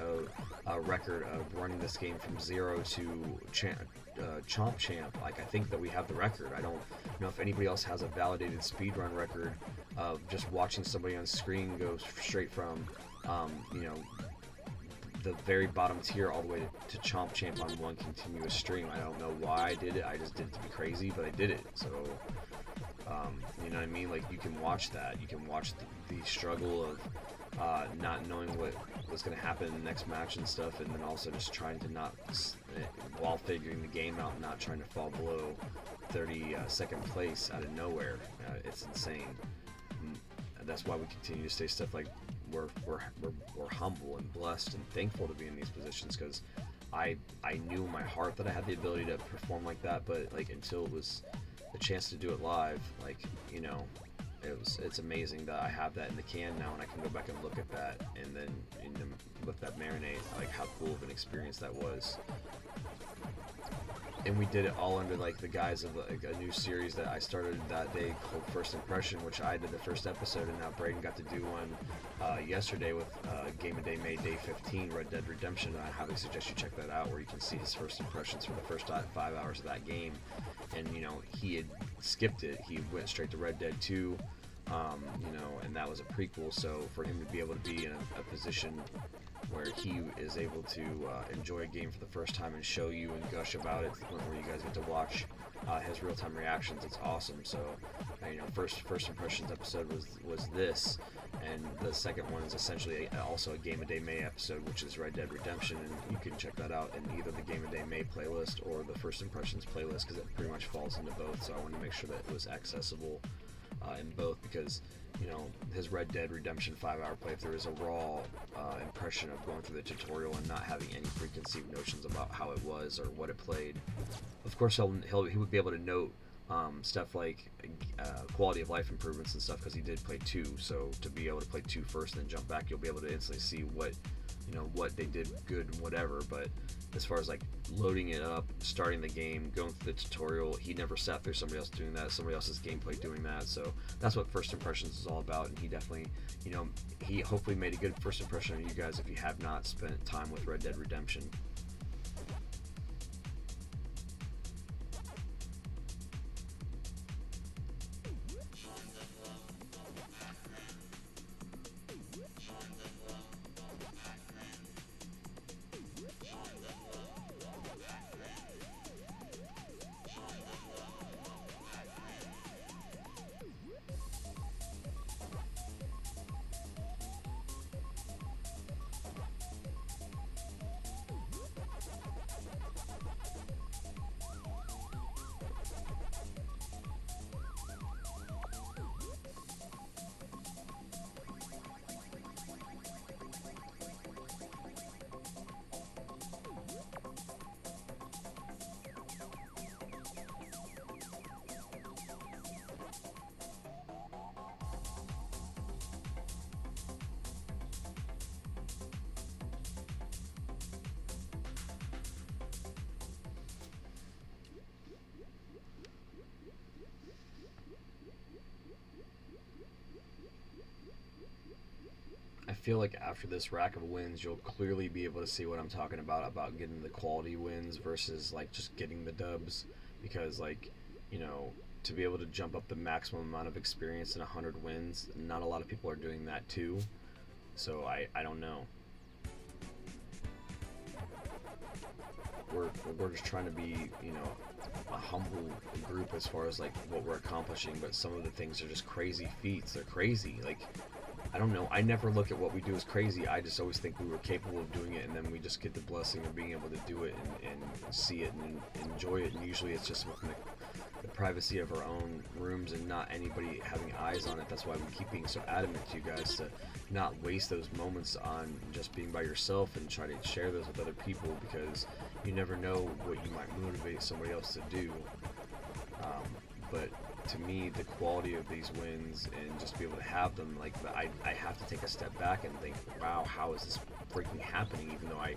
a record of running this game from 0 to Chomp Champ. Like I think that we have the record. I don't know if anybody else has a validated speedrun record of just watching somebody on screen go straight from the very bottom tier all the way to Chomp Champ on one continuous stream. I don't know why I did it. I just did it to be crazy, but I did it. So you know what I mean? Like you can watch that. You can watch the struggle of not knowing what was going to happen in the next match and stuff, and then also just trying to not, while figuring the game out, not trying to fall below 32nd place out of nowhere. It's insane. And that's why we continue to say stuff like we're humble and blessed and thankful to be in these positions, because I knew in my heart that I had the ability to perform like that, but like until it was the chance to do it live, like, you know, it's amazing that I have that in the can now, and I can go back and look at that, and then with that marinade, like how cool of an experience that was. And we did it all under like the guise of like a new series that I started that day called First Impression, which I did the first episode, and now Braden got to do one yesterday with Game of Day May Day 15, Red Dead Redemption. And I highly suggest you check that out, where you can see his first impressions for the first 5 hours of that game. And you know, he had skipped it; he went straight to Red Dead 2. You know, and that was a prequel. So for him to be able to be in a position where he is able to enjoy a game for the first time and show you and gush about it to the point where you guys get to watch his real-time reactions, it's awesome. So, you know, first impressions episode was this, and the second one is essentially also a Game of Day May episode, which is Red Dead Redemption, and you can check that out in either the Game of Day May playlist or the First Impressions playlist, because it pretty much falls into both. So I wanted to make sure that it was accessible in both, because, you know, his Red Dead Redemption 5-hour playthrough is a raw impression of going through the tutorial and not having any preconceived notions about how it was or what it played. Of course, he would be able to note stuff like quality of life improvements and stuff, because he did play 2. So to be able to play 2 first and then jump back, you'll be able to instantly see what, you know, what they did good and whatever. But as far as like loading it up, starting the game, going through the tutorial, he never sat through somebody else doing that, somebody else's gameplay doing that. So that's what First Impressions is all about, and he definitely, you know, he hopefully made a good first impression on you guys if you have not spent time with Red Dead Redemption. I feel like after this rack of wins, you'll clearly be able to see what I'm talking about getting the quality wins versus like just getting the dubs, because like, you know, to be able to jump up the maximum amount of experience in 100 wins, not a lot of people are doing that too. So I don't know. We're just trying to be, you know, a humble group as far as like what we're accomplishing, but some of the things are just crazy feats. They're crazy. Like, I don't know. I never look at what we do as crazy. I just always think we were capable of doing it, and then we just get the blessing of being able to do it and see it and enjoy it. And usually it's just within the privacy of our own rooms and not anybody having eyes on it. That's why we keep being so adamant to you guys to not waste those moments on just being by yourself and try to share those with other people, because you never know what you might motivate somebody else to do. But to me, the quality of these wins and just be able to have them, like, I have to take a step back and think, wow, how is this freaking happening? Even though I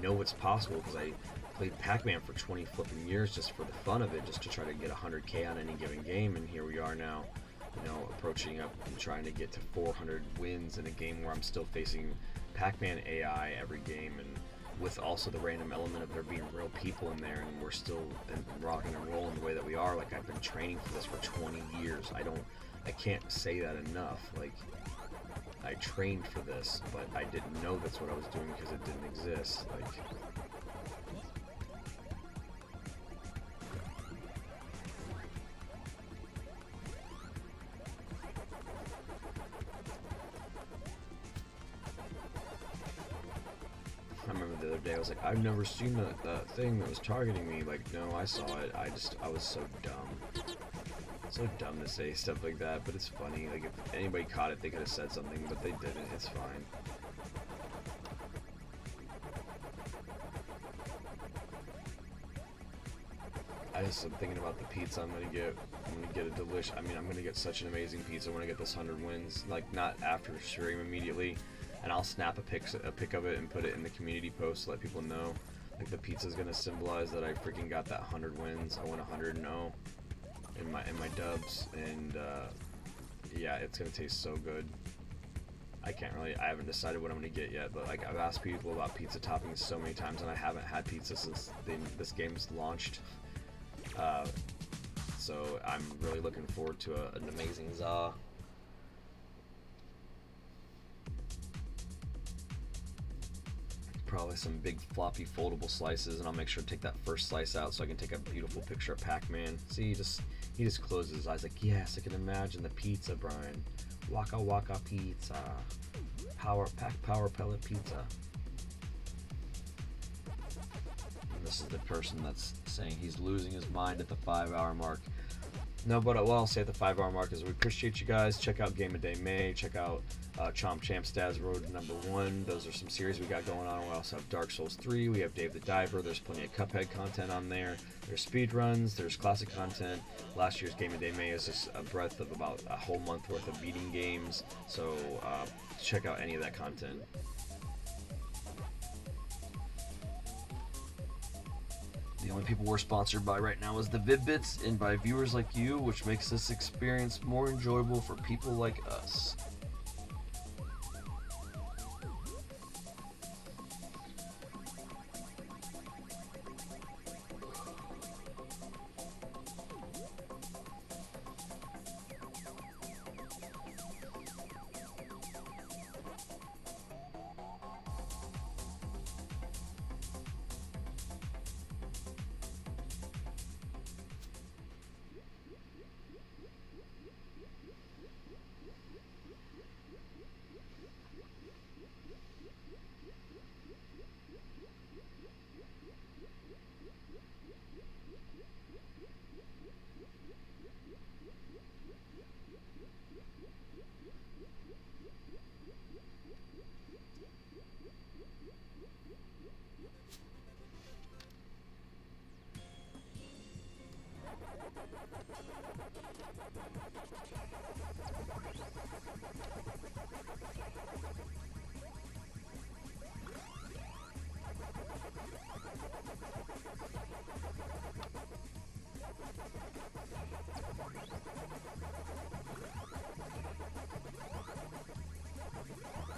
know it's possible, because I played Pac-Man for 20 flipping years just for the fun of it, just to try to get 100K on any given game, and here we are now, you know, approaching up and trying to get to 400 wins in a game where I'm still facing Pac-Man AI every game, and with also the random element of there being real people in there, and we're still rocking and rolling the way that we are. Like, I've been training for this for 20 years. I can't say that enough. Like, I trained for this, but I didn't know that's what I was doing because it didn't exist. Like, I remember the other day, I was like, I've never seen that thing that was targeting me. Like, no, I saw it. I was so dumb. So dumb to say stuff like that, but it's funny. Like, if anybody caught it, they could have said something, but they didn't. It's fine. I just am thinking about the pizza I'm gonna get. I'm gonna get a delicious. I mean, I'm gonna get such an amazing pizza when I get this 100 wins. Like not after stream immediately, and I'll snap a pic of it and put it in the community post to let people know. Like the pizza's gonna symbolize that I freaking got that 100 wins. I won 100-0 in my dubs, and yeah, it's gonna taste so good. I haven't decided what I'm gonna get yet, but like I've asked people about pizza toppings so many times, and I haven't had pizza since this game's launched. So I'm really looking forward to an amazing za. Probably some big floppy foldable slices, and I'll make sure to take that first slice out so I can take a beautiful picture of Pac-Man. See, he just closes his eyes like, yes, I can imagine the pizza, Brian. Waka Waka Pizza. Power pellet pizza. And this is the person that's saying he's losing his mind at the 5-hour mark. No, but what I'll say at the 5-hour mark is we appreciate you guys. Check out Game of Day May. Check out Chomp Champ Stats Road to #1. Those are some series we got going on. We also have Dark Souls 3. We have Dave the Diver. There's plenty of Cuphead content on there. There's speed runs. There's classic content. Last year's Game of Day May is just a breadth of about a whole month worth of beating games. So check out any of that content. The only people we're sponsored by right now is the Vid-Bits and by viewers like you, which makes this experience more enjoyable for people like us.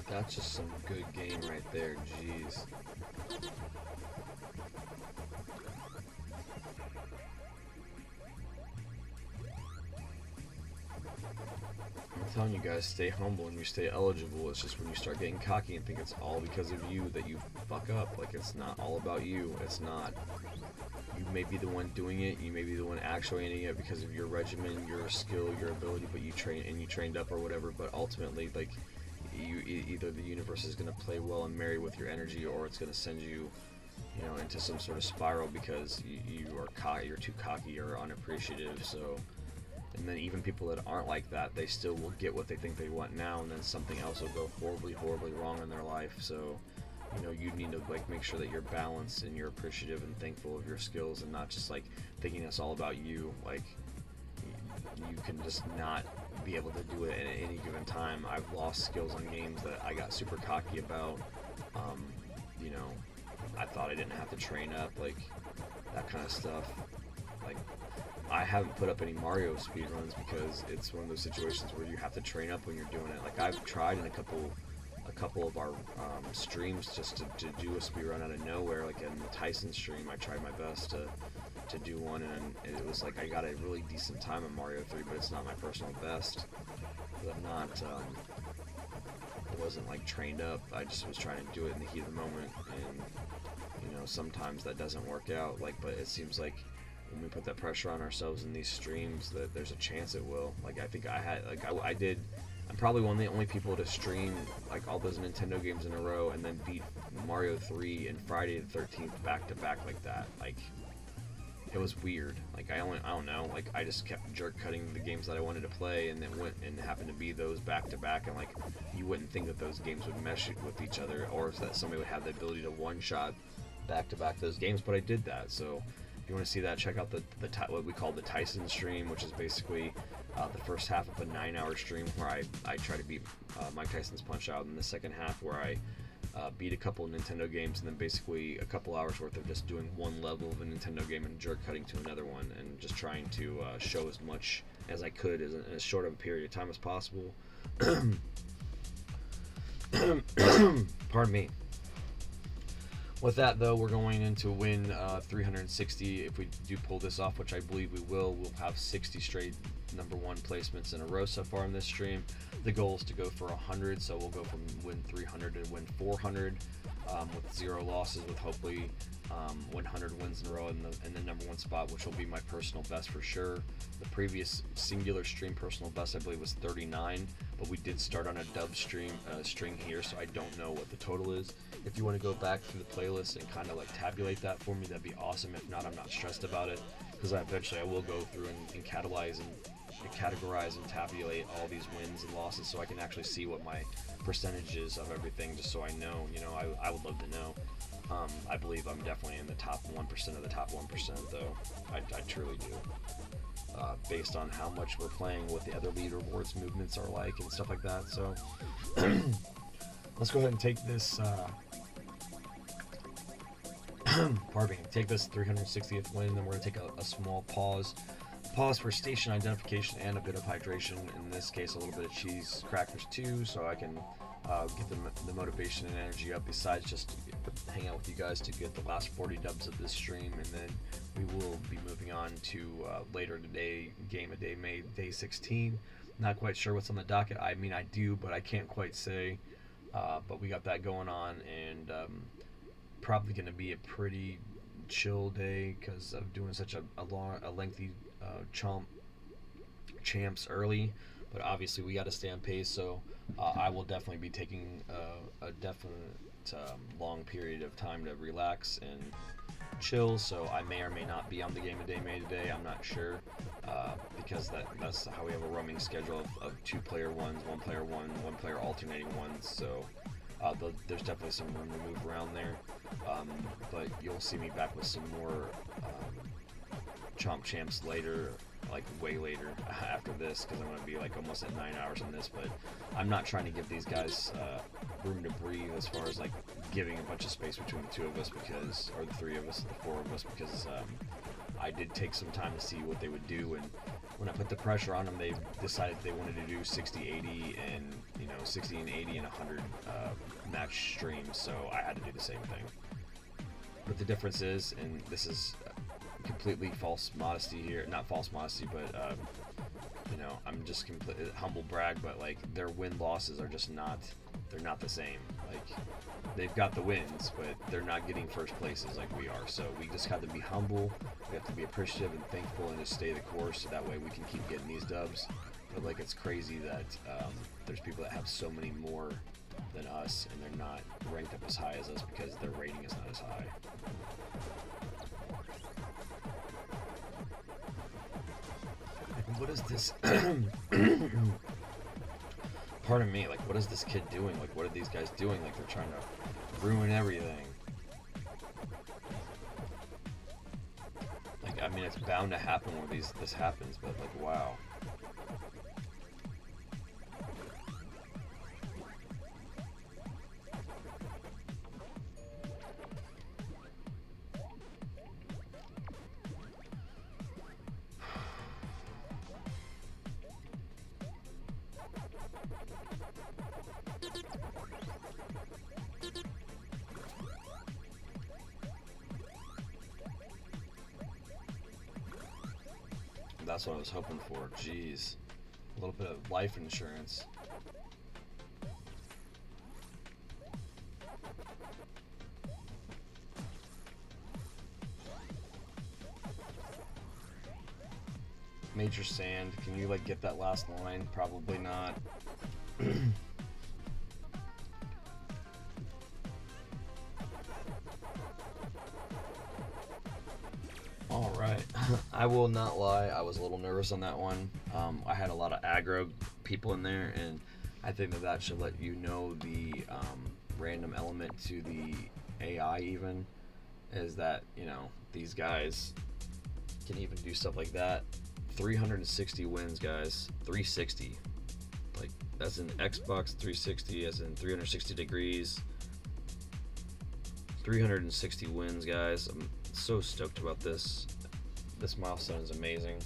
That's just some good game right there, jeez. I'm telling you guys, stay humble and you stay eligible. It's just when you start getting cocky and think it's all because of you that you fuck up. Like, it's not all about you. It's not. You may be the one doing it, you may be the one actuating it because of your regimen, your skill, your ability, but you trained up or whatever, but ultimately, like, either the universe is going to play well and marry with your energy, or it's going to send you, you know, into some sort of spiral because you're too cocky or unappreciative. So, and then even people that aren't like that, they still will get what they think they want now, and then something else will go horribly wrong in their life. So, you know, you need to like make sure that you're balanced and you're appreciative and thankful of your skills, and not just like thinking it's all about you. Like, you can just not be able to do it at any given time. I've lost skills on games that I got super cocky about. You know, I thought I didn't have to train up, like that kind of stuff. Like, I haven't put up any Mario speedruns because it's one of those situations where you have to train up when you're doing it. Like, I've tried in a couple of our streams just to do a speedrun out of nowhere. Like in the Tyson stream, I tried my best to do one, and it was like I got a really decent time in Mario 3, but it's not my personal best. But I'm not, I wasn't like trained up. I just was trying to do it in the heat of the moment, and you know, sometimes that doesn't work out. Like, but it seems like when we put that pressure on ourselves in these streams, that there's a chance it will. Like, I think I did. I'm probably one of the only people to stream like all those Nintendo games in a row and then beat Mario 3 and Friday the 13th back to back like that. Like, it was weird. Like, I don't know. Like, I just kept jerk cutting the games that I wanted to play, and then went and happened to be those back to back. And like, you wouldn't think that those games would mesh with each other, or that somebody would have the ability to one shot back to back those games. But I did that. So you want to see that, check out what we call the Tyson stream, which is basically the first half of a 9-hour stream where I try to beat Mike Tyson's Punch-Out, and the second half where I beat a couple of Nintendo games, and then basically a couple hours worth of just doing one level of a Nintendo game and jerk cutting to another one, and just trying to show as much as I could in as short of a period of time as possible. Pardon me. With that, though, we're going into win 360. If we do pull this off, which I believe we will, we'll have 60 straight number 1 placements in a row so far in this stream. The goal is to go for 100, so we'll go from win 300 to win 400 with 0 losses, with hopefully 100 wins in a row in the number 1 spot, which will be my personal best for sure. The previous singular stream personal best, I believe, was 39, but we did start on a dub string here, so I don't know what the total is. If you want to go back through the playlist and kind of like tabulate that for me, that'd be awesome. If not, I'm not stressed about it, because eventually I will go through and categorize and tabulate all these wins and losses, so I can actually see what my percentage is of everything, just so I know. I would love to know. I believe I'm definitely in the top 1% of the top 1%, though. I truly do. Based on how much we're playing, what the other leaderboards movements are like, and stuff like that. So let's go ahead and take this. Pardon me. Take this 360th win, then we're gonna take a small pause. Pause for station identification and a bit of hydration. In this case, a little bit of cheese crackers too, so I can get the motivation and energy up, besides just hang out with you guys to get the last 40 dubs of this stream, and then we will be moving on to later today, game of day made, day 16. Not quite sure what's on the docket. I mean, I do, but I can't quite say. But we got that going on, and probably going to be a pretty chill day because of doing such a lengthy champs early. But obviously we got to stay on pace, so I will definitely be taking a definite long period of time to relax and chill, so I may or may not be on the game of day made today. I'm not sure, because that's how we have a roaming schedule of 2-player ones, 1-player one, 1-player alternating ones, so there's definitely some room to move around there. But you'll see me back with some more Chomp Champs later, like way later after this, because I'm going to be like almost at 9 hours on this. But I'm not trying to give these guys room to breathe as far as like giving a bunch of space between the 2 of us, or the 3 of us, the 4 of us, because I did take some time to see what they would do, and when I put the pressure on them, they decided they wanted to do 60, 80, and 60 and 80 and 100 match streams, so I had to do the same thing. But the difference is, and this is completely false modesty here, not false modesty, but I'm just completely humble brag, but like their win losses are just they're not the same. Like they've got the wins, but they're not getting first places like we are. So we just have to be humble. We have to be appreciative and thankful, and just stay the course, so that way we can keep getting these dubs. But like, it's crazy that there's people that have so many more than us, and they're not ranked up as high as us because their rating is not as high. What is this? Pardon me, like, what is this kid doing? Like, what are these guys doing? Like, they're trying to ruin everything. Like, I mean, it's bound to happen when this happens, but like, wow. That's what I was hoping for. Jeez. A little bit of life insurance. Major Sand. Can you like get that last line? Probably not. Alright, I will not lie, I was a little nervous on that one. I had a lot of aggro people in there, and I think that should let you know the random element to the AI even, is that, these guys can even do stuff like that. 360 wins, guys. 360. Like, that's in Xbox 360, as in 360 degrees. 360 wins, guys. I'm so stoked about this. This milestone is amazing.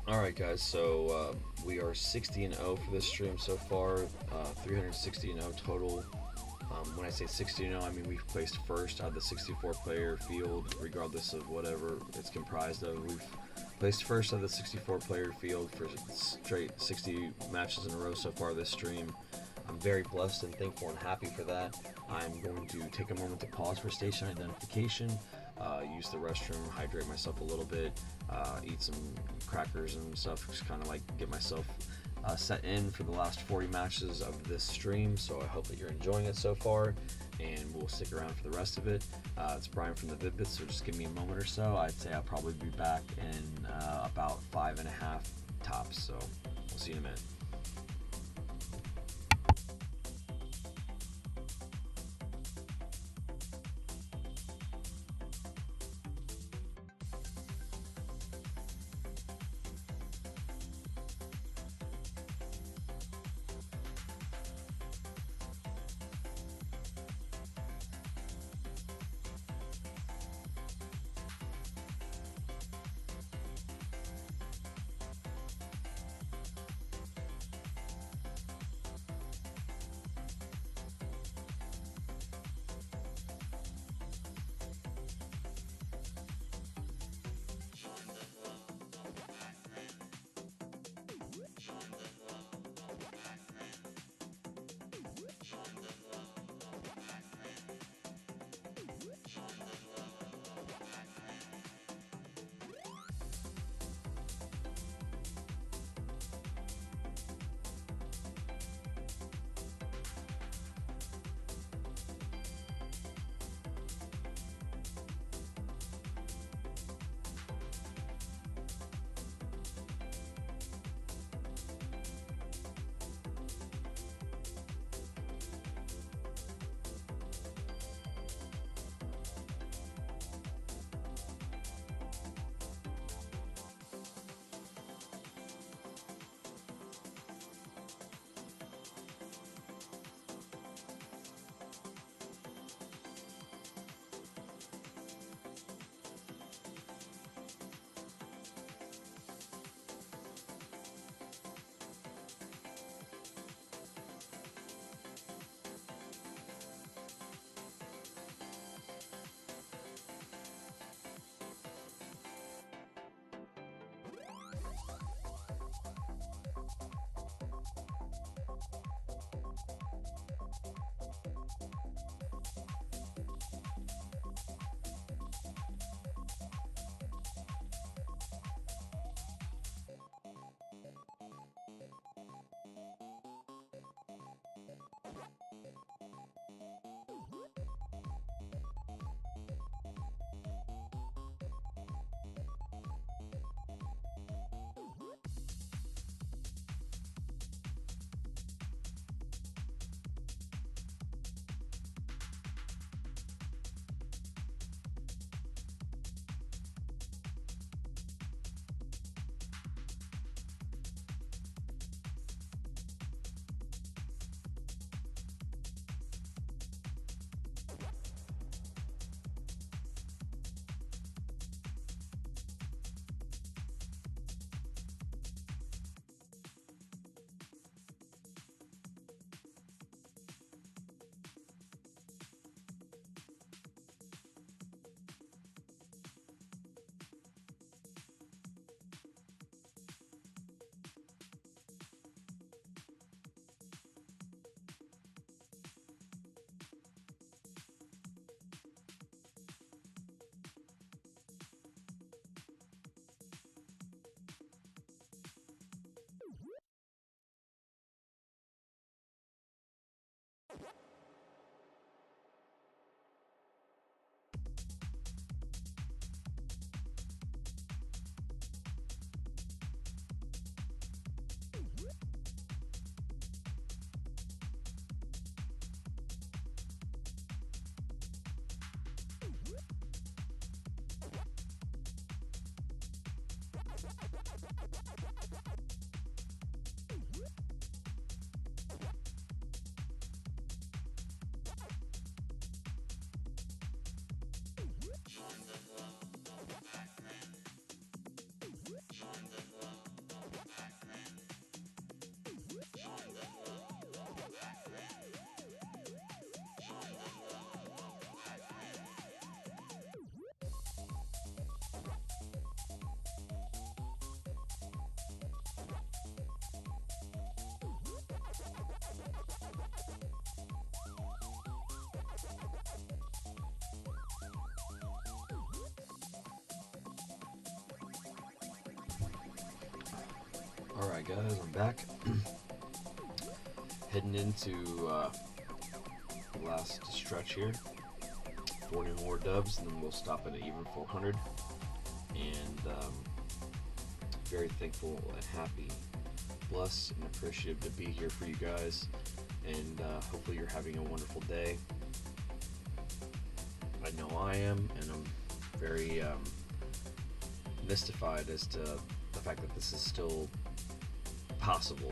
Alright guys, so we are 60-0 for this stream so far, 360-0 total. When I say 60-0, I mean we've placed first out of the 64-player field, regardless of whatever it's comprised of. We've placed first out of the 64-player field for straight 60 matches in a row so far this stream. I'm very blessed and thankful and happy for that. I'm going to take a moment to pause for station identification, use the restroom, hydrate myself a little bit, eat some crackers and stuff, just kind of like get myself set in for the last 40 matches of this stream. So I hope that you're enjoying it so far, and we'll stick around for the rest of it. It's Brian from the Vid-Bits, so just give me a moment or so. I'd say I'll probably be back in about 5.5 tops, so we'll see you in a minute. Alright guys, I'm back. Heading into the last stretch here. 40 more dubs, and then we'll stop at an even 400. And very thankful and happy, blessed, and appreciative to be here for you guys. And hopefully you're having a wonderful day. I know I am, and I'm very mystified as to the fact that this is still possible.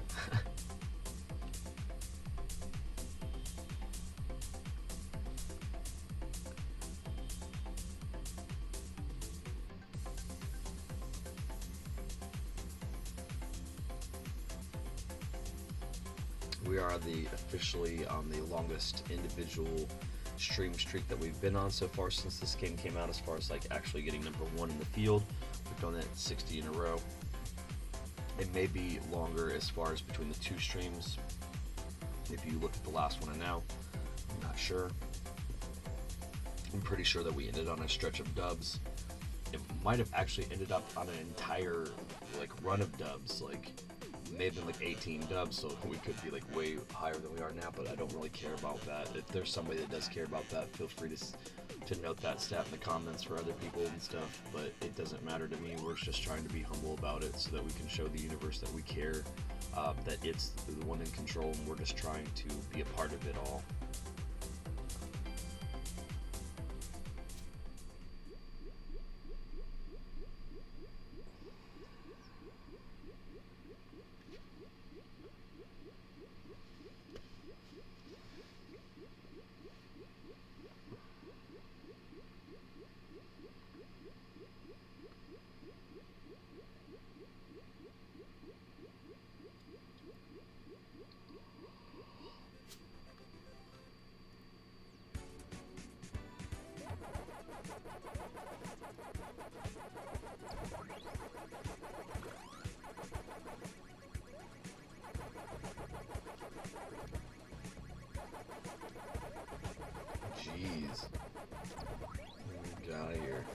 We are officially on the longest individual stream streak that we've been on so far since this game came out, as far as like actually getting number one in the field. We've done it 60 in a row. It may be longer as far as between the two streams. If you look at the last one and now, I'm not sure. I'm pretty sure that we ended on a stretch of dubs. It might have actually ended up on an entire like run of dubs, like maybe like 18 dubs, so we could be like way higher than we are now, but I don't really care about that. If there's somebody that does care about that, feel free to note that stat in the comments for other people and stuff, but it doesn't matter to me. We're just trying to be humble about it so that we can show the universe that we care, that it's the one in control, and we're just trying to be a part of it all. Jeez. Get out of here.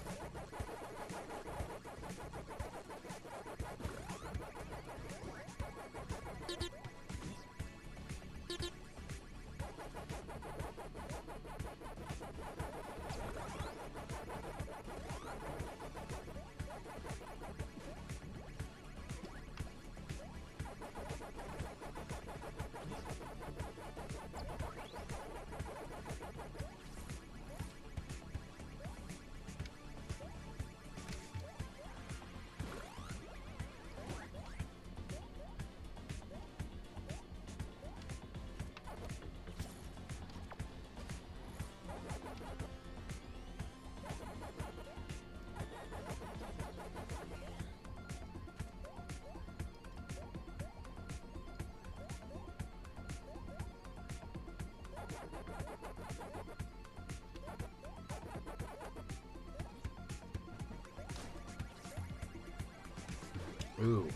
Ooh.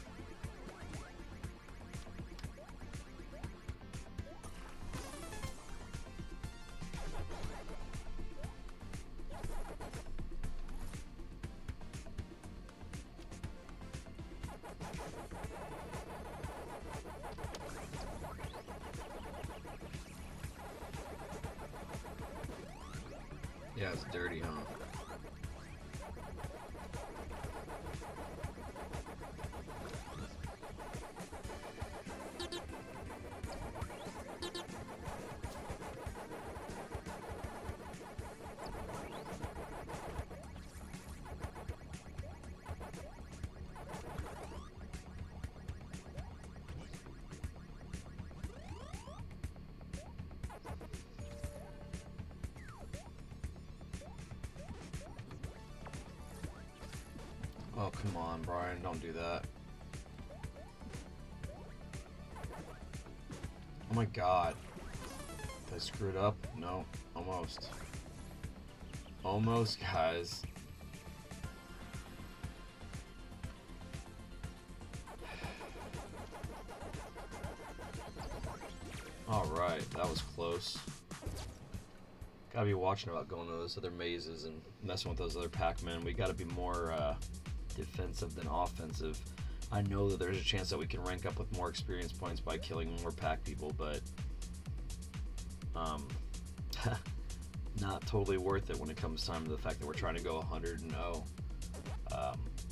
Yeah, it's dirty, huh? Oh, come on, Brian. Don't do that. Oh my god. Did I screw it up? No. Almost. Almost, guys. Alright, that was close. Gotta be watching about going to those other mazes and messing with those other Pac-Men. We gotta be more defensive than offensive. I know that there's a chance that we can rank up with more experience points by killing more Pac people, but not totally worth it when it comes time to the fact that we're trying to go 100-0.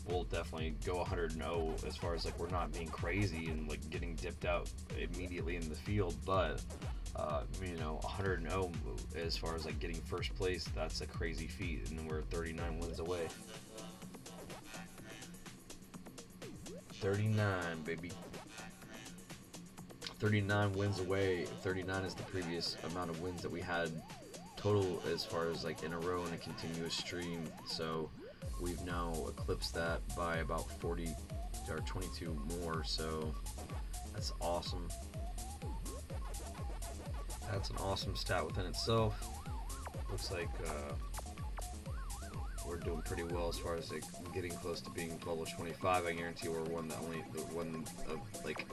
We'll definitely go 100-0 as far as like we're not being crazy and like getting dipped out immediately in the field, but 100-0 as far as like getting first place, that's a crazy feat, and we're 39 wins away. 39, baby. 39 wins away. 39 is the previous amount of wins that we had total as far as like in a row in a continuous stream. So we've now eclipsed that by about 40 or 22 more. So that's awesome. That's an awesome stat within itself. Looks like we're doing pretty well as far as like getting close to being level 25. I guarantee we're one of like,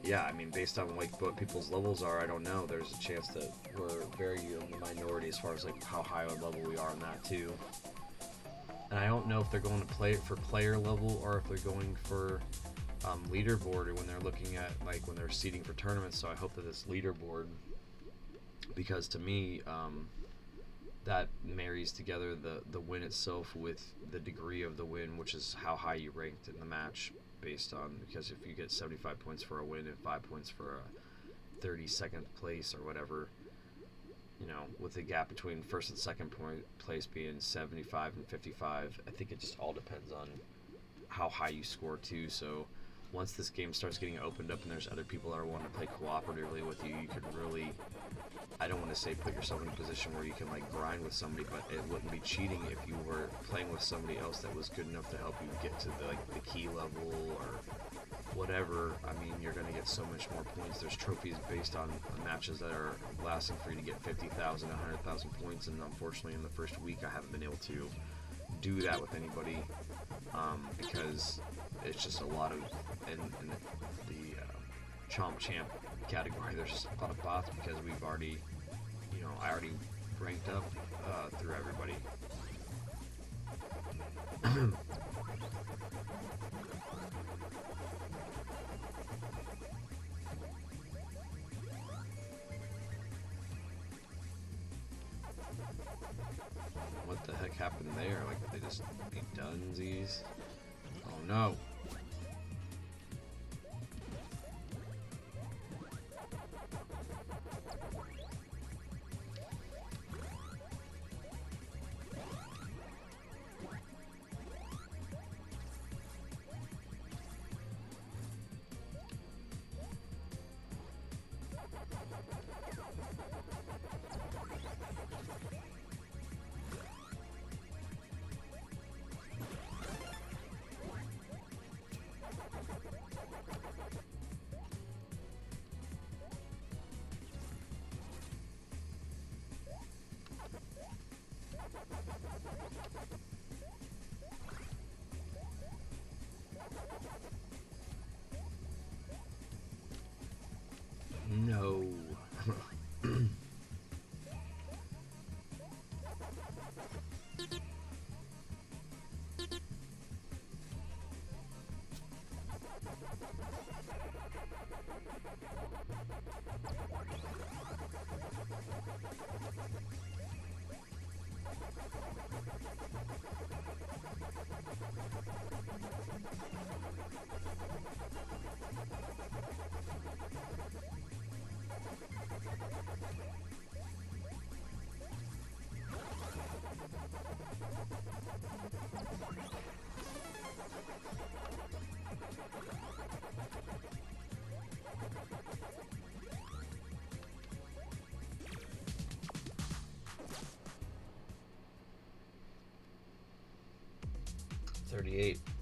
yeah, I mean, based on like what people's levels are, I don't know. There's a chance that we're very in the minority as far as like how high a level we are on that too. And I don't know if they're going to play it for player level or if they're going for leaderboard, or when they're looking at like when they're seeding for tournaments. So I hope that it's leaderboard, because to me that marries together the win itself with the degree of the win, which is how high you ranked in the match, based on, because if you get 75 points for a win and 5 points for a 32nd place or whatever, you know, with the gap between first and second place being 75 and 55, I think it just all depends on how high you score too. So once this game starts getting opened up and there's other people that are wanting to play cooperatively with you, you could really, I don't want to say put yourself in a position where you can like grind with somebody, but it wouldn't be cheating if you were playing with somebody else that was good enough to help you get to the key level or whatever. I mean, you're going to get so much more points. There's trophies based on matches that are lasting for you to get 50,000, 100,000 points, and unfortunately in the first week I haven't been able to do that with anybody, because it's just a lot of, in the Chomp Champ category, there's just a lot of bots, because we've already, I already ranked up through everybody. What the heck happened there? Like, they just be dunsies? Oh no. No. 28.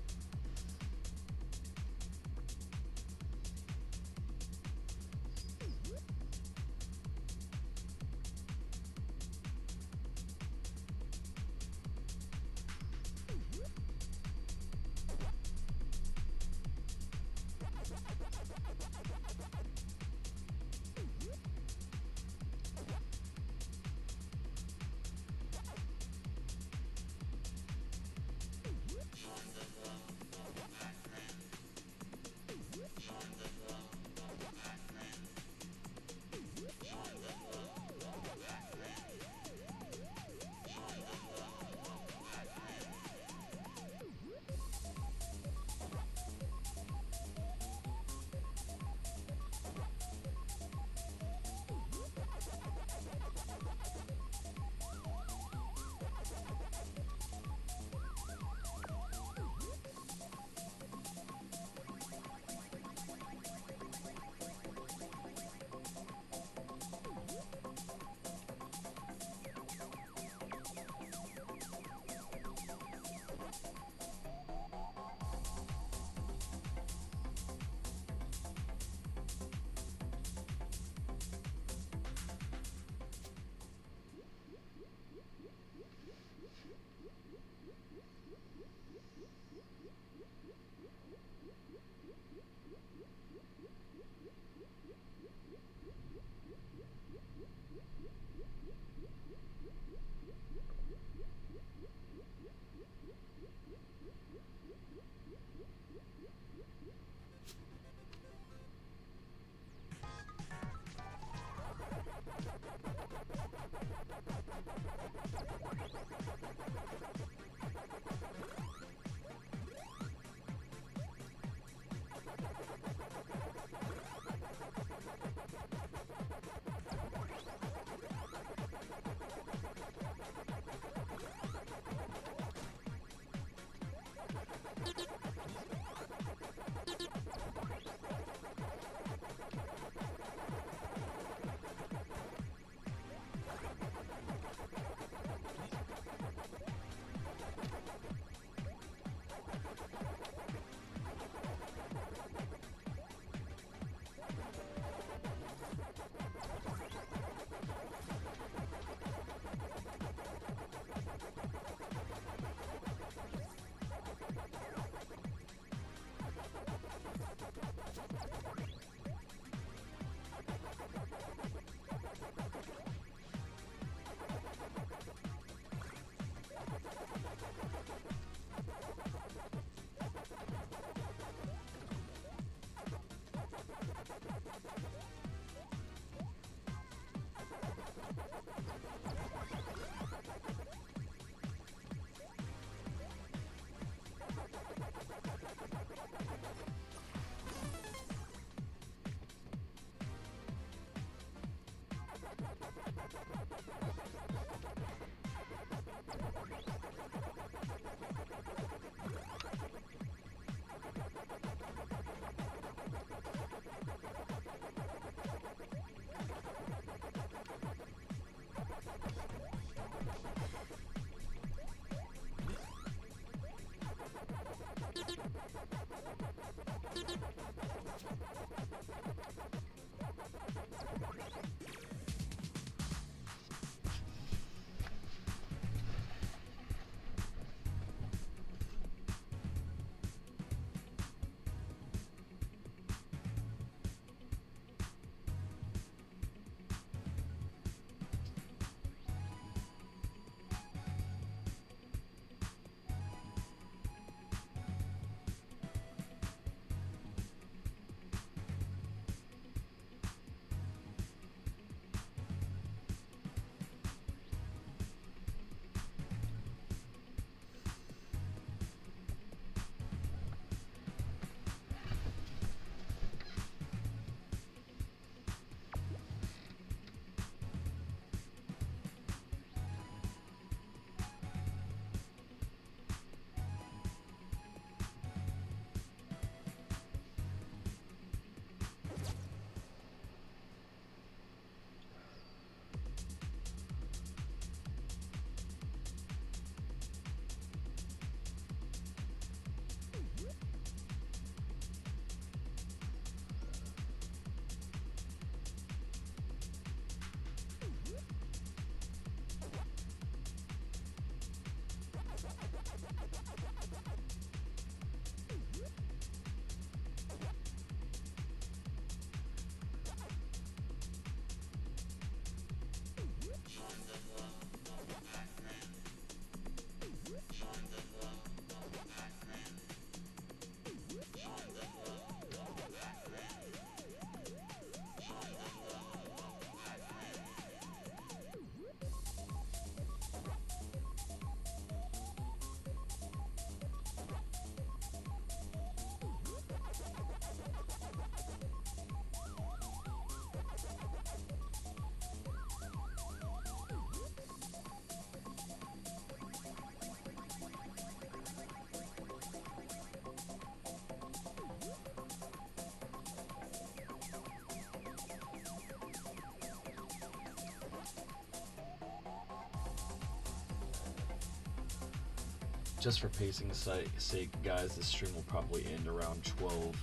just for pacing sake, guys, this stream will probably end around 12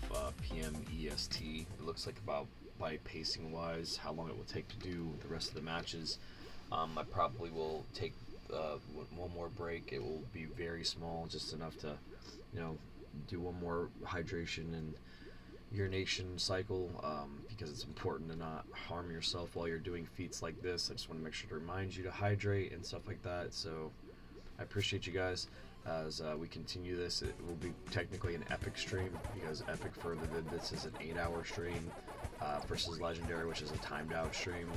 p.m. EST. It looks like about, by pacing wise, how long it will take to do the rest of the matches. I probably will take one more break. It will be very small, just enough to, do one more hydration and urination cycle, because it's important to not harm yourself while you're doing feats like this. I just want to make sure to remind you to hydrate and stuff like that. So I appreciate you guys. As we continue this, it will be technically an epic stream, because epic for the Vid-Bits is an 8-hour stream versus legendary, which is a timed out stream,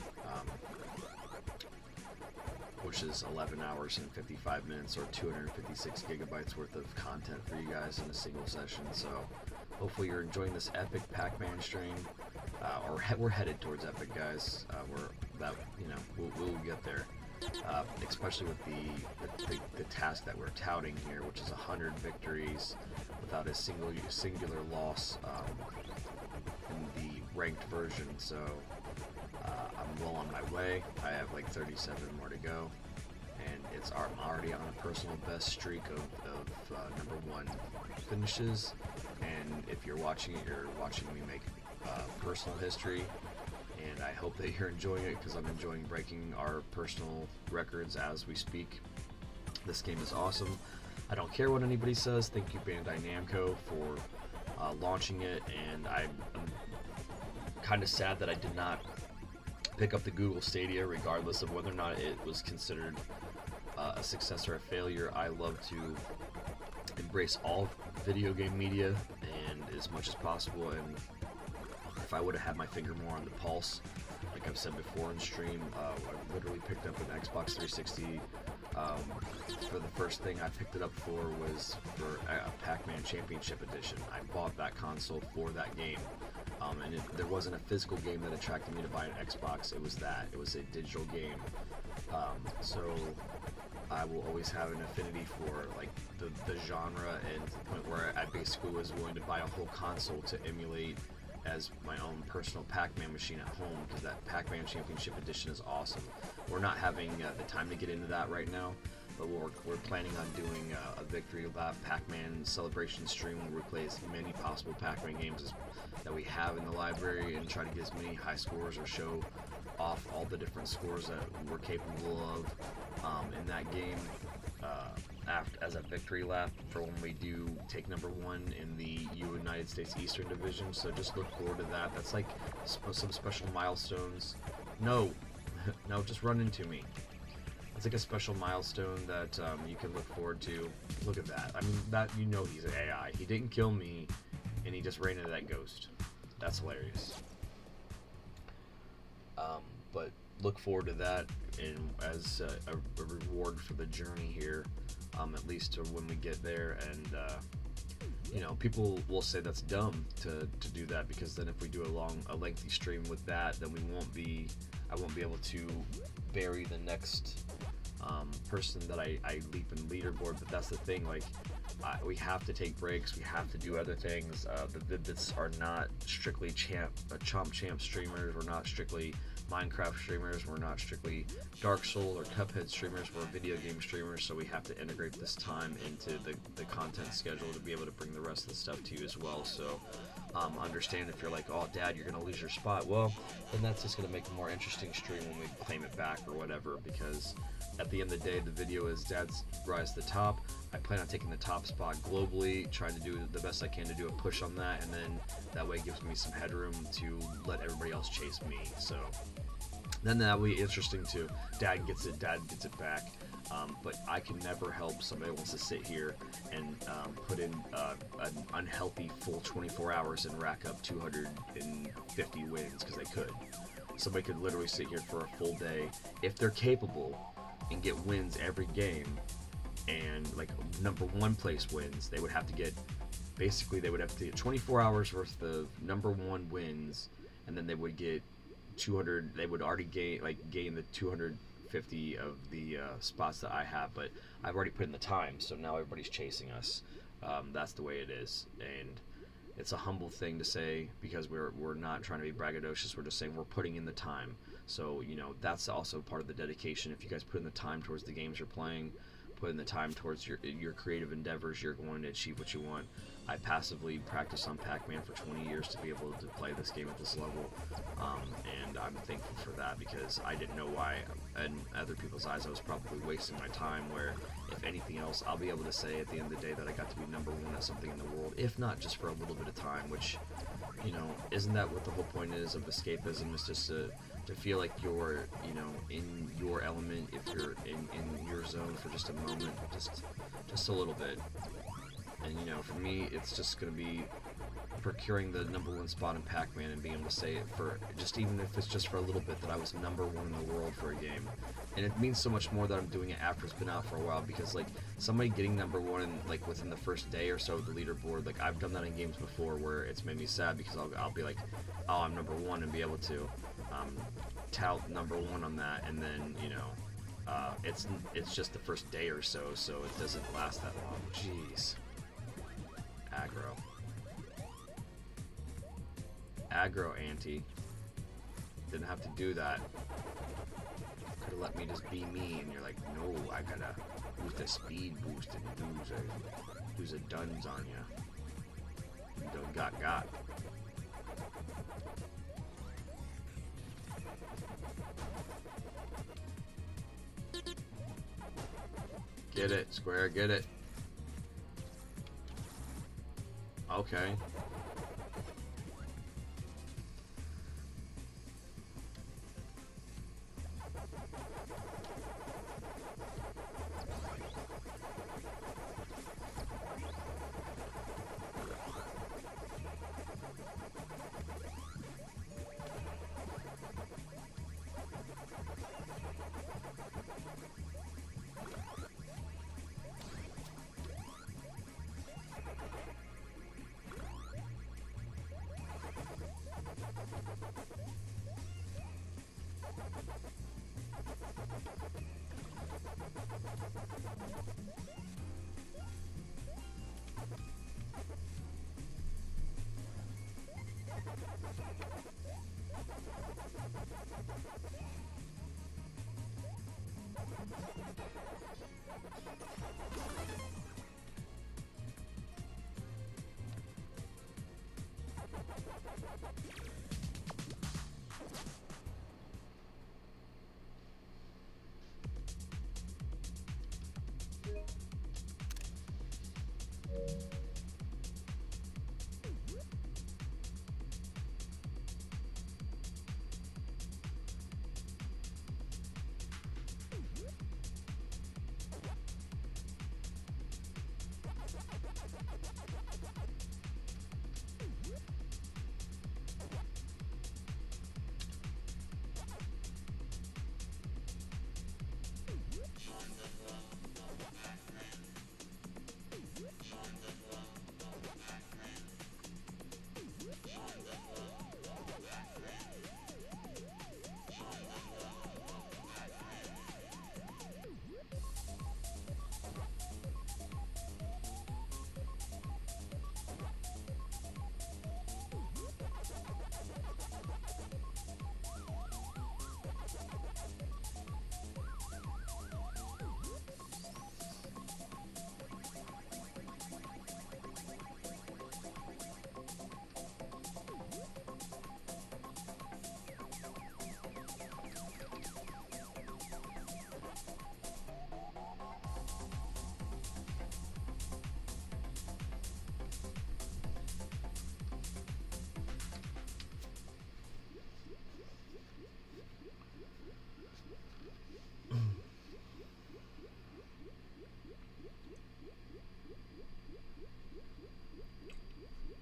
which is 11 hours and 55 minutes, or 256 gigabytes worth of content for you guys in a single session. So hopefully you're enjoying this epic Pac-Man stream, or we're headed towards epic, guys. We'll get there. Especially with the task that we're touting here, which is 100 victories without a singular loss in the ranked version. So I'm well on my way. I have like 37 more to go, and I'm already on a personal best streak of number 1 finishes. And if you're watching it, you're watching me make personal history. And I hope that you're enjoying it, because I'm enjoying breaking our personal records as we speak. This game is awesome. I don't care what anybody says. Thank you, Bandai Namco, for launching it. And I'm kind of sad that I did not pick up the Google Stadia, regardless of whether or not it was considered a success or a failure. I love to embrace all video game media and as much as possible. And if I would have had my finger more on the pulse, like I've said before in stream, I literally picked up an Xbox 360. For the first thing I picked it up for was for a Pac-Man Championship Edition. I bought that console for that game. And there wasn't a physical game that attracted me to buy an Xbox. It was that. It was a digital game. So I will always have an affinity for like the genre, and to the point where I basically was willing to buy a whole console to emulate as my own personal Pac-Man machine at home, because that Pac-Man Championship Edition is awesome. We're not having the time to get into that right now, but we're planning on doing a victory lap Pac-Man celebration stream where we play as many possible Pac-Man games that we have in the library, and try to get as many high scores or show off all the different scores that we're capable of in that game, as a victory lap for when we do take number 1 in the United States Eastern Division. So just look forward to that. That's like some special milestones. No, just run into me. It's like a special milestone that you can look forward to. Look at that. I mean, that, he's an AI. He didn't kill me, and he just ran into that ghost. That's hilarious. But look forward to that, and as a reward for the journey here, at least to when we get there. And people will say that's dumb to do that, because then if we do a lengthy stream with that, then I won't be able to bury the next person that I leap in leaderboard. But that's the thing, like, we have to take breaks, we have to do other things. The Vid-Bits are not strictly Chomp Champ streamers, we're not strictly Minecraft streamers, we're not strictly Dark Souls or Cuphead streamers, we're video game streamers, so we have to integrate this time into the content schedule to be able to bring the rest of the stuff to you as well. So understand if you're like, oh Dad, you're gonna lose your spot, well then that's just gonna make a more interesting stream when we claim it back or whatever, because at the end of the day, the video is Dad's rise to the top. I plan on taking the top spot globally, trying to do the best I can to do a push on that, and then that way it gives me some headroom to let everybody else chase me. So then that will be interesting too. Dad gets it back. But I can never help somebody who wants to sit here and put in an unhealthy full 24 hours and rack up 250 wins, because they could. Somebody could literally sit here for a full day, if they're capable, and get wins every game, and like number 1 place wins. They would have to get 24 hours worth of number 1 wins, and then they would get 200. They would already gain the 250 of the spots that I have, but I've already put in the time, so now everybody's chasing us. That's the way it is, and it's a humble thing to say, because we're not trying to be braggadocious. We're just saying we're putting in the time. So that's also part of the dedication. If you guys put in the time towards the games you're playing, put in the time towards your creative endeavors, you're going to achieve what you want. I passively practiced on Pac-Man for 20 years to be able to play this game at this level, and I'm thankful for that, because I didn't know why, in other people's eyes, I was probably wasting my time, where, if anything else, I'll be able to say at the end of the day that I got to be number one at something in the world, if not just for a little bit of time, which, you know, isn't that what the whole point is of escapism, is just to feel like you're, you know, in your element, if you're in your zone for just a moment, just a little bit. And, you know, for me, it's just going to be procuring the number one spot in Pac-Man and being able to say it for, just even if it's just for a little bit, that I was number one in the world for a game. And it means so much more that I'm doing it after it's been out for a while, because, like, somebody getting number one in, like, within the first day or so of the leaderboard, like, I've done that in games before where it's made me sad, because I'll be like, oh, I'm number one, and be able to tout number one on that, and then, you know, it's just the first day or so it doesn't last that long. Jeez. Aggro ante. Didn't have to do that. Could have let me just be me, and you're like, no, I gotta use the speed boost and do a duns on ya. You don't got. Get it, Square, get it. Okay.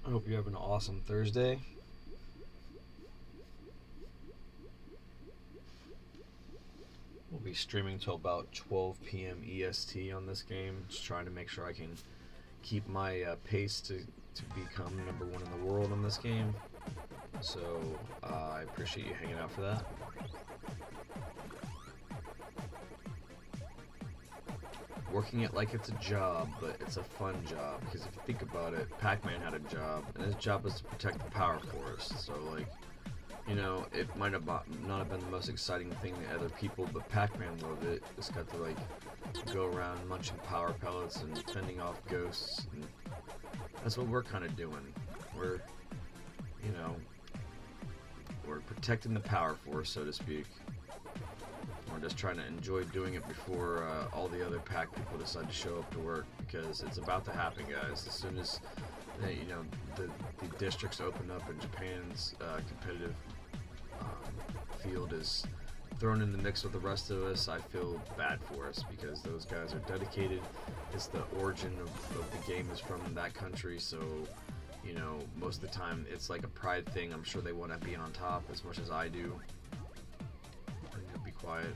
I hope you have an awesome Thursday. We'll be streaming till about 12 p.m. EST on this game. Just trying to make sure I can keep my pace to become number one in the world in this game. So I appreciate you hanging out for that. Working it like it's a job, but it's a fun job, because if you think about it, Pac-Man had a job, and his job was to protect the Power Forest. So, like, you know, it might have not have been the most exciting thing to other people, but Pac-Man loved it. Just got to like go around munching power pellets and fending off ghosts, and that's what we're kind of doing. We're, you know, we're protecting the power force, so to speak. We're just trying to enjoy doing it before all the other pack people decide to show up to work, because it's about to happen, guys. As soon as you know, the districts open up and Japan's competitive field is thrown in the mix with the rest of us, I feel bad for us, because those guys are dedicated. It's the origin of the game is from that country, so you know, most of the time it's like a pride thing. I'm sure they want to be on top as much as I do. I'm gonna be quiet.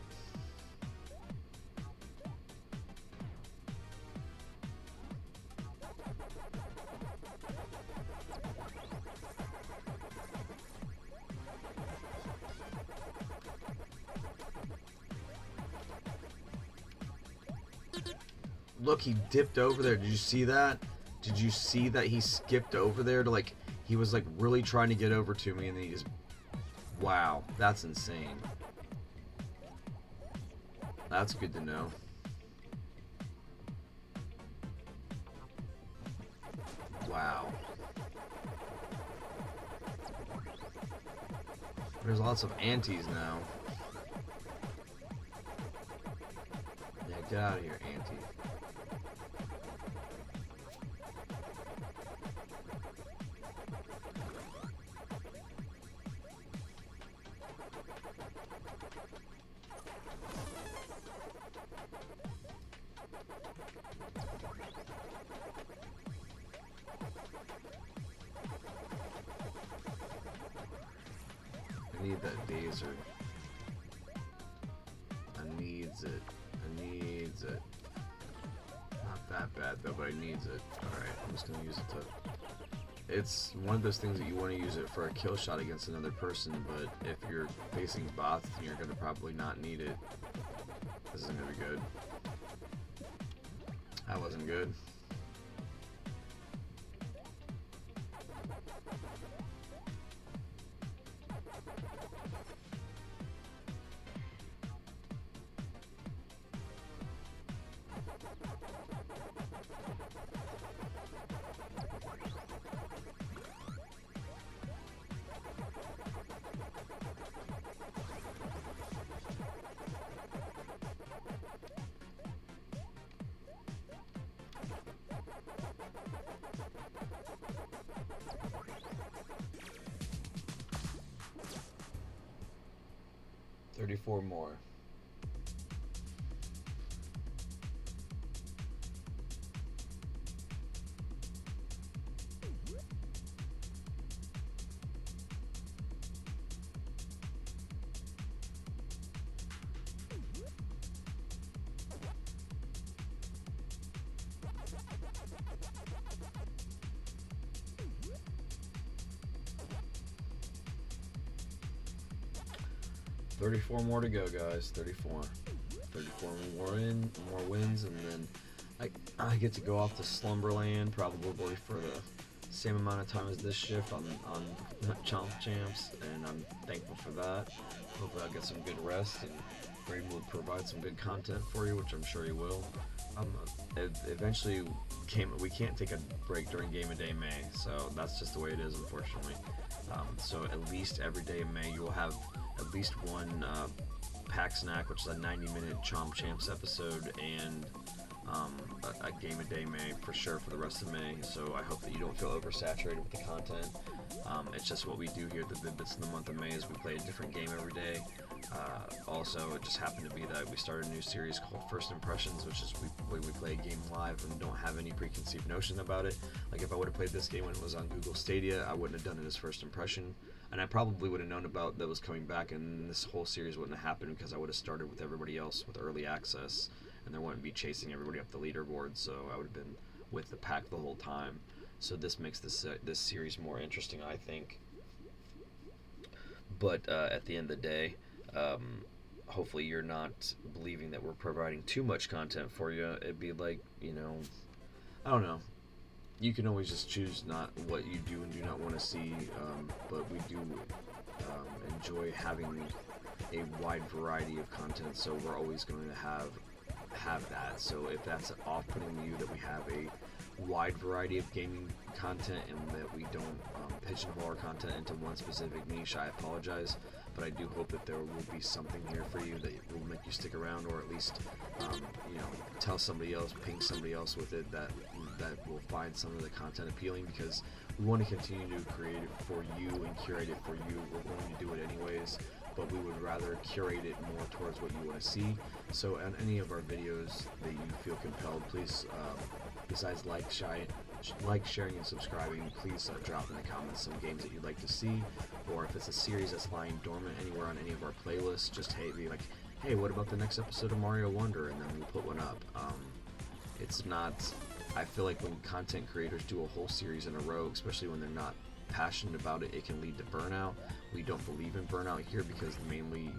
Look, he dipped over there. Did you see that? Did you see that he skipped over there to like, he was like really trying to get over to me, and then he just, wow, that's insane. That's good to know. Wow. There's lots of antis now. Yeah, get out of here, anti. I need that dazer. I needs it. I needs it. Not that bad though, but I needs it. Alright, I'm just gonna use it to... It's one of those things that you want to use it for a kill shot against another person, but if you're facing bots, then you're gonna probably not need it. This isn't gonna be good. That wasn't good. Four more. $34 more to go, guys. 34 more wins, and then I get to go off to Slumberland probably for the same amount of time as this shift on Chomp Champs, and I'm thankful for that. Hopefully I'll get some good rest, and Braden will provide some good content for you, which I'm sure he will. Eventually we can't take a break during Game of Day May, so that's just the way it is, unfortunately. So at least every day in May you will have at least one pack snack, which is a 90-minute Chomp Champs episode, and a Game of Day May for sure for the rest of May. So I hope that you don't feel oversaturated with the content. It's just what we do here at the Vid-Bits in the month of May is we play a different game every day. Also, it just happened to be that we started a new series called First Impressions, which is we play a game live and don't have any preconceived notion about it. Like if I would have played this game when it was on Google Stadia, I wouldn't have done it as First Impression, and I probably would have known about that was coming back, and this whole series wouldn't have happened because I would have started with everybody else with early access, and there wouldn't be chasing everybody up the leaderboard, so I would have been with the pack the whole time. So this makes this series more interesting, I think. But at the end of the day, hopefully you're not believing that we're providing too much content for you. It'd be like, you know, I don't know. You can always just choose not what you do and do not want to see, but we do enjoy having a wide variety of content, so we're always going to have that. So if that's off-putting to you that we have a wide variety of gaming content and that we don't pigeonhole our content into one specific niche, I apologize, but I do hope that there will be something here for you that will make you stick around, or at least tell somebody else, ping somebody else with it that will find some of the content appealing, because we want to continue to create it for you and curate it for you. We're going to do it anyways, but we would rather curate it more towards what you want to see. So on any of our videos that you feel compelled, please, besides sharing and subscribing, please drop in the comments some games that you'd like to see, or if it's a series that's lying dormant anywhere on any of our playlists, just be like, hey, what about the next episode of Mario Wonder, and then we'll put one up. It's not, I feel like when content creators do a whole series in a row, especially when they're not passionate about it, it can lead to burnout. We don't believe in burnout here, because mainly,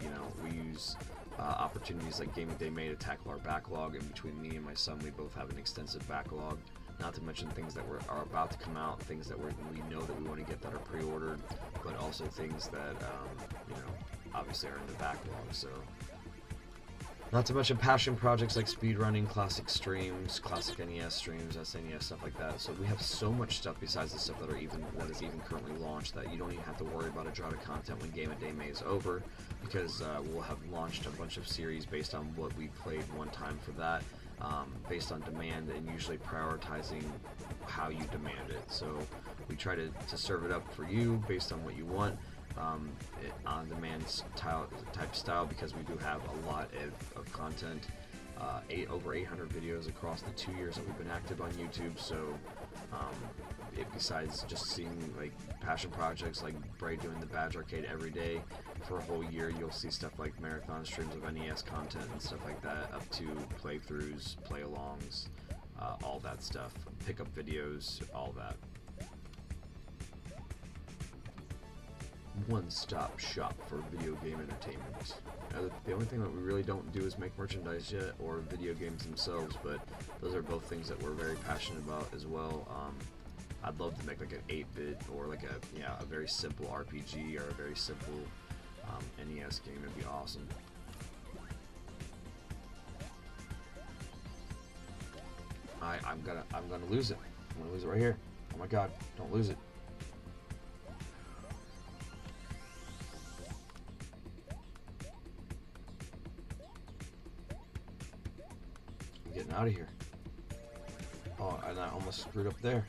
we use opportunities like Game of Day May to tackle our backlog, and between me and my son, we both have an extensive backlog, not to mention things that are about to come out, things that we know that we want to get that are pre-ordered, but also things that obviously are in the backlog. So not to mention passion projects like speedrunning, classic streams, classic NES streams, SNES, stuff like that. So we have so much stuff besides the stuff that is even currently launched, that you don't even have to worry about a drought of content when Game of Day May is over, because we'll have launched a bunch of series based on what we played one time for that, based on demand, and usually prioritizing how you demand it. So we try to serve it up for you based on what you want. On-demand type style, because we do have a lot of content, over 800 videos across the 2 years that we've been active on YouTube. So besides just seeing like passion projects like Bray doing the Badge Arcade every day for a whole year, you'll see stuff like marathon streams of NES content and stuff like that, up to playthroughs, play-alongs, all that stuff, pickup videos, all that. One-stop shop for video game entertainment. The only thing that we really don't do is make merchandise yet, or video games themselves, but those are both things that we're very passionate about as well. I'd love to make like an 8-bit or like a very simple RPG or a very simple NES game. It'd be awesome. I'm gonna lose it. I'm gonna lose it right here. Oh my god! Don't lose it. Getting out of here. Oh, and I almost screwed up there.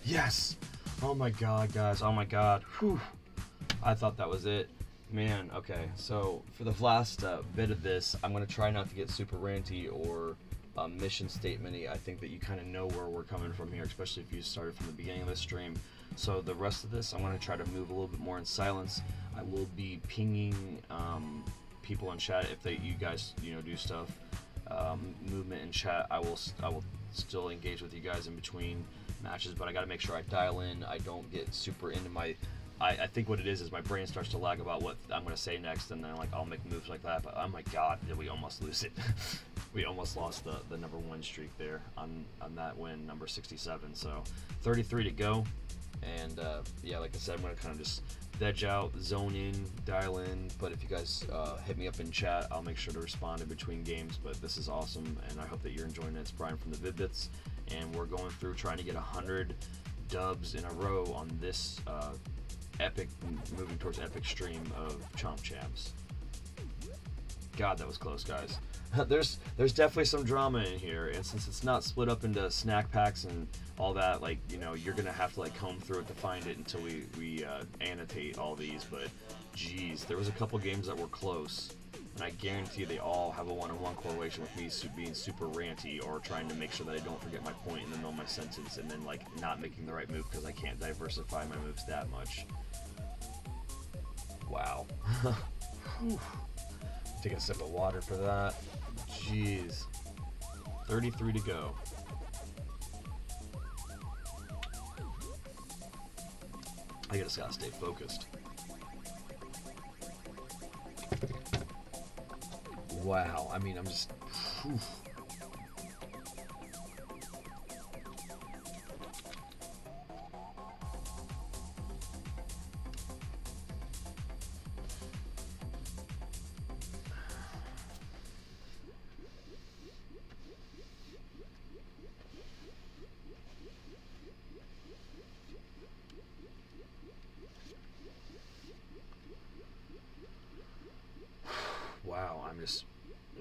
Yes! Oh my god, guys. Oh my god. Whew. I thought that was it. Man, okay. So, for the last bit of this, I'm going to try not to get super ranty or mission statement-y. I think that you kind of know where we're coming from here, especially if you started from the beginning of the stream. So, the rest of this, I'm going to try to move a little bit more in silence. I will be pinging people in chat if you guys, do stuff. Movement in chat. I will still engage with you guys in between matches, but I got to make sure I dial in. I don't get super into my. I think what it is my brain starts to lag about what I'm going to say next, and then I'll make moves like that. But oh my god, did we almost lose it? We almost lost the number 1 streak there on that win, number 67. So 33 to go, and yeah, like I said, I'm going to kind of just veg out, zone in, dial in. But if you guys hit me up in chat, I'll make sure to respond in between games. But this is awesome, and I hope that you're enjoying it. It's Brian from the Vid-Bits, and we're going through trying to get 100 dubs in a row on this epic, moving towards epic stream of Chomp Champs. God, that was close, guys. There's definitely some drama in here, and since it's not split up into snack packs and all that, you're gonna have to comb through it to find it until we annotate all these. But geez, there was a couple games that were close, and I guarantee they all have a one-on-one correlation with me being super ranty or trying to make sure that I don't forget my point in the middle of my sentence, and then not making the right move because I can't diversify my moves that much. Wow. Take a sip of water for that. Jeez. 33 to go. I just gotta stay focused. Wow, I mean, I'm just... Whew.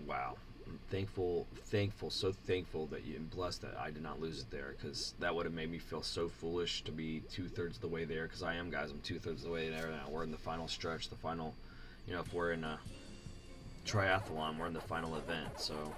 Wow. I'm thankful, so thankful that you, and blessed that I did not lose it there, because that would have made me feel so foolish to be 2/3 of the way there, because I am, guys. I'm 2/3 of the way there now. We're in the final stretch, the final, if we're in a triathlon, we're in the final event, so.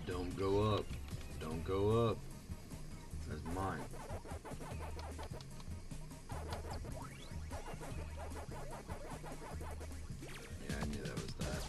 Don't go up. Don't go up. That's mine. Yeah, I knew that was that.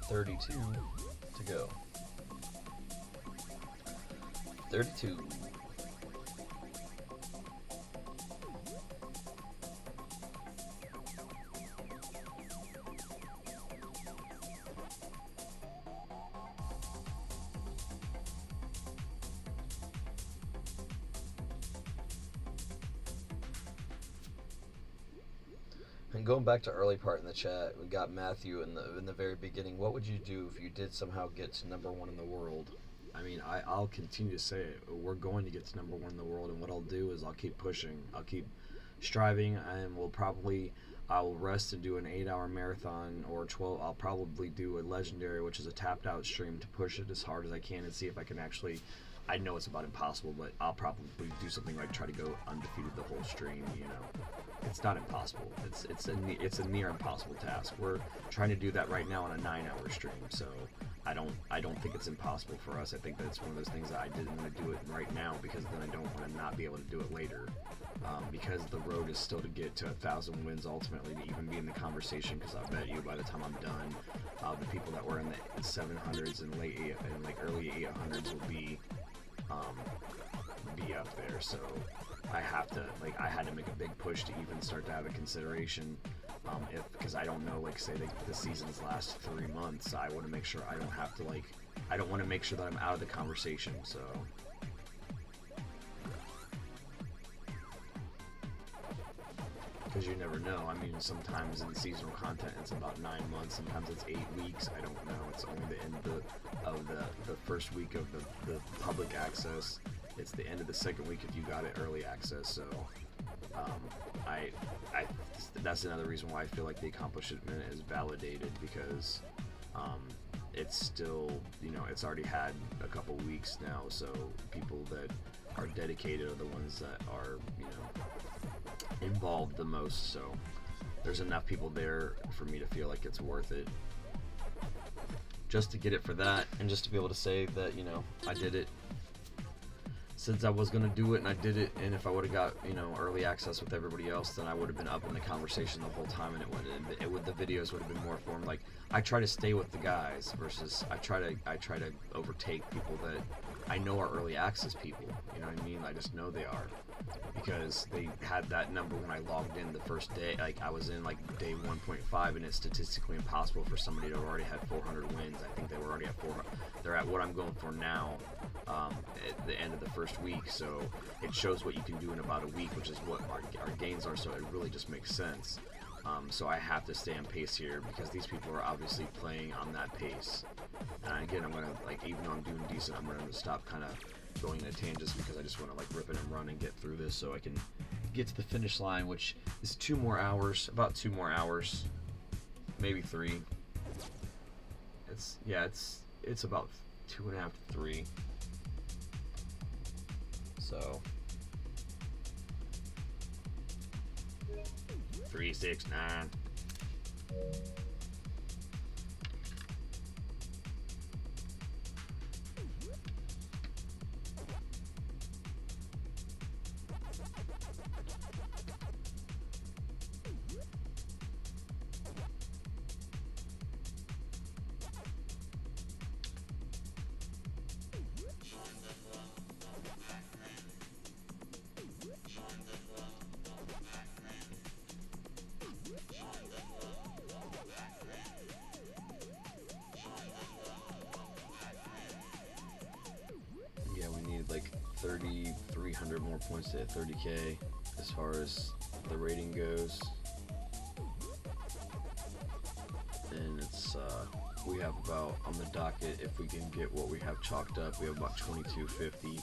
32 to go. 32. And going back to early part in the chat, we got Matthew in the very beginning. What would you do if you did somehow get to #1 in the world? I mean, I'll continue to say it. We're going to get to #1 in the world, and what I'll do is I'll keep pushing. I'll keep striving, and I will rest and do an 8-hour marathon or 12. I'll probably do a legendary, which is a tapped out stream, to push it as hard as I can and see if I can actually. I know it's about impossible, but I'll probably do something like try to go undefeated the whole stream. You know, it's not impossible. It's a near impossible task. We're trying to do that right now on a 9-hour stream, so I don't think it's impossible for us. I think that it's one of those things that I didn't want to do it right now because then I don't want to not be able to do it later. Because the road is still to get to 1,000 wins ultimately to even be in the conversation. Because I bet you by the time I'm done, the people that were in the 700s and early 800s will be up there. So I had to make a big push to even start to have a consideration. Because I don't know, say the seasons last 3 months, I want to make sure I don't have to I don't want to make sure that I'm out of the conversation. So. Because you never know. I mean, sometimes in seasonal content it's about 9 months. Sometimes it's 8 weeks. I don't know. It's only the end of the first week of the public access. It's the end of the second week if you got it early access. So, that's another reason why I feel like the accomplishment is validated because it's still, it's already had a couple weeks now. So people that are dedicated are the ones that are, involved the most, so there's enough people there for me to feel like it's worth it just to get it for that, and just to be able to say that I did it since I was going to do it, and I did it. And if I would have got early access with everybody else, then I would have been up in the conversation the whole time, and the videos would have been more formed. Like, I try to stay with the guys versus I try to overtake people that I know are early access people. You know what I mean? I just know they are because they had that number when I logged in the first day. Like, I was in day 1.5, and it's statistically impossible for somebody to have already had 400 wins. I think they were already at 400. They're at what I'm going for now at the end of the first week. So it shows what you can do in about a week, which is what our gains are. So it really just makes sense. So I have to stay on pace here because these people are obviously playing on that pace. And again, I'm gonna even though I'm doing decent, I'm gonna stop kind of going into tangents because I just want to rip it and run and get through this so I can get to the finish line, which is 2 more hours, about 2 more hours, maybe 3. It's about 2.5 to 3. So 3, 6, 9. Yeah, we need 3,300 more points to hit 30K as far as the rating goes. And it's we have about, on the docket, if we can get what we have chalked up, we have about 2250.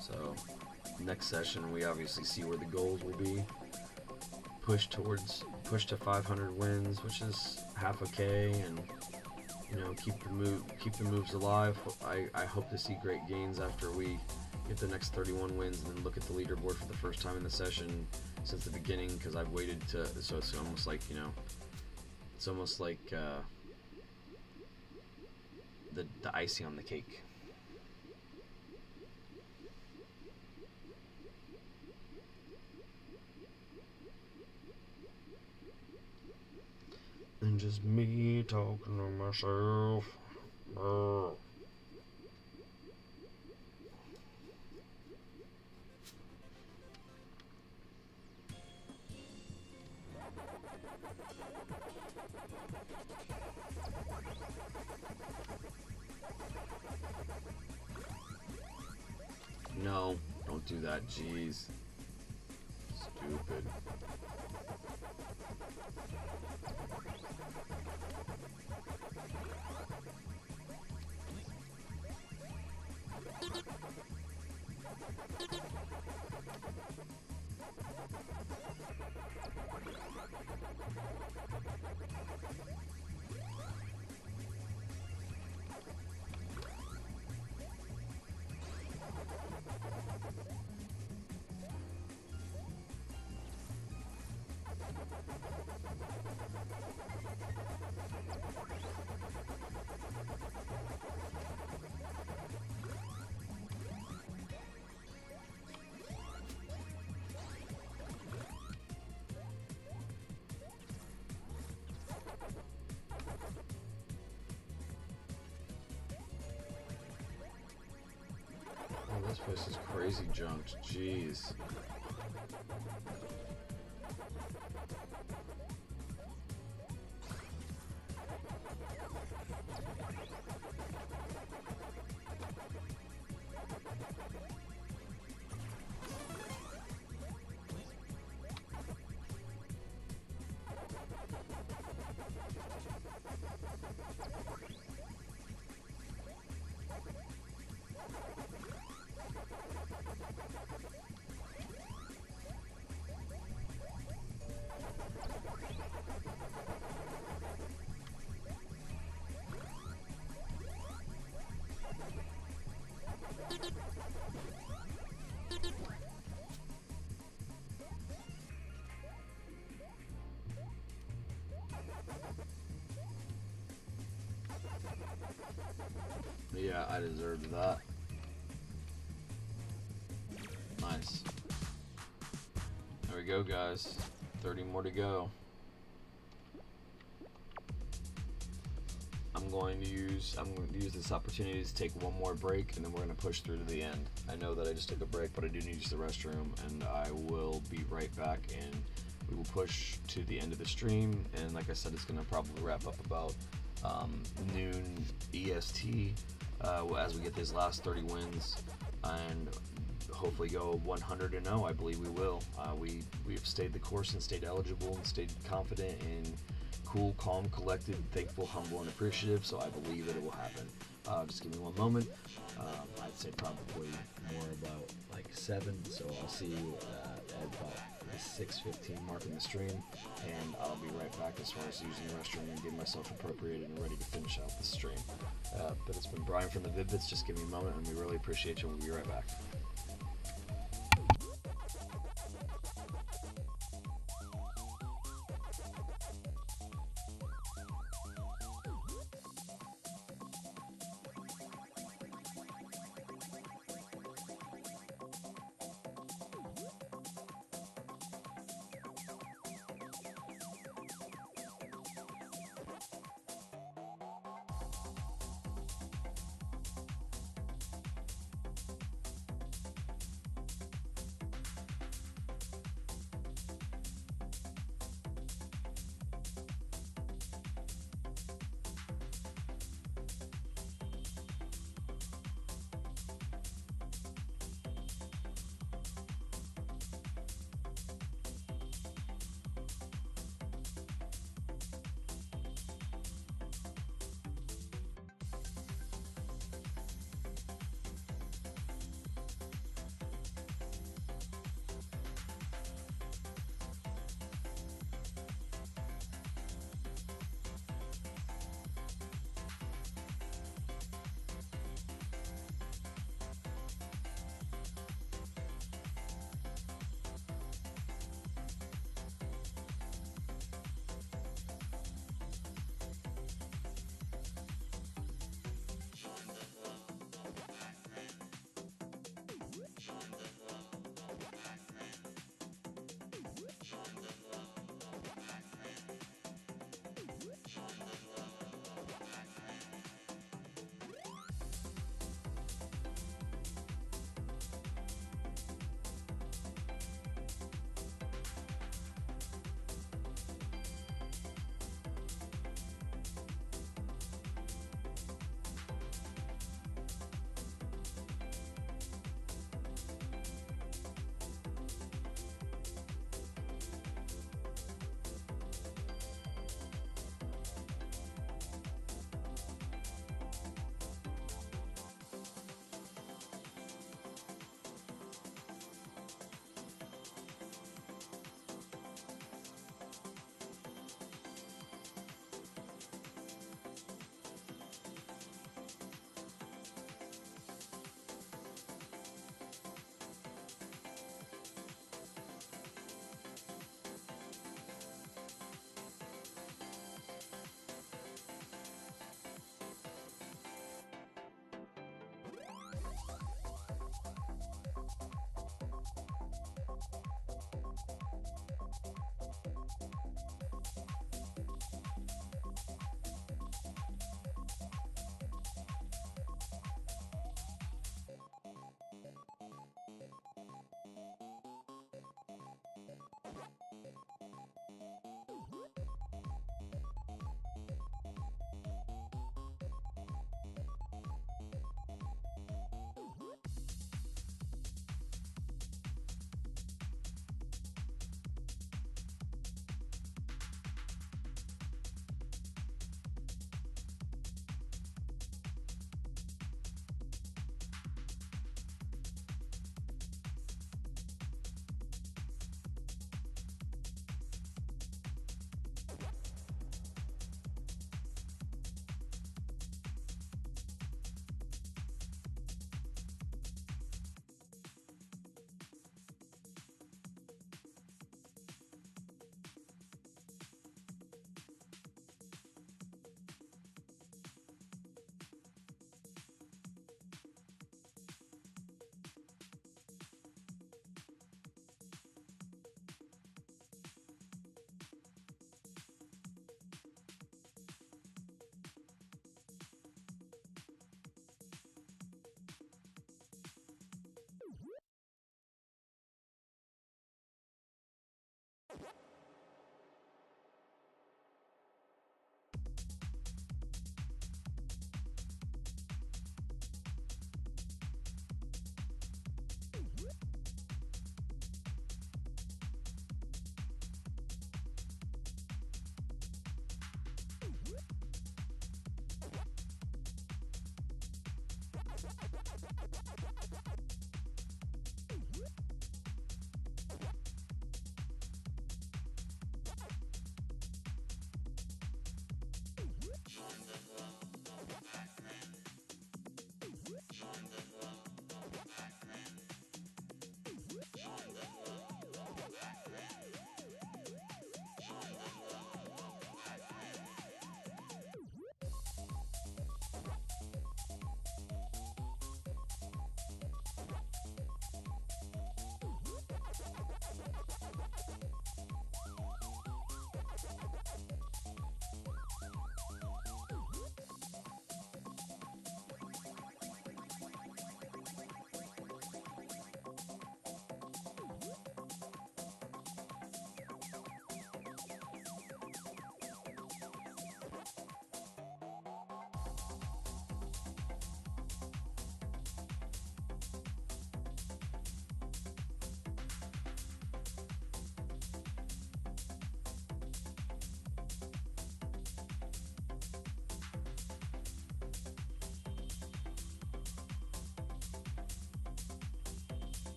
So next session we obviously see where the goals will be. Push to 500 wins, which is half a K, and keep the moves alive. I hope to see great gains after we get the next 31 wins and then look at the leaderboard for the first time in the session since the beginning, because I've waited so it's almost like it's almost like the icing on the cake. And just me talking to myself. Oh. No, don't do that, jeez. Stupid. Oh, this place is crazy junked. Jeez. Yeah, I deserved that. Nice. There we go, guys. 30 more to go. I'm going to use this opportunity to take one more break, and then we're going to push through to the end. I know that I just took a break, but I do need to use the restroom, and I will be right back, and we will push to the end of the stream. And like I said, it's going to probably wrap up about noon EST as we get these last 30 wins, and hopefully go 100-0. I believe we will. We've stayed the course and stayed eligible and stayed confident and cool, calm, collected, thankful, humble, and appreciative. So I believe that it will happen. Just give me one moment. I'd say probably more about like 7. So I'll see you at about the 6:15 mark in the stream, and I'll be right back as far as using the restroom and getting myself appropriated and ready to finish out the stream. But it's been Brian from the Vid-Bits. Just give me a moment, and we really appreciate you. We'll be right back.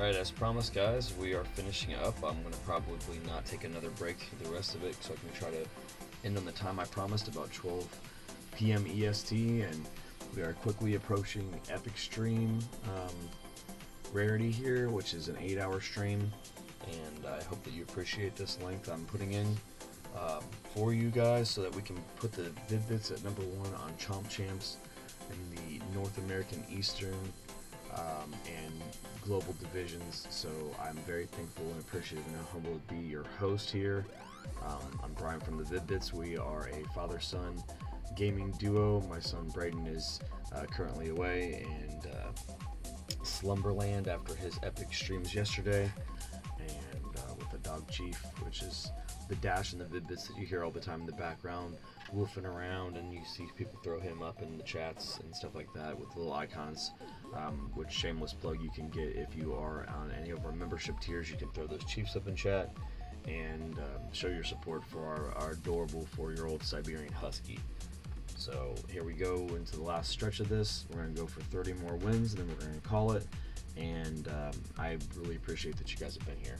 Alright, as promised, guys, we are finishing up. I'm going to probably not take another break through the rest of it, so I can try to end on the time I promised, about 12 p.m. EST, and we are quickly approaching Epic Stream rarity here, which is an 8-hour stream, and I hope that you appreciate this length I'm putting in for you guys, so that we can put the Vid-Bits at number 1 on Chomp Champs in the North American Eastern and global divisions. So I'm very thankful and appreciative and humbled to be your host here. I'm Brian from the Vid-Bits. We are a father-son gaming duo. My son Braden is currently away in Slumberland after his epic streams yesterday, and with the dog Chief, which is the Dash and the Vid-Bits that you hear all the time in the background woofing around, and you see people throw him up in the chats and stuff like that with little icons, which shameless plug, you can get if you are on any of our membership tiers. You can throw those Chiefs up in chat and show your support for our adorable 4-year-old Siberian Husky. So here we go into the last stretch of this. We're going to go for 30 more wins, and then we're going to call it, and I really appreciate that you guys have been here.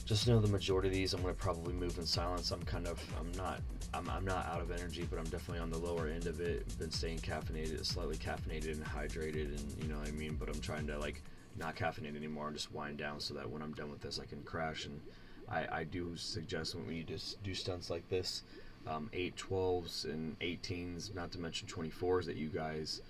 Just know the majority of these I'm going to probably move in silence. I'm not out of energy, but I'm definitely on the lower end of it. Been staying caffeinated, slightly caffeinated and hydrated, and you know what I mean, but I'm trying to like not caffeinate anymore and just wind down so that when I'm done with this I can crash. And I do suggest when you just do stunts like this, 8, 12s and 18s, not to mention 24s, that you guys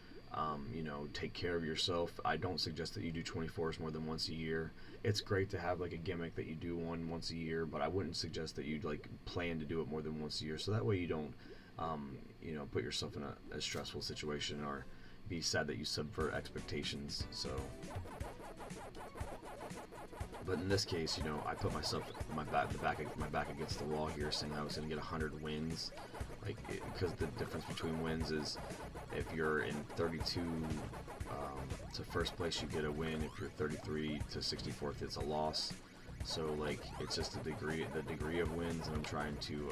take care of yourself. I don't suggest that you do 24s more than once a year. It's great to have like a gimmick that you do once a year, but I wouldn't suggest that you'd like plan to do it more than once a year, so that way you don't put yourself in a stressful situation or be sad that you subvert expectations. So but in this case, I put myself my back against the wall here, saying I was going to get 100 wins, because the difference between wins is if you're in 32 to first place, you get a win. If you're 33 to 64th, it's a loss. So it's just the degree of wins, and I'm trying to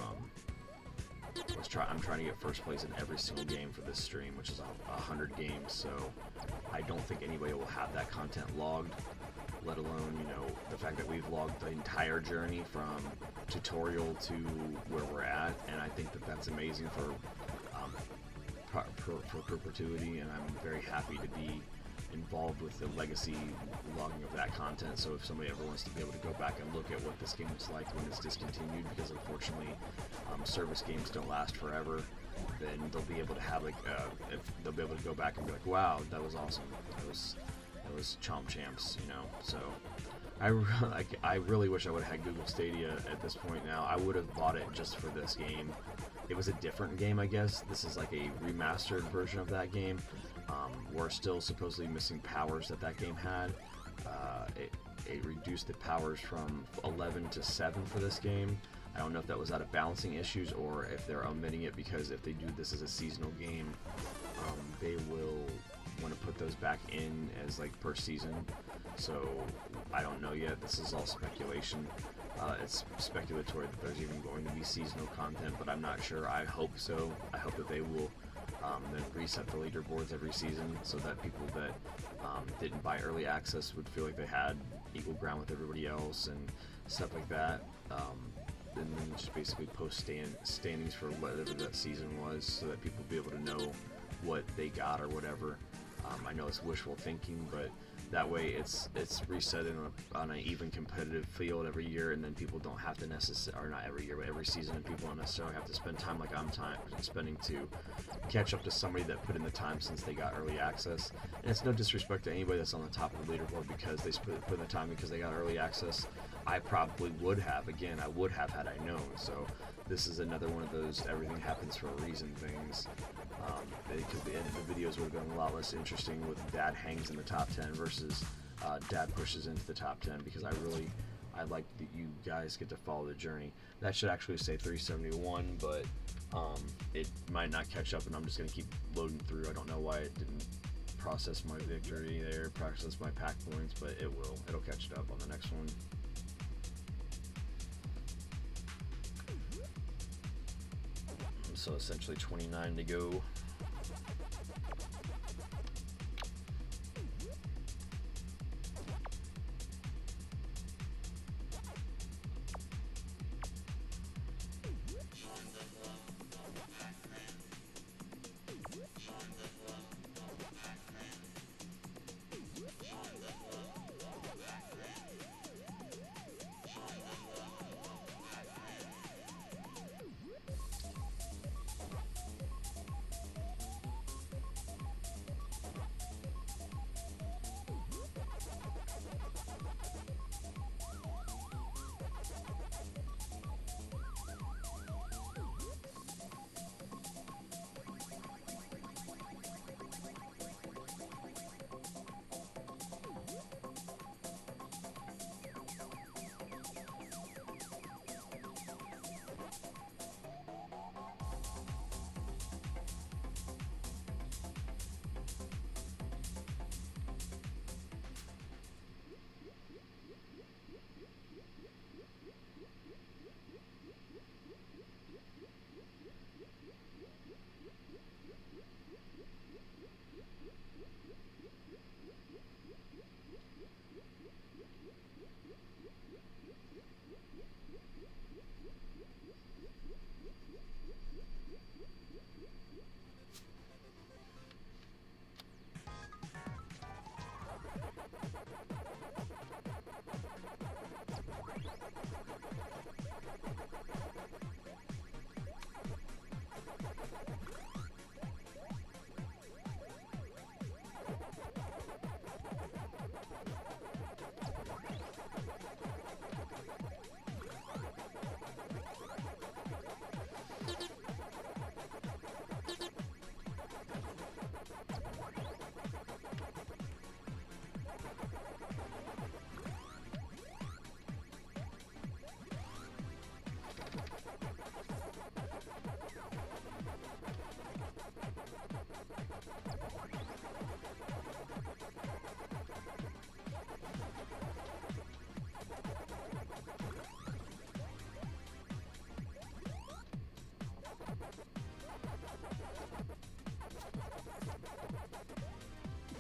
get first place in every single game for this stream, which is 100 games. So I don't think anybody will have that content logged, let alone the fact that we've logged the entire journey from tutorial to where we're at, and I think that that's amazing for perpetuity, and I'm very happy to be involved with the legacy logging of that content. So if somebody ever wants to be able to go back and look at what this game was like when it's discontinued, because unfortunately service games don't last forever, then they'll be able to have they'll be able to go back and be like, wow, that was awesome, that was Chomp Champs, So I really wish I would have had Google Stadia at this point now. I would have bought it just for this game. It was a different game, I guess. This is like a remastered version of that game. We're still supposedly missing powers that game had. It reduced the powers from 11 to 7 for this game. I don't know if that was out of balancing issues or if they're omitting it, because if they do this as a seasonal game, they will want to put those back in as per season. So I don't know yet. This is all speculation. It's speculatory that there's even going to be seasonal content, but I'm not sure. I hope so. I hope that they will then reset the leaderboards every season, so that people that didn't buy early access would feel like they had equal ground with everybody else and stuff like that. And then just basically post standings for whatever that season was, so that people will be able to know what they got or whatever. I know it's wishful thinking, but that way it's reset on an even competitive field every year, and then people don't have to necessarily, or not every year, but every season, and people don't necessarily have to spend time like I'm spending to catch up to somebody that put in the time since they got early access. And it's no disrespect to anybody that's on the top of the leaderboard because they put in the time because they got early access. I probably would have. Again, I would have had I known. So this is another one of those everything happens for a reason things. Because the end of the videos would have been a lot less interesting with Dad hangs in the top 10 versus Dad pushes into the top 10, because I like that you guys get to follow the journey. That should actually say 371, but it might not catch up, and I'm just going to keep loading through. I don't know why it didn't process my victory there, process my pack points, but it will. It'll catch it up on the next one. So essentially 29 to go.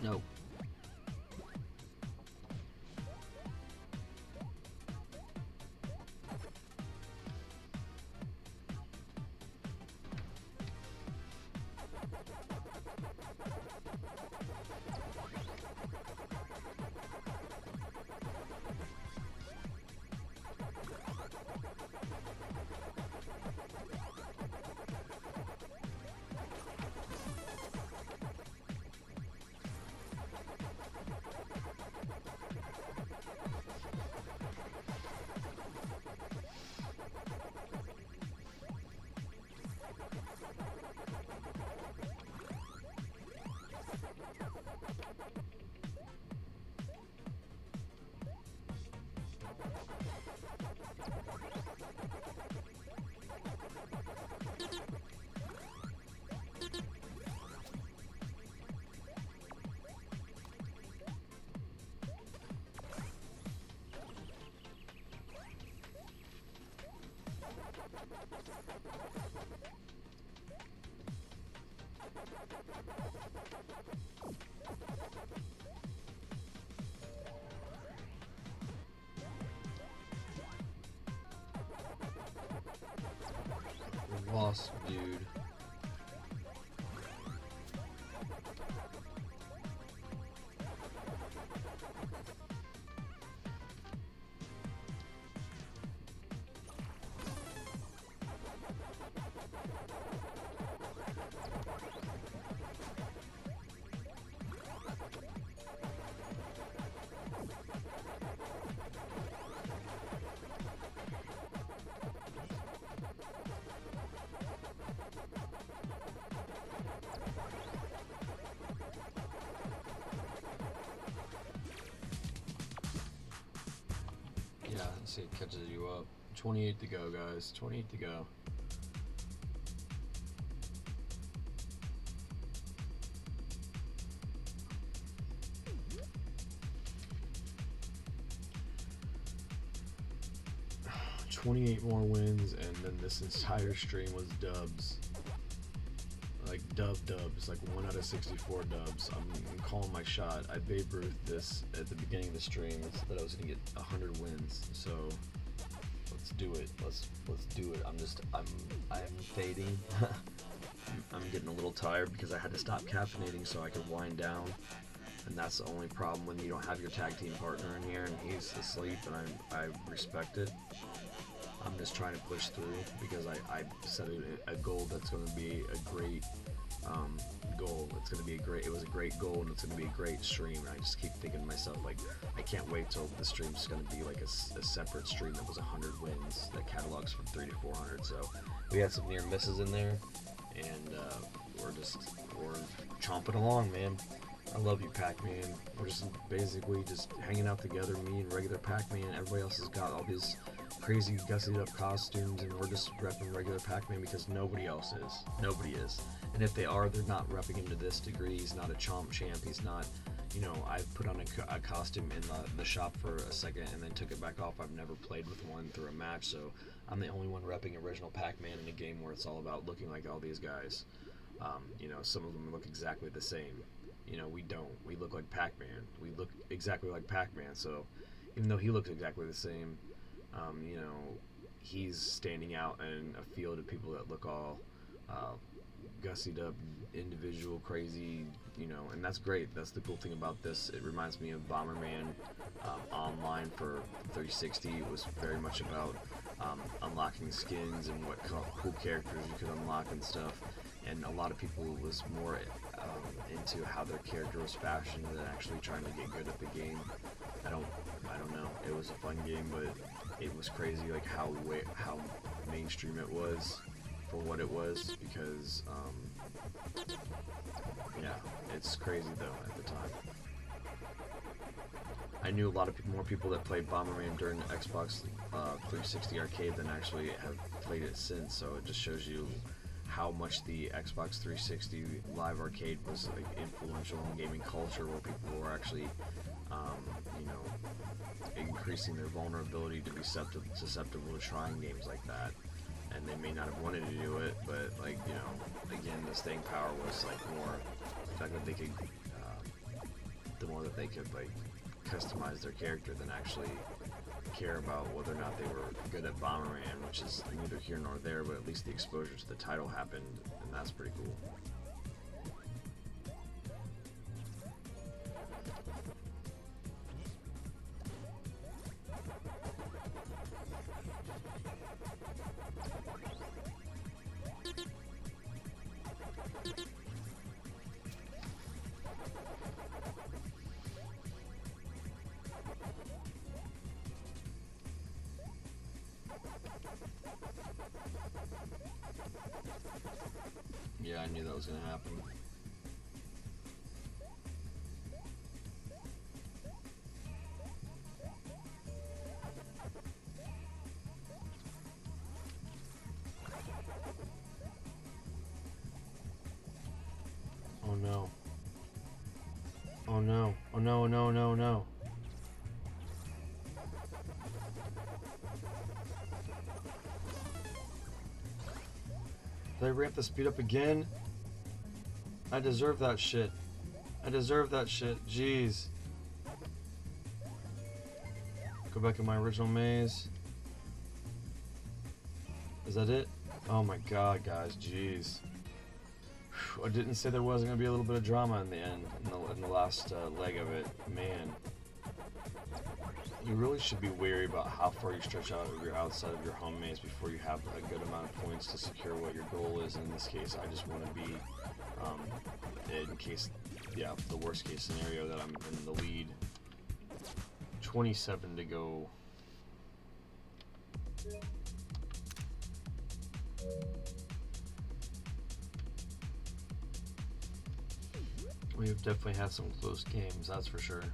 No. Lost, dude. Yeah, let's see, it catches you up. 28 to go, guys. 28 to go. $28 more wins, and then this entire stream was dubs. dubs, like 1 out of 64 dubs. I'm calling my shot. I Babe Ruth this at the beginning of the stream. It's that I was gonna get 100 wins. So let's do it. Let's do it. I'm fading. I'm getting a little tired because I had to stop caffeinating so I could wind down. And that's the only problem when you don't have your tag team partner in here and he's asleep, and I respect it. I'm just trying to push through because I set a goal that's going to be a great goal. It's going to be it was a great goal, and it's going to be a great stream. And I just keep thinking to myself, like, I can't wait till the stream's going to be like a separate stream that was 100 wins that catalogs from 3 to 400. So we had some near misses in there, and we're chomping along, man. I love you, Pac-Man. We're just basically just hanging out together, me and regular Pac-Man. Everybody else has got all these crazy gussied up costumes, and we're just repping regular Pac-Man because nobody else is. Nobody is. And if they are, they're not repping him to this degree. He's not a chomp champ. He's not, I put on a costume in the shop for a second and then took it back off. I've never played with one through a match, so I'm the only one repping original Pac-Man in a game where it's all about looking like all these guys. Some of them look exactly the same. We don't. We look like Pac-Man. We look exactly like Pac-Man, so even though he looks exactly the same, he's standing out in a field of people that look all gussied up, individual, crazy, and that's great. That's the cool thing about this. It reminds me of Bomberman online for 360. It was very much about unlocking skins and what cool characters you could unlock and stuff. And a lot of people was more into how their character was fashioned than actually trying to get good at the game. I don't know. It was a fun game, but it was crazy, like how mainstream it was for what it was. Because it's crazy though at the time. I knew a lot of more people that played Bomberman during the Xbox 360 arcade than actually have played it since. So it just shows you how much the Xbox 360 live arcade was like influential in gaming culture, where people were actually, increasing their vulnerability to be susceptible to trying games like that. And they may not have wanted to do it, but again, the staying power was like more the fact that they could, the more that they could like customize their character than actually care about whether or not they were good at Bomberman, which is neither here nor there, but at least the exposure to the title happened, and that's pretty cool. Yeah, I knew that was going to happen. Oh no. Oh no. Oh no, no, no, no. Did I ramp the speed up again? I deserve that shit. I deserve that shit. Jeez. Go back in my original maze. Is that it? Oh my god, guys. Jeez. I didn't say there wasn't going to be a little bit of drama in the end, in the last leg of it. Man. You really should be wary about how far you stretch out of your outside of your home maze before you have a good amount of points to secure what your goal is. In this case, I just want to be, in case, the worst case scenario that I'm in the lead. 27 to go. We've definitely had some close games, that's for sure.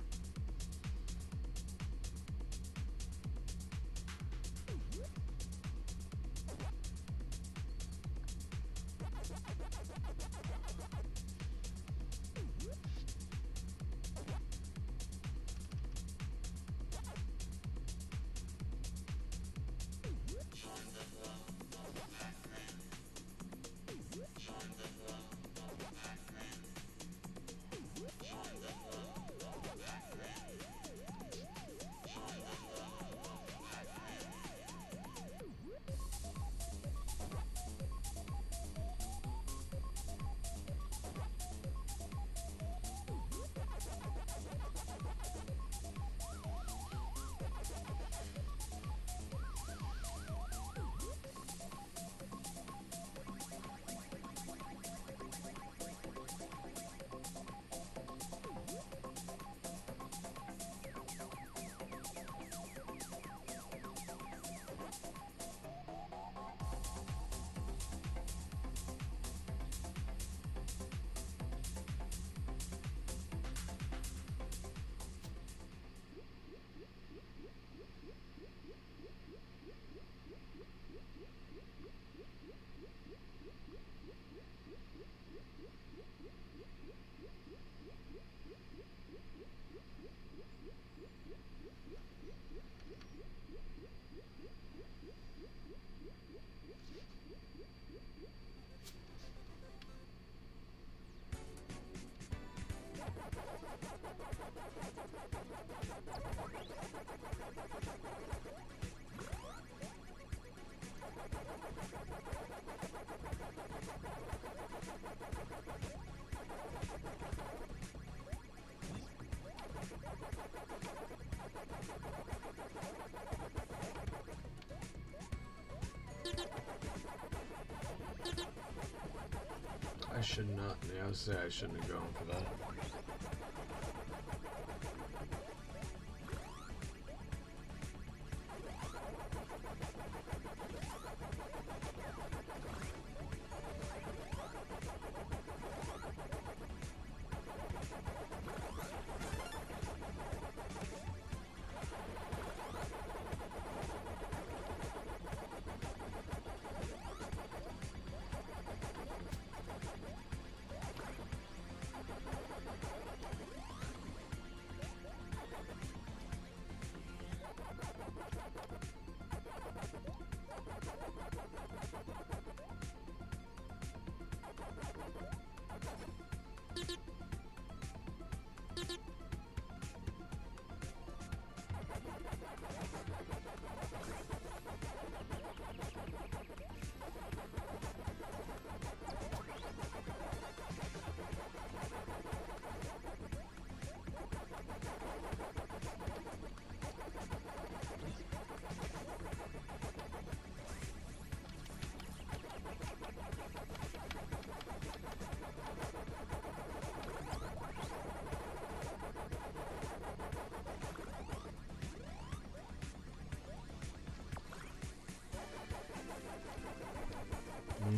I should not. Yeah, I would say I shouldn't have gone for that.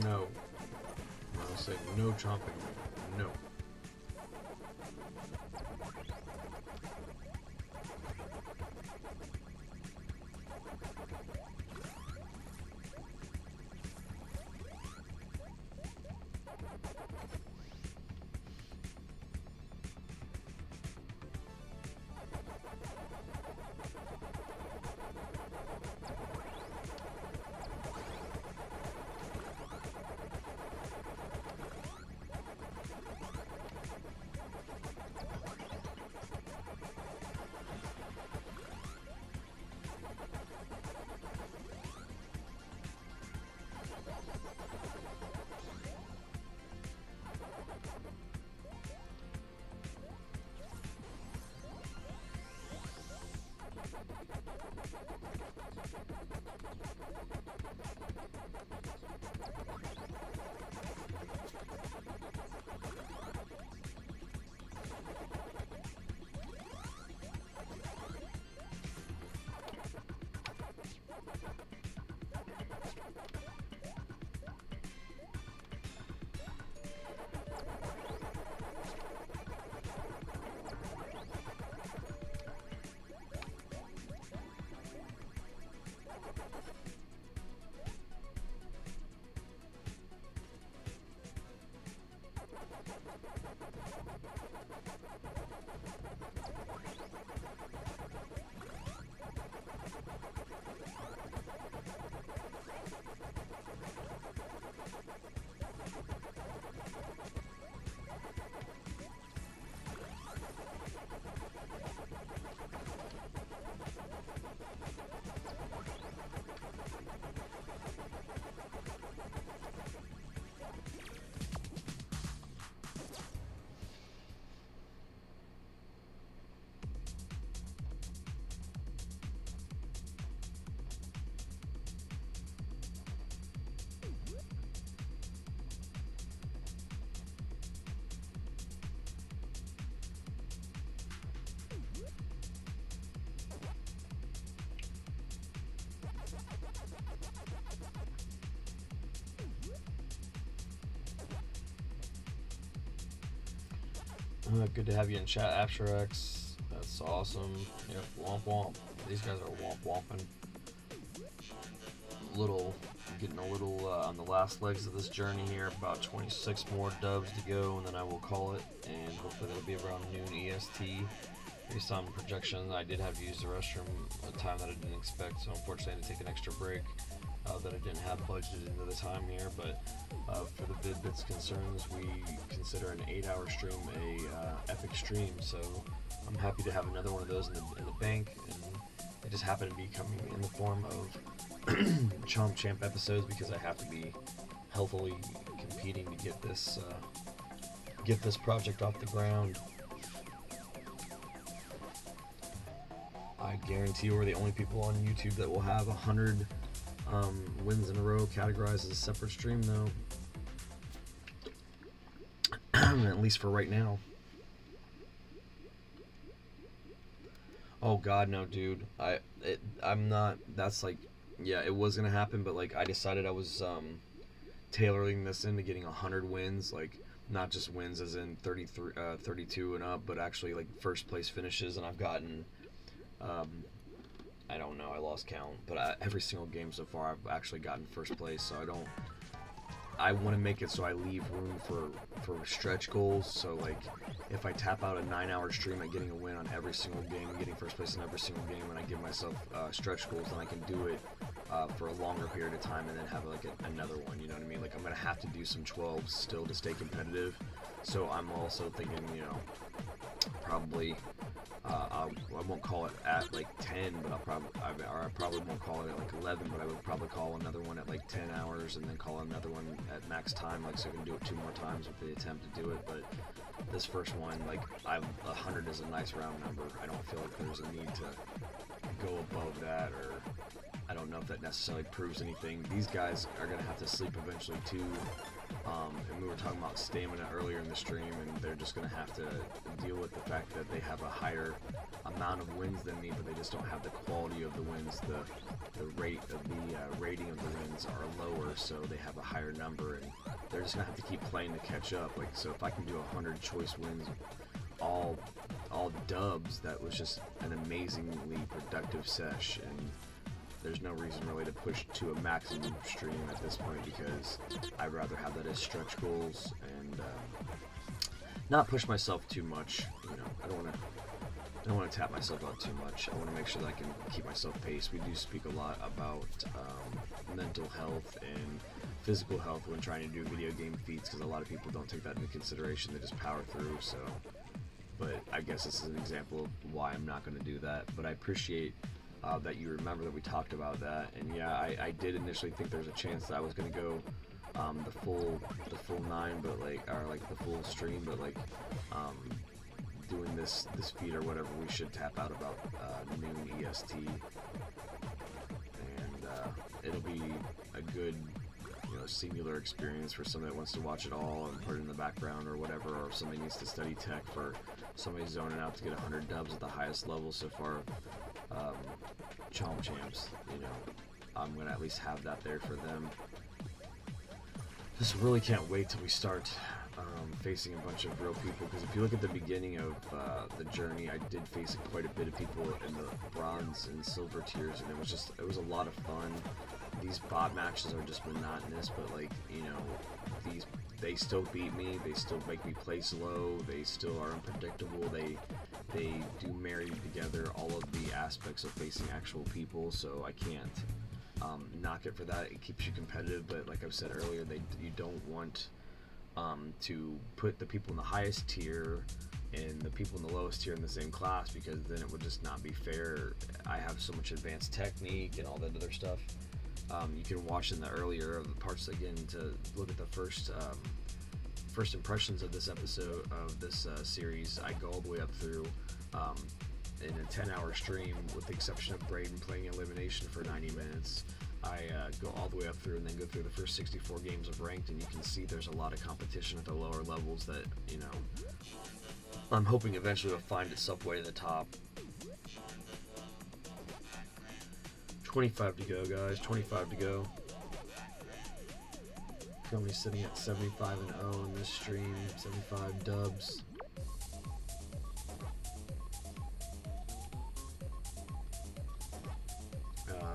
No. I'll say no chomping. No. Good to have you in chat, Abstrax. That's awesome. Yep, womp womp. These guys are womp womping. Getting a little on the last legs of this journey here. About 26 more dubs to go, and then I will call it. And hopefully that'll be around noon EST. Based on projections, I did have to use the restroom a time that I didn't expect, so unfortunately I had to take an extra break. that I didn't have budgeted into the time here, but for the Vid-Bits concerns, we consider an 8-hour stream a epic stream, so I'm happy to have another one of those in the bank, and it just happened to be coming in the form of Chomp Champ episodes because I have to be healthily competing to get this project off the ground. I guarantee we're the only people on YouTube that will have 100 wins in a row categorized as a separate stream, though. At least for right now. Oh God, no, dude. I'm not. That's like, yeah, it was gonna happen, but like I decided I was tailoring this into getting 100 wins, like not just wins as in 32 and up, but actually like first place finishes, and I've gotten. I don't know, I lost count, but every single game so far I've actually gotten first place, so I want to make it so I leave room for stretch goals, so like if I tap out a 9-hour stream at getting a win on every single game and getting first place in every single game, and I give myself stretch goals, then I can do it for a longer period of time and then have like another one, you know what I mean? Like I'm going to have to do some 12s still to stay competitive, so I'm also thinking, you know, probably I won't call it at like 10, but I probably won't call it at like 11, but I would probably call another one at like 10 hours and then call another one at max time, like so I can do it 2 more times with the attempt to do it. But this first one, like 100 is a nice round number. I don't feel like there's a need to go above that, or I don't know if that necessarily proves anything. These guys are going to have to sleep eventually too. And we were talking about stamina earlier in the stream, and they're just going to have to deal with the fact that they have a higher amount of wins than me, but they just don't have the quality of the wins. The rate of the rating of the wins are lower, so they have a higher number, and they're just going to have to keep playing to catch up. Like, so if I can do 100 choice wins, all dubs, that was just an amazingly productive sesh, and there's no reason really to push to a maximum stream at this point, because I'd rather have that as stretch goals and not push myself too much. You know, I don't want to tap myself out too much. I want to make sure that I can keep myself paced. We do speak a lot about mental health and physical health when trying to do video game feats, because a lot of people don't take that into consideration. They just power through. So, but I guess this is an example of why I'm not going to do that. But I appreciate that you remember that we talked about that, and yeah, I did initially think there's a chance that I was going to go the full 9, but like, or like the full stream, but like doing this feed or whatever, we should tap out about noon EST, and it'll be a good, you know, singular experience for somebody that wants to watch it all and put it in the background or whatever, or if somebody needs to study tech, for somebody zoning out to get 100 dubs at the highest level so far. Chomp Champs, you know, I'm gonna at least have that there for them. Just really can't wait till we start facing a bunch of real people, because if you look at the beginning of the journey, I did face quite a bit of people in the bronze and silver tiers, and it was a lot of fun. These bot matches are just monotonous, but like, you know, they still beat me, they still make me place low, they still are unpredictable, they do marry together all of the aspects of facing actual people, so I can't knock it for that. It keeps you competitive, but like I've said earlier, you don't want to put the people in the highest tier and the people in the lowest tier in the same class, because then it would just not be fair. I have so much advanced technique and all that other stuff. You can watch in the earlier of the parts again to look at the first impressions of this episode of this series. I go all the way up through in a 10-hour stream, with the exception of Braden playing elimination for 90 minutes. I go all the way up through and then go through the first 64 games of ranked, and you can see there's a lot of competition at the lower levels that, you know, I'm hoping eventually will find itself way to the top. 25 to go, guys. 25 to go. Currently sitting at 75 and 0 in this stream. 75 dubs.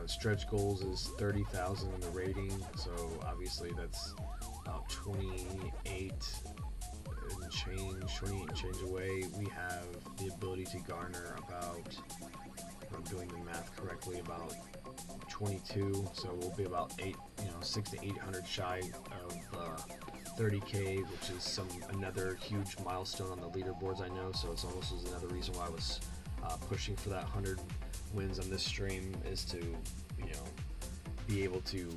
Stretch goals is 30,000 in the rating, so obviously that's about 28 and change away. We have the ability to garner about if I'm doing the math correctly, about 22. So we'll be about 6 to 800 shy of 30K, which is another huge milestone on the leaderboards, I know. So it's almost as another reason why I was pushing for that 100 wins on this stream, is to be able to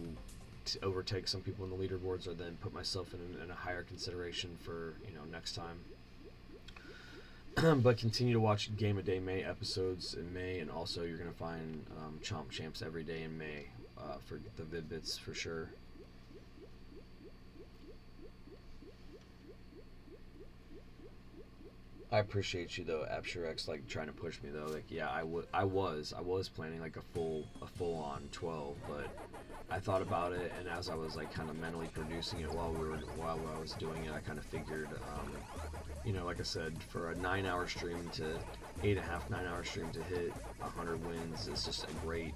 overtake some people in the leaderboards, or then put myself in a higher consideration for next time. But continue to watch Game of Day May episodes in May, and also you're gonna find Chomp Champs every day in May for the Vid-Bits for sure. I appreciate you though, AbsherX, like trying to push me though. Like, yeah, I was planning like a full on 12, but I thought about it, and as I was like kind of mentally producing it while I was doing it, I kind of figured, like I said, for a 9-hour stream to 8.5, 9-hour stream to hit 100 wins is just a great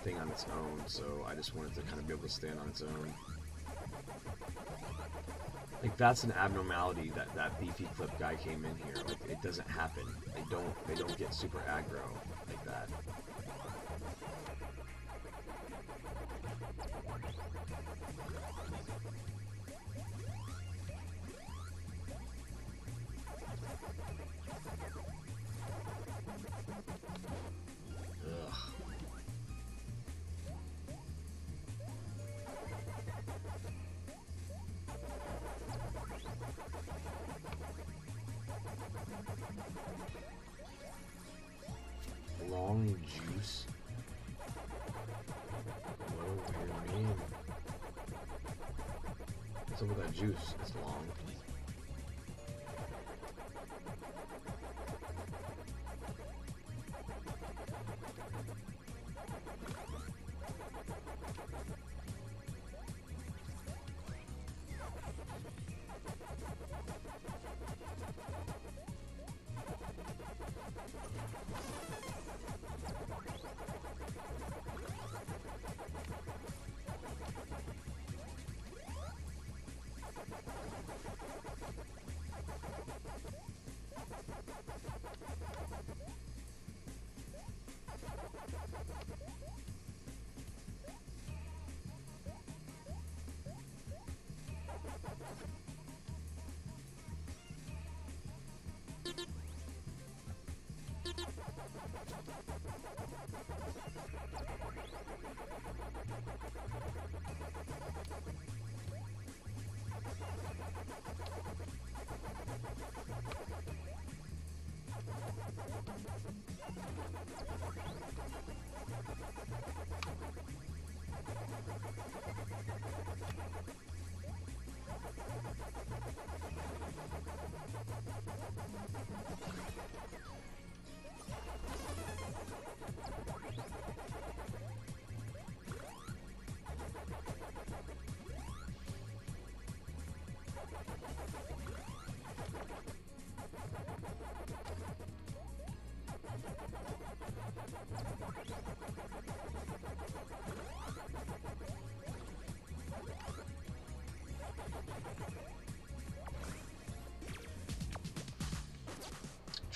thing on its own. So I just wanted to kind of be able to stand on its own. Like, that's an abnormality that Beefy Clip guy came in here. Like, it doesn't happen. They don't get super aggro like that. Long juice? What a weird name. What's up with that juice? It's long.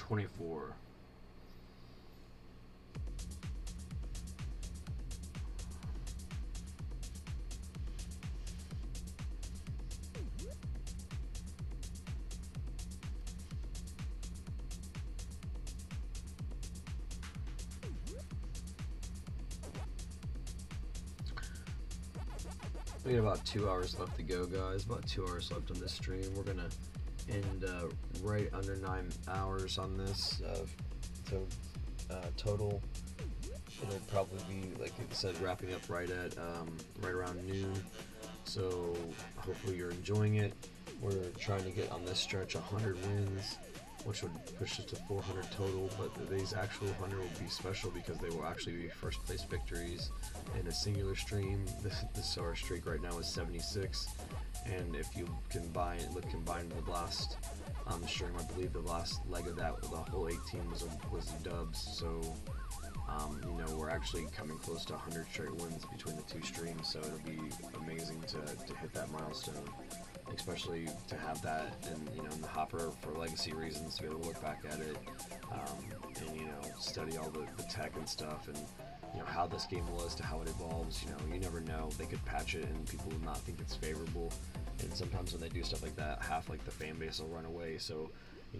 $24. We got about 2 hours left to go, guys. About 2 hours left on this stream. We're gonna end right under 9 hours on this. So total, it'll probably be, like it said, wrapping up right around noon. So hopefully you're enjoying it. We're trying to get on this stretch 100 wins, which would push us to 400 total, but these actual 100 will be special because they will actually be first place victories in a singular stream. This our streak right now is 76, and if you combined with the last stream, I believe the last leg of that, the whole 18 was dubs. So we're actually coming close to 100 straight wins between the two streams. So it'll be amazing to hit that milestone, especially to have that in the hopper for legacy reasons, to be able to look back at it and study all the tech and stuff, and how this game was to how it evolves. You never know. They could patch it and people will not think it's favorable, and sometimes when they do stuff like that, half like the fan base will run away. So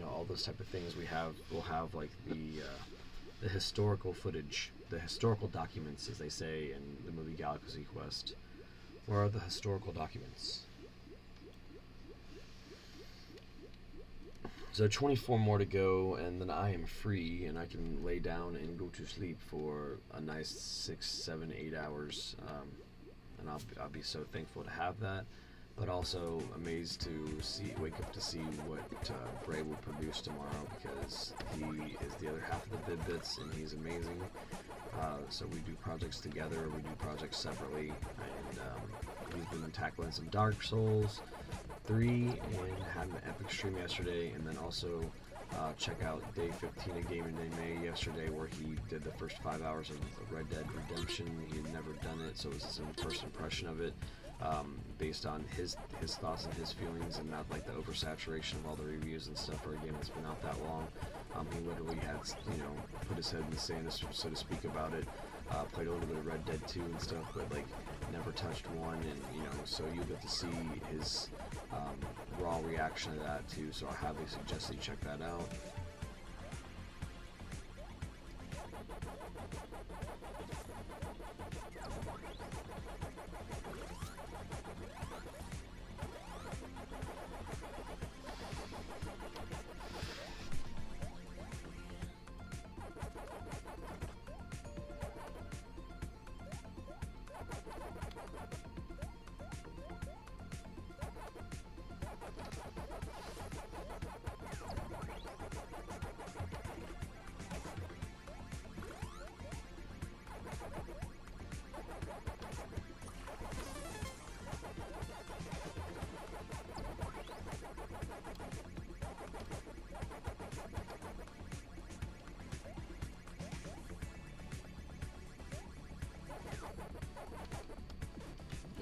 all those type of things we'll have like the historical footage, the historical documents, as they say in the movie Galaxy Quest. Where are the historical documents? So 24 more to go, and then I am free, and I can lay down and go to sleep for a nice 6, 7, 8 hours, and I'll be so thankful to have that, but also amazed to wake up to see what Bray will produce tomorrow, because he is the other half of the Vid-Bits, and he's amazing. So we do projects together, we do projects separately, and he's been tackling some Dark Souls 3 and had an epic stream yesterday, and then also check out day 15 of Game Day May yesterday, where he did the first 5 hours of Red Dead Redemption. He had never done it, so it was his own first impression of it, based on his thoughts and his feelings, and not like the oversaturation of all the reviews and stuff for a game that's been out that long. He literally had put his head in the sand, so to speak, about it. Played a little bit of Red Dead 2 and stuff, but like never touched one, and so you get to see his raw reaction to that too. So I highly suggest that you check that out.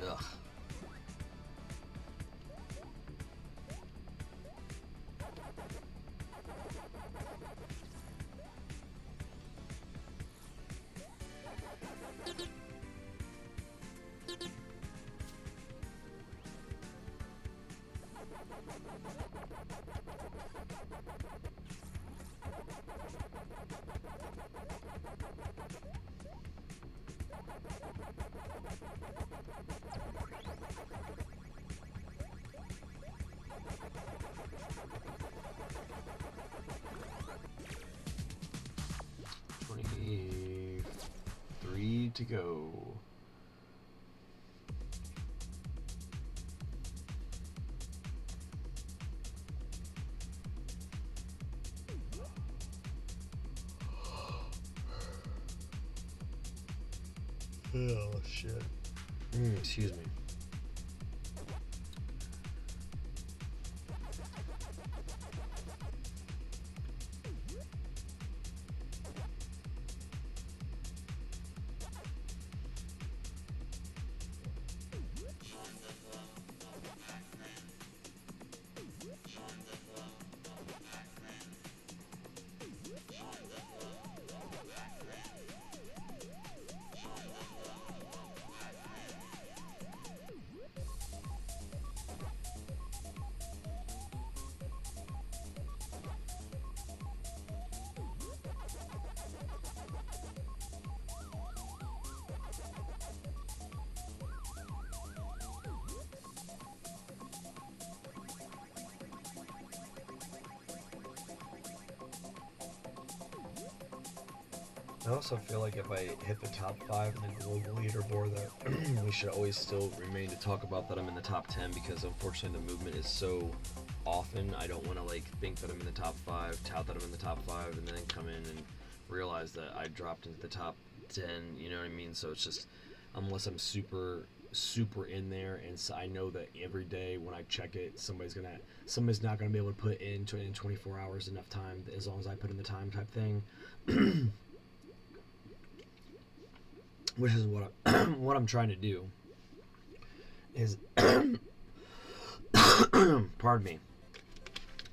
Ugh. To go. Oh shit. Excuse me. I also feel like if I hit the top 5 in the global leaderboard, that we should always still remain to talk about that I'm in the top 10, because unfortunately the movement is so often. I don't want to like think that I'm in the top 5, tout that I'm in the top 5, and then come in and realize that I dropped into the top 10, you know what I mean? So it's just, unless I'm super in there, and so I know that every day when I check it, somebody's not gonna be able to put in 24 hours enough time as long as I put in the time type thing. Which is what I'm trying to do is pardon me,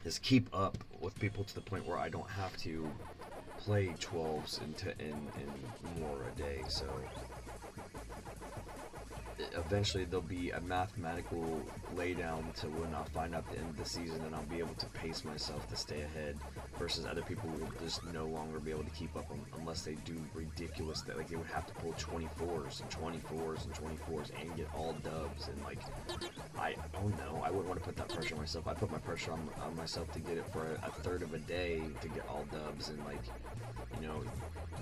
is keep up with people to the point where I don't have to play 12s and more a day, so eventually there'll be a mathematical laydown to when I'll find out the end of the season, and I'll be able to pace myself to stay ahead, versus other people will just no longer be able to keep up unless they do ridiculous that, like they would have to pull 24s and 24s and 24s and get all dubs, and like I don't know, I wouldn't want to put that pressure on myself. I put my pressure on myself to get it for a third of a day to get all dubs, and like, you know,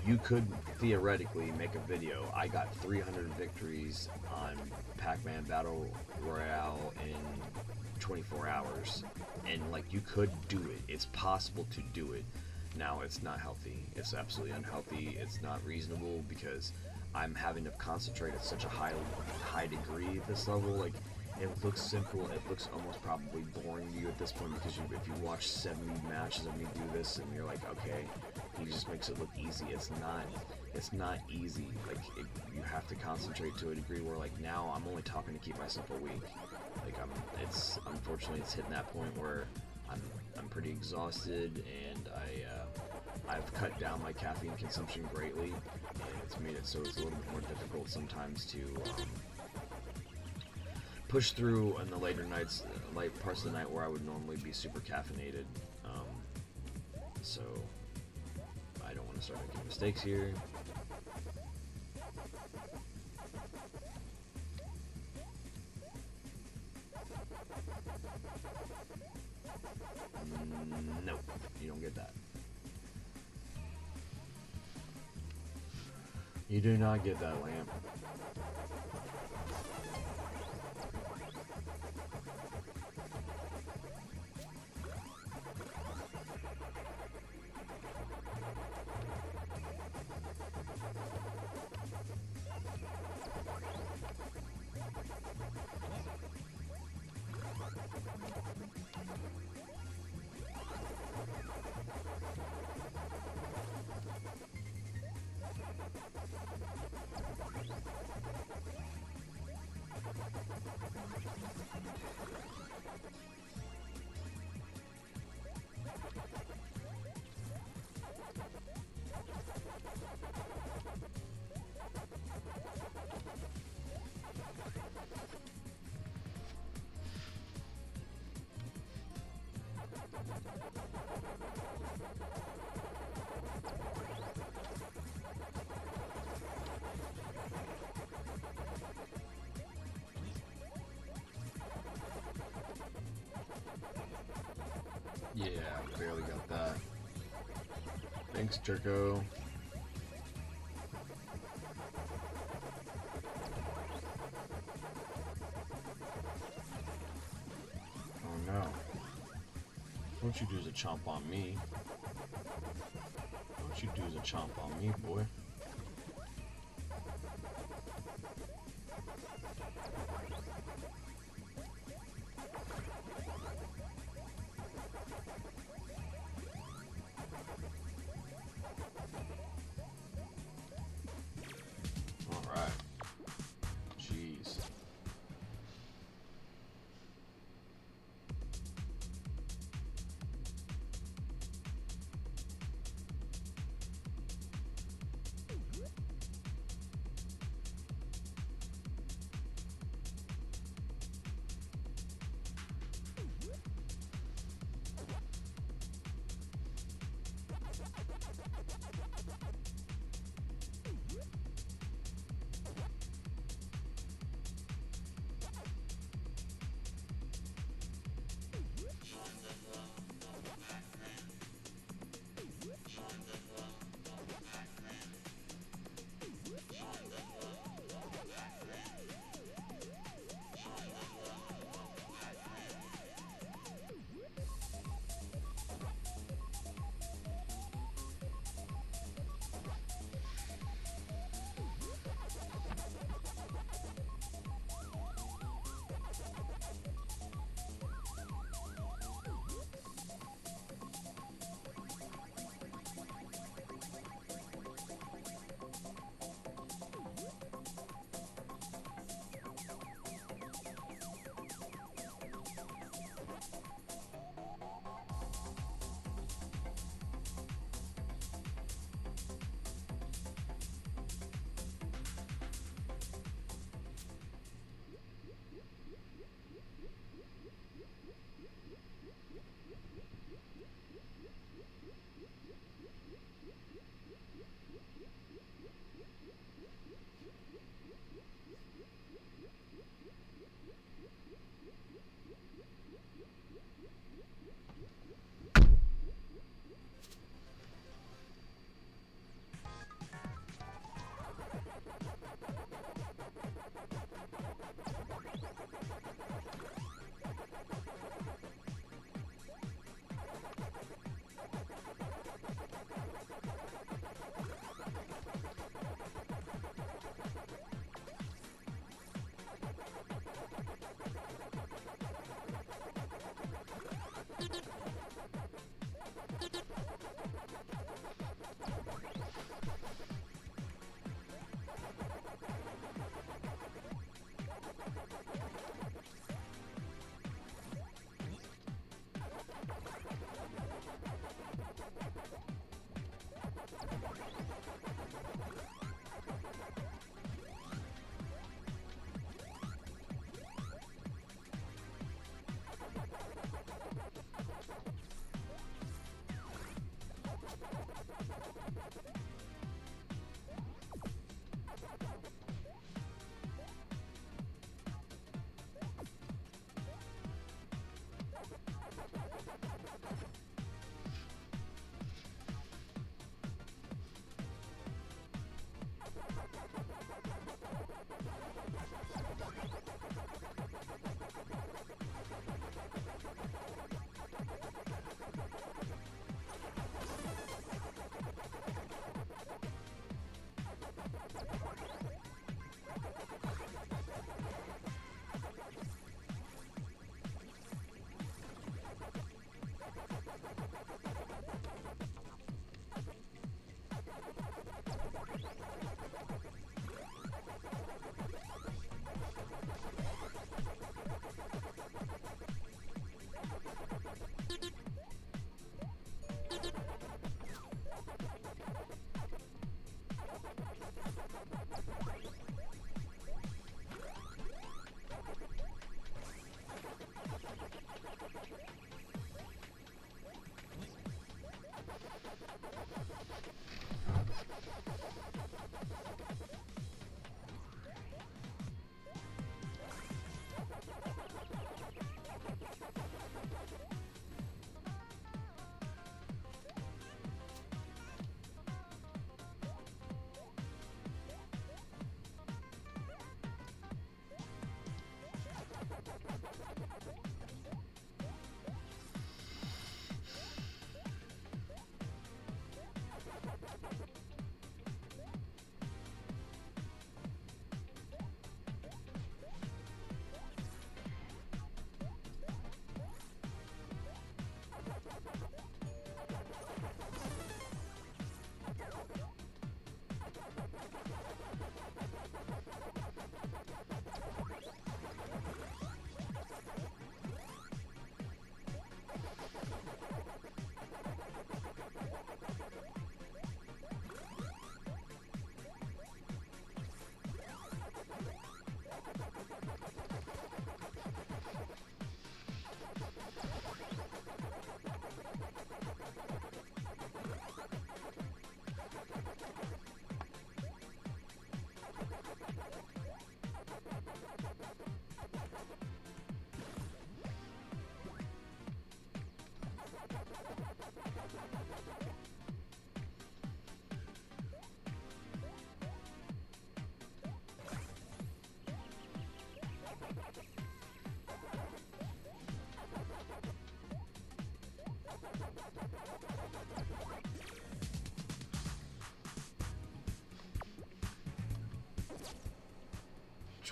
you could theoretically make a video. I got 300 victories on Pac-Man Battle Royale in 24 hours. And like, you could do it. It's possible to do it. Now, it's not healthy. It's absolutely unhealthy. It's not reasonable because I'm having to concentrate at such a high degree at this level. Like, it looks simple. It looks almost probably boring to you at this point because if you watch 70 matches of me do this and you're like, okay, he just makes it look easy. It's not easy. Like, you have to concentrate to a degree where, like, now I'm only talking to keep myself awake. Like, unfortunately it's hitting that point where I'm pretty exhausted, and I've cut down my caffeine consumption greatly, and it's made it so it's a little bit more difficult sometimes to push through in the later nights, late parts of the night where I would normally be super caffeinated. So I don't want to start making mistakes here. No, you don't get that. You do not get that, lamp. Yeah, barely got that. Thanks, Jerko. Oh no. What you do is a chomp on me. What you do is a chomp on me, boy.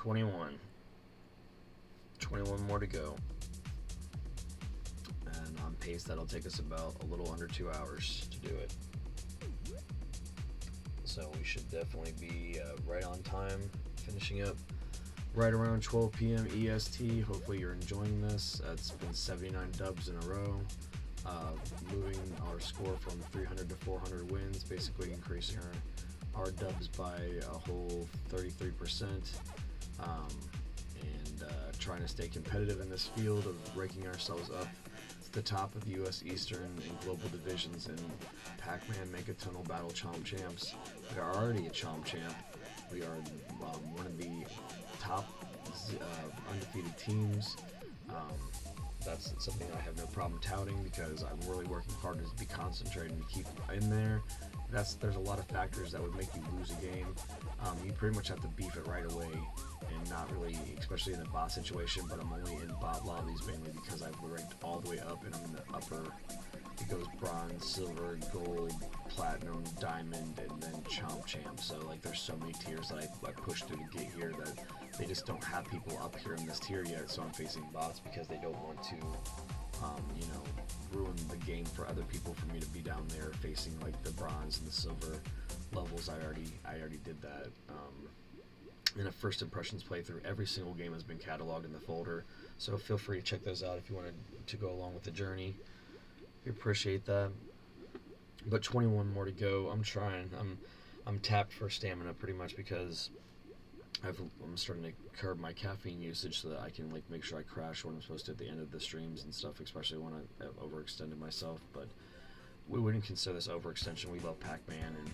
21 more to go, and on pace that'll take us about a little under 2 hours to do it. So we should definitely be right on time, finishing up right around 12 p.m. EST. Hopefully you're enjoying this. It's been 79 dubs in a row, moving our score from 300 to 400 wins, basically increasing our dubs by a whole 33%, and trying to stay competitive in this field of ranking ourselves up to the top of the U.S. Eastern and Global divisions in Pac-Man Megatonal Battle Chomp Champs. We are already a Chomp Champ. We are one of the top undefeated teams. That's something I have no problem touting because I'm really working hard to be concentrated and keep in there. There's a lot of factors that would make you lose a game. You pretty much have to beef it right away and not really, especially in a bot situation, but I'm only in bot lobbies mainly because I've ranked all the way up and I'm in the upper. It goes bronze, silver, gold, platinum, diamond, and then Chomp Champ. So like there's so many tiers that I pushed through to get here that they just don't have people up here in this tier yet. So I'm facing bots because they don't want to, ruin the game for other people for me to be down there facing like the bronze and the silver levels. I already did that. In a first impressions playthrough, every single game has been cataloged in the folder. So feel free to check those out if you wanted to go along with the journey. We appreciate that. But 21 more to go. I'm trying. I'm tapped for stamina pretty much because I'm starting to curb my caffeine usage so that I can like make sure I crash when I'm supposed to at the end of the streams and stuff, especially when I've overextended myself. But we wouldn't consider this overextension. We love Pac-Man, and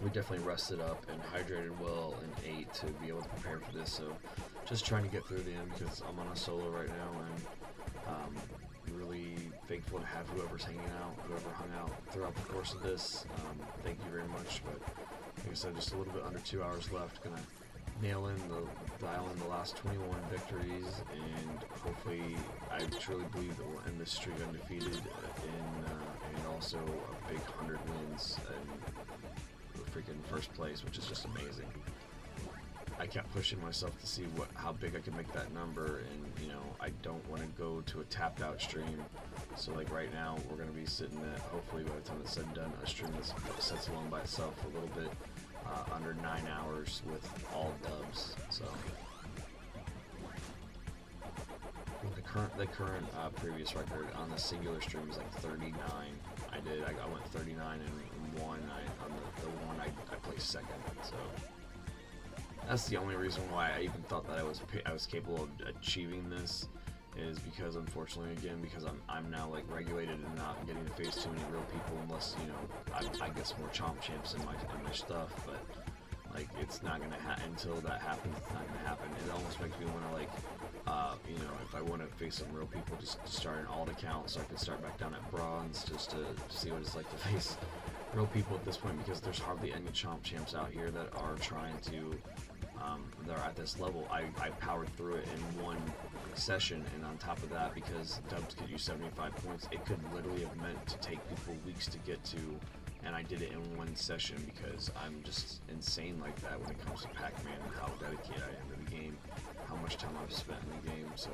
we definitely rested up and hydrated well and ate to be able to prepare for this. So just trying to get through the end because I'm on a solo right now, and really thankful to have whoever hung out throughout the course of this. Thank you very much. But like I said, just a little bit under 2 hours left. Gonna dial in the last 21 victories, and hopefully I truly believe that we'll end this streak undefeated and also a big 100 wins and freaking first place, which is just amazing. I kept pushing myself to see how big I could make that number, and I don't want to go to a tapped out stream. So like right now we're going to be sitting at, hopefully by the time it's said and done, a stream that sits alone by itself for a little bit under 9 hours with all dubs. So the current previous record on the singular stream is like 39. I went 39 and 1. On the one I placed second. So that's the only reason why I even thought that I was capable of achieving this, is because unfortunately again because I'm now like regulated and not getting to face too many real people unless I get some more Chomp Champs in my stuff. But like it's not gonna happen until that happens. It's not gonna happen. It almost makes me want to like if I want to face some real people, just start an alt account so I can start back down at bronze just to see what it's like to face real people at this point, because there's hardly any Chomp Champs out here that are trying to they're at this level. I powered through it in one session, and on top of that, because dubs get you 75 points, it could literally have meant to take people weeks to get to, and I did it in one session because I'm just insane like that when it comes to Pac-Man and how dedicated I am to the game, how much time I've spent in the game. So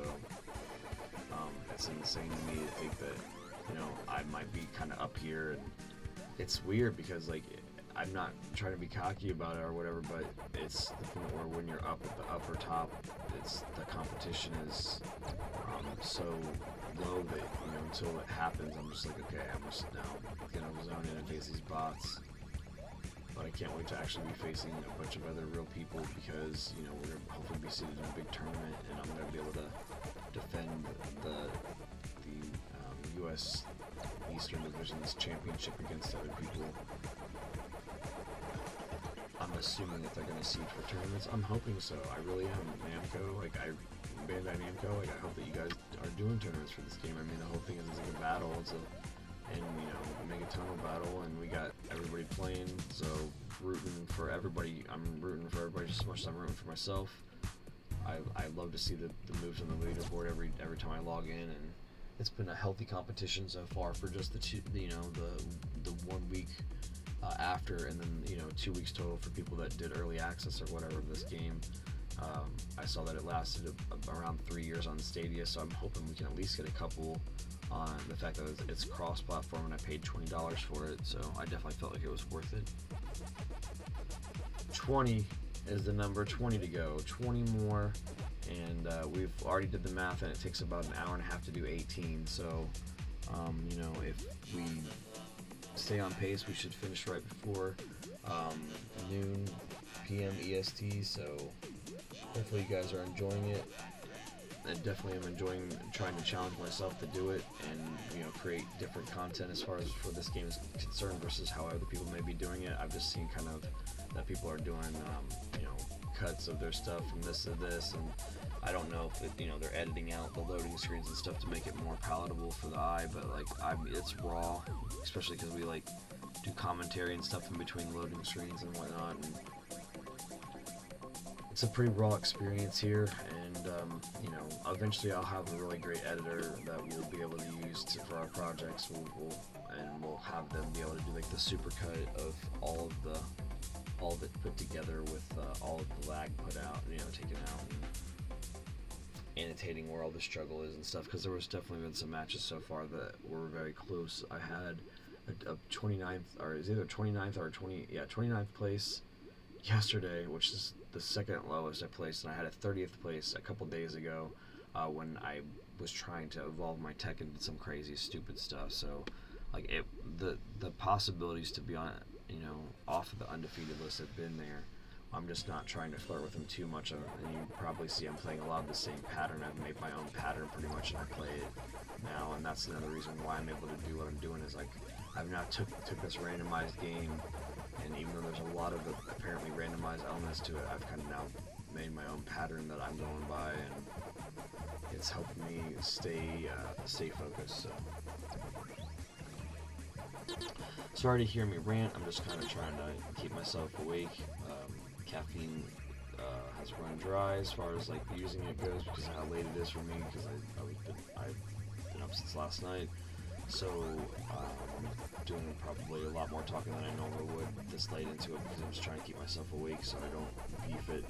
it's insane to me to think that I might be kind of up here, and it's weird because like I'm not trying to be cocky about it or whatever, but it's the point where when you're up at the upper top, the competition is so low that until it happens, I'm just like, okay, I'm just now gonna zone in and face these bots. But I can't wait to actually be facing a bunch of other real people because we're gonna hopefully be seated in a big tournament, and I'm gonna be able to defend the U.S. Eastern Division's championship against other people. I'm assuming that they're going to seed for tournaments. I'm hoping so. I really am. Namco, Bandai Namco, I hope that you guys are doing tournaments for this game. I mean, the whole thing is it's like a battle. A Megatonal battle, and we got everybody playing. So rooting for everybody. I'm rooting for everybody just as much as I'm rooting for myself. I love to see the moves on the leaderboard every time I log in, and it's been a healthy competition so far for just the 1 week. After, and then 2 weeks total for people that did early access or whatever of this game. I saw that it lasted around 3 years on Stadia, so I'm hoping we can at least get a couple on the fact that it's cross-platform and I paid $20 for it, so I definitely felt like it was worth it. 20 is the number, 20 to go, 20 more, and we've already did the math, and it takes about an hour and a half to do 18, so, you know, if we stay on pace, we should finish right before noon p.m. EST, so hopefully you guys are enjoying it. I definitely am enjoying trying to challenge myself to do it and, you know, create different content as far as for this game is concerned versus how other people may be doing it. I've just seen kind of that people are doing, you know, cuts of their stuff from this to this, and I don't know if it, you know, they're editing out the loading screens and stuff to make it more palatable for the eye, but like it's raw, especially because we like do commentary and stuff in between loading screens and whatnot, and it's a pretty raw experience here, and you know, eventually I'll have a really great editor that we'll be able to use for our projects. We'll have them be able to do like the supercut of all of it put together with all of the lag put out, you know, taken out, and annotating where all the struggle is and stuff. Because there was definitely been some matches so far that were very close. I had a 29th, or it's either 29th or 29th place yesterday, which is the second lowest I placed, and I had a 30th place a couple days ago when I was trying to evolve my tech and did some crazy stupid stuff. So like the possibilities to be on, you know, off of the undefeated list have been there. I'm just not trying to flirt with them too much, and you probably see I'm playing a lot of the same pattern. I've made my own pattern pretty much, and I play it now, and that's another reason why I'm able to do what I'm doing. Is like I've now took this randomized game, and even though there's a lot of apparently randomized elements to it, I've kind of now made my own pattern that I'm going by, and it's helped me stay focused. So sorry to hear me rant. I'm just kind of trying to keep myself awake. Caffeine has run dry as far as like using it goes because of how late it is for me, because I've been up since last night. So doing probably a lot more talking than I normally would this late into it, because I'm just trying to keep myself awake so I don't beef it.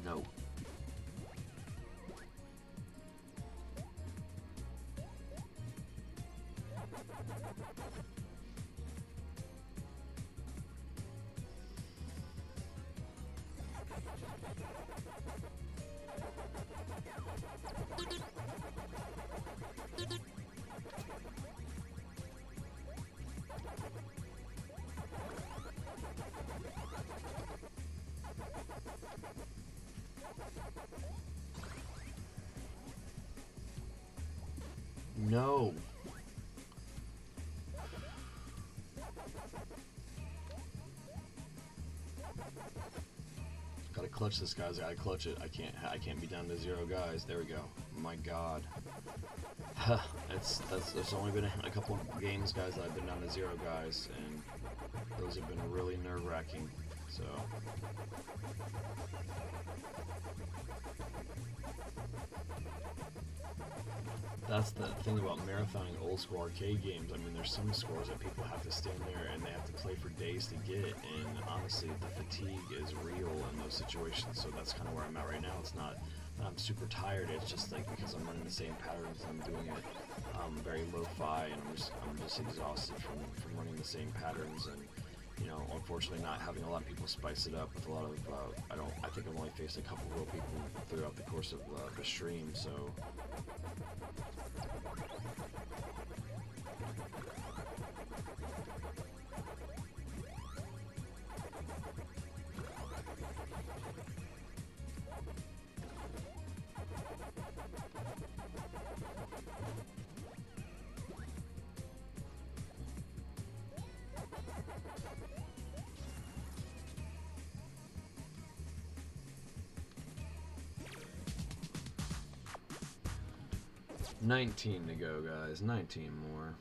No. No. Gotta clutch this, guys. I gotta clutch it. I can't be down to 0 guys. There we go. My God. There's only been a couple games, guys, that I've been down to 0 guys, and those have been really nerve-wracking. So. That's the thing about marathoning old school arcade games. I mean, there's some scores that people have to stand there and they have to play for days to get, and honestly, the fatigue is real in those situations. So that's kind of where I'm at right now. It's not that I'm super tired. It's just like because I'm running the same patterns, I'm doing it very lo-fi, and I'm just exhausted from running the same patterns, and you know, unfortunately, not having a lot of people spice it up with a lot of. I think I've only faced a couple real people throughout the course of the stream, so. 19 to go, guys. 19 more.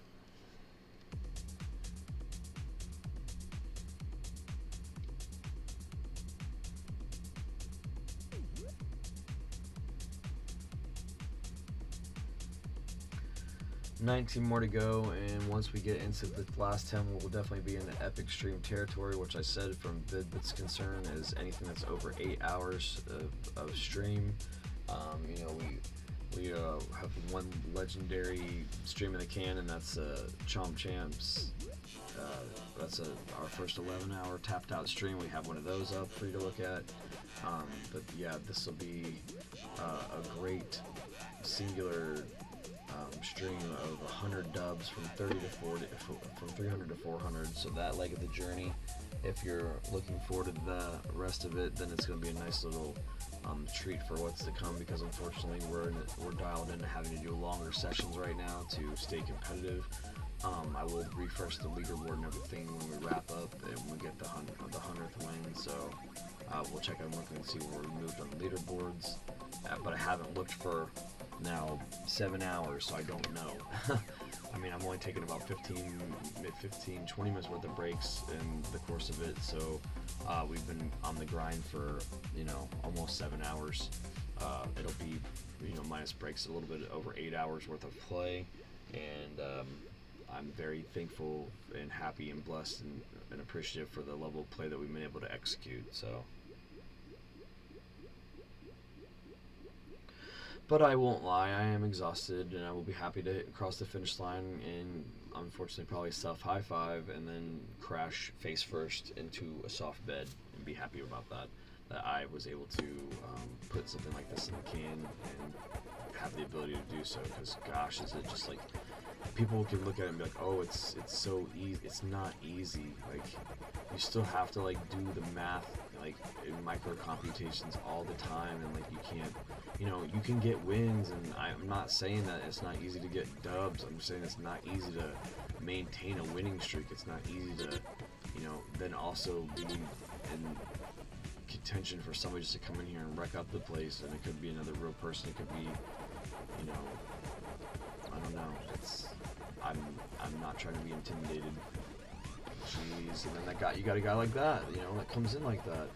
19 more to go, and once we get into the last 10, we'll definitely be in the epic stream territory, which I said from Vid-Bits concern is anything that's over 8 hours of stream. You know, we have one legendary stream in the can, and that's Chomp Champs. That's our first 11-hour tapped out stream. We have one of those up for you to look at. But yeah, this will be a great singular stream of 100 dubs from 30 to 40, from 300 to 400. So that leg of the journey, if you're looking forward to the rest of it, then it's going to be a nice little treat for what's to come, because unfortunately we're dialed into having to do longer sessions right now to stay competitive. I will refresh the leaderboard and everything when we wrap up and we get the 100th win. So we'll check out and look and see where we moved on the leaderboards. But I haven't looked for now 7 hours, so I don't know. I mean, I'm only taking about 15, 20 minutes worth of breaks in the course of it. So we've been on the grind for, you know, almost 7 hours. It'll be, you know, minus breaks, a little bit over 8 hours worth of play. And I'm very thankful and happy and blessed and appreciative for the level of play that we've been able to execute. So, but I won't lie, I am exhausted, and I will be happy to cross the finish line and unfortunately probably self high five and then crash face first into a soft bed and be happy about that I was able to put something like this in the can and have the ability to do so. Because gosh, is it just like, people can look at it and be like, oh, it's so easy. It's not easy. Like, you still have to like do the math like in micro computations all the time, and like you can't, you know, you can get wins, and I'm not saying that it's not easy to get dubs. I'm saying it's not easy to maintain a winning streak. It's not easy to, you know, then also be in contention for somebody just to come in here and wreck up the place, and it could be another real person. It could be, you know, I don't know. I'm not trying to be intimidated. Jeez, and then you got a guy like that, you know, that comes in like that.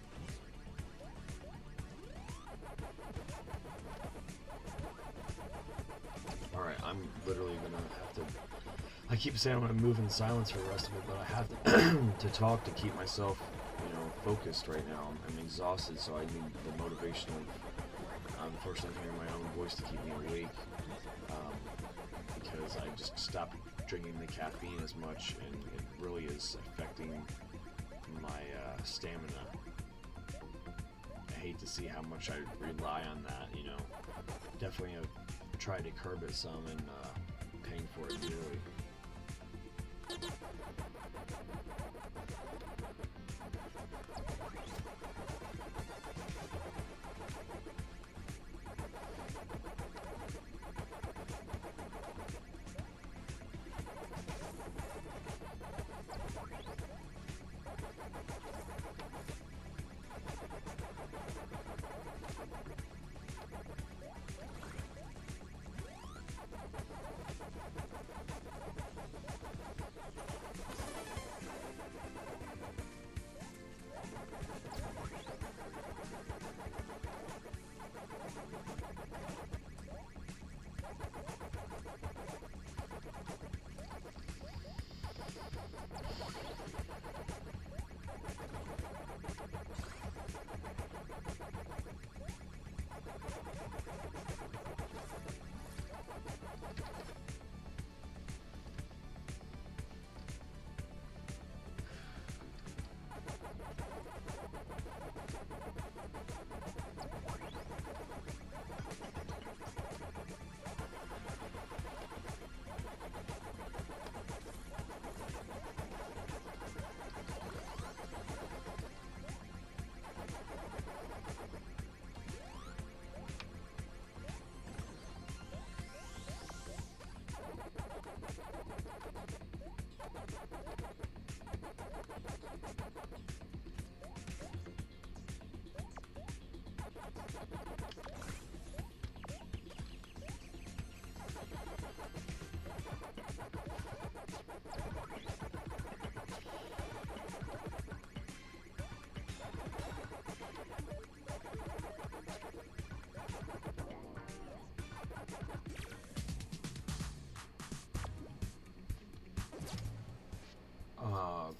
Alright, I'm literally gonna have to, I keep saying I'm gonna move in silence for the rest of it, but I have to talk to keep myself, you know, focused right now. I'm exhausted, so I need the motivation of, unfortunately, hearing my own voice to keep me awake. Because I just stopped drinking the caffeine as much, and it really is affecting my stamina. I hate to see how much I rely on that, you know. Definitely have tried to curb it some, and paying for it dearly.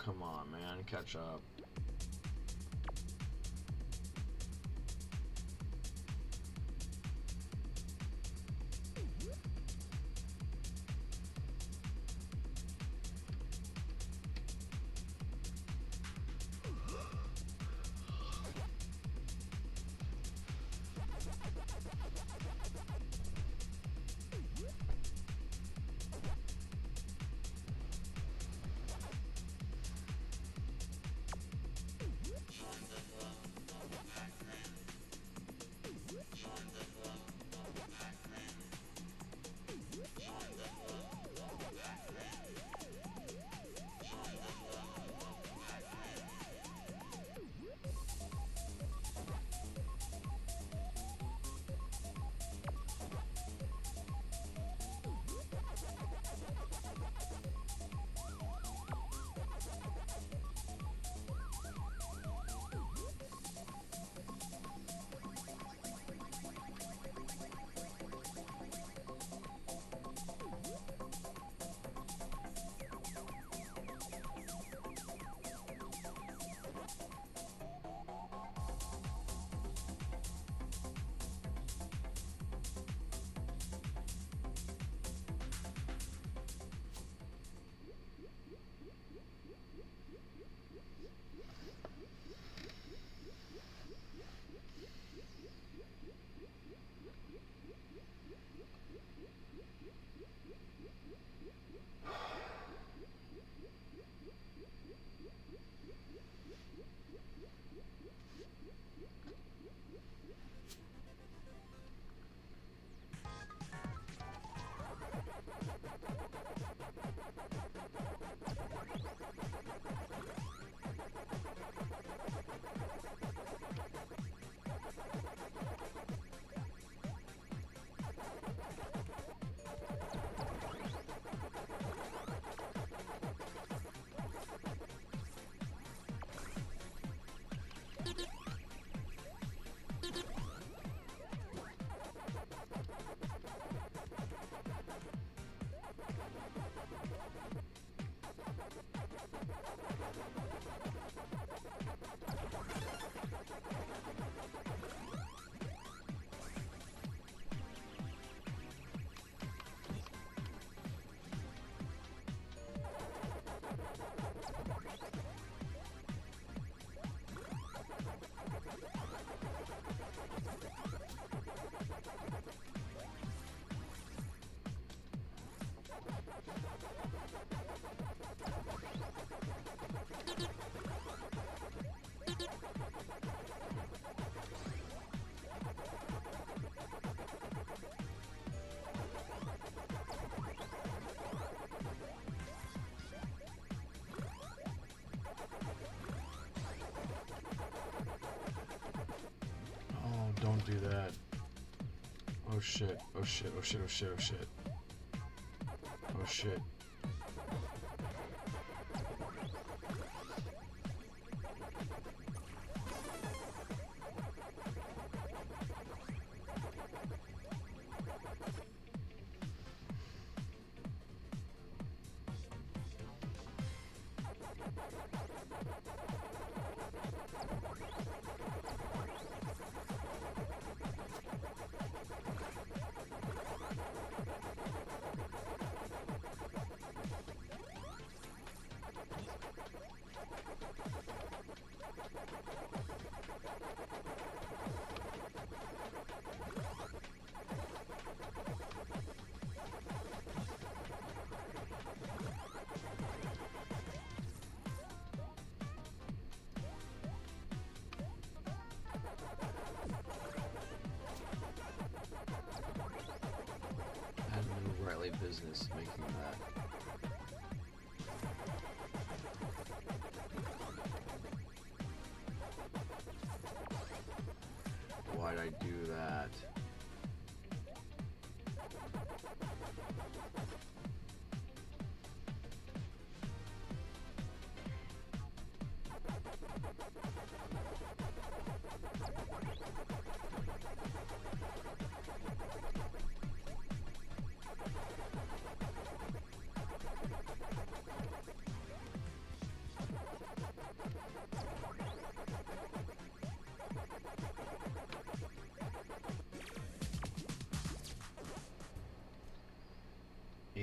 come on, man, catch up. Don't do that. Oh shit, oh shit, oh shit, oh shit, oh shit. Oh shit. Business making that. Why'd I do that?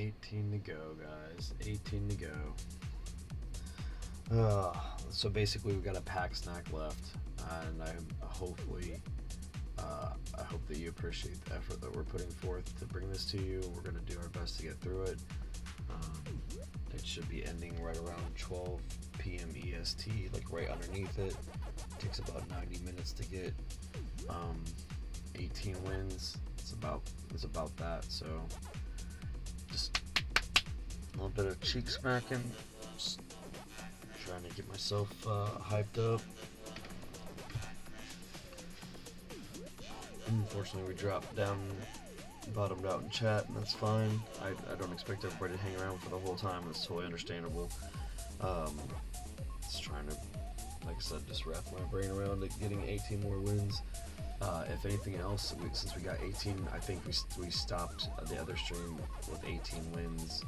18 to go, guys. 18 to go. So basically, we've got a pack snack left, and I hope that you appreciate the effort that we're putting forth to bring this to you. We're going to do our best to get through it. It should be ending right around 12 p.m. EST, like right underneath it. Takes about 90 minutes to get 18 wins. It's about that. So just a little bit of cheek smacking. Just trying to get myself hyped up. Unfortunately, we bottomed out in chat, and that's fine. I don't expect everybody to hang around for the whole time. It's totally understandable. Just trying to, like I said, just wrap my brain around it, getting 18 more wins. If anything else, since we got 18, I think we stopped the other stream with 18 wins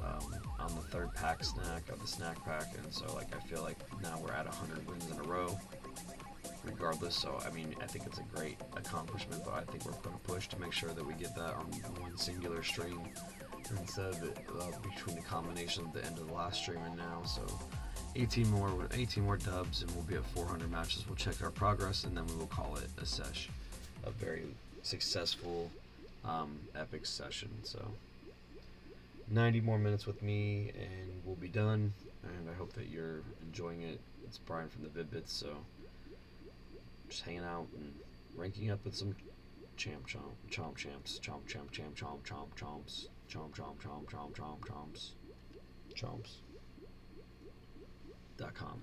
on the third pack snack of the snack pack, and so like I feel like now we're at 100 wins in a row. Regardless, so I mean, I think it's a great accomplishment, but I think we're going to push to make sure that we get that on one singular stream instead of it between the combination at the end of the last stream and now. So 18 more dubs, and we'll be at 400 matches. We'll check our progress, and then we will call it a sesh, a very successful, epic session. So 90 more minutes with me, and we'll be done. And I hope that you're enjoying it. It's Brian from the Vid-Bits, so. Just hanging out and ranking up with some champs, chomps, chomps.com.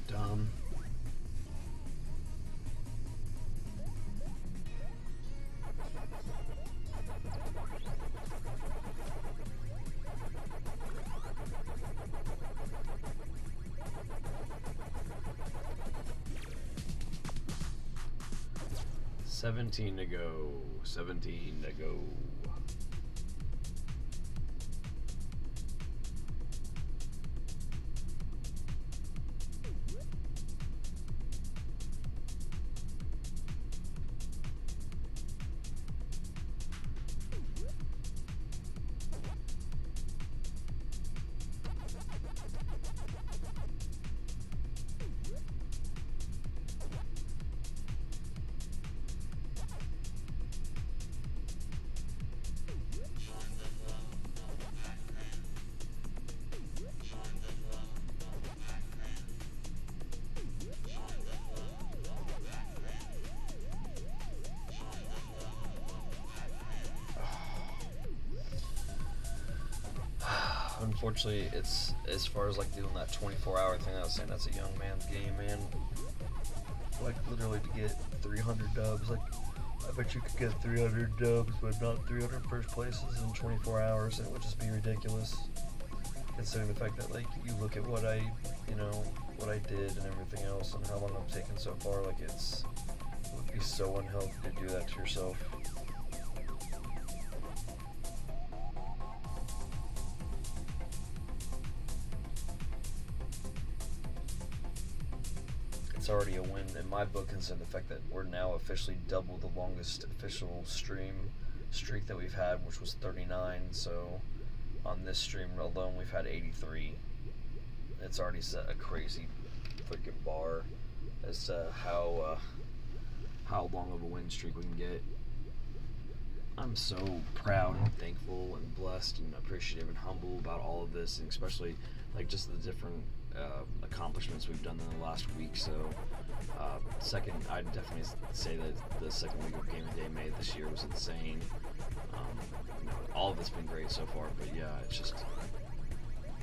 Dumb. Seventeen to go. 17 to go. Unfortunately, it's as far as like doing that 24-hour thing. I was saying that's a young man's game, man. Like literally to get 300 dubs, like I bet you could get 300 dubs, but not 300 first places in 24 hours. It would just be ridiculous. Considering the fact that like you look at what I, what I did and everything else, and how long I've taken so far. Like it would be so unhealthy to do that to yourself. It's already a win in my book, considering the fact that we're now officially double the longest official streak that we've had, which was 39. So on this stream alone, we've had 83. It's already set a crazy freaking bar as to how long of a win streak we can get. I'm so proud and thankful and blessed and appreciative and humble about all of this, and especially like just the different accomplishments we've done in the last week. So I'd definitely say that the second week of Game of Day May this year was insane. All of it's been great so far, but yeah, it's just,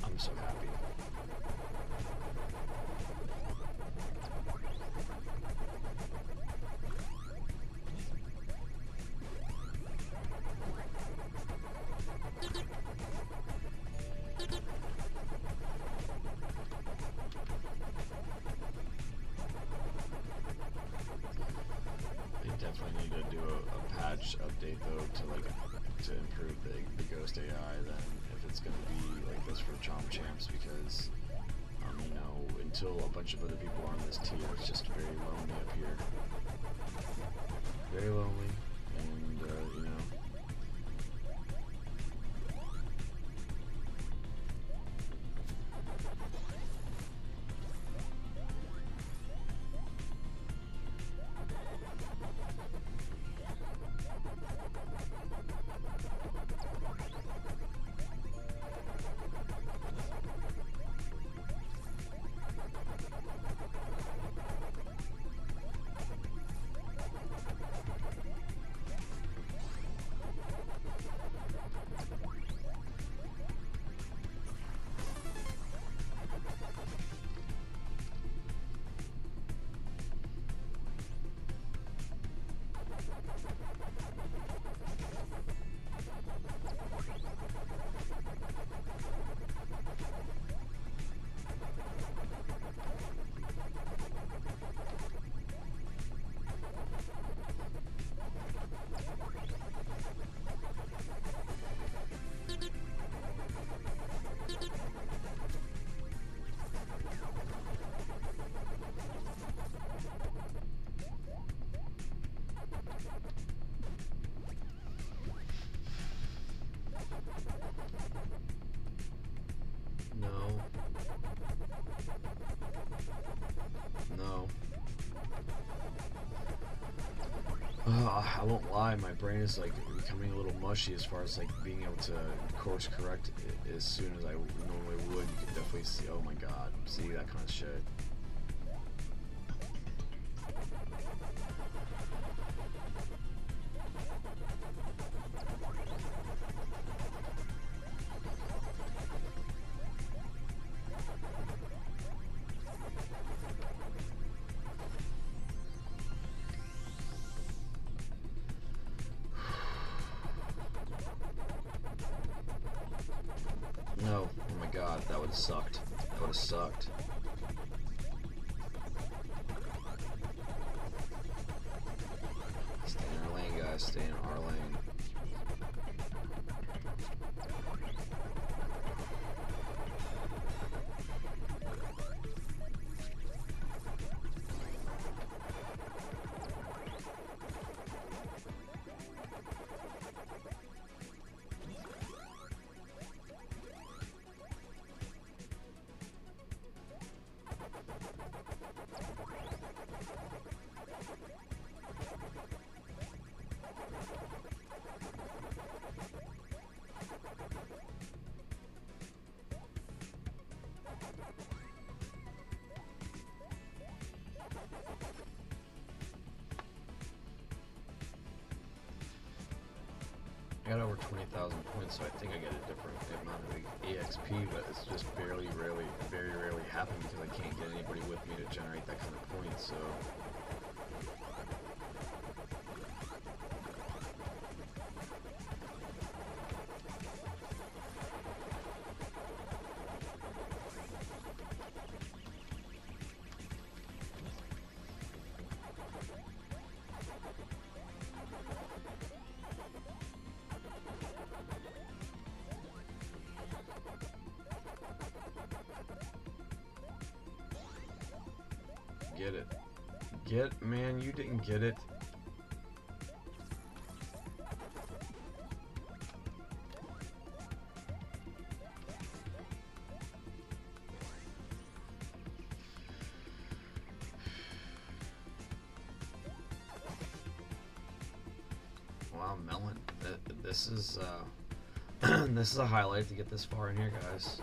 I'm so happy. Definitely need to do a patch update though to improve the Ghost AI then, if it's going to be like this for Chomp Champs, because until a bunch of other people are on this tier, it's just very lonely up here. Very lonely, and I won't lie, my brain is like becoming a little mushy as far as like being able to course correct as soon as I normally would. You can definitely see, oh my god, see that kind of shit. No, oh my god, that would have sucked. That would have sucked. Stay in our lane, guys, stay in our lane. I got over 20,000 points, so I think I get a different amount of EXP, but it's just very rarely happen because I can't get anybody with me to generate that kind of points, so... Get it. Get, man, you didn't get it. Wow, Melon. This is, this is a highlight to get this far in here, guys.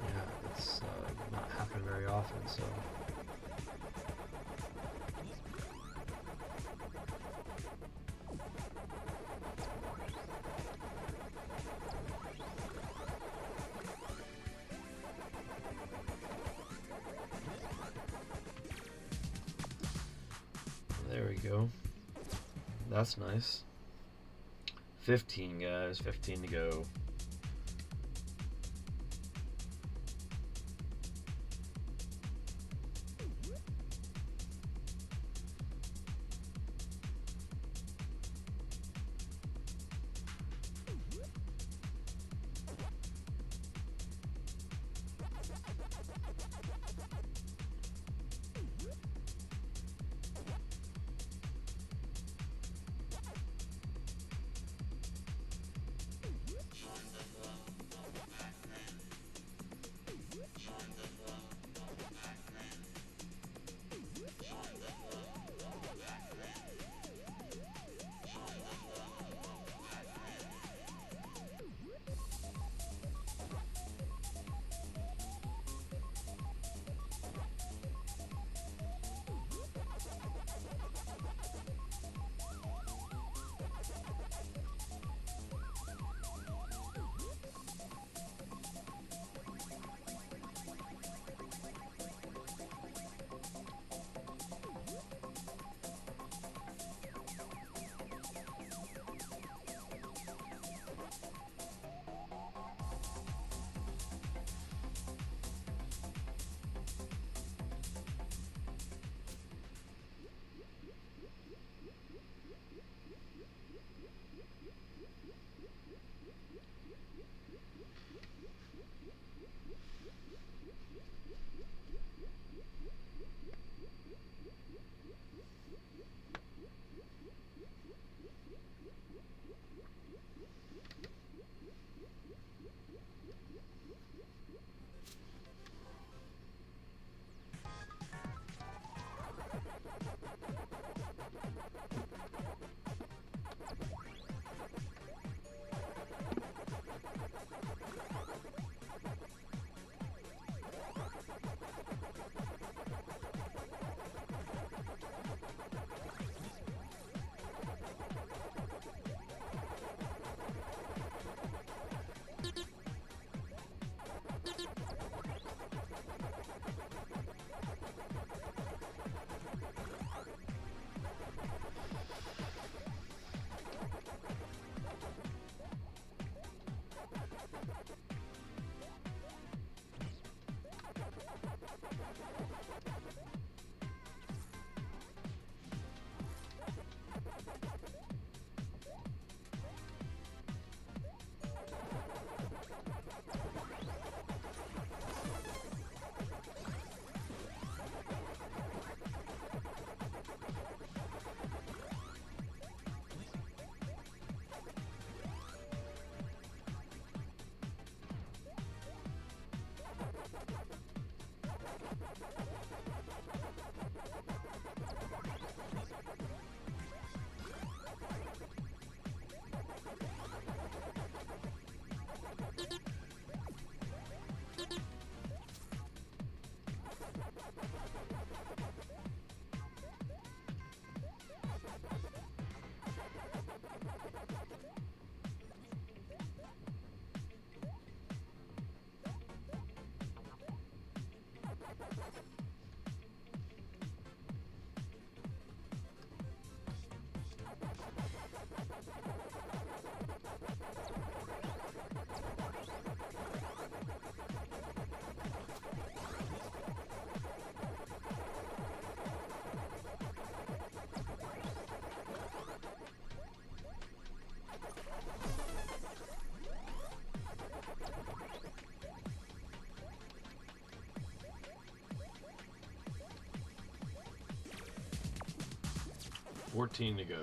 Yeah, it's not happen very often, so. There we go. That's nice. 15, guys. 15 to go. 14 to go.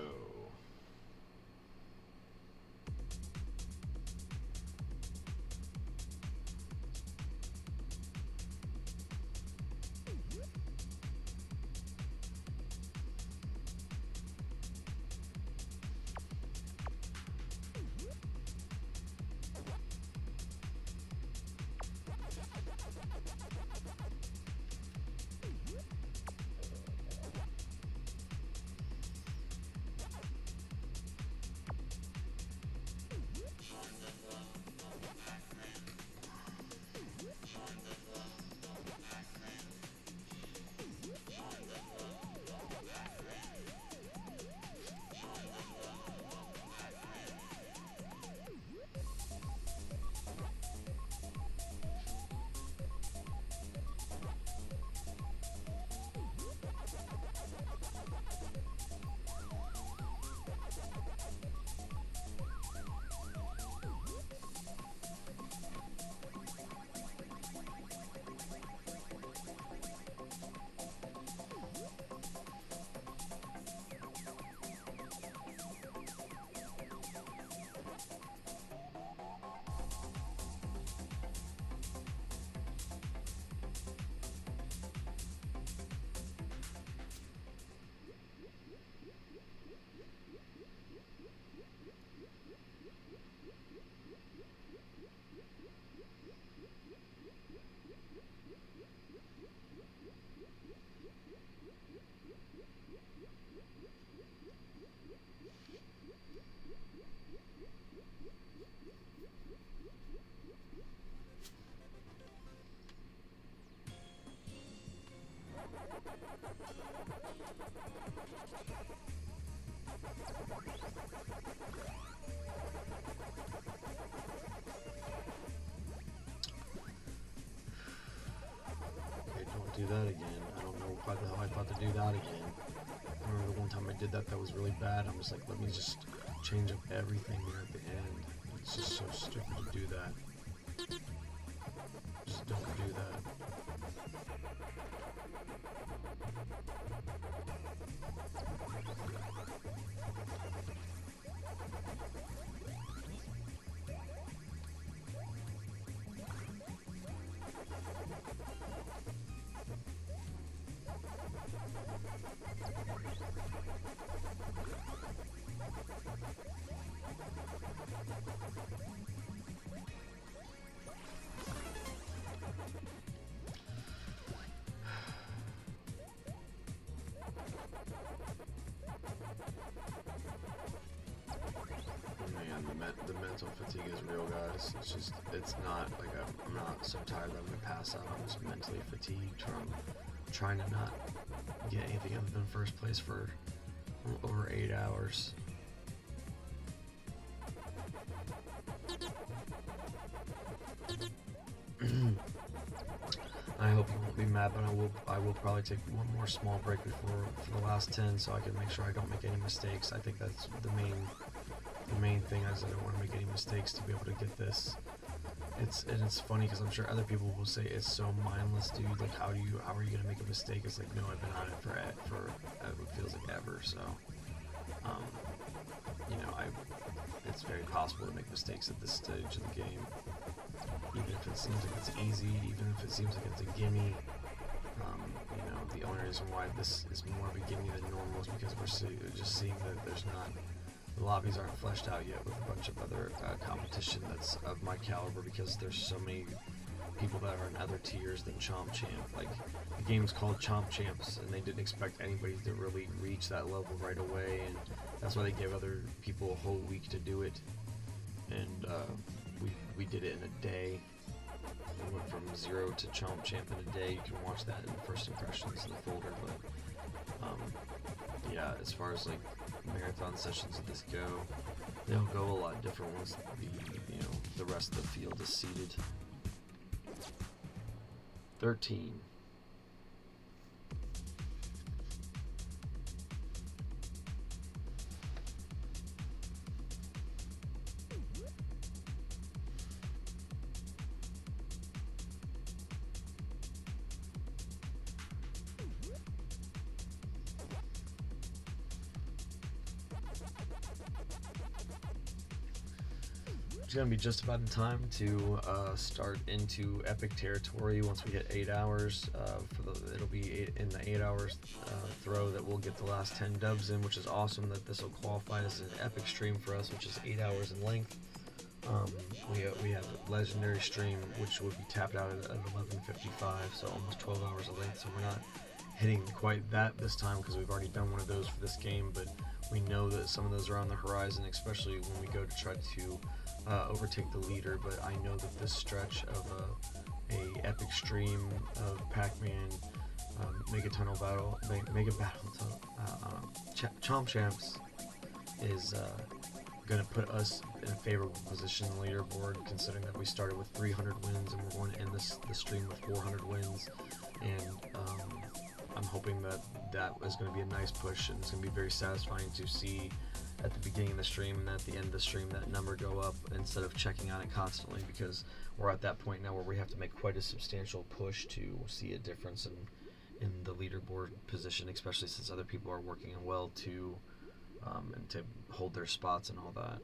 Do that again. I don't know why the hell I thought to do that again. I remember the one time I did that was really bad. I'm just like, let me just change up everything here at the end. It's just so stupid to do that. Just don't do that. the mental fatigue is real, guys. It's not like I'm not so tired that I'm gonna pass out. I'm just mentally fatigued from trying to not get anything other than first place for over 8 hours. I hope you won't be mad, but I will probably take one more small break for the last 10, so I can make sure I don't make any mistakes. I think that's the main thing, is I don't want to make any mistakes to be able to get this. It's funny because I'm sure other people will say it's so mindless, dude. Like, how are you gonna make a mistake? It's like, no, I've been on it for it feels like ever. So, you know, it's very possible to make mistakes at this stage of the game. Even if it seems like it's easy, even if it seems like it's a gimme, you know, the only reason why this is more of a gimme than normal is because we're just seeing that the lobbies aren't fleshed out yet with a bunch of other competition that's of my caliber, because there's so many people that are in other tiers than Chomp Champ. Like, the game's called Chomp Champs, and they didn't expect anybody to really reach that level right away, and that's why they gave other people a whole week to do it. And we did it in a day. We went from 0 to Chomp Champ in a day. You can watch that in first impressions in the folder. But yeah, as far as like marathon sessions of this go, they'll go a lot different once the rest of the field is seated. 13. It's gonna be just about in time to start into epic territory once we hit 8 hours. It'll be in the 8 hours throw that we'll get the last 10 dubs in, which is awesome that this will qualify as an epic stream for us, which is 8 hours in length. We have a legendary stream, which would be tapped out at 11:55, so almost 12 hours of length. So we're not hitting quite that this time because we've already done one of those for this game, but we know that some of those are on the horizon, especially when we go to try to overtake the leader. But I know that this stretch of a epic stream of Pac-Man, Mega Tunnel Battle, Chomp Champs is going to put us in a favorable position in the leaderboard, considering that we started with 300 wins and we're going to end the stream with 400 wins. And I'm hoping that is going to be a nice push, and it's going to be very satisfying to see at the beginning of the stream and at the end of the stream that number go up instead of checking on it constantly, because we're at that point now where we have to make quite a substantial push to see a difference in the leaderboard position, especially since other people are working well too, and to hold their spots and all that.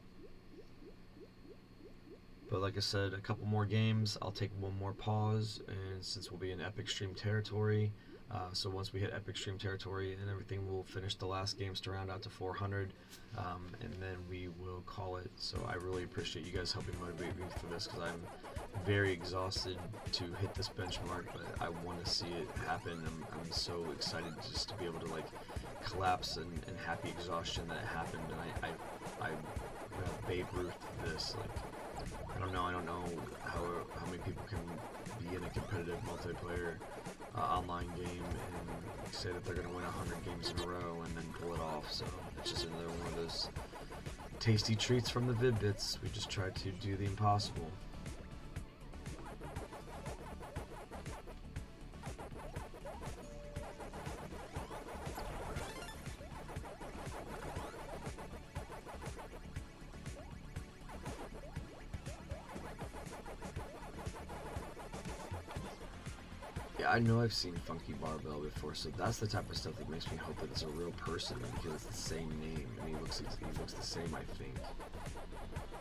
But like I said, a couple more games, I'll take one more pause, and since we'll be in epic stream territory, so once we hit epic stream territory and everything, we'll finish the last games to round out to 400, and then we will call it. So I really appreciate you guys helping motivate me for this, because I'm very exhausted to hit this benchmark, but I want to see it happen. I'm so excited just to be able to like collapse in happy exhaustion that it happened, and I Babe Ruth this. Like, I don't know how many people can be in a competitive multiplayer online game and say that they're going to win 100 games in a row and then pull it off. So it's just another one of those tasty treats from the Vid-Bits. We just tried to do the impossible. I know I've seen Funky Barbell before, so that's the type of stuff that makes me hope that it's a real person and he has the same name and he looks the same, I think.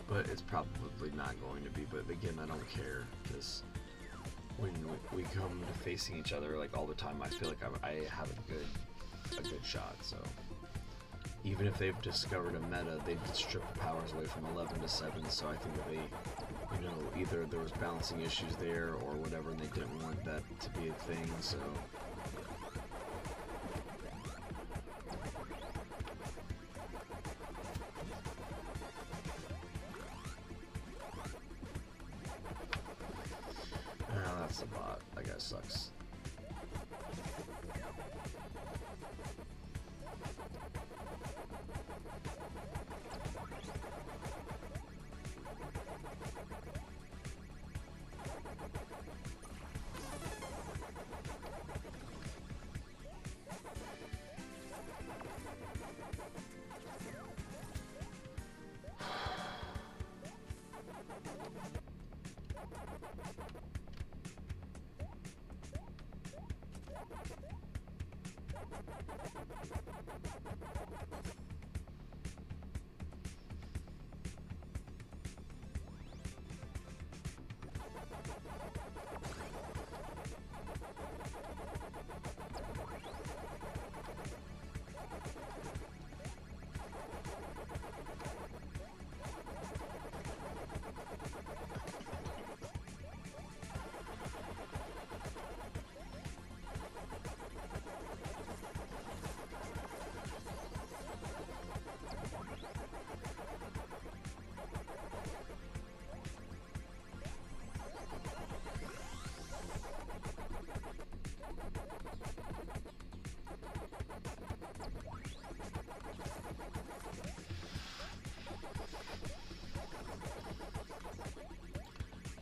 But it's probably not going to be. But again, I don't care, because when we come to facing each other like all the time, I feel like I have a good shot. So even if they've discovered a meta, they've stripped the powers away from 11 to 7. So I think that they, either there was balancing issues there or whatever, and they didn't want that to be a thing, so. that sucks.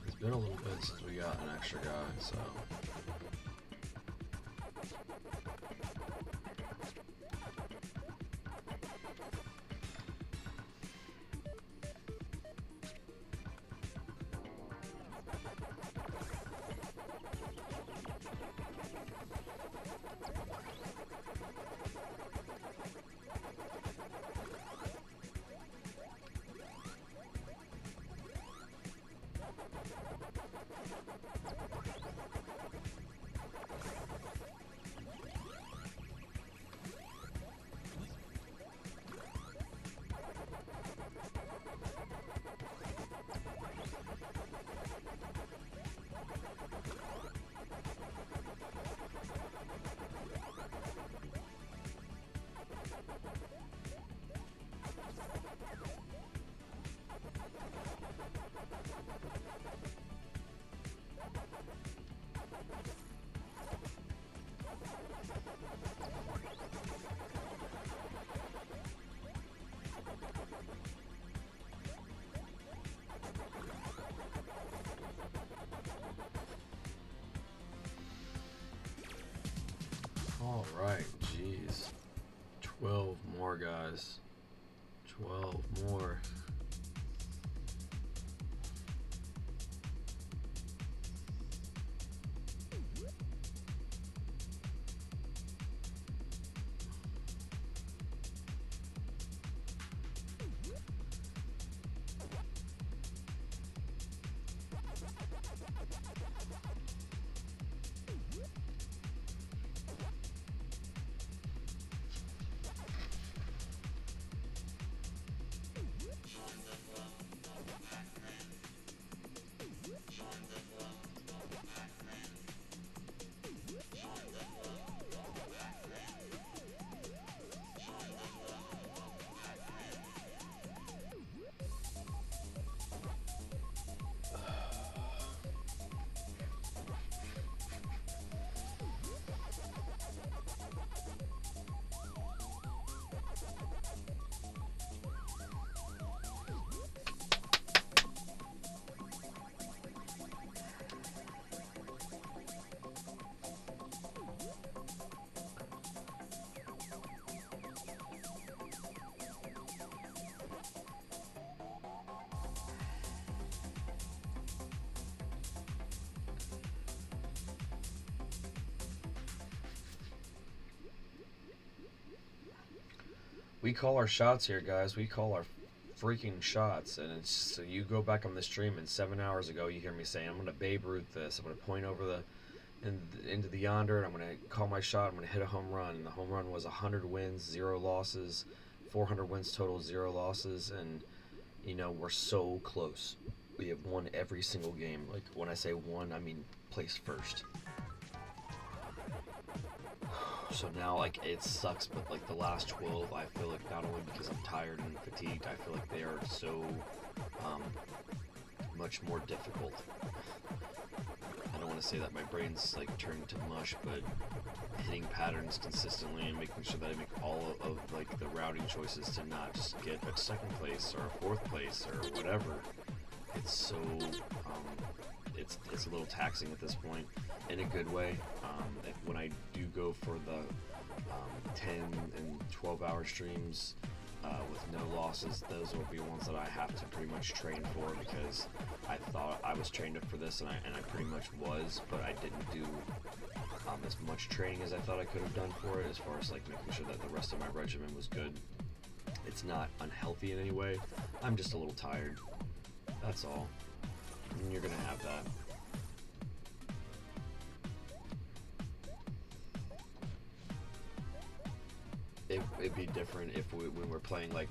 It's been a little bit since we got an extra guy, so. Alright, jeez. 12 more guys. 12 more. We call our shots here, guys. We call our freaking shots. And it's so you go back on the stream, and 7 hours ago you hear me saying, I'm going to Babe Ruth this. I'm going to point over into the yonder, and I'm going to call my shot. I'm going to hit a home run. And the home run was 100 wins, 0 losses, 400 wins total, 0 losses. And, you know, we're so close. We have won every single game. Like, when I say won, I mean placed first. So now, like, it sucks, but, like, the last 12, I feel like not only because I'm tired and fatigued, I feel like they are so much more difficult. I don't want want to say that my brain's like turned to mush, but hitting patterns consistently and making sure that I make all of like the routing choices to not just get a second place or a fourth place or whatever. It's so it's a little taxing at this point, in a good way. When I do go for the 10 and 12 hour streams with no losses, those will be ones that I have to pretty much train for, because I thought I was trained up for this, and I pretty much was, but I didn't do as much training as I thought I could have done for it, as far as like making sure that the rest of my regimen was good. It's not unhealthy in any way. I'm just a little tired. That's all. And you're gonna have that. It'd be different if when we're playing like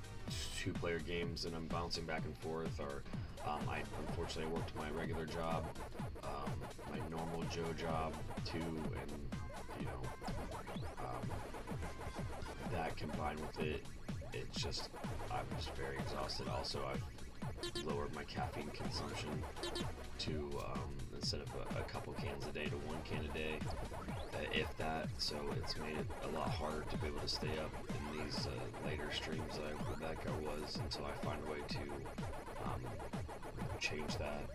2-player games and I'm bouncing back and forth, or I unfortunately worked my regular job, my normal Joe job too, and you know, that combined with it, it's just, I'm just very exhausted. Also, I've lowered my caffeine consumption to instead of a couple cans a day to 1 can a day, if that. So it's made it a lot harder to be able to stay up in these later streams that I was, until I find a way to change that.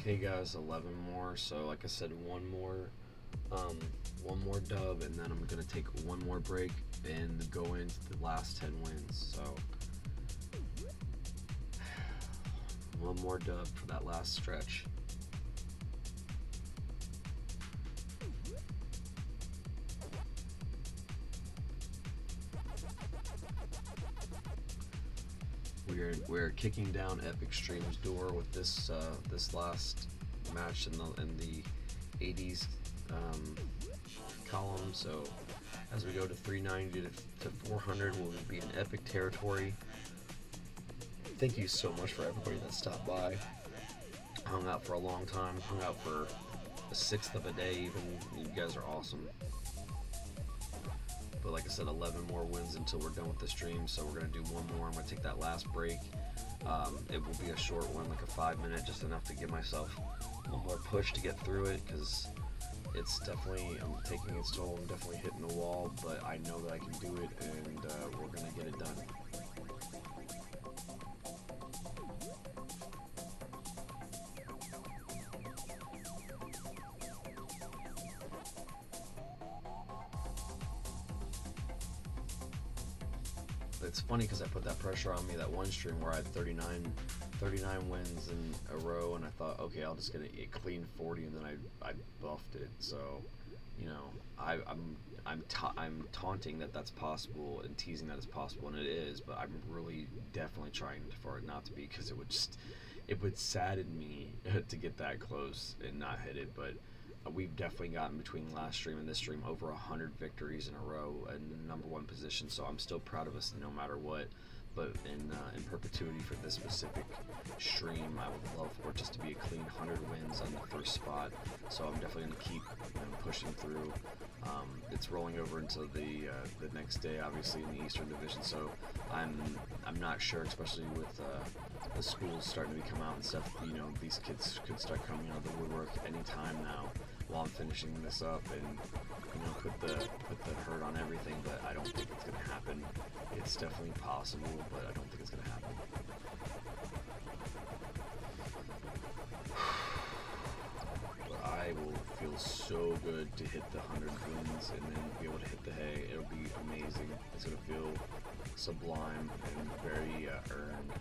Okay guys, 11 more, so like I said, one more dub, and then I'm gonna take one more break and go into the last 10 wins. So one more dub for that last stretch. We're kicking down Epic Stream's door with this this last match in the 80s column. So as we go to 390 to 400, we'll be in Epic territory. Thank you so much for everybody that stopped by. Hung out for a long time. Hung out for a sixth of a day even. You guys are awesome. But like I said, 11 more wins until we're done with the stream, so we're going to do one more. I'm going to take that last break. It will be a short one, like a 5-minute, just enough to give myself one more push to get through it, because it's definitely, I'm taking its toll. I'm definitely hitting the wall, but I know that I can do it, and we're going to get it done. It's funny because I put that pressure on me that one stream where I had 39 wins in a row, and I thought, okay, I'll just get a clean 40, and then I buffed it. So you know, I'm taunting that that's possible and teasing that it's possible, and it is, but I'm really definitely trying for it not to be, because it would sadden me to get that close and not hit it. But we've definitely gotten, between last stream and this stream, over 100 victories in a row in the number one position. So I'm still proud of us no matter what. But in perpetuity for this specific stream, I would love for it just to be a clean 100 wins on the first spot. So I'm definitely going to keep pushing through. It's rolling over until the next day, obviously, in the Eastern Division. So I'm not sure, especially with the schools starting to come out and stuff. You know, these kids could start coming out of the woodwork anytime now, while I'm finishing this up, and put the hurt on everything. But I don't think it's going to happen. It's definitely possible, but I don't think it's going to happen. But I will feel so good to hit the 100 wins and then be able to hit the hay. It'll be amazing. It's going to feel sublime and very earned.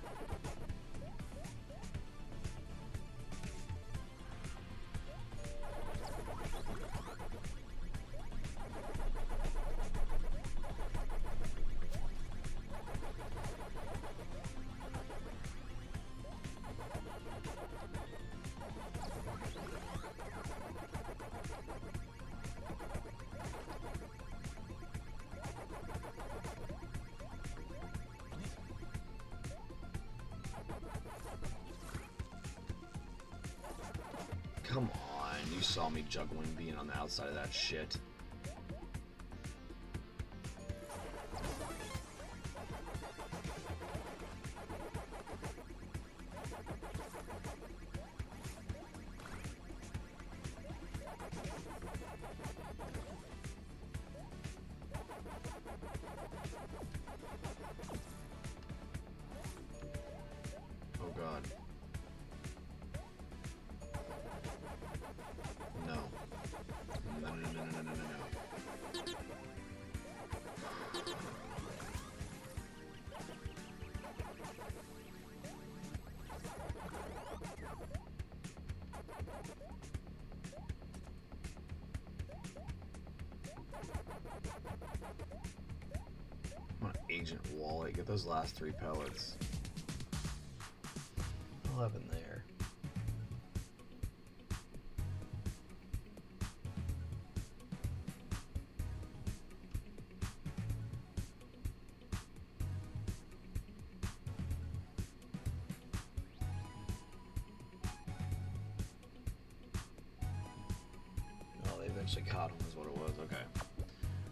Come on, you saw me juggling being on the outside of that shit. Oh god. No. Come on, Agent Wally, get those last 3 pellets. 11 there. Oh, they eventually caught him is what it was. Okay.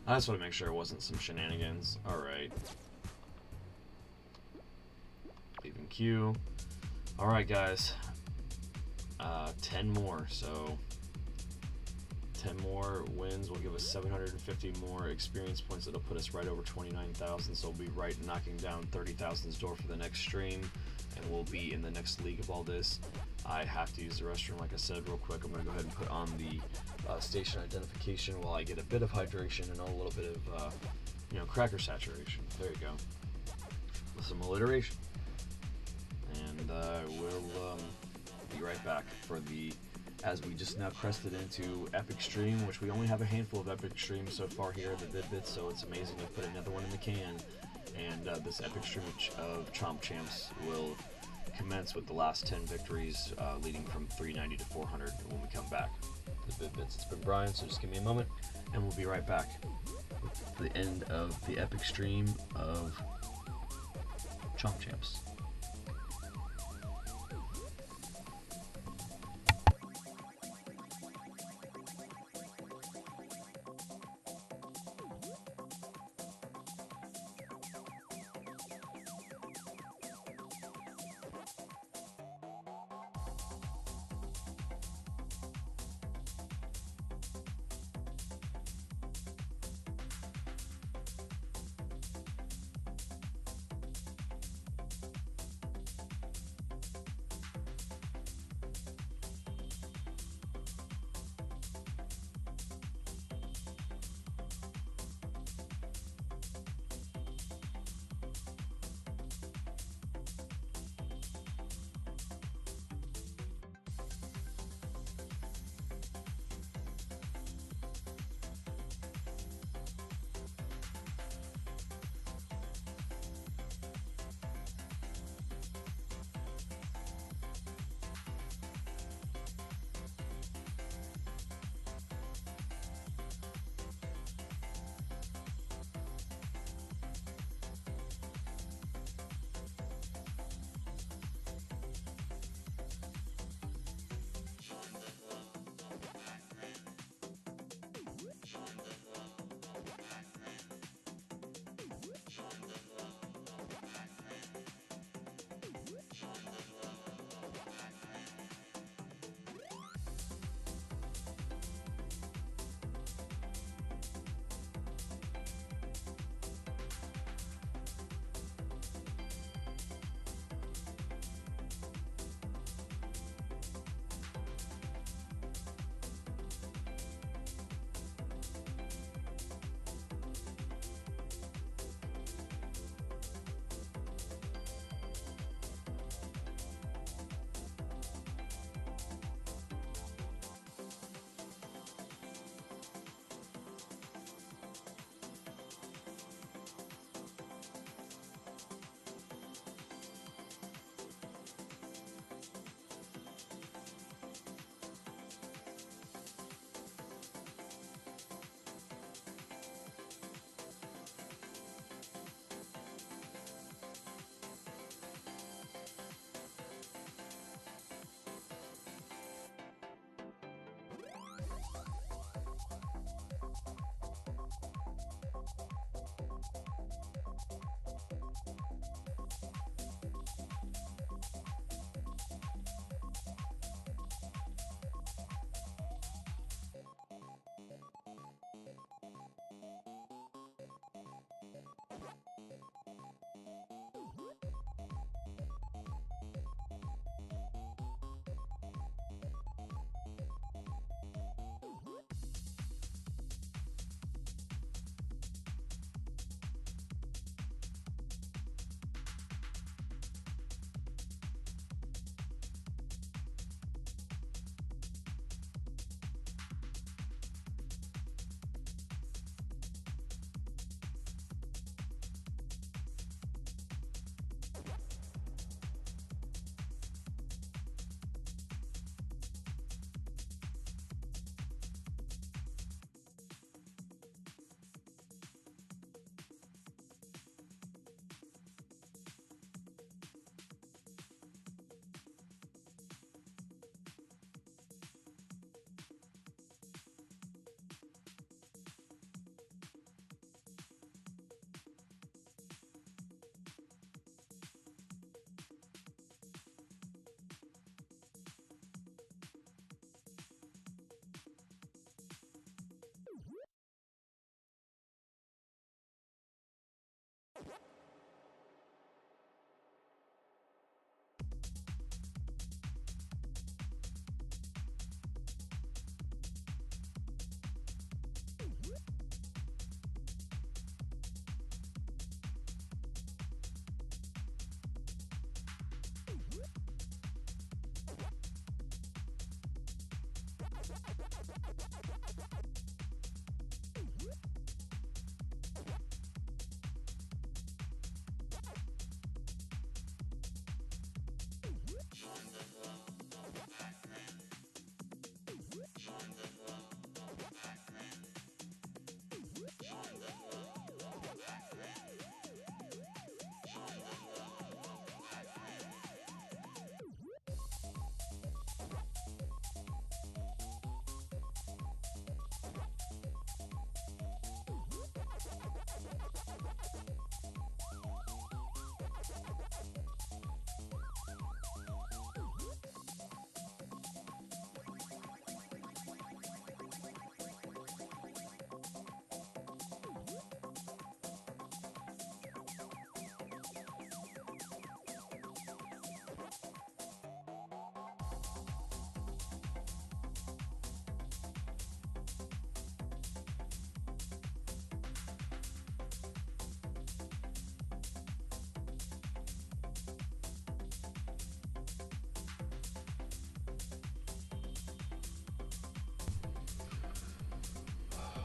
I just want to make sure it wasn't some shenanigans. Alright. Even Q. Alright, guys. 10 more, so 10 more wins will give us 750 more experience points. That'll put us right over 29,000, so we'll be right knocking down 30,000's door for the next stream, and we'll be in the next league of all this. I have to use the restroom, like I said, real quick. I'm going to go ahead and put on the station identification while I get a bit of hydration and a little bit of, cracker saturation. There you go. With some alliteration. And we'll be right back for as we just now crested into Epic Stream, which we only have a handful of Epic Streams so far here at the Vid-Bits, so it's amazing to put another one in the can. And this Epic Stream of Chomp Champs will commence with the last 10 victories, leading from 390 to 400 when we come back. The Vid-Bits. It's been Brian, so just give me a moment, and we'll be right back with the end of the Epic Stream of Chomp Champs.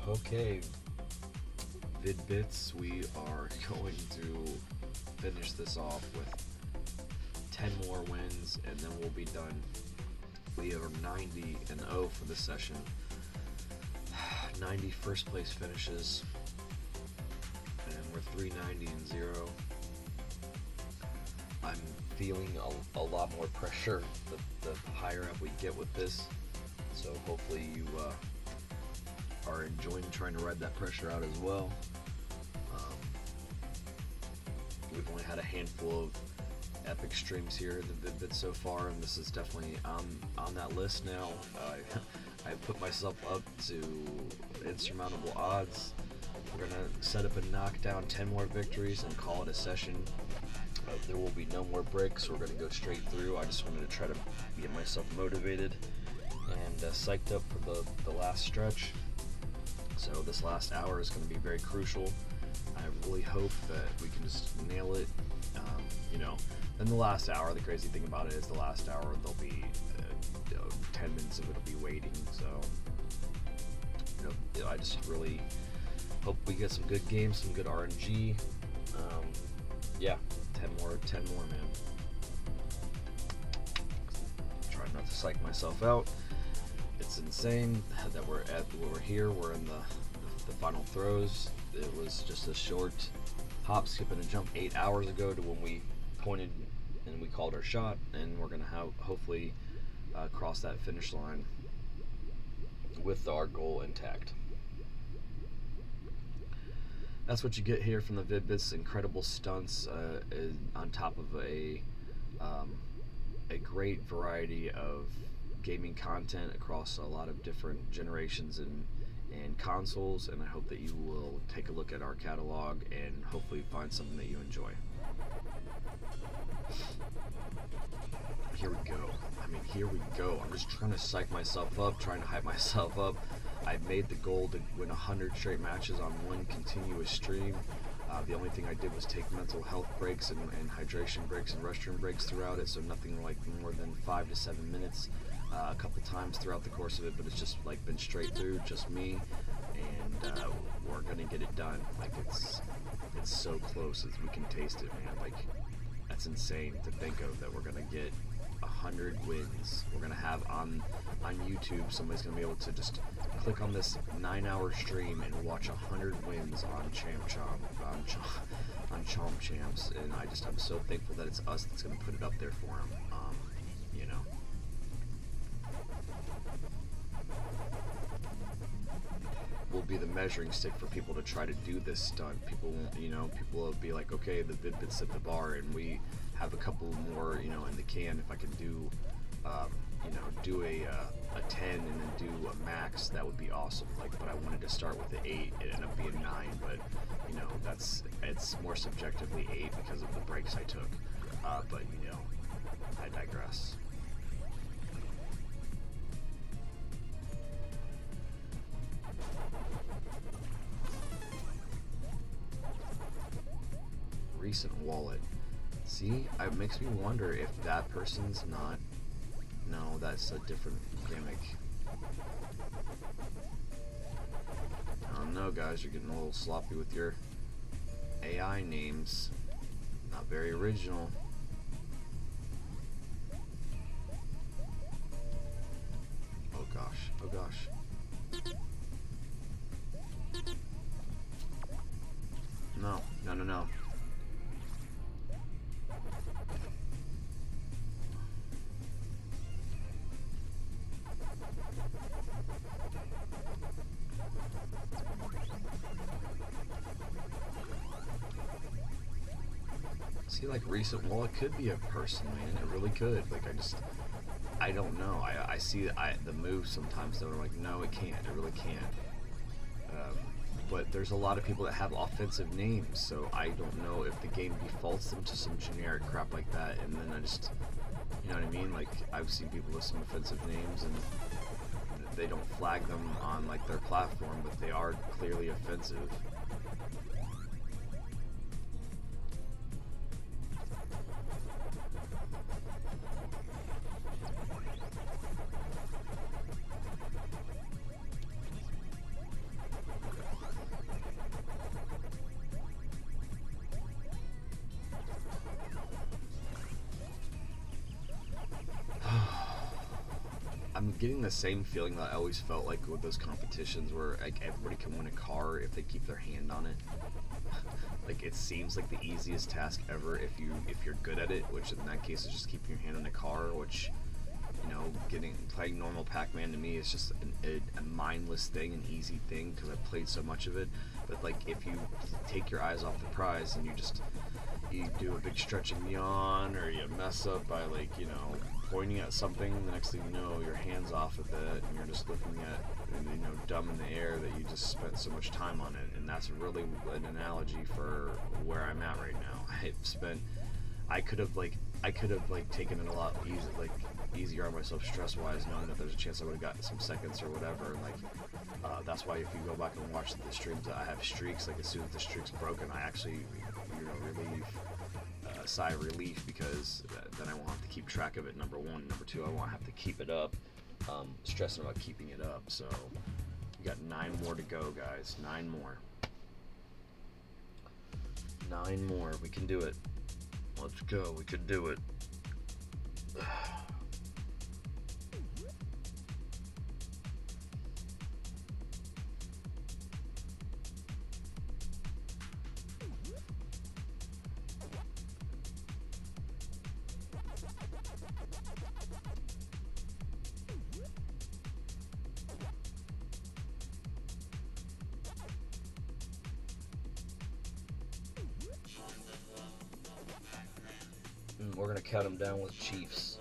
Okay, Vid-Bits, we are going to finish this off with 10 more wins, and then we'll be done. We are 90-0 for this session. 90 first place finishes, and we're 390-0. I'm feeling a lot more pressure the higher up we get with this, so hopefully you are enjoying trying to ride that pressure out as well. We've only had a handful of epic streams here in the Vid-Bits so far, and this is definitely on that list now. I put myself up to insurmountable odds. We're gonna set up a knockdown, 10 more victories, and call it a session. There will be no more breaks. We're gonna go straight through. I just wanted to try to get myself motivated and psyched up for the last stretch. So this last hour is going to be very crucial. I really hope that we can just nail it. In the last hour, the crazy thing about it is the last hour there'll be 10 minutes of it'll be waiting. So I just really hope we get some good games, some good RNG. 10 more, man. Try not to psych myself out. It's insane that we're here. We're in the final throws. It was just a short hop, skip, and a jump 8 hours ago to when we pointed and we called our shot, and we're gonna hopefully cross that finish line with our goal intact. That's what you get here from the Vid-Bits. Incredible stunts on top of a great variety of gaming content across a lot of different generations and consoles, and I hope that you will take a look at our catalog and hopefully find something that you enjoy. Here we go. I'm just trying to psych myself up, trying to hype myself up. I made the goal to win 100 straight matches on one continuous stream. The only thing I did was take mental health breaks and hydration breaks and restroom breaks throughout it, so nothing like more than 5 to 7 minutes a couple times throughout the course of it, but it's just like been straight through, just me, and we're gonna get it done. Like it's so close, as we can taste it, man. Like that's insane to think of, that we're gonna get 100 wins. We're gonna have on YouTube, somebody's gonna be able to just click on this 9-hour stream and watch 100 wins on Chomp Champs, and I'm so thankful that it's us that's gonna put it up there for him. Will be the measuring stick for people to try to do this stunt. People will be like, okay, the Vid-Bits set the bar, and we have a couple more, in the can. If I can do, do a 10 and then do a max, that would be awesome. But I wanted to start with the 8. It ended up being 9, but it's more subjectively 8 because of the breaks I took. But I digress. Recent wallet. See, it makes me wonder if that person's not. No, that's a different gimmick. I don't know, guys. You're getting a little sloppy with your AI names. Not very original. Oh gosh. Oh gosh. No. No, no, no. See, recent wallet could be a person, man. It really could. I don't know. I see the moves sometimes that are like, no, it can't. It really can't. But there's a lot of people that have offensive names, so I don't know if the game defaults them to some generic crap like that, and then I just, you know what I mean? I've seen people with some offensive names, and they don't flag them on their platform, but they are clearly offensive. getting the same feeling that I always felt like with those competitions where like everybody can win a car if they keep their hand on it. Like it seems like the easiest task ever if you're good at it, which in that case is just keeping your hand on a car, which, you know, playing normal Pac-Man to me is just a mindless thing, an easy thing because I've played so much of it. But like if you take your eyes off the prize and you do a big stretch and yawn, or you mess up by like, you know, pointing at something, the next thing you know your hand's off of it and you're just looking at, you know, dumb in the air that you just spent so much time on it. And that's really an analogy for where I'm at right now. I could have taken it a lot easier on myself stress wise, knowing that there's a chance I would have gotten some seconds or whatever. And like that's why if you go back and watch the streams, I have streaks. Like as soon as the streak's broken, I actually, you know, relieve sigh of relief, because then I won't have to keep track of it, number one. Number two, I won't have to keep it up, stressing about keeping it up. So we got 9 more to go, guys. 9 more. 9 more. We can do it. Let's go. We can do it. We're going to count them down with Chiefs.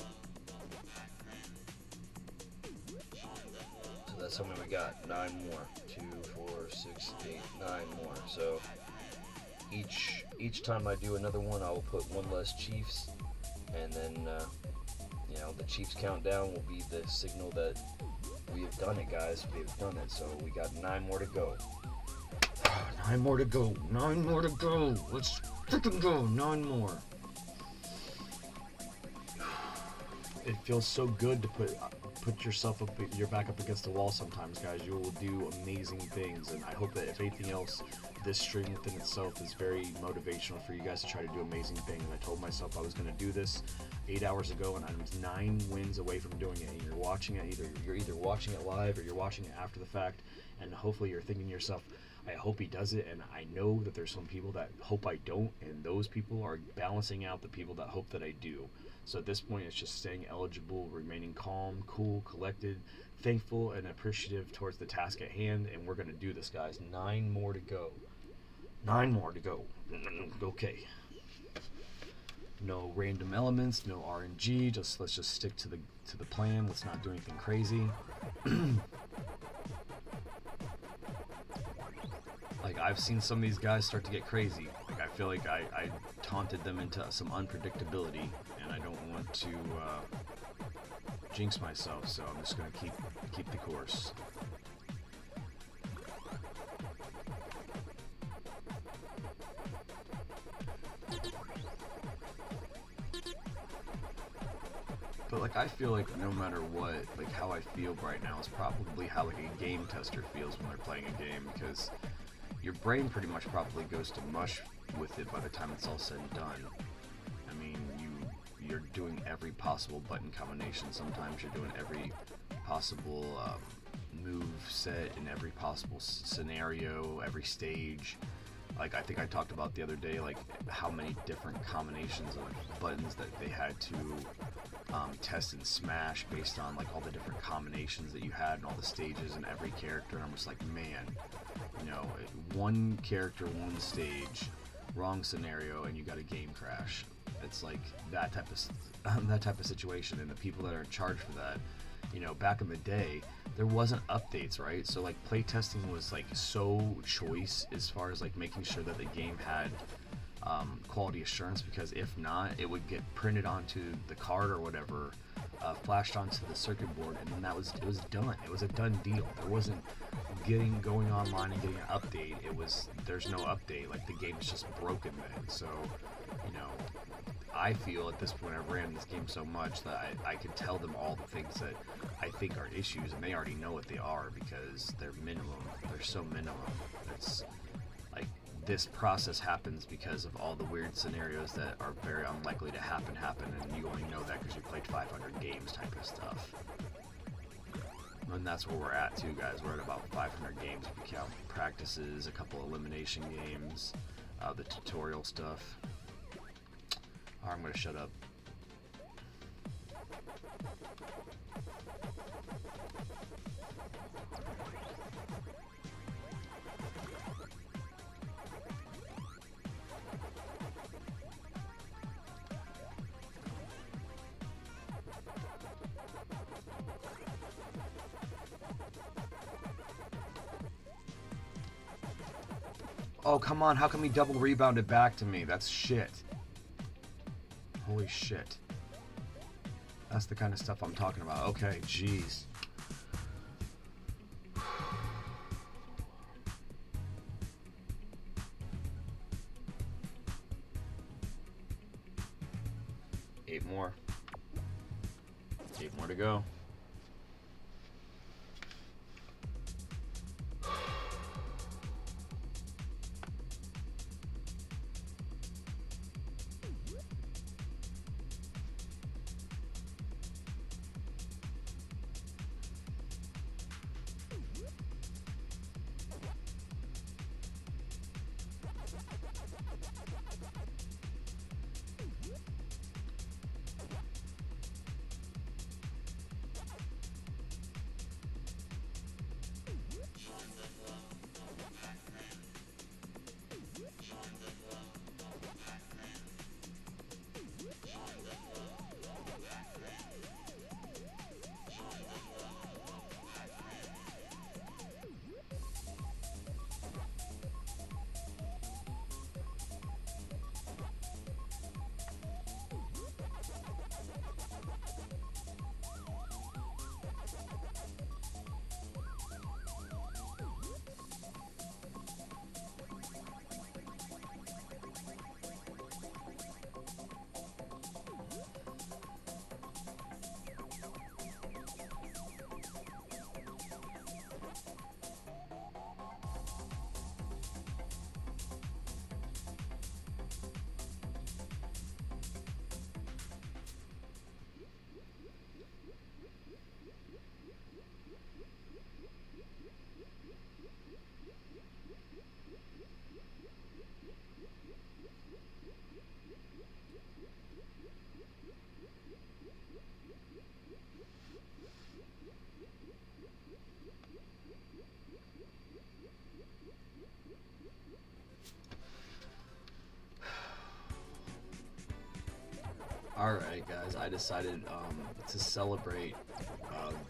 So that's how many we got. 9 more. 2, 4, 6, 8, 9 more. So each time I do another one, I will put one less Chiefs, and then you know, the Chiefs countdown will be the signal that we have done it, guys. We have done it. So we got 9 more to go. 9 more to go. 9 more to go. Let's freaking go. 9 more. It feels so good to put yourself up, your back up against the wall sometimes, guys. You will do amazing things, and I hope that if anything else, this stream within itself is very motivational for you guys to try to do amazing things. I told myself I was going to do this 8 hours ago, and I was 9 wins away from doing it. And you're watching it, you're either watching it live or you're watching it after the fact, and hopefully you're thinking to yourself, I hope he does it. And I know that there's some people that hope I don't, and those people are balancing out the people that hope that I do. So at this point, it's just staying eligible, remaining calm, cool, collected, thankful, and appreciative towards the task at hand. And we're going to do this, guys. 9 more to go. 9 more to go. Okay. No random elements, no RNG. Let's just stick to the plan. Let's not do anything crazy. Like, I've seen some of these guys start to get crazy. Like, I feel like I taunted them into some unpredictability, and I don't want to jinx myself, so I'm just going to keep the course. But like, I feel like no matter what, like how I feel right now is probably how like a game tester feels when they're playing a game, because your brain pretty much probably goes to mush with it by the time it's all said and done. I mean, you're doing every possible button combination. Sometimes you're doing every possible move set in every possible scenario, every stage. Like, I think I talked about the other day, like how many different combinations of buttons that they had to test and smash based on like all the different combinations that you had and all the stages and every character. And I'm just like, man, you know, one character, one stage, wrong scenario, and you got a game crash. It's like that type of situation. And the people that are in charge for that, you know, back in the day, there wasn't updates, right? So like playtesting was like so choice as far as like making sure that the game had quality assurance, because if not, it would get printed onto the card or whatever, flashed onto the circuit board, and then it was done. It was a done deal. There wasn't going online and getting an update. There's no update. Like, the game's just broken then. So, you know, I feel at this point, I've ran this game so much that I can tell them all the things that I think are issues, and they already know what they are because they're minimum. They're so minimum. It's like, this process happens because of all the weird scenarios that are very unlikely to happen, and you only know that because you played 500 games type of stuff. And that's where we're at too, guys. We're at about 500 games. We count practices, a couple elimination games, the tutorial stuff. Alright, I'm gonna shut up. Oh, come on. How come he double rebounded back to me? That's shit. Holy shit. That's the kind of stuff I'm talking about. Okay, jeez. Eight more. 8 more to go. Alright guys, I decided to celebrate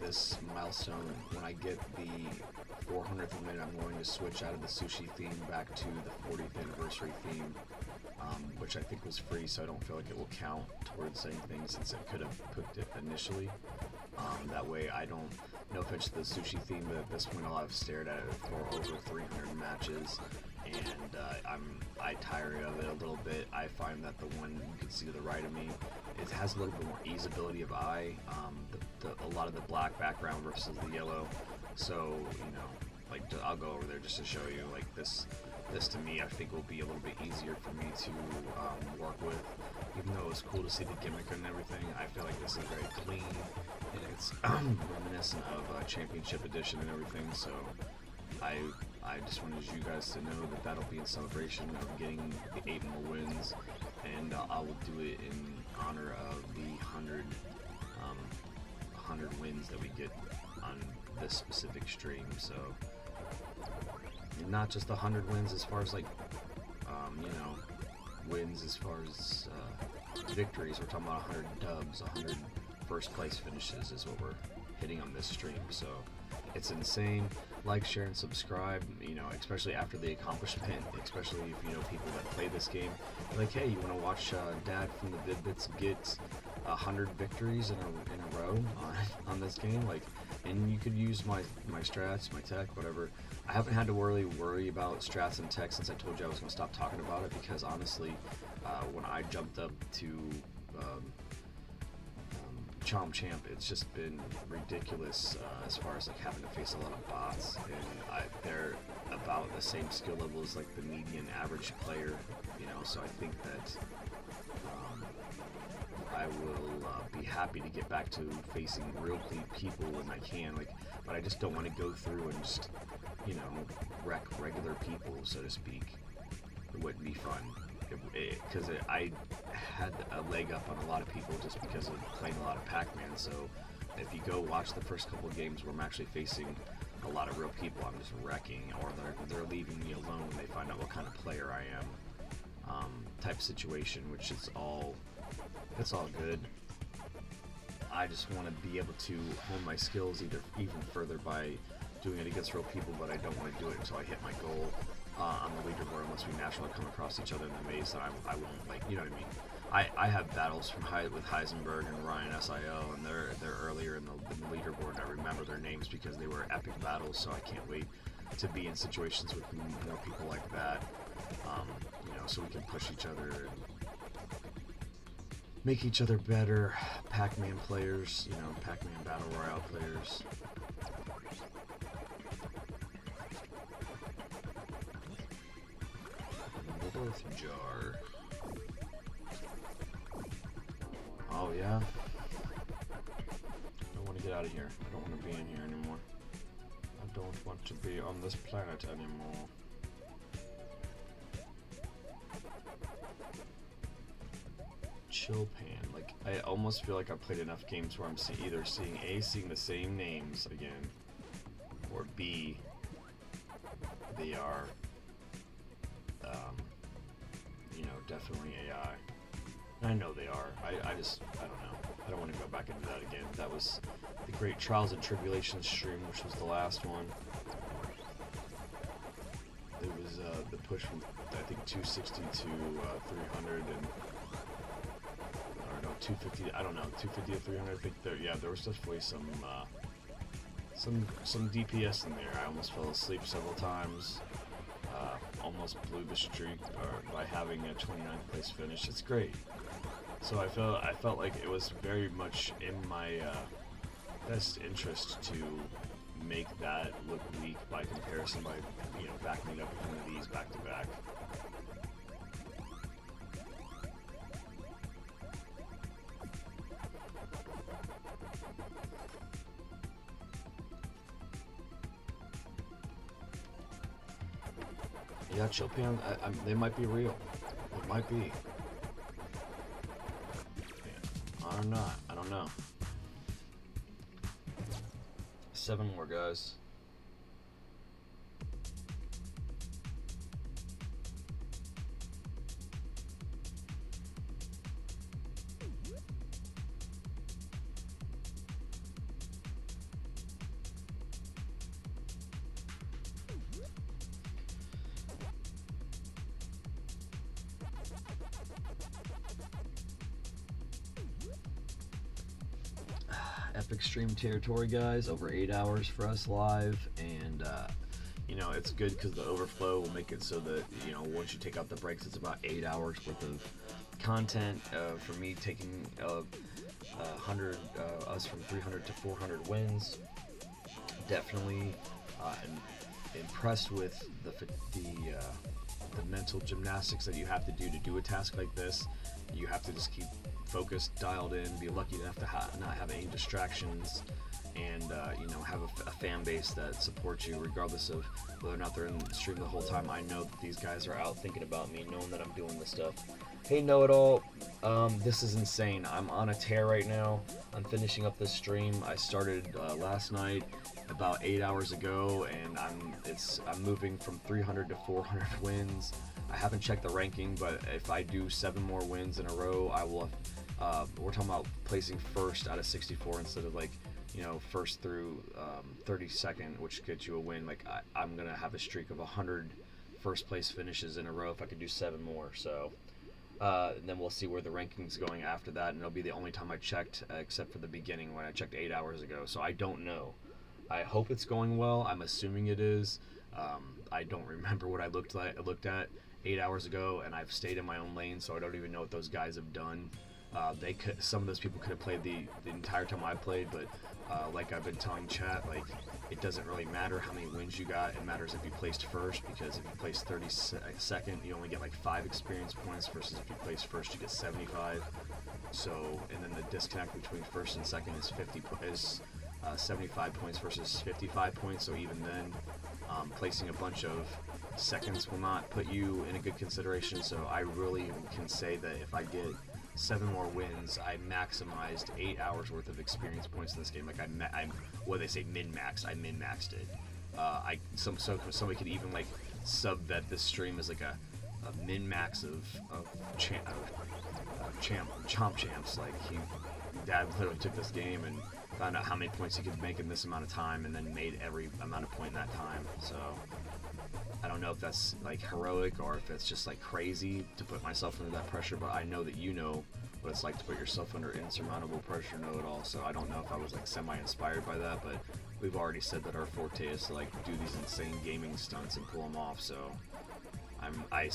this milestone. When I get the 400th win, I'm going to switch out of the sushi theme back to the 40th anniversary theme, which I think was free, so I don't feel like it will count towards anything since it could have picked it initially. That way I don't, no offense to the sushi theme, but at this point I've stared at it for over 300 matches, and I tire of it a little bit. I find that the one you can see to the right of me, it has a little bit more easeability of eye, a lot of the black background versus the yellow, so, you know, like, I'll go over there just to show you, like, this to me I think will be a little bit easier for me to work with. Even though it was cool to see the gimmick and everything, I feel like this is very clean, and it's reminiscent of Championship Edition and everything, so I just wanted you guys to know that that'll be in celebration of getting the 8 more wins, and I will do it in honor of the 100 wins that we get on this specific stream. So, and not just the 100 wins as far as like, you know, wins as far as victories. We're talking about 100 dubs, 100 first place finishes is what we're hitting on this stream. So it's insane. Like, share, and subscribe, you know, especially after the accomplishment, especially if you know people that play this game. Like, hey, you want to watch Dad from the Vid-Bits get 100 victories in a row on this game? Like, and you could use my strats, my tech, whatever. I haven't had to worry about strats and tech since I told you I was going to stop talking about it, because honestly, when I jumped up to Chomp Champ, it's just been ridiculous as far as like having to face a lot of bots, and they're about the same skill level as like the median average player, you know. So I think that I will be happy to get back to facing real people when I can. Like, but I just don't want to go through and just, you know, wreck regular people, so to speak. It wouldn't be fun. Because I had a leg up on a lot of people just because of playing a lot of Pac-Man, so if you go watch the first couple of games where I'm actually facing a lot of real people, I'm just wrecking, or they're leaving me alone when they find out what kind of player I am, type situation, which is it's all good. I just want to be able to hone my skills even further by doing it against real people, but I don't want to do it until I hit my goal on the leaderboard, unless we naturally come across each other in the maze, that I won't, like, you know what I mean? I have battles with Heisenberg and Ryan SIO, and they're earlier in the leaderboard, and I remember their names because they were epic battles, so I can't wait to be in situations with more people like that, you know, so we can push each other and make each other better Pac-Man players, you know, Pac-Man Battle Royale players. Earth jar. Oh yeah? I want to get out of here. I don't want to be in here anymore. I don't want to be on this planet anymore. Chill pan. Like, I almost feel like I've played enough games where I'm either seeing the same names again, or B, they are, you know, definitely AI. I know they are. I don't know. I don't want to go back into that again. That was the Great Trials and Tribulations stream, which was the last one. It was the push from, I think, 260 to 300 and, or no, 250. I don't know, 250 to 300. I think there was definitely some DPS in there. I almost fell asleep several times. Almost blew the streak by having a 29th place finish. It's great. So I felt like it was very much in my best interest to make that look weak by comparison, by, you know, backing it up with one of these back to back. Yeah, chill pan, they might be real. It might be. Yeah. Or not. I don't know. 7 more, guys. Epic stream territory, guys. Over 8 hours for us live, and you know, it's good because the overflow will make it so that, you know, once you take out the breaks, it's about 8 hours worth of content. For me, taking 100 us from 300 to 400 wins. Definitely impressed with the mental gymnastics that you have to do a task like this. You have to just keep focused, dialed in, be lucky enough to not have any distractions, and you know, have a fan base that supports you regardless of whether or not they're in the stream the whole time. I know that these guys are out thinking about me, knowing that I'm doing this stuff. Hey, know-it-all, this is insane. I'm on a tear right now. I'm finishing up this stream. I started last night about 8 hours ago, and I'm moving from 300 to 400 wins. I haven't checked the ranking, but if I do 7 more wins in a row, I will. We're talking about placing first out of 64 instead of, like, you know, first through 32nd, which gets you a win. Like, I'm gonna have a streak of 100 first place finishes in a row if I could do 7 more. So and then we'll see where the ranking's going after that, and it'll be the only time I checked, except for the beginning when I checked 8 hours ago. So I don't know. I hope it's going well. I'm assuming it is. I don't remember what I looked at 8 hours ago, and I've stayed in my own lane, so I don't even know what those guys have done. Some of those people could have played the entire time I played, but like I've been telling chat, like, it doesn't really matter how many wins you got. It matters if you placed first, because if you placed 32nd, you only get like 5 experience points, versus if you placed first, you get 75. So, and then the disconnect between first and second is 75 points versus 55 points. So even then, placing a bunch of seconds will not put you in a good consideration. So I really can say that if I get 7 more wins, I maximized 8 hours worth of experience points in this game. Like I'm what they say min-max. I min-maxed it. So somebody could even like sub-vet this stream as like a min-max of chomp champs. Like Dad literally took this game and found out how many points he could make in this amount of time, and then made every amount of point in that time. So I don't know if that's like heroic or if it's just like crazy to put myself under that pressure, but I know that you know what it's like to put yourself under insurmountable pressure, know it all. So I don't know if I was like semi-inspired by that, but we've already said that our forte is to like do these insane gaming stunts and pull them off. So I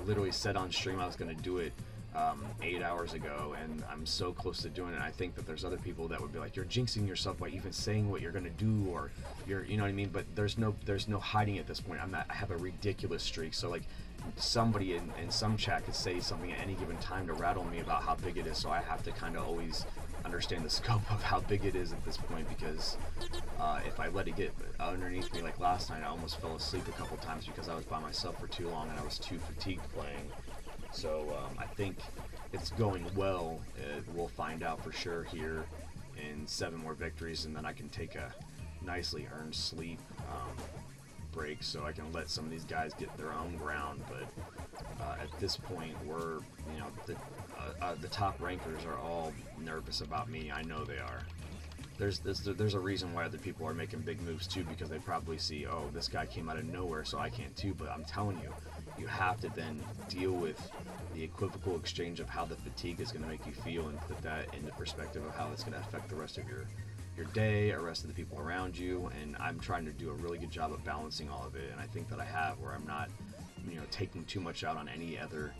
literally said on stream I was going to do it 8 hours ago, and I'm so close to doing it. I think that there's other people that would be like, you're jinxing yourself by even saying what you're gonna do, or you know what I mean. But there's no hiding at this point. I have a ridiculous streak. So like somebody in some chat could say something at any given time to rattle me about how big it is. So I have to kind of always understand the scope of how big it is at this point, because if I let it get underneath me, like last night, I almost fell asleep a couple times because I was by myself for too long and I was too fatigued playing. So I think it's going well. We'll find out for sure here in 7 more victories, and then I can take a nicely earned sleep break so I can let some of these guys get their own ground. But at this point, we're, you know, the top rankers are all nervous about me. I know they are. There's a reason why other people are making big moves too, because they probably see, oh, this guy came out of nowhere, so I can too. But I'm telling you, you have to then deal with the equivocal exchange of how the fatigue is going to make you feel, and put that into perspective of how it's going to affect the rest of your day, or the rest of the people around you. And I'm trying to do a really good job of balancing all of it, and I think that I have, where I'm not, you know, taking too much out on any other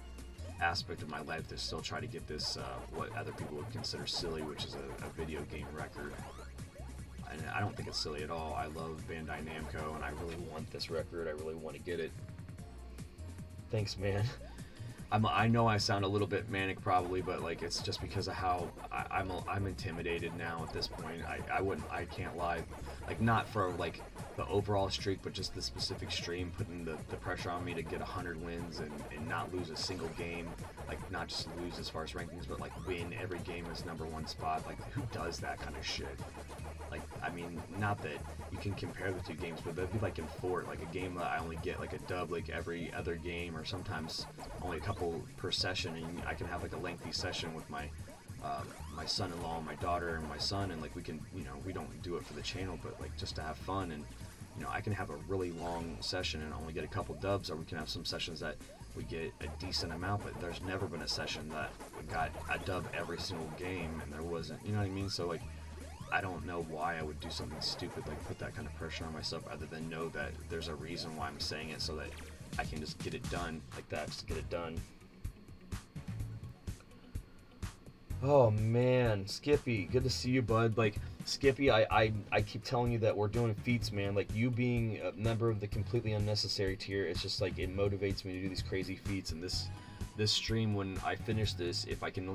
aspect of my life to still try to get this what other people would consider silly, which is a video game record. And I don't think it's silly at all. I love Bandai Namco, and I really want this record. I really want to get it. Thanks, man. I know I sound a little bit manic probably, but like it's just because of how I'm intimidated now at this point. I can't lie, like not for like the overall streak, but just the specific stream, putting the pressure on me to get 100 wins and not lose a single game. Like not just lose as far as rankings, but like win every game as #1 spot. Like who does that kind of shit? Like, I mean, not that you can compare the two games, but that'd be like in Fort, like a game that I only get like a dub like every other game, or sometimes only a couple per session, and I can have like a lengthy session with my my son-in-law, my daughter, and my son, and like we can, you know, we don't do it for the channel, but like just to have fun. And you know, I can have a really long session and only get a couple dubs, or we can have some sessions that we get a decent amount, but there's never been a session that got a dub every single game, and there wasn't, you know what I mean? So like, I don't know why I would do something stupid like put that kind of pressure on myself, other than know that there's a reason why I'm saying it, so that I can just get it done like that, just get it done. Oh man, Skippy, good to see you, bud. Like Skippy, I keep telling you that we're doing feats, man. Like you being a member of the completely unnecessary tier, it's just like it motivates me to do these crazy feats. And this stream, when I finish this, if I can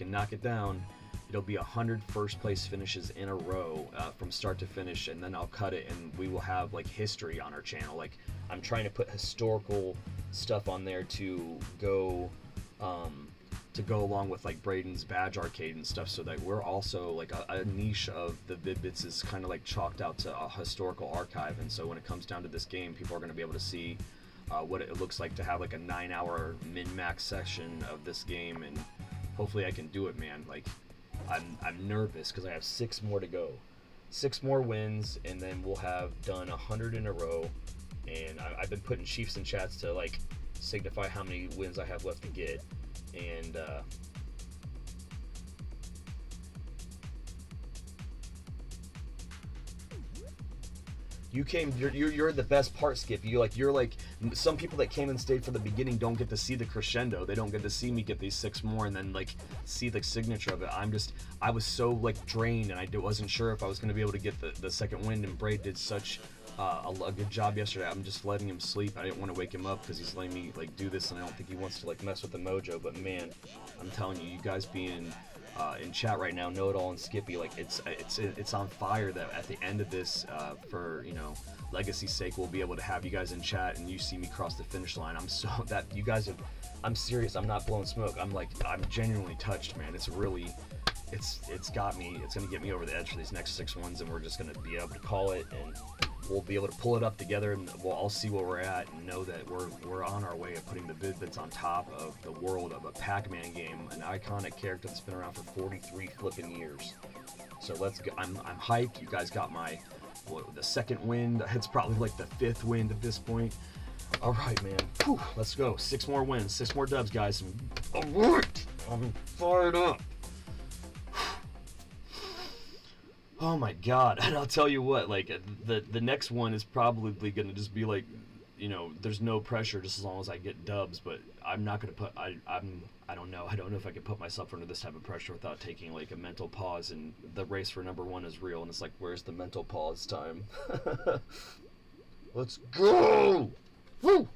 knock it down, it'll be 100 first place finishes in a row from start to finish, and then I'll cut it, and we will have like history on our channel. Like I'm trying to put historical stuff on there to go along with like Braden's badge arcade and stuff, so that we're also like a niche of the Vid-Bits is kind of like chalked out to a historical archive. And so when it comes down to this game, people are going to be able to see what it looks like to have like a 9-hour min-max session of this game, and hopefully I can do it, man. Like I'm nervous because I have 6 more to go, 6 more wins, and then we'll have done 100 in a row. And I've been putting chiefs in chats to like signify how many wins I have left to get. And you're the best part, Skip. You're like some people that came and stayed for the beginning don't get to see the crescendo. They don't get to see me get these 6 more and then like see the signature of it. I was so like drained, and I wasn't sure if I was going to be able to get the second win. And Braid did such a good job yesterday. I'm just letting him sleep. I didn't want to wake him up because he's letting me like do this, and I don't think he wants to like mess with the mojo. But man, I'm telling you, you guys being in chat right now, Know It All and Skippy, like it's on fire that at the end of this, for legacy's sake, we'll be able to have you guys in chat and you see me cross the finish line. I'm so that you guys have. I'm serious. I'm not blowing smoke. I'm genuinely touched, man. It's really, it's got me. It's gonna get me over the edge for these next 6 ones, and we're just gonna be able to call it, and we'll be able to pull it up together, and we'll all see where we're at, and know that we're on our way of putting the Vid-Bits on top of the world of a Pac-Man game, an iconic character that's been around for 43 flipping years. So let's go. I'm hyped. You guys got the second wind. It's probably like the 5th wind at this point. All right, man. Whew, let's go. 6 more wins, 6 more dubs, guys. All right, I'm fired up. Oh my God! And I'll tell you what, like the next one is probably gonna just be like, there's no pressure just as long as I get dubs. But I'm not gonna put. I don't know. I don't know if I can put myself under this type of pressure without taking like a mental pause. And the race for number 1 is real. And it's like, where's the mental pause time? Let's go! Woo!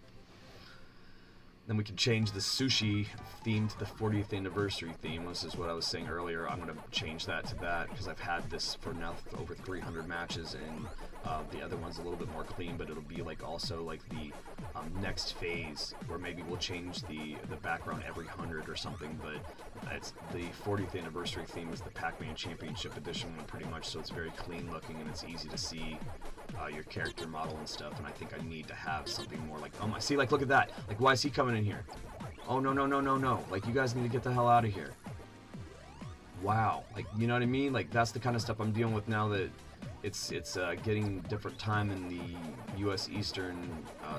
Then we can change the sushi theme to the 40th anniversary theme. This is what I was saying earlier. I'm going to change that to that because I've had this for now over 300 matches, and the other one's a little bit more clean, but it'll be like also like the next phase where maybe we'll change the background every 100 or something. But it's the 40th anniversary theme is the Pac-Man Championship Edition one pretty much, so it's very clean looking and it's easy to see your character model and stuff. And I think I need to have something more like, oh my, see, like look at that, like why is he coming in here? Oh no, like you guys need to get the hell out of here. Wow, like, you know what I mean? Like that's the kind of stuff I'm dealing with now that it's getting different time in the US Eastern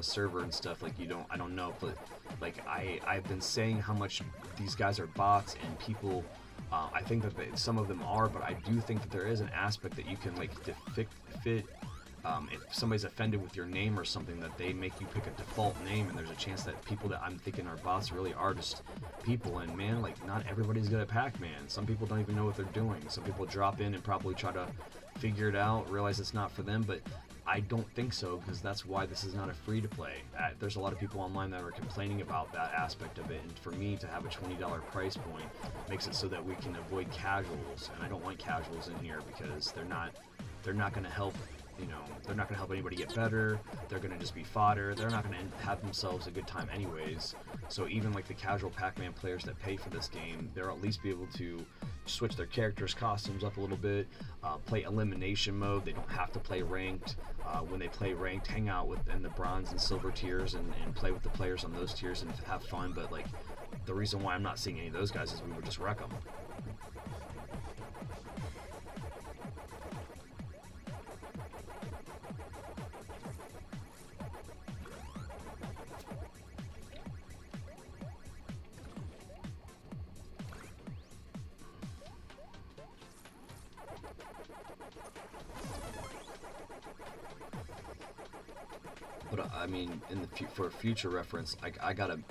server and stuff. Like I don't know, but like I've been saying how much these guys are bots, and people I think that some of them are, but I do think that there is an aspect that you can like fit if somebody's offended with your name or something, that they make you pick a default name, and there's a chance that people that I'm thinking are bots really are just people. And man, like not everybody's good at Pac-Man. Some people don't even know what they're doing. Some people drop in and probably try to figure it out, realize it's not for them, but I don't think so, because that's why this is not a free-to-play. There's a lot of people online that are complaining about that aspect of it, and for me to have a $20 price point makes it so that we can avoid casuals, and I don't want casuals in here because they're not going to help. They're not going to help anybody get better. They're going to just be fodder. They're not going to have themselves a good time anyways. So even like the casual Pac-Man players that pay for this game, they'll at least be able to switch their characters' costumes up a little bit, play elimination mode. They don't have to play ranked. When they play ranked, hang out in the bronze and silver tiers and play with the players on those tiers and have fun. But like the reason why I'm not seeing any of those guys is we would just wreck them. But I mean, for future reference,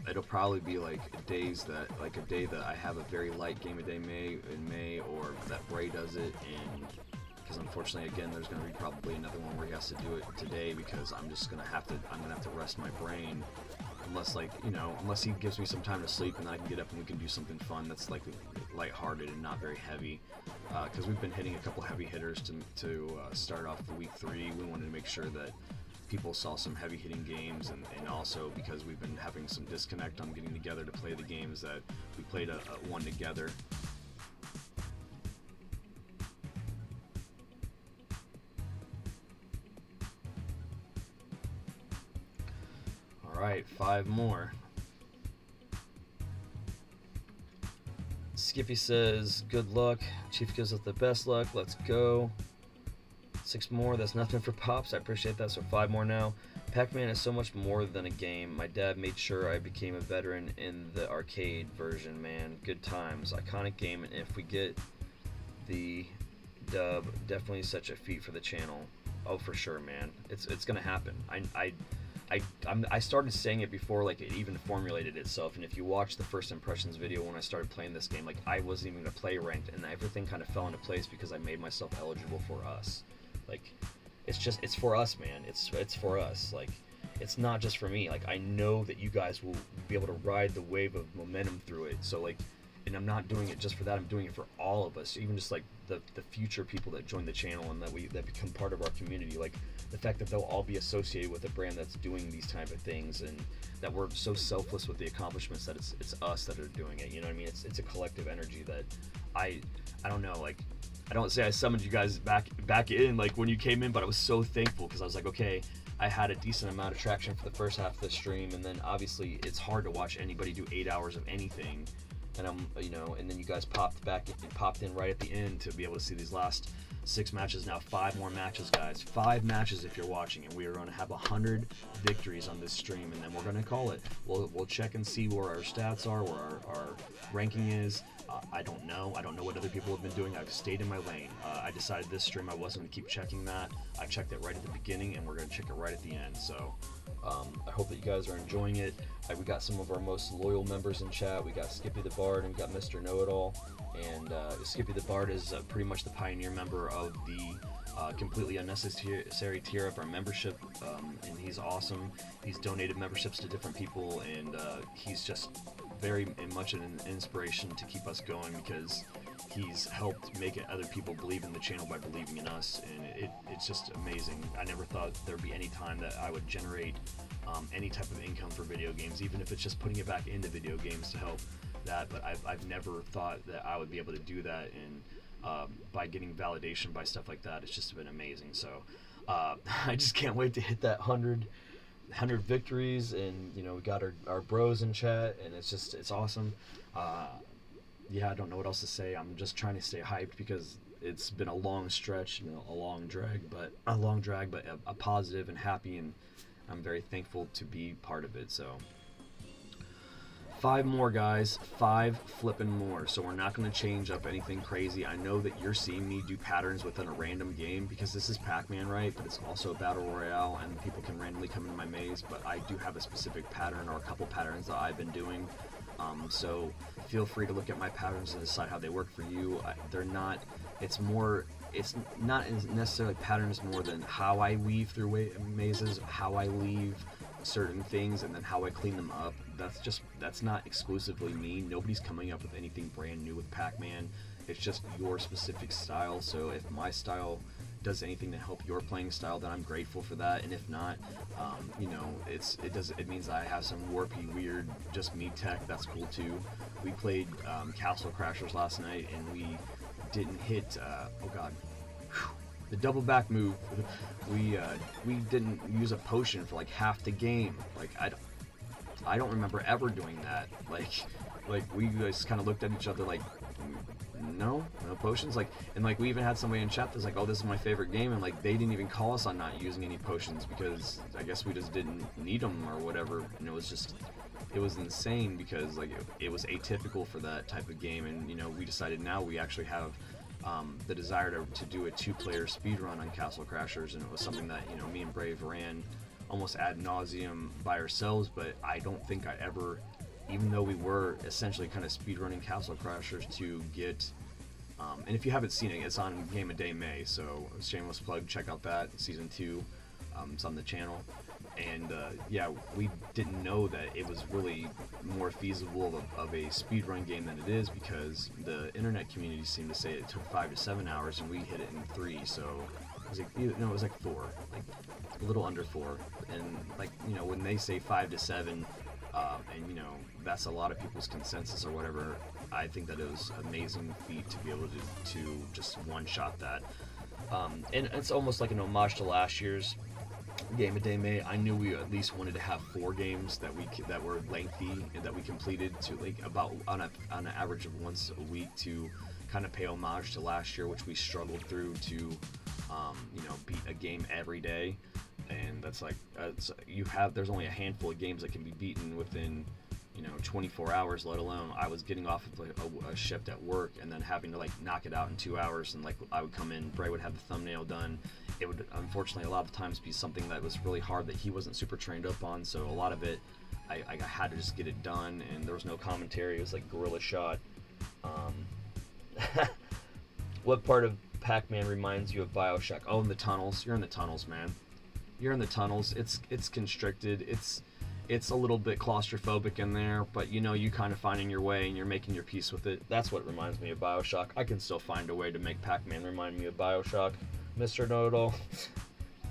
it'll probably be like a day that I have a very light game of day in May, or that Bray does it, and because unfortunately again there's going to be probably another one where he has to do it today, because I'm gonna have to rest my brain, unless he gives me some time to sleep and I can get up and we can do something fun that's like lighthearted and not very heavy, because we've been hitting a couple heavy hitters to start off the week 3. We wanted to make sure that people saw some heavy hitting games, and also because we've been having some disconnect on getting together to play the games, that we played a one together. Alright, 5 more. Skippy says, good luck. Chief gives us the best luck. Let's go. 6 more, that's nothing for Pops. I appreciate that. So 5 more now. Pac-Man is so much more than a game. My dad made sure I became a veteran in the arcade version, man. Good times. Iconic game, and if we get the dub, definitely such a feat for the channel. Oh, for sure, man. It's gonna happen. I started saying it before like it even formulated itself, and if you watch the first impressions video when I started playing this game, like I wasn't even gonna play ranked, and everything kind of fell into place because I made myself eligible for us. Like, it's for us, man. It's for us. Like, it's not just for me. Like, I know that you guys will be able to ride the wave of momentum through it. So like, and I'm not doing it just for that. I'm doing it for all of us, even just like the future people that join the channel and that become part of our community. Like the fact that they'll all be associated with a brand that's doing these type of things, and that we're so selfless with the accomplishments that it's us that are doing it. You know what I mean? It's a collective energy that I don't know, like, I don't say I summoned you guys back in like when you came in, but I was so thankful because I was like, okay, I had a decent amount of traction for the first half of the stream, and then obviously it's hard to watch anybody do 8 hours of anything, and and then you guys popped in right at the end to be able to see these last 6 matches. Now 5 more matches, guys. 5 matches if you're watching, and we are going to have 100 victories on this stream, and then we're going to call it. We'll check and see where our stats are, where our ranking is. I don't know what other people have been doing. I've stayed in my lane. I decided this stream I wasn't going to keep checking that. I checked it right at the beginning, and we're going to check it right at the end. So I hope that you guys are enjoying it. We got some of our most loyal members in chat. We got Skippy the Bard, and we got Mr. Know-It-All. And Skippy the Bard is pretty much the pioneer member of the completely unnecessary tier of our membership, and he's awesome. He's donated memberships to different people, and he's just very much an inspiration to keep us going, because he's helped make it other people believe in the channel by believing in us, and it's just amazing. I never thought there'd be any time that I would generate any type of income for video games, even if it's just putting it back into video games to help that, but I've never thought that I would be able to do that, and by getting validation by stuff like that, it's just been amazing. So I just can't wait to hit that 100 victories, and we got our bros in chat, and it's awesome. Yeah, I don't know what else to say. I'm just trying to stay hyped because it's been a long stretch, a long drag, but a positive and happy, and I'm very thankful to be part of it. So 5 more, guys. 5 flipping more. So we're not going to change up anything crazy. I know that you're seeing me do patterns within a random game because this is Pac-Man, right? But it's also a battle royale, and people can randomly come into my maze. But I do have a specific pattern or a couple patterns that I've been doing. So feel free to look at my patterns and decide how they work for you. It's not necessarily patterns more than how I weave through mazes, how I leave certain things, and then how I clean them up. That's not exclusively me. Nobody's coming up with anything brand new with Pac-Man. It's just your specific style. So if my style does anything to help your playing style, then I'm grateful for that. And if not, it means I have some warpy, weird, just me tech. That's cool too. We played Castle Crashers last night, and we didn't hit. Oh God. The double back move, we didn't use a potion for like half the game. Like I don't remember ever doing that. Like we just kind of looked at each other like, no potions. And we even had somebody in chat that's like, oh, this is my favorite game, and like they didn't even call us on not using any potions because I guess we just didn't need them or whatever. And it was insane because it was atypical for that type of game, and we decided now we actually have the desire to do a 2-player speed run on Castle Crashers, and it was something that me and Brave ran almost ad nauseum by ourselves. But I don't think I ever, even though we were essentially kind of speed running Castle Crashers to get, and if you haven't seen it, it's on Game of Day May, so shameless plug, check out that season 2. It's on the channel. And yeah, we didn't know that it was really more feasible of a speedrun game than it is, because the internet community seemed to say it took 5 to 7 hours, and we hit it in 3. So it was like 4, like a little under 4. And when they say 5 to 7, and that's a lot of people's consensus or whatever, I think that it was an amazing feat to be able to just one-shot that. And it's almost like an homage to last year's Game of Day May. I knew we at least wanted to have 4 games that were lengthy and that we completed to about on an average of once a week, to kind of pay homage to last year, which we struggled through to beat a game every day. And that's there's only a handful of games that can be beaten within 24 hours, let alone I was getting off of a shift at work and then having to knock it out in 2 hours, and I would come in, Bray would have the thumbnail done. It would unfortunately a lot of times be something that was really hard that he wasn't super trained up on, so a lot of it I had to just get it done, and there was no commentary. It was like guerrilla shot. What part of Pac-Man reminds you of Bioshock? Oh, in the tunnels. You're in the tunnels, man. You're in the tunnels. It's constricted. it's a little bit claustrophobic in there, but you know, you kind of finding your way and you're making your peace with it. That's what reminds me of Bioshock. I can still find a way to make Pac-Man remind me of Bioshock. Mr. Know-It-All,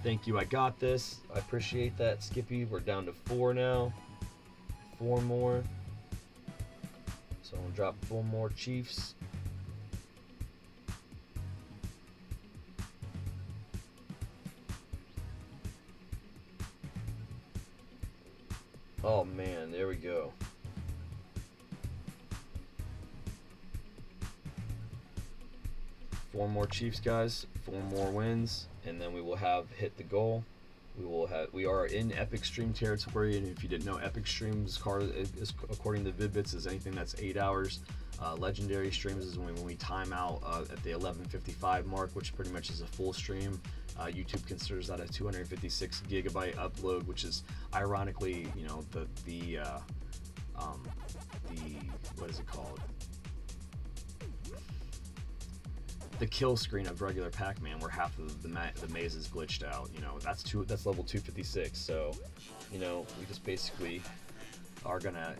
thank you, I got this. I appreciate that, Skippy. We're down to 4 now. 4 more. So I'm gonna drop 4 more Chiefs. Oh man, there we go. Four more Chiefs, guys. 4 more wins, and then we will have hit the goal. We are in Epic Stream territory, and if you didn't know, Epic Streams is according to Vid-Bits is anything that's 8 hours. Legendary streams is when we time out at the 11:55 mark, which pretty much is a full stream. YouTube considers that a 256 gigabyte upload, which is ironically, you know, the what is it called? The kill screen of regular Pac-Man, where half of the maze is glitched out. You know, that's level 256. So, you know, we just basically are gonna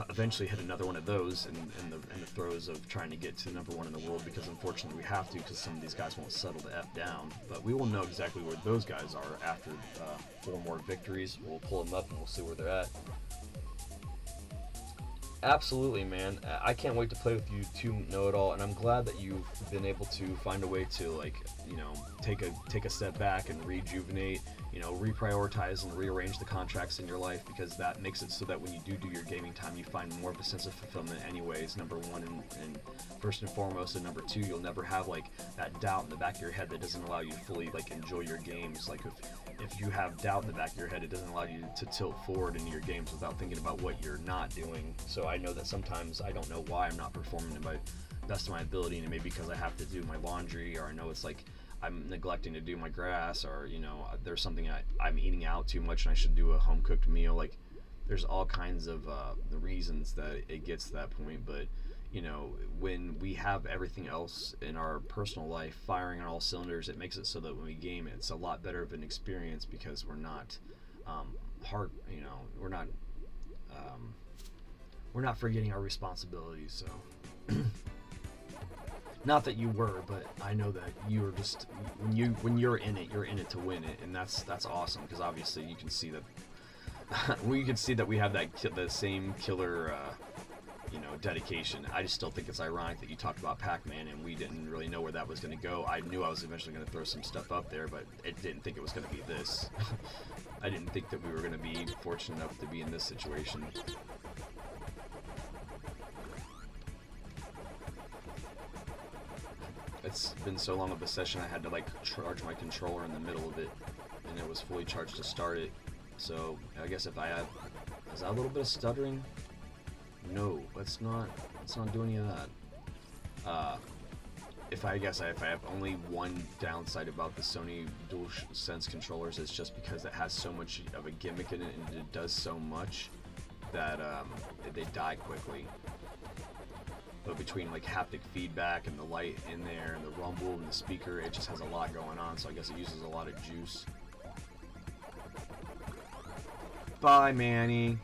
eventually hit another one of those in the throes of trying to get to #1 in the world, because unfortunately we have to, because some of these guys won't settle the F down. But we will know exactly where those guys are after 4 more victories. We'll pull them up and we'll see where they're at. Absolutely, man. I can't wait to play with you too, Know-It-All, and I'm glad that you've been able to find a way to, like, you know, take a step back and rejuvenate, you know, reprioritize and rearrange the contracts in your life, because that makes it so that when you do your gaming time, you find more of a sense of fulfillment anyways, #1 and first and foremost, and #2, you'll never have, like, that doubt in the back of your head that doesn't allow you to fully, like, enjoy your games. Like, if you have doubt in the back of your head, it doesn't allow you to tilt forward into your games without thinking about what you're not doing. So I know that sometimes I don't know why I'm not performing to my best of my ability, and it may be because I have to do my laundry, or I know it's like I'm neglecting to do my grass, or, you know, there's something I'm eating out too much and I should do a home cooked meal. Like, there's all kinds of the reasons that it gets to that point. But, you know, when we have everything else in our personal life firing on all cylinders, it makes it so that when we game, it's a lot better of an experience, because we're not we're not forgetting our responsibilities. So not that you were, but I know that you are just, when you're in it to win it, and that's awesome, because obviously you can see that we have the same killer you know, dedication. I just still think it's ironic that you talked about Pac-Man and we didn't really know where that was going to go. I knew I was eventually going to throw some stuff up there, but I didn't think it was going to be this. I didn't think that we were going to be fortunate enough to be in this situation. It's been so long of a session, I had to, like, charge my controller in the middle of it, and it was fully charged to start it. So I guess if I have, is that a little bit of stuttering? No, let's not do any of that. If I have only one downside about the Sony DualSense controllers, it's just because it has so much of a gimmick in it, and it does so much that they die quickly. But between, like, haptic feedback and the light in there and the rumble and the speaker, it just has a lot going on, so I guess it uses a lot of juice. Bye, Manny.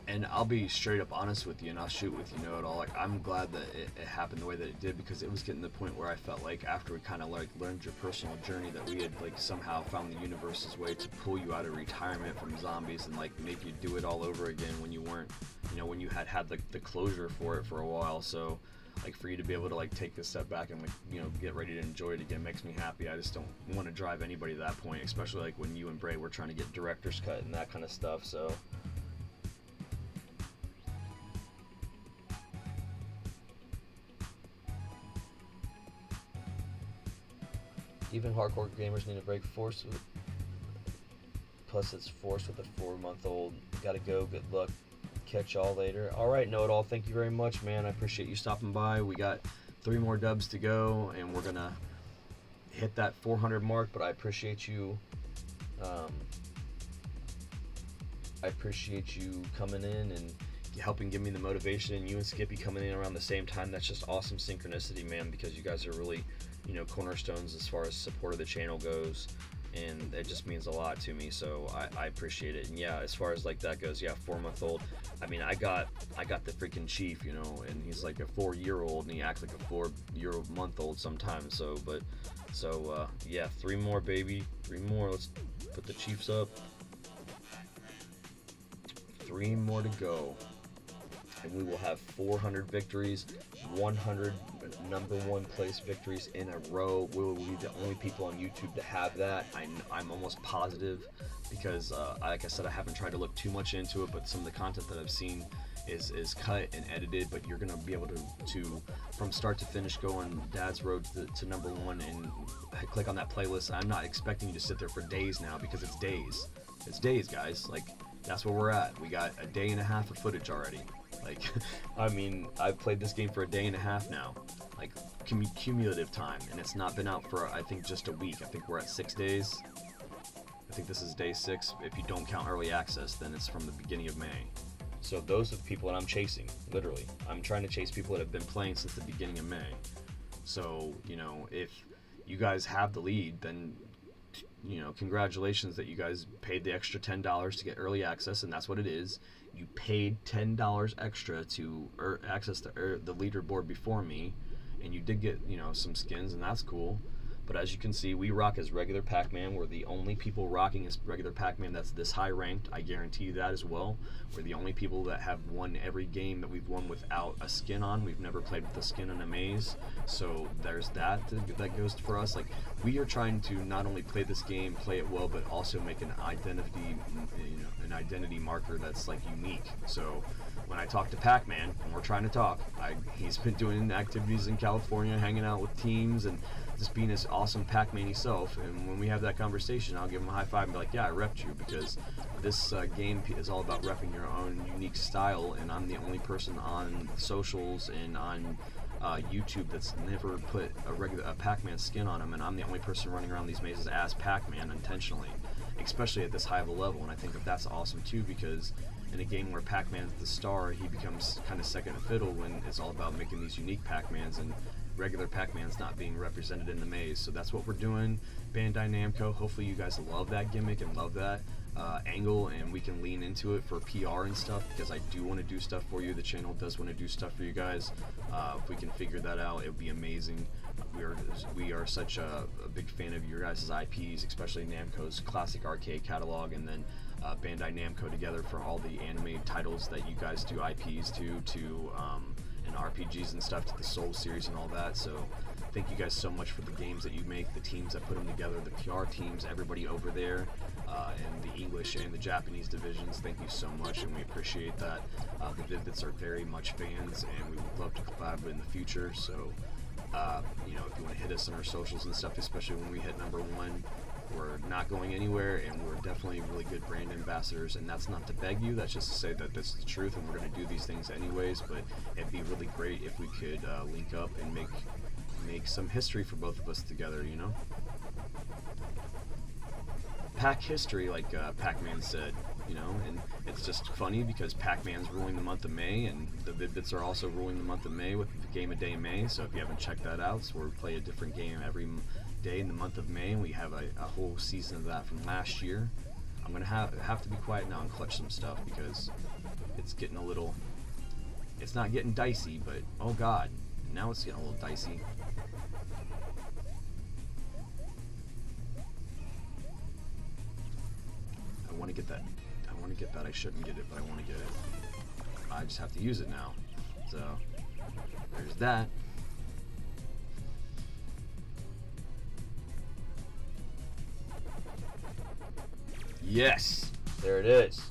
And I'll be straight up honest with you, and I'll shoot with you, Know-It-All. Like, I'm glad that it happened the way that it did, because it was getting to the point where I felt like after we kind of, like, learned your personal journey, that we had, like, somehow found the universe's way to pull you out of retirement from zombies and, like, make you do it all over again when you weren't, you know, when you had the closure for it for a while. So, like, for you to be able to, like, take this step back and, like, you know, get ready to enjoy it again makes me happy. I just don't want to drive anybody to that point, especially, like, when you and Bray were trying to get director's cut and that kind of stuff. So Even hardcore gamers need a break. Plus it's forced with a 4-month-old. Gotta go. Good luck. Catch y'all later. All right, know-it-all. Thank you very much, man. I appreciate you stopping by. We got 3 more dubs to go, and we're gonna hit that 400 mark. But I appreciate you. I appreciate you coming in and helping give me the motivation, and you and Skippy coming in around the same time. That's just awesome synchronicity, man, because you guys are really, cornerstones as far as support of the channel goes, and it just means a lot to me, so I appreciate it. And yeah, as far as like that goes, yeah, 4-month-old, I mean, I got the freaking chief, and he's like a 4-year-old, and he acts like a 4-month-old sometimes, yeah, 3 more, baby, 3 more. Let's put the chiefs up. 3 more to go, and we will have 400 victories, 100 number 1 place victories in a row. We will be the only people on YouTube to have that. I'm almost positive, because like I said, I haven't tried to look too much into it, but some of the content that I've seen is cut and edited, but you're gonna be able to from start to finish go on Dad's road to number 1 and click on that playlist. I'm not expecting you to sit there for days now, because it's days, guys. Like, that's where we're at. We got a day and a half of footage already. Like, I mean, I've played this game for a day and a half now, like cumulative time, and it's not been out for, I think, just a week. I think we're at 6 days. I think this is day 6. If you don't count early access, then it's from the beginning of May. So those are the people that I'm chasing, literally. I'm trying to chase people that have been playing since the beginning of May. So, if you guys have the lead, then congratulations that you guys paid the extra $10 to get early access, and that's what it is. You paid $10 extra to access the leaderboard before me, and you did get, some skins, and that's cool. But as you can see, we rock as regular Pac-Man. We're the only people rocking as regular Pac-Man that's this high ranked. I guarantee you that as well. We're the only people that have won every game that we've won without a skin on. We've never played with a skin in a maze. So there's that goes for us. Like, we are trying to not only play this game, play it well, but also make an identity marker that's like unique. So when I talk to Pac-Man, and we're trying to talk, he's been doing activities in California, hanging out with teams, and just being his awesome Pac-Man self. And when we have that conversation, I'll give him a high five and be like, yeah, I repped you, because this game is all about repping your own unique style, and I'm the only person on socials and on YouTube that's never put a Pac-Man skin on him, and I'm the only person running around these mazes as Pac-Man intentionally, especially at this high of a level. And I think that's awesome too, because in a game where Pac-Man's the star, he becomes kind of second fiddle when it's all about making these unique Pac-Mans, and regular Pac-Man's not being represented in the maze. So that's what we're doing. Bandai Namco, hopefully you guys love that gimmick and love that angle, and we can lean into it for PR and stuff, because I do want to do stuff for you. The channel does want to do stuff for you guys. If we can figure that out, it would be amazing. We are such a big fan of your guys' IPs, especially Namco's classic arcade catalog, and then Bandai Namco together for all the anime titles that you guys do IPs to and RPGs and stuff, to the Soul series and all that. So thank you guys so much for the games that you make, the teams that put them together, the PR teams, everybody over there, and the English and the Japanese divisions. Thank you so much, and we appreciate that. The Vid-Bits are very much fans, and we would love to collab in the future. So if you want to hit us on our socials and stuff, especially when we hit number 1, we're not going anywhere, and we're definitely really good brand ambassadors. And that's not to beg you, that's just to say that this is the truth, and we're going to do these things anyways. But it'd be really great if we could link up and make some history for both of us together, Pac history, like Pac-Man said, and it's just funny because Pac-Man's ruling the month of May, and the Vid-Bits are also ruling the month of May with the Game a Day May. So if you haven't checked that out, so we play a different game every day in the month of May, and we have a whole season of that from last year. I'm gonna have to be quiet now and clutch some stuff, because it's getting a little, it's not getting dicey, but oh god, now it's getting a little dicey. I want to get that. I shouldn't get it, but I want to get it. I just have to use it now. So there's that. Yes, there it is.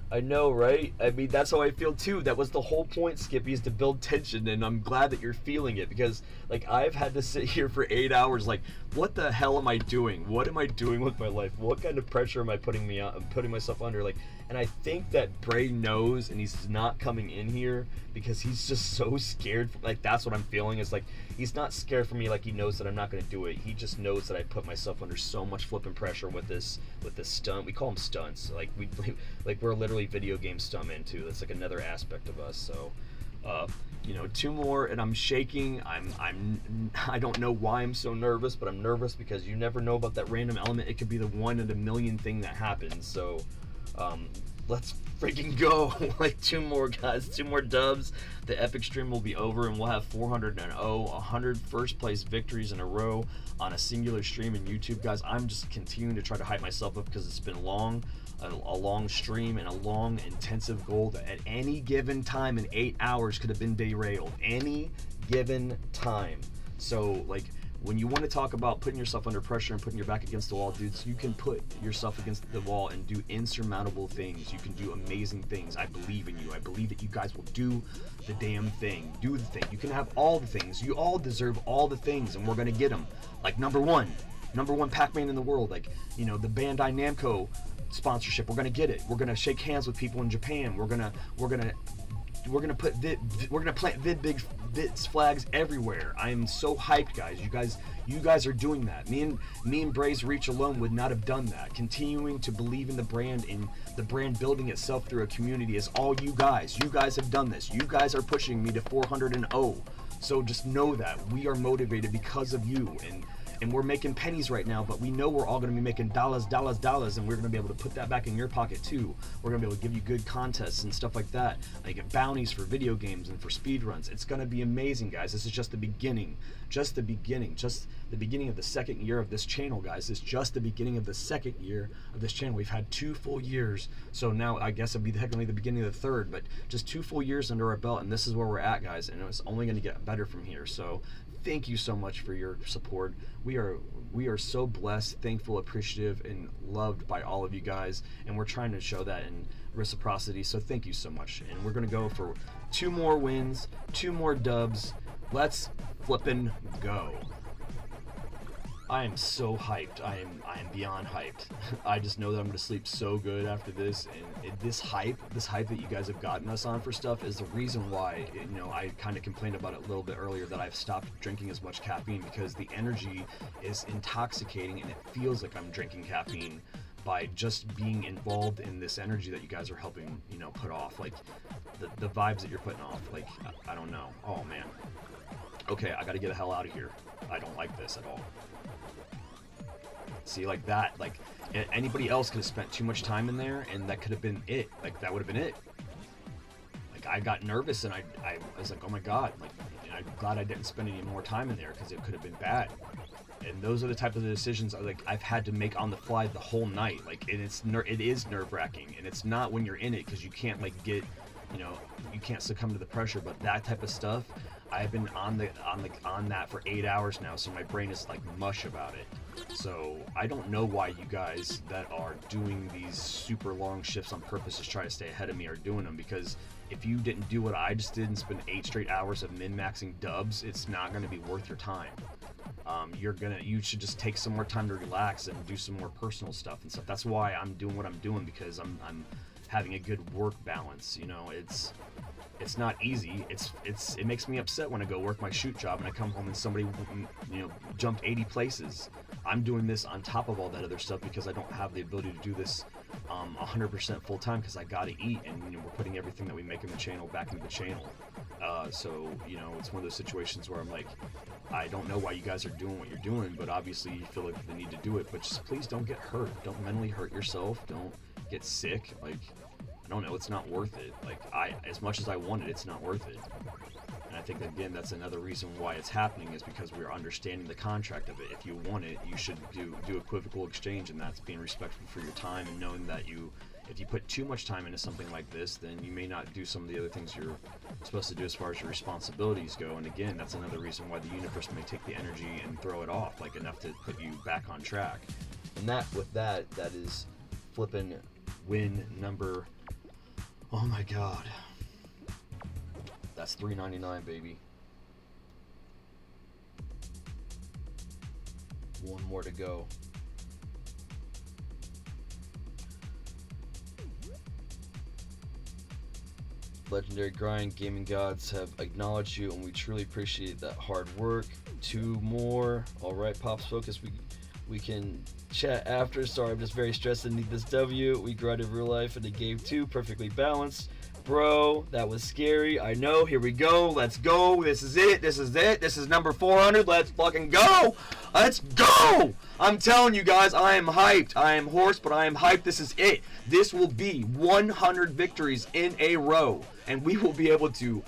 I know, right? I mean, that's how I feel too. That was the whole point, Skippy, is to build tension, and I'm glad that you're feeling it, because, like, I've had to sit here for 8 hours, like, what the hell am I doing? What am I doing with my life? What kind of pressure am I putting myself under? Like, and I think that Bray knows, and he's not coming in here because he's just so scared. Like, that's what I'm feeling. Is like, he's not scared for me. Like, he knows that I'm not going to do it. He just knows that I put myself under so much flipping pressure with this stunt. We call them stunts. Like, we're literally video game stuntmen too. That's like another aspect of us. So, you know, 2 more, and I'm shaking. I don't know why I'm so nervous, but I'm nervous because you never know about that random element. It could be the 1 in a million thing that happens. So, let's freaking go. Like, 2 more, guys, 2 more dubs. The epic stream will be over, and we'll have 100 first place victories in a row on a singular stream in YouTube, guys. I'm just continuing to try to hype myself up because it's been a long stream and a long intensive goal that at any given time in 8 hours could have been derailed. Any given time. So, like, when you want to talk about putting yourself under pressure and putting your back against the wall, dudes, you can put yourself against the wall and do insurmountable things. You can do amazing things. I believe in you. I believe that you guys will do the damn thing. Do the thing. You can have all the things. You all deserve all the things, and we're going to get them. Like, number one Pac-Man in the world. Like, you know, the Bandai Namco sponsorship. We're going to get it. We're going to shake hands with people in Japan. We're going to plant Vid-Bits flags everywhere. I am so hyped, guys. You guys are doing that. Me and Bray's reach alone would not have done that. Continuing to believe in the brand building itself through a community is all you guys. You guys have done this. You guys are pushing me to 400-0. So just know that we are motivated because of you, and we're making pennies right now, but we know we're all going to be making dollars, and we're going to be able to put that back in your pocket too. We're going to be able to give you good contests and stuff like that, like bounties for video games and for speed runs. It's going to be amazing, guys. This is just the beginning. Just the beginning of the 2nd year of this channel, guys. It's just the beginning of the 2nd year of this channel. We've had 2 full years, so now I guess it'd be technically the beginning of the 3rd, but just 2 full years under our belt, and this is where we're at, guys, and it's only going to get better from here. So thank you so much for your support. We are so blessed, thankful, appreciative, and loved by all of you guys, and we're trying to show that in reciprocity. So thank you so much, and we're gonna go for 2 more wins, 2 more dubs. Let's flippin' go. I am so hyped. I am beyond hyped. I just know that I'm gonna sleep so good after this, and this hype that you guys have gotten us on for stuff is the reason why, you know, I kind of complained about it a little bit earlier, that I've stopped drinking as much caffeine, because the energy is intoxicating and it feels like I'm drinking caffeine by just being involved in this energy that you guys are helping, you know, put off. Like the vibes that you're putting off. Like, I don't know. Oh man. Okay, I gotta get the hell out of here. I don't like this at all. See, like that, like anybody else could have spent too much time in there, and that could have been it. Like, that would have been it. Like, I got nervous, and I was like, oh my god, like, I'm glad I didn't spend any more time in there, because it could have been bad. And those are the type of decisions I've had to make on the fly the whole night. Like, and it is nerve-wracking, and it's not when you're in it, because you can't, like, get, you know, you can't succumb to the pressure. But that type of stuff, I've been on that for 8 hours now, so my brain is like mush about it. So I don't know why you guys that are doing these super long shifts on purpose to try to stay ahead of me are doing them, because if you didn't do what I just did and spend 8 straight hours of min-maxing dubs, it's not going to be worth your time. You should just take some more time to relax and do some more personal stuff and stuff. That's why I'm doing what I'm doing, because I'm having a good work balance. You know, it's not easy. It makes me upset when I go work my shoot job and I come home and somebody, you know, jumped 80 places. I'm doing this on top of all that other stuff because I don't have the ability to do this 100% full time, because I gotta eat, and, you know, we're putting everything that we make in the channel back into the channel. So, you know, it's one of those situations where I'm like, I don't know why you guys are doing what you're doing, but obviously you feel like the need to do it. But just please don't get hurt. Don't mentally hurt yourself. Don't get sick. Like, I don't know, it's not worth it. Like, as much as I want it, it's not worth it. And I think, again, that's another reason why it's happening, is because we're understanding the contract of it. If you want it, you should do equivocal exchange, and that's being respectful for your time, and knowing that if you put too much time into something like this, then you may not do some of the other things you're supposed to do as far as your responsibilities go. And again, that's another reason why the universe may take the energy and throw it off, like enough to put you back on track. And that is flipping win number Oh my god. That's $3.99, baby. One more to go. Legendary Grind Gaming Gods have acknowledged you, and we truly appreciate that hard work. 2 more. All right, Pops Focus. We can chat after. Sorry, I'm just very stressed and need this W. We grinded real life in the game too, perfectly balanced. Bro, that was scary. I know. Here we go. Let's go. This is it. This is it. This is number 400. Let's fucking go. Let's go. I'm telling you guys, I am hyped. I am hoarse, but I am hyped. This is it. This will be 100 victories in a row, and we will be able to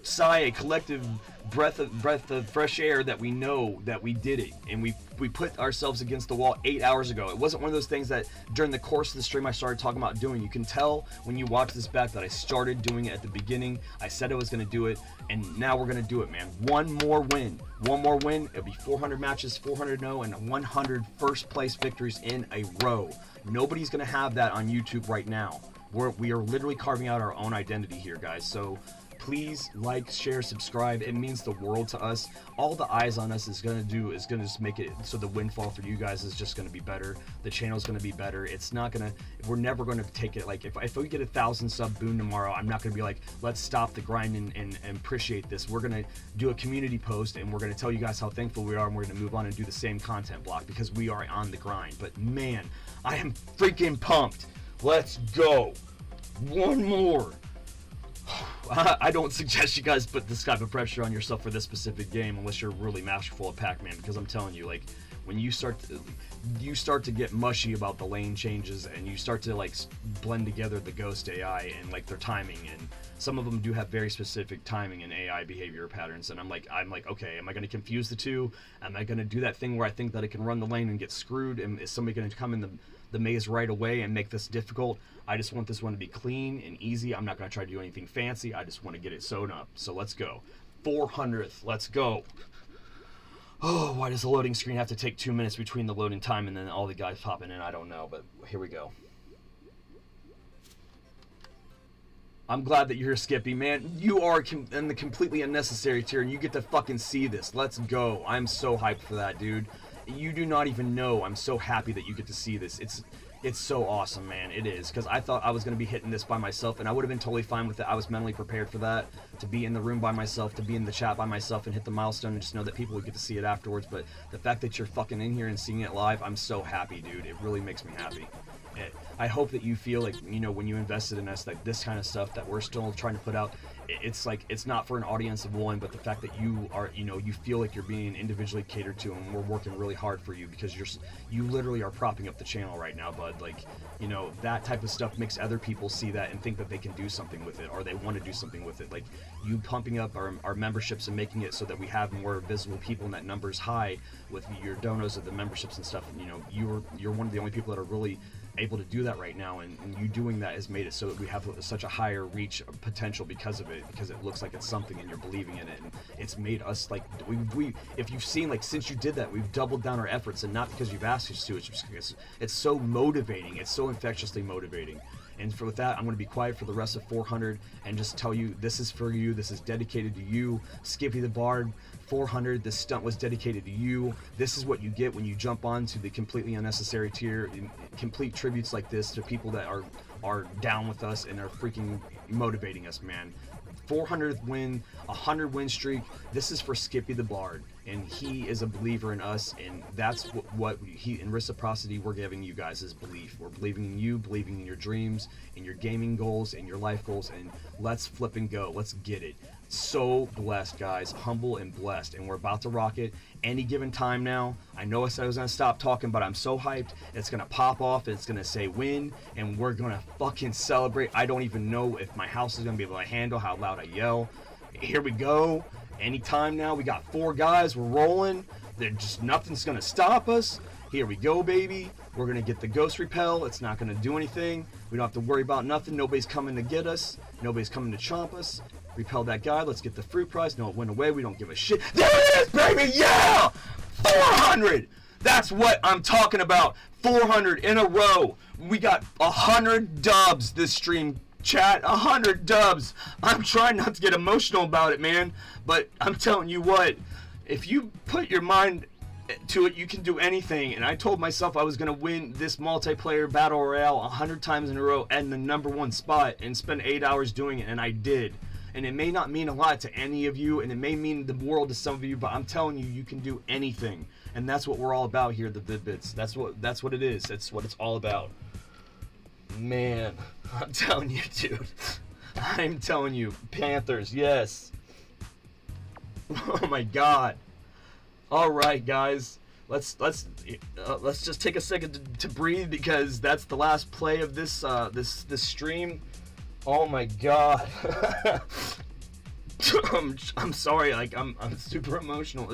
sigh a collective breath of fresh air that we know that we did it, and we put ourselves against the wall 8 hours ago. It wasn't one of those things that during the course of the stream I started talking about doing. You can tell when you watch this back that I started doing it at the beginning. I said I was going to do it, and now we're going to do it, man. One more win, it'll be 400 matches, 400-0, and 100 first place victories in a row. Nobody's going to have that on YouTube right now. We are literally carving out our own identity here, guys. So please like, share, subscribe. It means the world to us. All the eyes on us is gonna just make it so the windfall for you guys is just gonna be better. The channel's gonna be better. It's not gonna. We're never gonna take it like if we get 1,000 sub boon tomorrow, I'm not gonna be like, let's stop the grind and appreciate this. We're gonna do a community post and we're gonna tell you guys how thankful we are, and we're gonna move on and do the same content block because we are on the grind. But man, I am freaking pumped. Let's go. One more. I don't suggest you guys put this type of pressure on yourself for this specific game unless you're really masterful at Pac-Man, because I'm telling you, like, when you start to get mushy about the lane changes and you start to like blend together the Ghost AI and like their timing, and some of them do have very specific timing and AI behavior patterns, and I'm like, okay, am I going to confuse the two? Am I going to do that thing where I think that I can run the lane and get screwed, and is somebody going to come in the maze right away and make this difficult? I just want this one to be clean and easy. I'm not going to try to do anything fancy. I just want to get it sewn up. So let's go. 400th. Let's go. Oh, why does the loading screen have to take 2 minutes between the loading time and then all the guys popping in? I don't know, but here we go. I'm glad that you're here, Skippy, man. You are in the completely unnecessary tier, and you get to fucking see this. Let's go. I'm so hyped for that, dude. You do not even know. I'm so happy that you get to see this. It's so awesome, man. It is, because I thought I was going to be hitting this by myself, and I would have been totally fine with it. I was mentally prepared for that, to be in the room by myself, to be in the chat by myself and hit the milestone and just know that people would get to see it afterwards. But the fact that you're fucking in here and seeing it live, I'm so happy, dude. It really makes me happy. I hope that you feel like, you know, when you invested in us, like this kind of stuff that we're still trying to put out, it's like, it's not for an audience of one, but the fact that you are, you know, you feel like you're being individually catered to, and we're working really hard for you, because you literally are propping up the channel right now, bud. Like, you know, that type of stuff makes other people see that and think that they can do something with it, or they want to do something with it. Like, you pumping up our memberships and making it so that we have more visible people and that number's high with your donos of the memberships and stuff. And, you know, you're one of the only people that are really able to do that right now, and you doing that has made it so that we have such a higher reach potential because of it, because it looks like it's something and you're believing in it, and it's made us like, we if you've seen, like, since you did that, we've doubled down our efforts, and not because you've asked us to, it's just because it's so motivating, it's so infectiously motivating. And with that, I'm going to be quiet for the rest of 400 and just tell you, this is for you, this is dedicated to you. Skippy the Bard, 400, this stunt was dedicated to you. This is what you get when you jump onto the completely unnecessary tier. Complete tributes like this to people that are down with us and are freaking motivating us, man. 400th win, 100 win streak. This is for Skippy the Bard, and he is a believer in us, and that's what he, in reciprocity, we're giving you guys is belief. We're believing in you, believing in your dreams, in your gaming goals, in your life goals, and let's flip and go. Let's get it. So blessed, guys, humble and blessed, and we're about to rock it any given time now. I know I said I was gonna stop talking, but I'm so hyped. It's gonna pop off, it's gonna say win, and we're gonna fucking celebrate. I don't even know if my house is gonna be able to handle how loud I yell. Here we go. Anytime now. We got 4 guys, we're rolling. Nothing's gonna stop us. Here we go, baby. We're gonna get the ghost repel. It's not gonna do anything. We don't have to worry about nothing. Nobody's coming to get us. Nobody's coming to chomp us. Repel that guy. Let's get the fruit prize. No, it went away. We don't give a shit. There it is, baby. Yeah! 400. That's what I'm talking about. 400 in a row. We got 100 dubs this stream Chat, 100 dubs. I'm trying not to get emotional about it, man. But I'm telling you what, if you put your mind to it, you can do anything. And I told myself I was going to win this multiplayer battle royale 100 times in a row and the #1 spot and spend 8 hours doing it, and I did. And it may not mean a lot to any of you, and it may mean the world to some of you, but I'm telling you, you can do anything. And that's what we're all about here at the Vid-Bits. That's what it is. That's what it's all about. Man, I'm telling you, dude. I'm telling you, Panthers, yes. Oh my God. All right, guys. Let's just take a second to breathe, because that's the last play of this this stream. Oh my God. I'm sorry. Like I'm super emotional.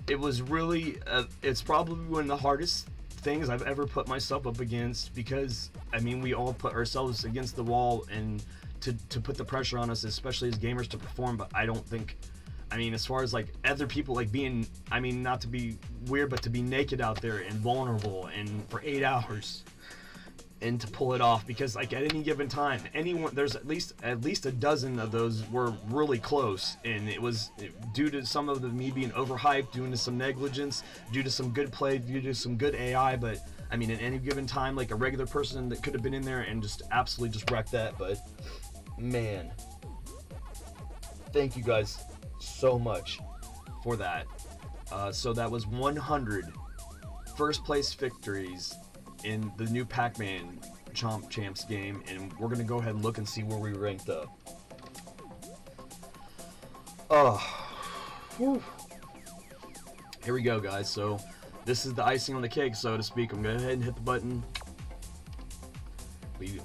It was really it's probably one of the hardest things I've ever put myself up against, because I mean, we all put ourselves against the wall and to put the pressure on us, especially as gamers, to perform. But I don't think, I mean, as far as like other people like being, I mean, not to be weird, but to be naked out there and vulnerable and for 8 hours and to pull it off, because like at any given time, anyone, there's at least a dozen of those were really close, and it was due to some of me being overhyped, due to some negligence, due to some good play, due to some good AI. But I mean, at any given time, like a regular person that could have been in there and just absolutely just wrecked that. But man, thank you guys so much for that. So that was 100 first place victories in the new Pac-Man Chomp Champs game, and we're gonna go ahead and look and see where we ranked up. Whew. Here we go, guys. So this is the icing on the cake, so to speak. I'm gonna go ahead and hit the button.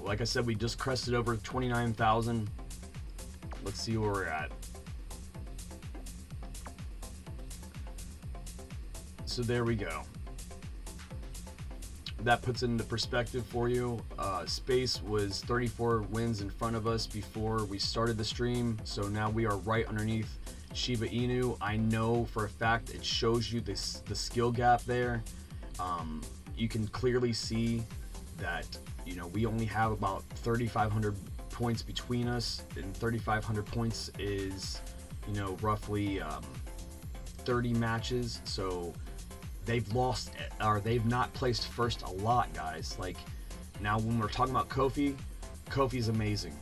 Like I said, we just crested over 29,000. Let's see where we're at. So there we go. That puts it into perspective for you. Space was 34 wins in front of us before we started the stream, so now we are right underneath Shiba Inu. I know for a fact it shows you the skill gap there. You can clearly see that, you know, we only have about 3,500 points between us, and 3,500 points is, you know, roughly 30 matches. So they've lost, or they've not placed first a lot, guys. Like, now when we're talking about Kofi's amazing.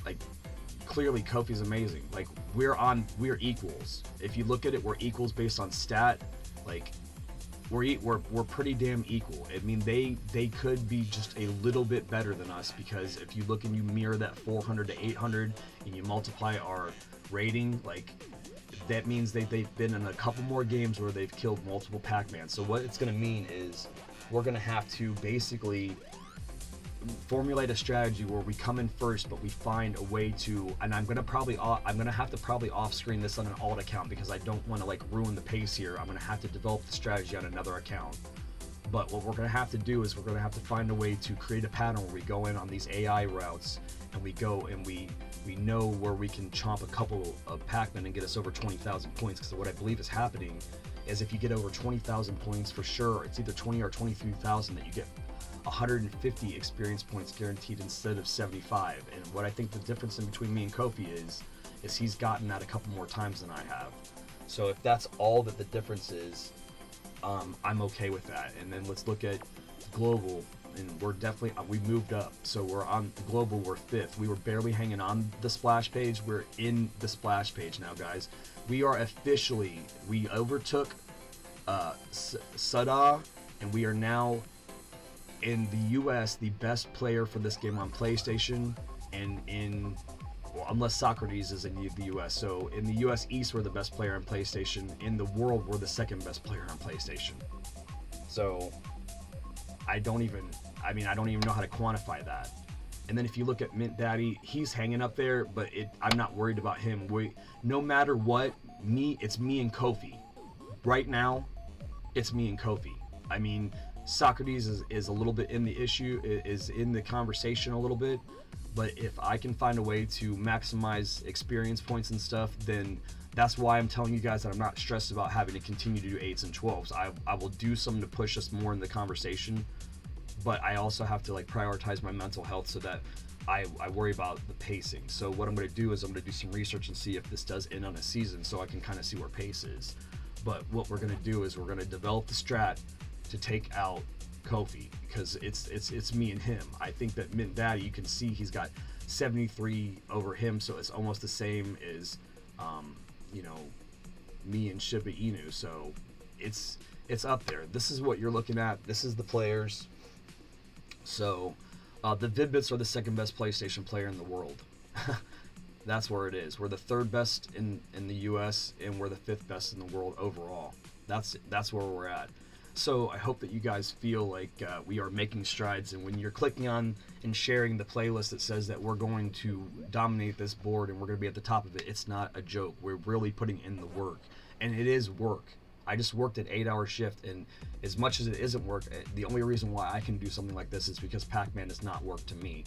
Like, clearly Kofi's amazing. Like, we're equals. If you look at it, we're equals based on stat. Like, we're pretty damn equal. I mean, they could be just a little bit better than us, because if you look and you mirror that 400 to 800 and you multiply our rating, like, that means they've been in a couple more games where they've killed multiple Pac-Man. So what it's going to mean is we're going to have to basically formulate a strategy where we come in first, but we find a way to, and I'm going to have to probably off-screen this on an alt account, because I don't want to like ruin the pace here. I'm going to have to develop the strategy on another account. But what we're going to have to do is we're going to have to find a way to create a pattern where we go in on these AI routes, and we go and we know where we can chomp a couple of Pac-Man and get us over 20,000 points. Because what I believe is happening is if you get over 20,000 points, for sure, it's either 20 or 23,000, that you get 150 experience points guaranteed instead of 75. And what I think the difference in between me and Kofi is he's gotten that a couple more times than I have. So if that's all that the difference is, I'm okay with that. And then let's look at global, and we're definitely, we moved up. So we're on the global, we're 5th. We were barely hanging on the splash page. We're in the splash page now, guys. We are officially, we overtook Sada, and we are now in the US the best player for this game on PlayStation, and in, well, unless Socrates is in the US. So in the US East, we're the best player on PlayStation. In the world, we're the 2nd best player on PlayStation. So I don't even know how to quantify that. And then if you look at Mint Daddy, he's hanging up there, but I'm not worried about him. No matter what, it's me and Kofi. Right now, it's me and Kofi. I mean, Socrates is a little bit in the issue, is in the conversation a little bit, but if I can find a way to maximize experience points and stuff, then that's why I'm telling you guys that I'm not stressed about having to continue to do 8s and 12s. I will do something to push us more in the conversation, but I also have to like prioritize my mental health so that I worry about the pacing. So what I'm going to do is I'm going to do some research and see if this does end on a season, so I can kind of see where pace is. But what we're going to do is we're going to develop the strat to take out Kofi, because it's me and him. I think that Mint Daddy, you can see he's got 73 over him, so it's almost the same as me and Shiba Inu. So it's up there. This is what you're looking at. This is the players. So the Vid-Bits are the second best PlayStation player in the world. That's where it is. We're the third best in the US, and we're the fifth best in the world overall. That's where we're at. So I hope that you guys feel like we are making strides, and when you're clicking on and sharing the playlist that says that we're going to dominate this board and we're going to be at the top of it, it's not a joke. We're really putting in the work, and it is work. I just worked an 8-hour shift, and as much as it isn't work, the only reason why I can do something like this is because Pac-Man is not work to me.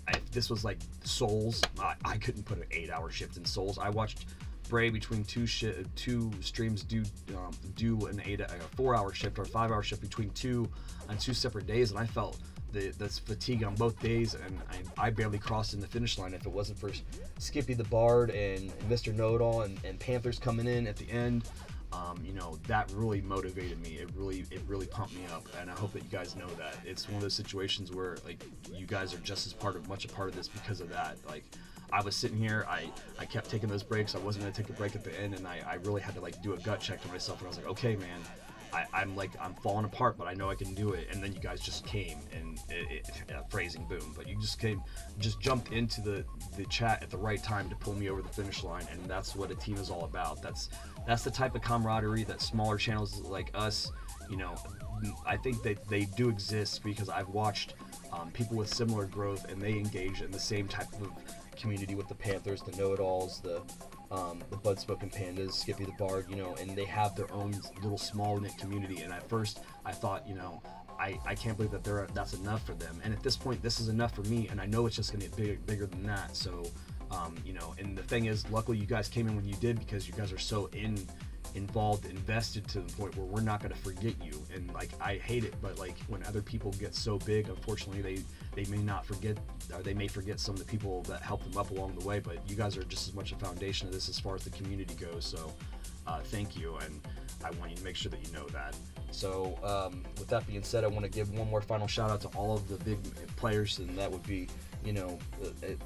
If this was like Souls, I couldn't put an 8-hour shift in Souls. I watched Bray between two streams do an 4-hour shift or a 5-hour shift between two on 2 separate days, and I felt this fatigue on both days, and I barely crossed in the finish line if it wasn't for Skippy the Bard and Mr. Know-It-All and Panthers coming in at the end. That really motivated me. It really pumped me up, and I hope that you guys know that. It's one of those situations where like you guys are just as much a part of this because of that. Like, I was sitting here, I kept taking those breaks. I wasn't gonna take a break at the end, and I really had to like do a gut check to myself, and I was like, okay, man, I'm falling apart, but I know I can do it. And then you guys just came, and phrasing boom, but you just jumped into the chat at the right time to pull me over the finish line, and that's what a team is all about. That's the type of camaraderie that smaller channels like us, I think that they do exist because I've watched people with similar growth, and they engage in the same type of community with the Panthers, the Know-It-Alls, the Bud Smoking Pandas, Skippy the Bard, and they have their own little small knit community. And at first I thought, I can't believe that that's enough for them. And at this point, this is enough for me, and I know it's just going to get bigger than that. So, and the thing is, luckily you guys came in when you did, because you guys are so involved, invested to the point where we're not going to forget you. And like, I hate it, but like when other people get so big, unfortunately they may not forget, or they may forget some of the people that helped them up along the way. But you guys are just as much a foundation of this as far as the community goes. So thank you, and I want you to make sure that you know that. So with that being said, I want to give one more final shout out to all of the big players, and that would be,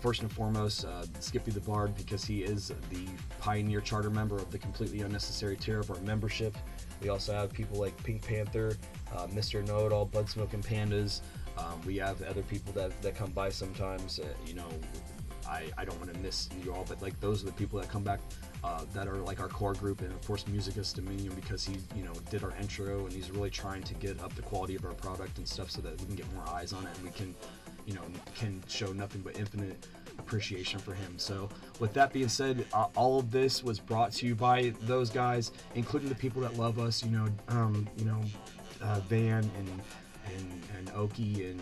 first and foremost, Skippy the Bard, because he is the pioneer charter member of the Completely Unnecessary tier of our membership. We also have people like Pink Panther, Mr. Know-It-All, Bud Smoking Pandas. We have other people that come by sometimes. I don't want to miss you all, but like those are the people that come back that are like our core group. And of course, Musicus Dominion, because he did our intro, and he's really trying to get up the quality of our product and stuff so that we can get more eyes on it, and we can can show nothing but infinite appreciation for him. So with that being said, all of this was brought to you by those guys, including the people that love us, Van and Oki and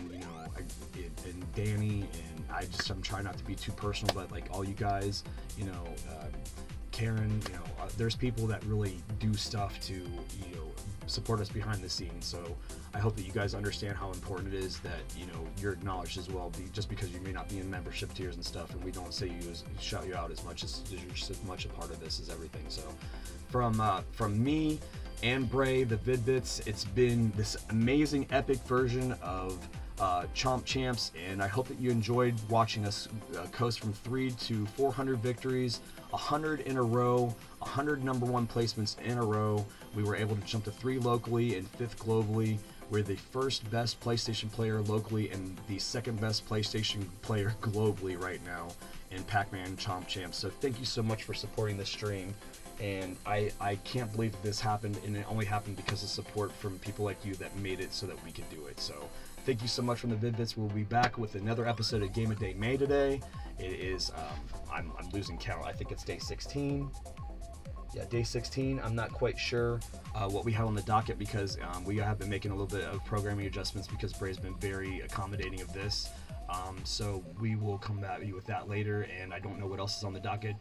and Danny, and I'm trying not to be too personal, but like all you guys, Karen, there's people that really do stuff to support us behind the scenes. So I hope that you guys understand how important it is that you're acknowledged as well, just because you may not be in membership tiers and stuff, and we don't shout you out as much as you're just as much a part of this as everything. So from me and Bray, the Vid-Bits, it's been this amazing epic version of Chomp Champs, and I hope that you enjoyed watching us coast from 3 to 400 victories, 100 in a row, 100 number 1 placements in a row. We were able to jump to 3 locally and 5th globally. We're the first best PlayStation player locally and the second best PlayStation player globally right now in Pac-Man Chomp Champs. So thank you so much for supporting this stream. And I can't believe that this happened, and it only happened because of support from people like you that made it so that we could do it. So thank you so much from the Vid-Bits. We'll be back with another episode of Game of Day May today. It is, I'm losing count. I think it's day 16. Yeah, day 16. I'm not quite sure what we have on the docket, because we have been making a little bit of programming adjustments because Bray's been very accommodating of this. So we will come back with that later, and I don't know what else is on the docket.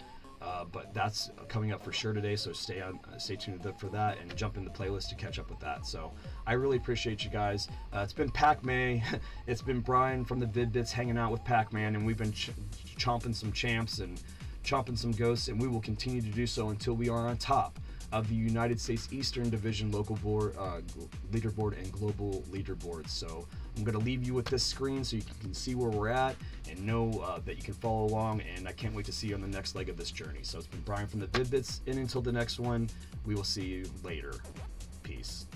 But that's coming up for sure today, so stay tuned for that and jump in the playlist to catch up with that. So I really appreciate you guys. It's been Pac-Man. It's been Brian from the Vid-Bits hanging out with Pac-Man, and we've been chomping some champs and chomping some ghosts, and we will continue to do so until we are on top of the United States Eastern Division local board, leaderboard and global leaderboard. So I'm going to leave you with this screen so you can see where we're at and know that you can follow along, and I can't wait to see you on the next leg of this journey. So it's been Brian from the Vid-Bits, and until the next one, we will see you later. Peace.